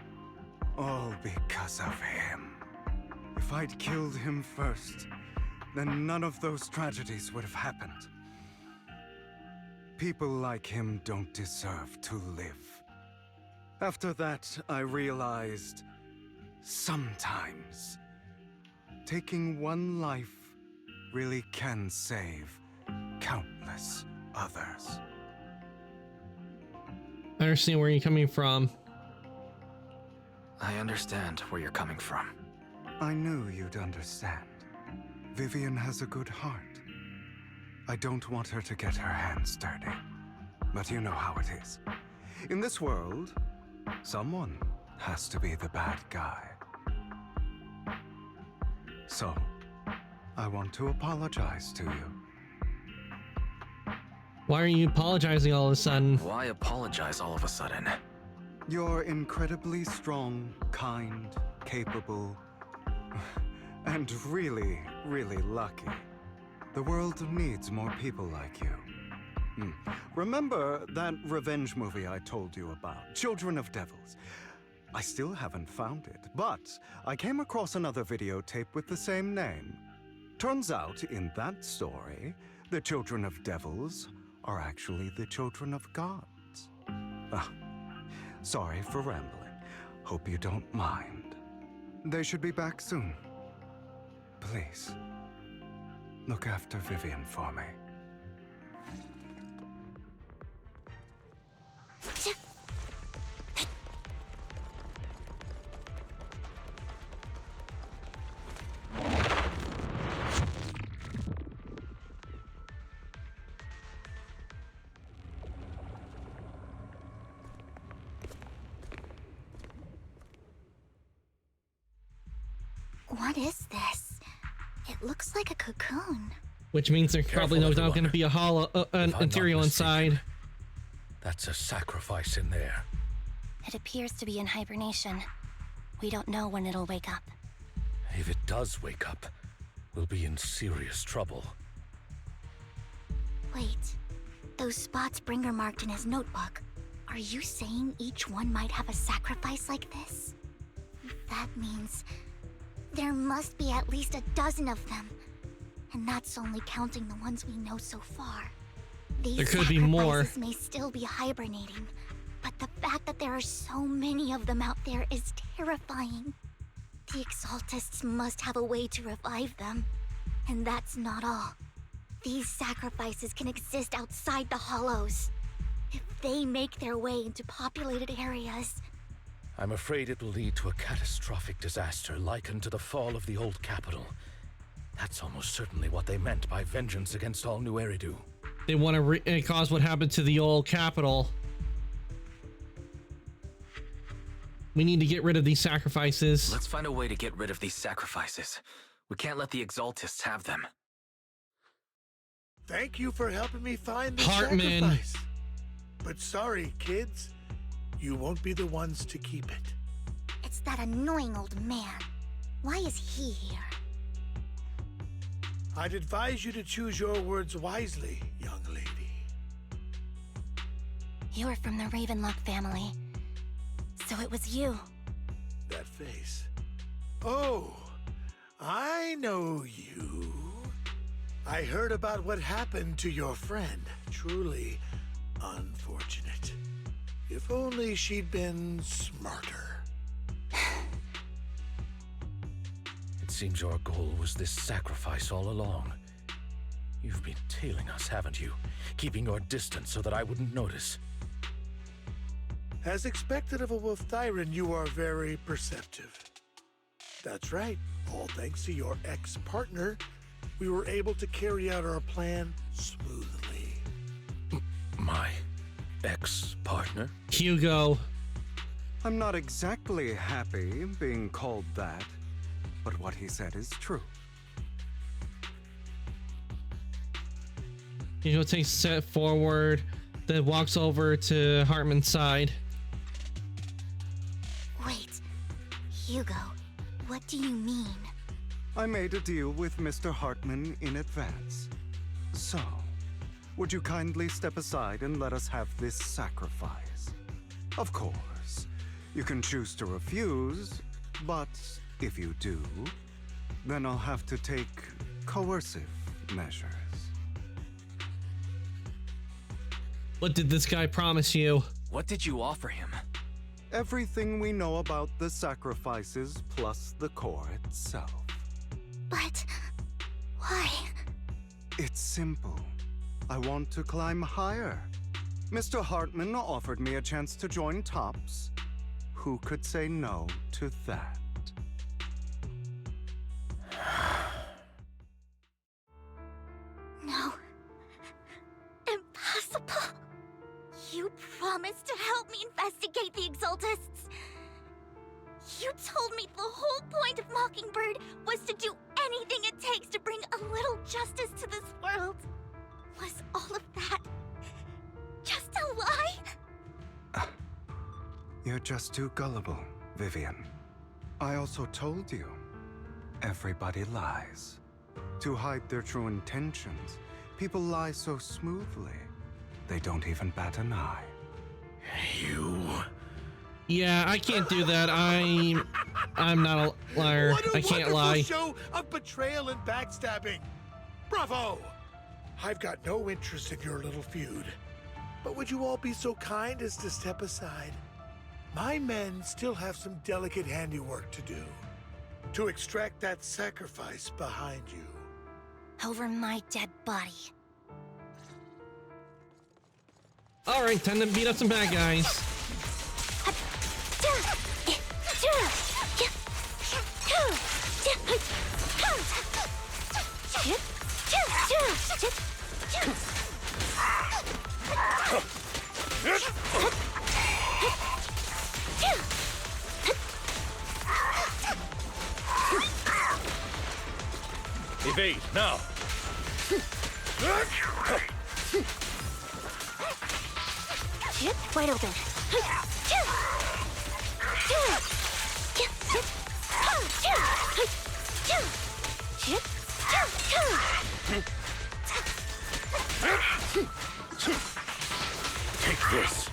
All because of him. If I'd killed him first, then none of those tragedies would have happened. People like him don't deserve to live. After that, I realized sometimes taking one life really can save countless others. I understand where you're coming from. I understand where you're coming from. I knew you'd understand. Vivian has a good heart. I don't want her to get her hands dirty. But you know how it is. In this world, someone has to be the bad guy. So, I want to apologize to you. Why are you apologizing all of a sudden? Why apologize all of a sudden? You're incredibly strong, kind, capable, and really, really lucky. The world needs more people like you. Remember that revenge movie I told you about, Children of Devils? I still haven't found it, but I came across another videotape with the same name. Turns out, in that story, the Children of Devils are actually the children of gods. Sorry for rambling. Hope you don't mind. They should be back soon. Please, look after Vivian for me. What is this? It looks like a cocoon. Which means there's probably not going to be a hollow, an material inside. That's a sacrifice in there. It appears to be in hibernation. We don't know when it'll wake up. If it does wake up, we'll be in serious trouble. Wait, those spots Bringer marked in his notebook. Are you saying each one might have a sacrifice like this? That means there must be at least a dozen of them. And that's only counting the ones we know so far. These there could be more. sacrifices may still be hibernating, but the fact that there are so many of them out there is terrifying. The Exaltists must have a way to revive them. And that's not all. These sacrifices can exist outside the Hollows. If they make their way into populated areas... I'm afraid it will lead to a catastrophic disaster likened to the fall of the old capital. That's almost certainly what they meant by vengeance against all New Eridu. They want to cause what happened to the old capital. We need to get rid of these sacrifices. Let's find a way to get rid of these sacrifices. We can't let the Exaltists have them. Thank you for helping me find the Hartman. sacrifice. But sorry, kids. You won't be the ones to keep it. It's that annoying old man. Why is he here? I'd advise you to choose your words wisely, young lady. You're from the Ravenlock family. So it was you. That face. Oh, I know you. I heard about what happened to your friend. Truly unfortunate. If only she'd been smarter. It seems your goal was this sacrifice all along. You've been tailing us, haven't you? Keeping your distance so that I wouldn't notice. As expected of a Wolf-Thyran, you are very perceptive. That's right. All thanks to your ex-partner, we were able to carry out our plan smoothly. My ex-partner? Hugo. I'm not exactly happy being called that, but what he said is true. Hugo takes a step forward, then walks over to Hartman's side. Wait, Hugo, what do you mean? I made a deal with Mr. Hartman in advance. So, would you kindly step aside and let us have this sacrifice? Of course, you can choose to refuse, but if you do, then I'll have to take coercive measures. What did this guy promise you? What did you offer him? Everything we know about the sacrifices plus the core itself. But why? It's simple. I want to climb higher. Mr. Hartman offered me a chance to join Tops. Who could say no to that? No. Impossible. You promised to help me investigate the Exaltists. You told me the whole point of Mockingbird was to do anything it takes to bring a little justice to this world. Was all of that just a lie? You're just too gullible, Vivian. I also told you, everybody lies. To hide their true intentions, people lie so smoothly. they don't even bat an eye. You... Yeah, I can't do that. I'm not a liar. I can't lie. What a wonderful show of betrayal and backstabbing. Bravo! I've got no interest in your little feud. But would you all be so kind as to step aside? My men still have some delicate handiwork to do. To extract that sacrifice behind you. Over my dead body. Alright, time to beat up some bad guys. Evade, now! Wide open. Take this.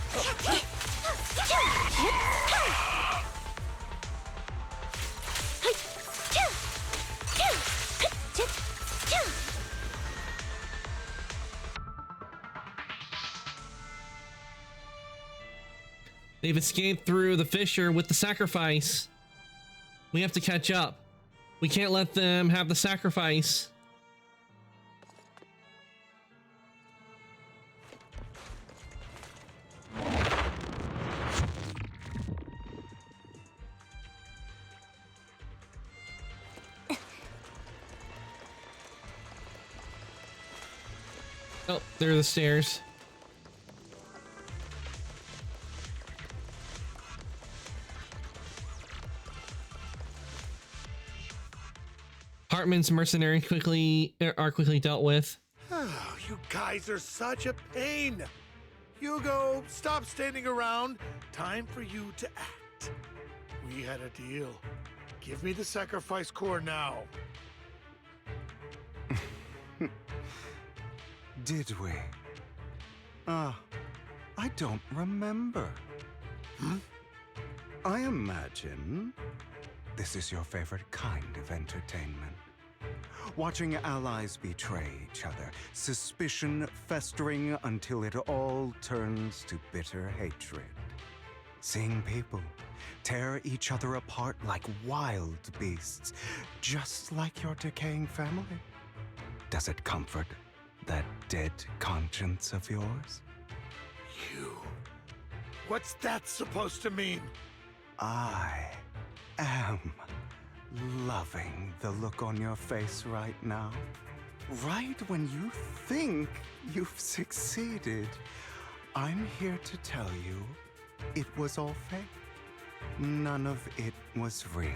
They've escaped through the fissure with the sacrifice. We have to catch up. We can't let them have the sacrifice. Oh, there are the stairs. Hartman's mercenaries are quickly dealt with. Oh, you guys are such a pain. Hugo, stop standing around. Time for you to act. We had a deal. Give me the sacrifice core now. Did we? I don't remember. I imagine this is your favorite kind of entertainment. Watching allies betray each other, suspicion festering until it all turns to bitter hatred. Seeing people tear each other apart like wild beasts, just like your decaying family. Does it comfort that dead conscience of yours? You... What's that supposed to mean? I am loving the look on your face right now. Right when you think you've succeeded, I'm here to tell you it was all fake. None of it was real.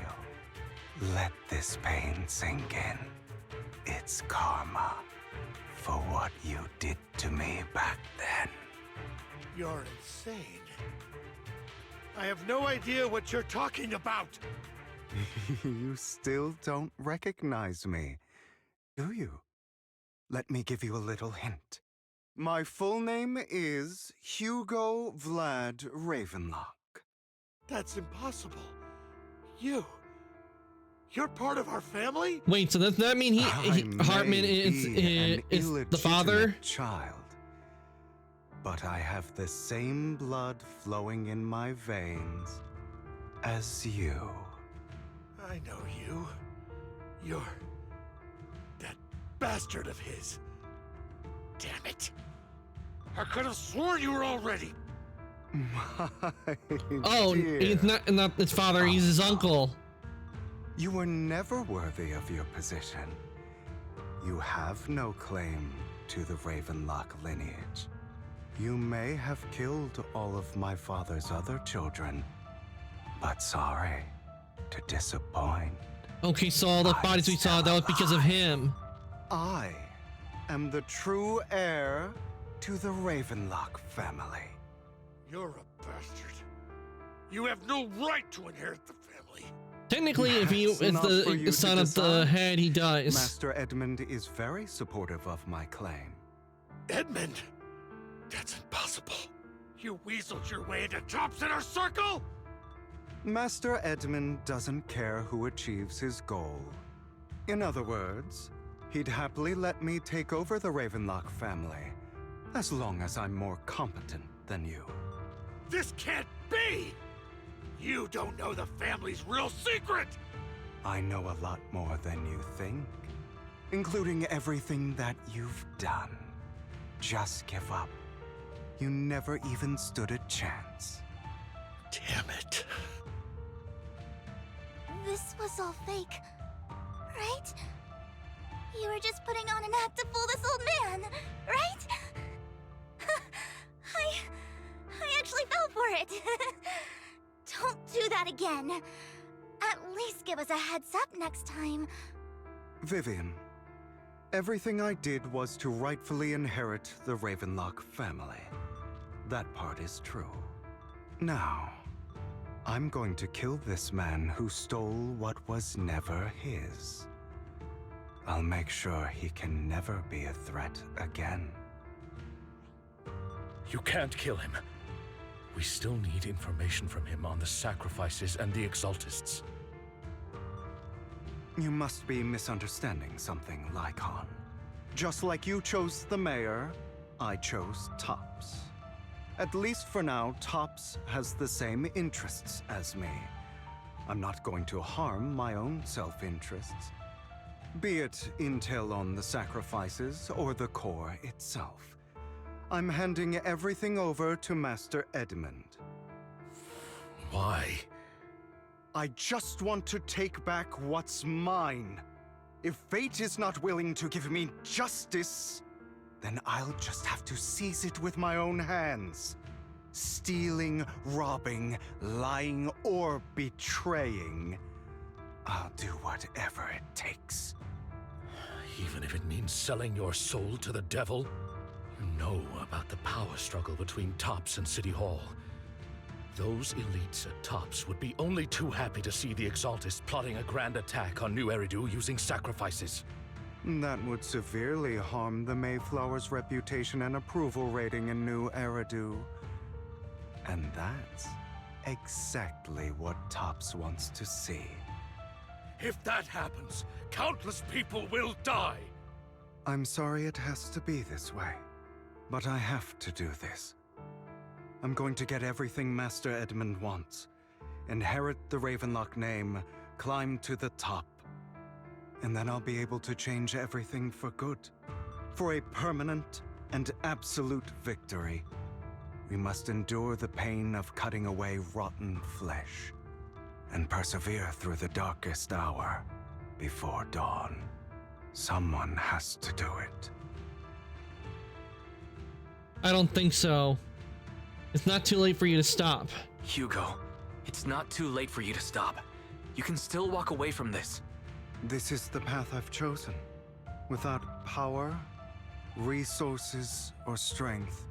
Let this pain sink in. It's karma for what you did to me back then. You're insane. I have no idea what you're talking about. You still don't recognize me, do you? Let me give you a little hint. My full name is Hugo Vlad Ravenlock. That's impossible. You're part of our family? Wait, so does that mean Hartman is the father? Child. But I have the same blood flowing in my veins as you. I know you. You're that bastard of his. Damn it. I could have sworn you were already. Oh, he's not his father, he's his uncle. You were never worthy of your position. You have no claim to the Ravenlock lineage. You may have killed all of my father's other children, but sorry to disappoint. Okay, so all the bodies we saw, that was because of him. I am the true heir to the Ravenlock family. You're a bastard. You have no right to inherit the family. Technically, if he is the son of the head, he does. Master Edmund is very supportive of my claim. Edmund? That's impossible. You weaseled your way into Top's inner circle? Master Edmund doesn't care who achieves his goal. In other words, he'd happily let me take over the Ravenlock family, as long as I'm more competent than you. This can't be! You don't know the family's real secret! I know a lot more than you think, including everything that you've done. Just give up. You never even stood a chance. Damn it. This was all fake, right? You were just putting on an act to fool this old man, right? I actually fell for it. Don't do that again. At least give us a heads up next time. Vivian, everything I did was to rightfully inherit the Ravenlock family. That part is true. Now, I'm going to kill this man who stole what was never his. I'll make sure he can never be a threat again. You can't kill him. We still need information from him on the sacrifices and the Exaltists. You must be misunderstanding something, Lycon. Just like you chose the mayor, I chose Tops. At least for now, Tops has the same interests as me. I'm not going to harm my own self-interests. Be it intel on the sacrifices or the core itself. I'm handing everything over to Master Edmund. Why? I just want to take back what's mine. If fate is not willing to give me justice, then I'll just have to seize it with my own hands. Stealing, robbing, lying, or betraying. I'll do whatever it takes. Even if it means selling your soul to the devil? You know about the power struggle between Tops and City Hall. Those elites at Tops would be only too happy to see the Exaltists plotting a grand attack on New Eridu using sacrifices. That would severely harm the Mayflower's reputation and approval rating in New Eridu. And that's exactly what Tops wants to see. If that happens, countless people will die. I'm sorry it has to be this way, but I have to do this. I'm going to get everything Master Edmund wants. Inherit the Ravenlock name, climb to the top. And then I'll be able to change everything for good. For a permanent and absolute victory. We must endure the pain of cutting away rotten flesh. And persevere through the darkest hour before dawn. Someone has to do it. I don't think so. It's not too late for you to stop. Hugo, it's not too late for you to stop. You can still walk away from this. This is the path I've chosen. Without power, resources, or strength,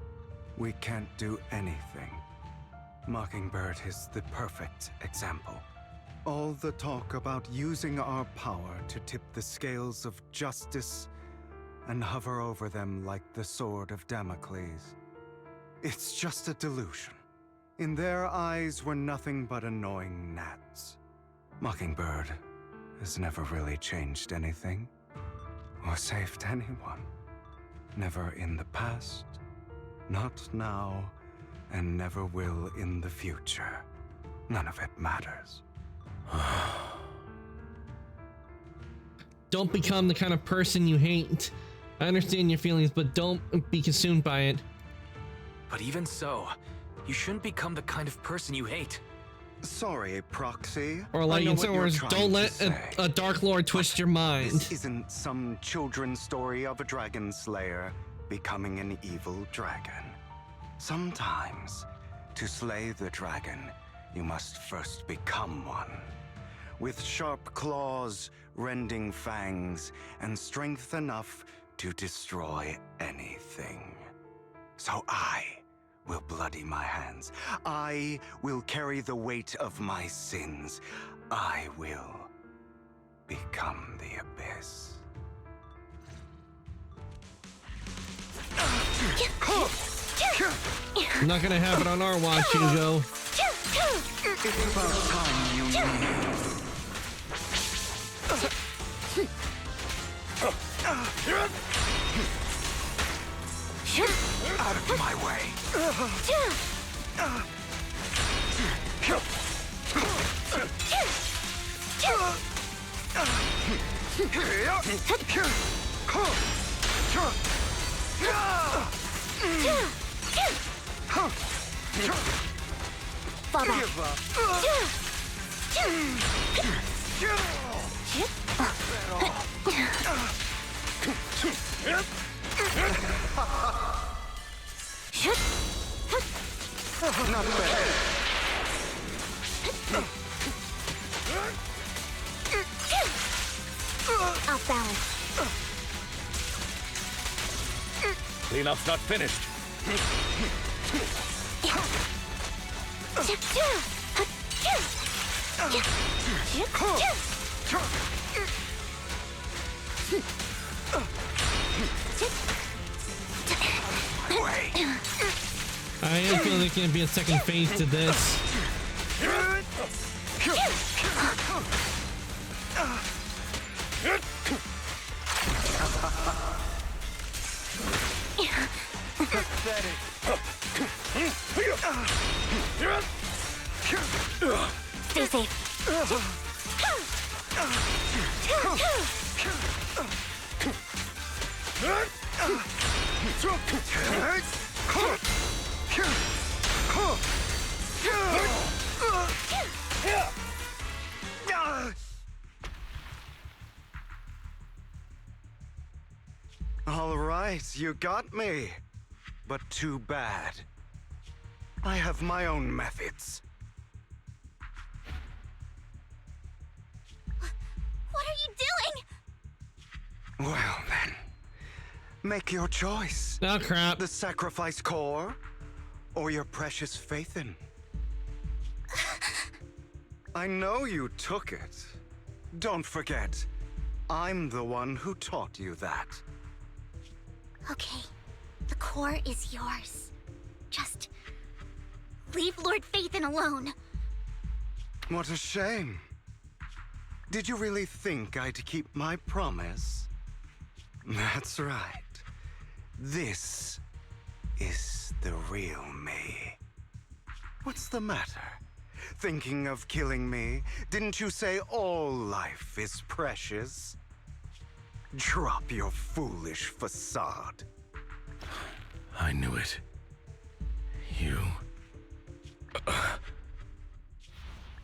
we can't do anything. Mockingbird is the perfect example. All the talk about using our power to tip the scales of justice and hover over them like the sword of Damocles. It's just a delusion. In their eyes, we're nothing but annoying gnats. Mockingbird has never really changed anything, or saved anyone. Never in the past, not now, and never will in the future. None of it matters. Don't become the kind of person you hate. I understand your feelings, but don't be consumed by it. But even so, you shouldn't become the kind of person you hate. Sorry, Proxy. Or like in some words, don't let a Dark Lord twist your mind. This isn't some children's story of a dragon slayer becoming an evil dragon. Sometimes, to slay the dragon, you must first become one. With sharp claws, rending fangs, and strength enough to destroy anything. So I will bloody my hands. I will carry the weight of my sins. I will become the Abyss. Not gonna happen on our watch, Hugo. It's about time you knew. Out of my way. Not bad. Off balance. Cleanup's not finished. I am feeling there's gonna be a second phase to this. Stay safe. All right, you got me. But too bad. I have my own methods. What are you doing? Well then, make your choice. Oh crap. The sacrifice core, or your precious Phaethon. I know you took it. Don't forget, I'm the one who taught you that. Okay, the core is yours. Just leave Lord Phaethon alone. What a shame. Did you really think I'd keep my promise? That's right. This is the real me. What's the matter? Thinking of killing me? Didn't you say all life is precious? Drop your foolish facade. I knew it. You...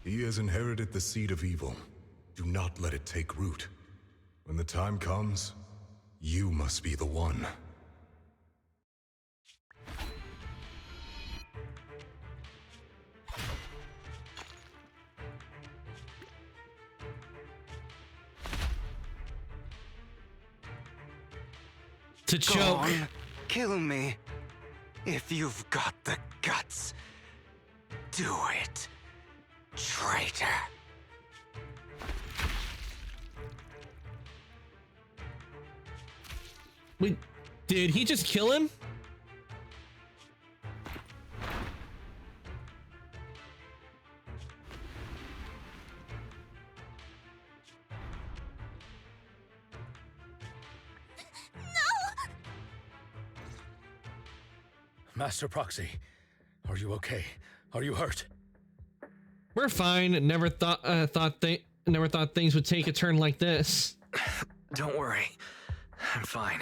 He has inherited the seed of evil. Do not let it take root. When the time comes, you must be the one. To Go choke. on, kill me. If you've got the guts, do it, traitor. Wait, did he just kill him? Master Proxy, are you okay? Are you hurt? We're fine. Never thought things would take a turn like this. Don't worry. I'm fine.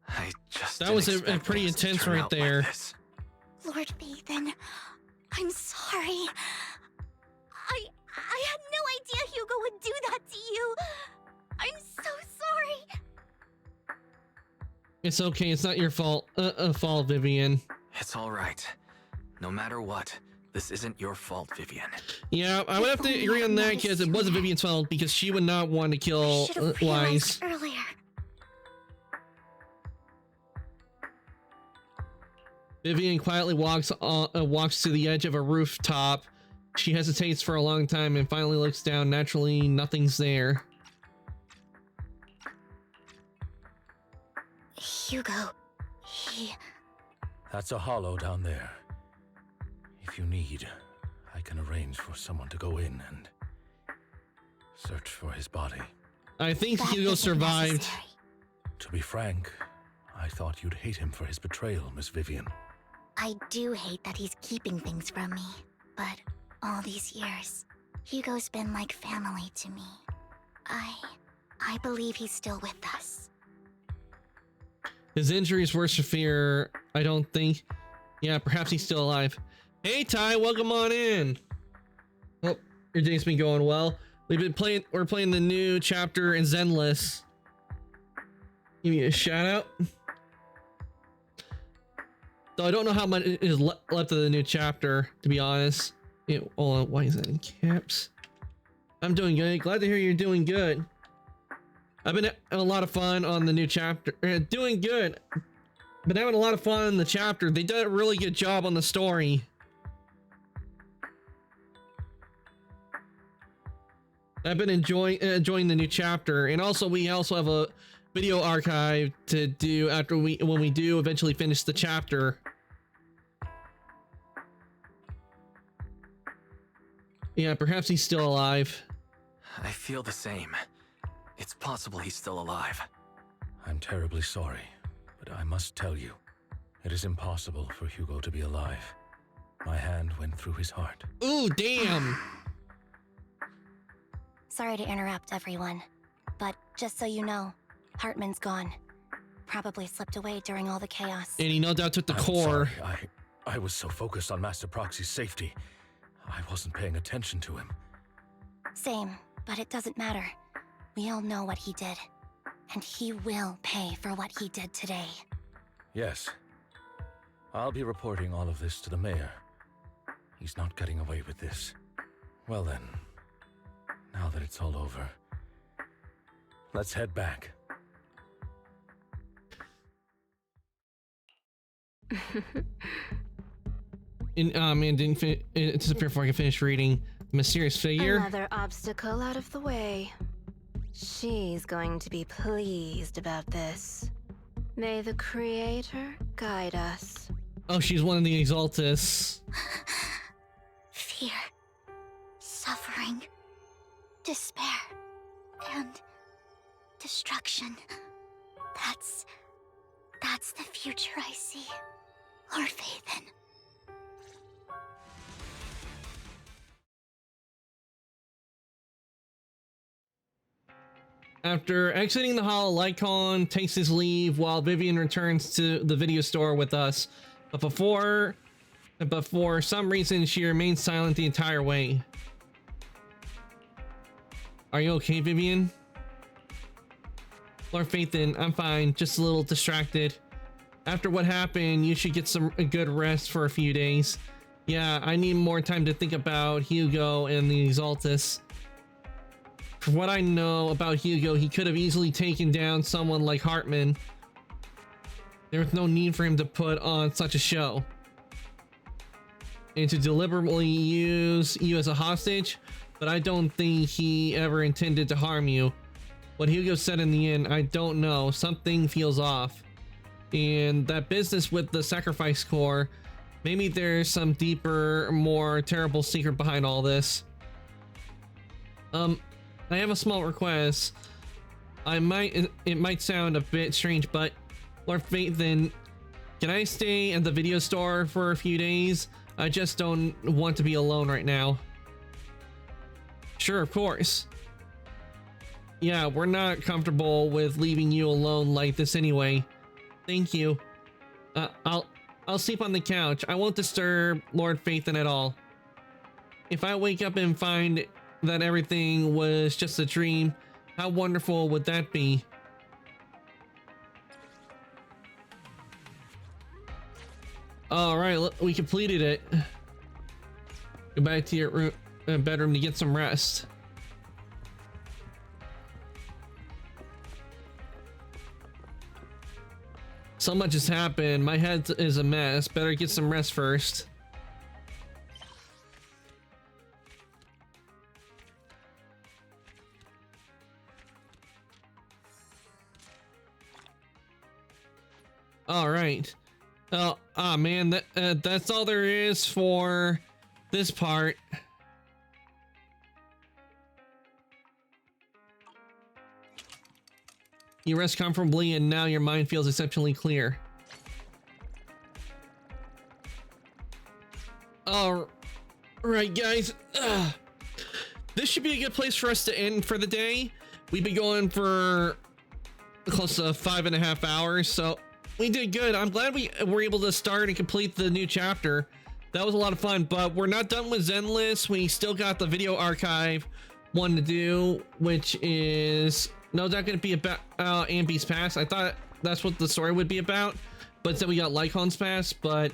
I just That was a pretty intense right there. Like Lord Phaethon, I'm sorry. I had no idea Hugo would do that to you. I'm so sorry. It's okay. It's not your fault. Fault, Vivian. It's all right. No matter what, this isn't your fault, Vivian. Yeah, I would have to agree on that because it wasn't Vivian's fault because she would not want to kill Wise. Earlier. Vivian quietly walks to the edge of a rooftop. She hesitates for a long time and finally looks down. Naturally, nothing's there. Hugo, he... That's a hollow down there. If you need, I can arrange for someone to go in and search for his body. I think Hugo survived. To be frank, I thought you'd hate him for his betrayal, Miss Vivian. I do hate that he's keeping things from me, but all these years, Hugo's been like family to me. I believe he's still with us. His injuries were severe, I don't think. Yeah, perhaps he's still alive. Hey Ty, welcome on in. Hope your day's been going well. We're playing the new chapter in Zenless. Give me a shout out. So I don't know how much is left of the new chapter, to be honest. Oh, why is that in caps? I'm doing good. Glad to hear you're doing good. I've been having a lot of fun on the new chapter. Doing good. Been having a lot of fun in the chapter. They did a really good job on the story. I've been enjoying the new chapter, and also we also have a video archive to do after when we do eventually finish the chapter. Yeah, perhaps he's still alive. I feel the same. It's possible he's still alive. I'm terribly sorry, but I must tell you, it is impossible for Hugo to be alive. My hand went through his heart. Ooh, damn! Sorry to interrupt, everyone. But just so you know, Hartman's gone. Probably slipped away during all the chaos. And he no doubt took the I'm core. Sorry. I was so focused on Master Proxy's safety, I wasn't paying attention to him. Same, but it doesn't matter. We all know what he did. And he will pay for what he did today. Yes. I'll be reporting all of this to the mayor. He's not getting away with this. Well then, now that it's all over, let's head back. It didn't it disappear before I could finish reading. Mysterious figure. Another obstacle out of the way. She's going to be pleased about this. May the Creator guide us. Oh, she's one of the Exaltus. Fear, suffering, despair, and destruction. That's the future I see, Lord Phaethon. After exiting the hall, Lycon takes his leave while Vivian returns to the video store with us. But for some reason, she remains silent the entire way. Are you okay, Vivian? Lord Phaethon, I'm fine, just a little distracted. After what happened, you should get a good rest for a few days. Yeah, I need more time to think about Hugo and the Exaltus. From what I know about Hugo, he could have easily taken down someone like Hartman. There was no need for him to put on such a show. And to deliberately use you as a hostage, but I don't think he ever intended to harm you. What Hugo said in the end, I don't know. Something feels off. And that business with the sacrifice core, maybe there's some deeper, more terrible secret behind all this. I have a small request. It might sound a bit strange, but Lord Phaethon, can I stay at the video store for a few days? I just don't want to be alone right now. Sure, of course. Yeah, we're not comfortable with leaving you alone like this anyway. Thank you. I'll sleep on the couch. I won't disturb Lord Phaethon at all. If I wake up and find that everything was just a dream, how wonderful would that be? All right, we completed it. Go back to your bedroom to get some rest. So much has happened. My head is a mess. Better get some rest first. All right. Oh, man, that's all there is for this part. You rest comfortably and now your mind feels exceptionally clear. Alright guys, this should be a good place for us to end for the day. We've been going for close to 5.5 hours, so we did good. I'm glad we were able to start and complete the new chapter. That was a lot of fun, but we're not done with Zenless. We still got the video archive one to do, which is no doubt going to be about Ambi's Pass. I thought that's what the story would be about, but instead we got Lycon's Pass. But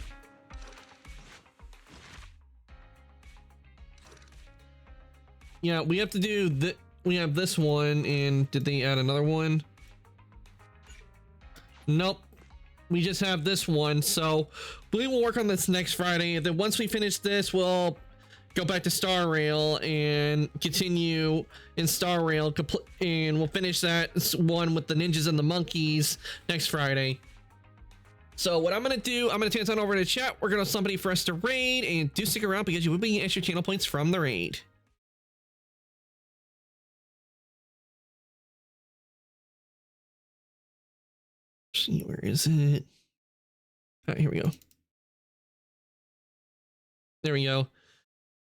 yeah, we have to do we have this one, and did they add another one? Nope. We just have this one, so we will work on this next Friday, and then once we finish this, we'll go back to Star Rail and continue in Star Rail, and we'll finish that one with the ninjas and the monkeys next Friday. So what I'm gonna do, I'm gonna turn on over to chat. We're gonna somebody for us to raid, and do stick around because you will be getting extra channel points from the raid. See, where is it? All right, here we go. There we go.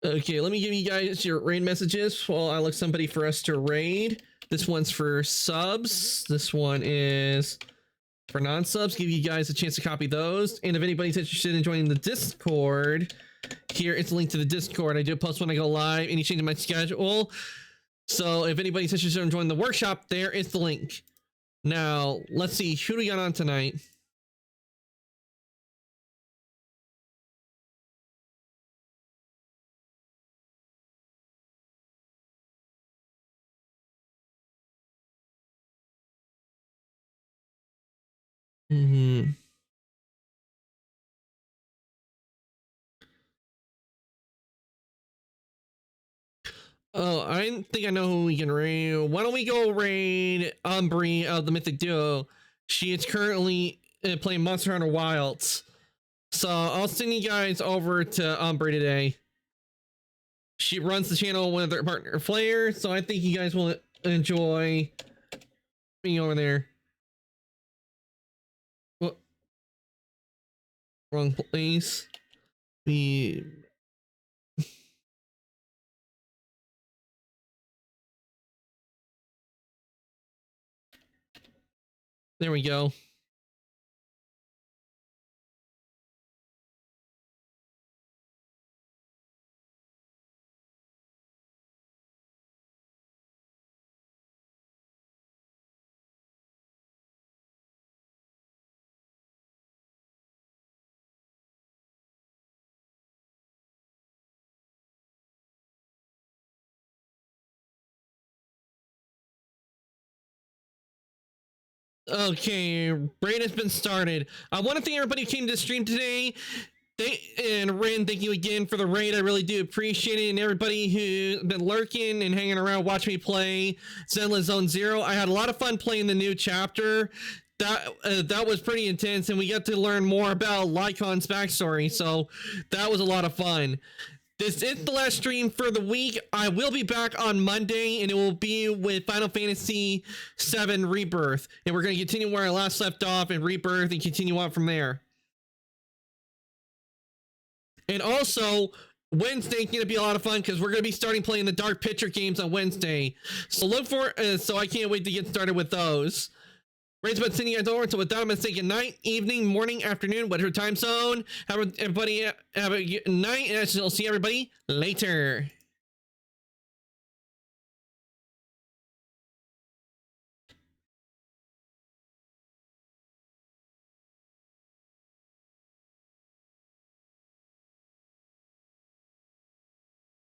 Okay, let me give you guys your raid messages while I look somebody for us to raid. This one's for subs. This one is for non-subs. Give you guys a chance to copy those. And if anybody's interested in joining the Discord, here it's a link to the Discord. I do post when I go live, any change in my schedule. So if anybody's interested in joining the workshop, there is the link. Now, let's see, who do we got on tonight? Oh, I think I know who we can raid. Why don't we go raid Umbri of the Mythic Duo? She is currently playing Monster Hunter Wilds. So I'll send you guys over to Umbri today. She runs the channel with her partner Flair, so I think you guys will enjoy being over there. What? Wrong place. There we go. Okay, raid has been started. I want to thank everybody who came to the stream today. And Rin, thank you again for the raid. I really do appreciate it. And everybody who's been lurking and hanging around, watch me play Zenless Zone Zero. I had a lot of fun playing the new chapter. That was pretty intense, and we got to learn more about Lycon's backstory. So that was a lot of fun. This is the last stream for the week. I will be back on Monday, and it will be with Final Fantasy VII Rebirth. And we're going to continue where I last left off in Rebirth and continue on from there. And also, Wednesday's going to be a lot of fun because we're going to be starting playing the Dark Picture games on Wednesday. So look for so I can't wait to get started with those. Raid's about sending you guys over. So with that, I'm going to say good night, evening, morning, afternoon, whatever time zone. Everybody have a good night, and I'll see everybody later.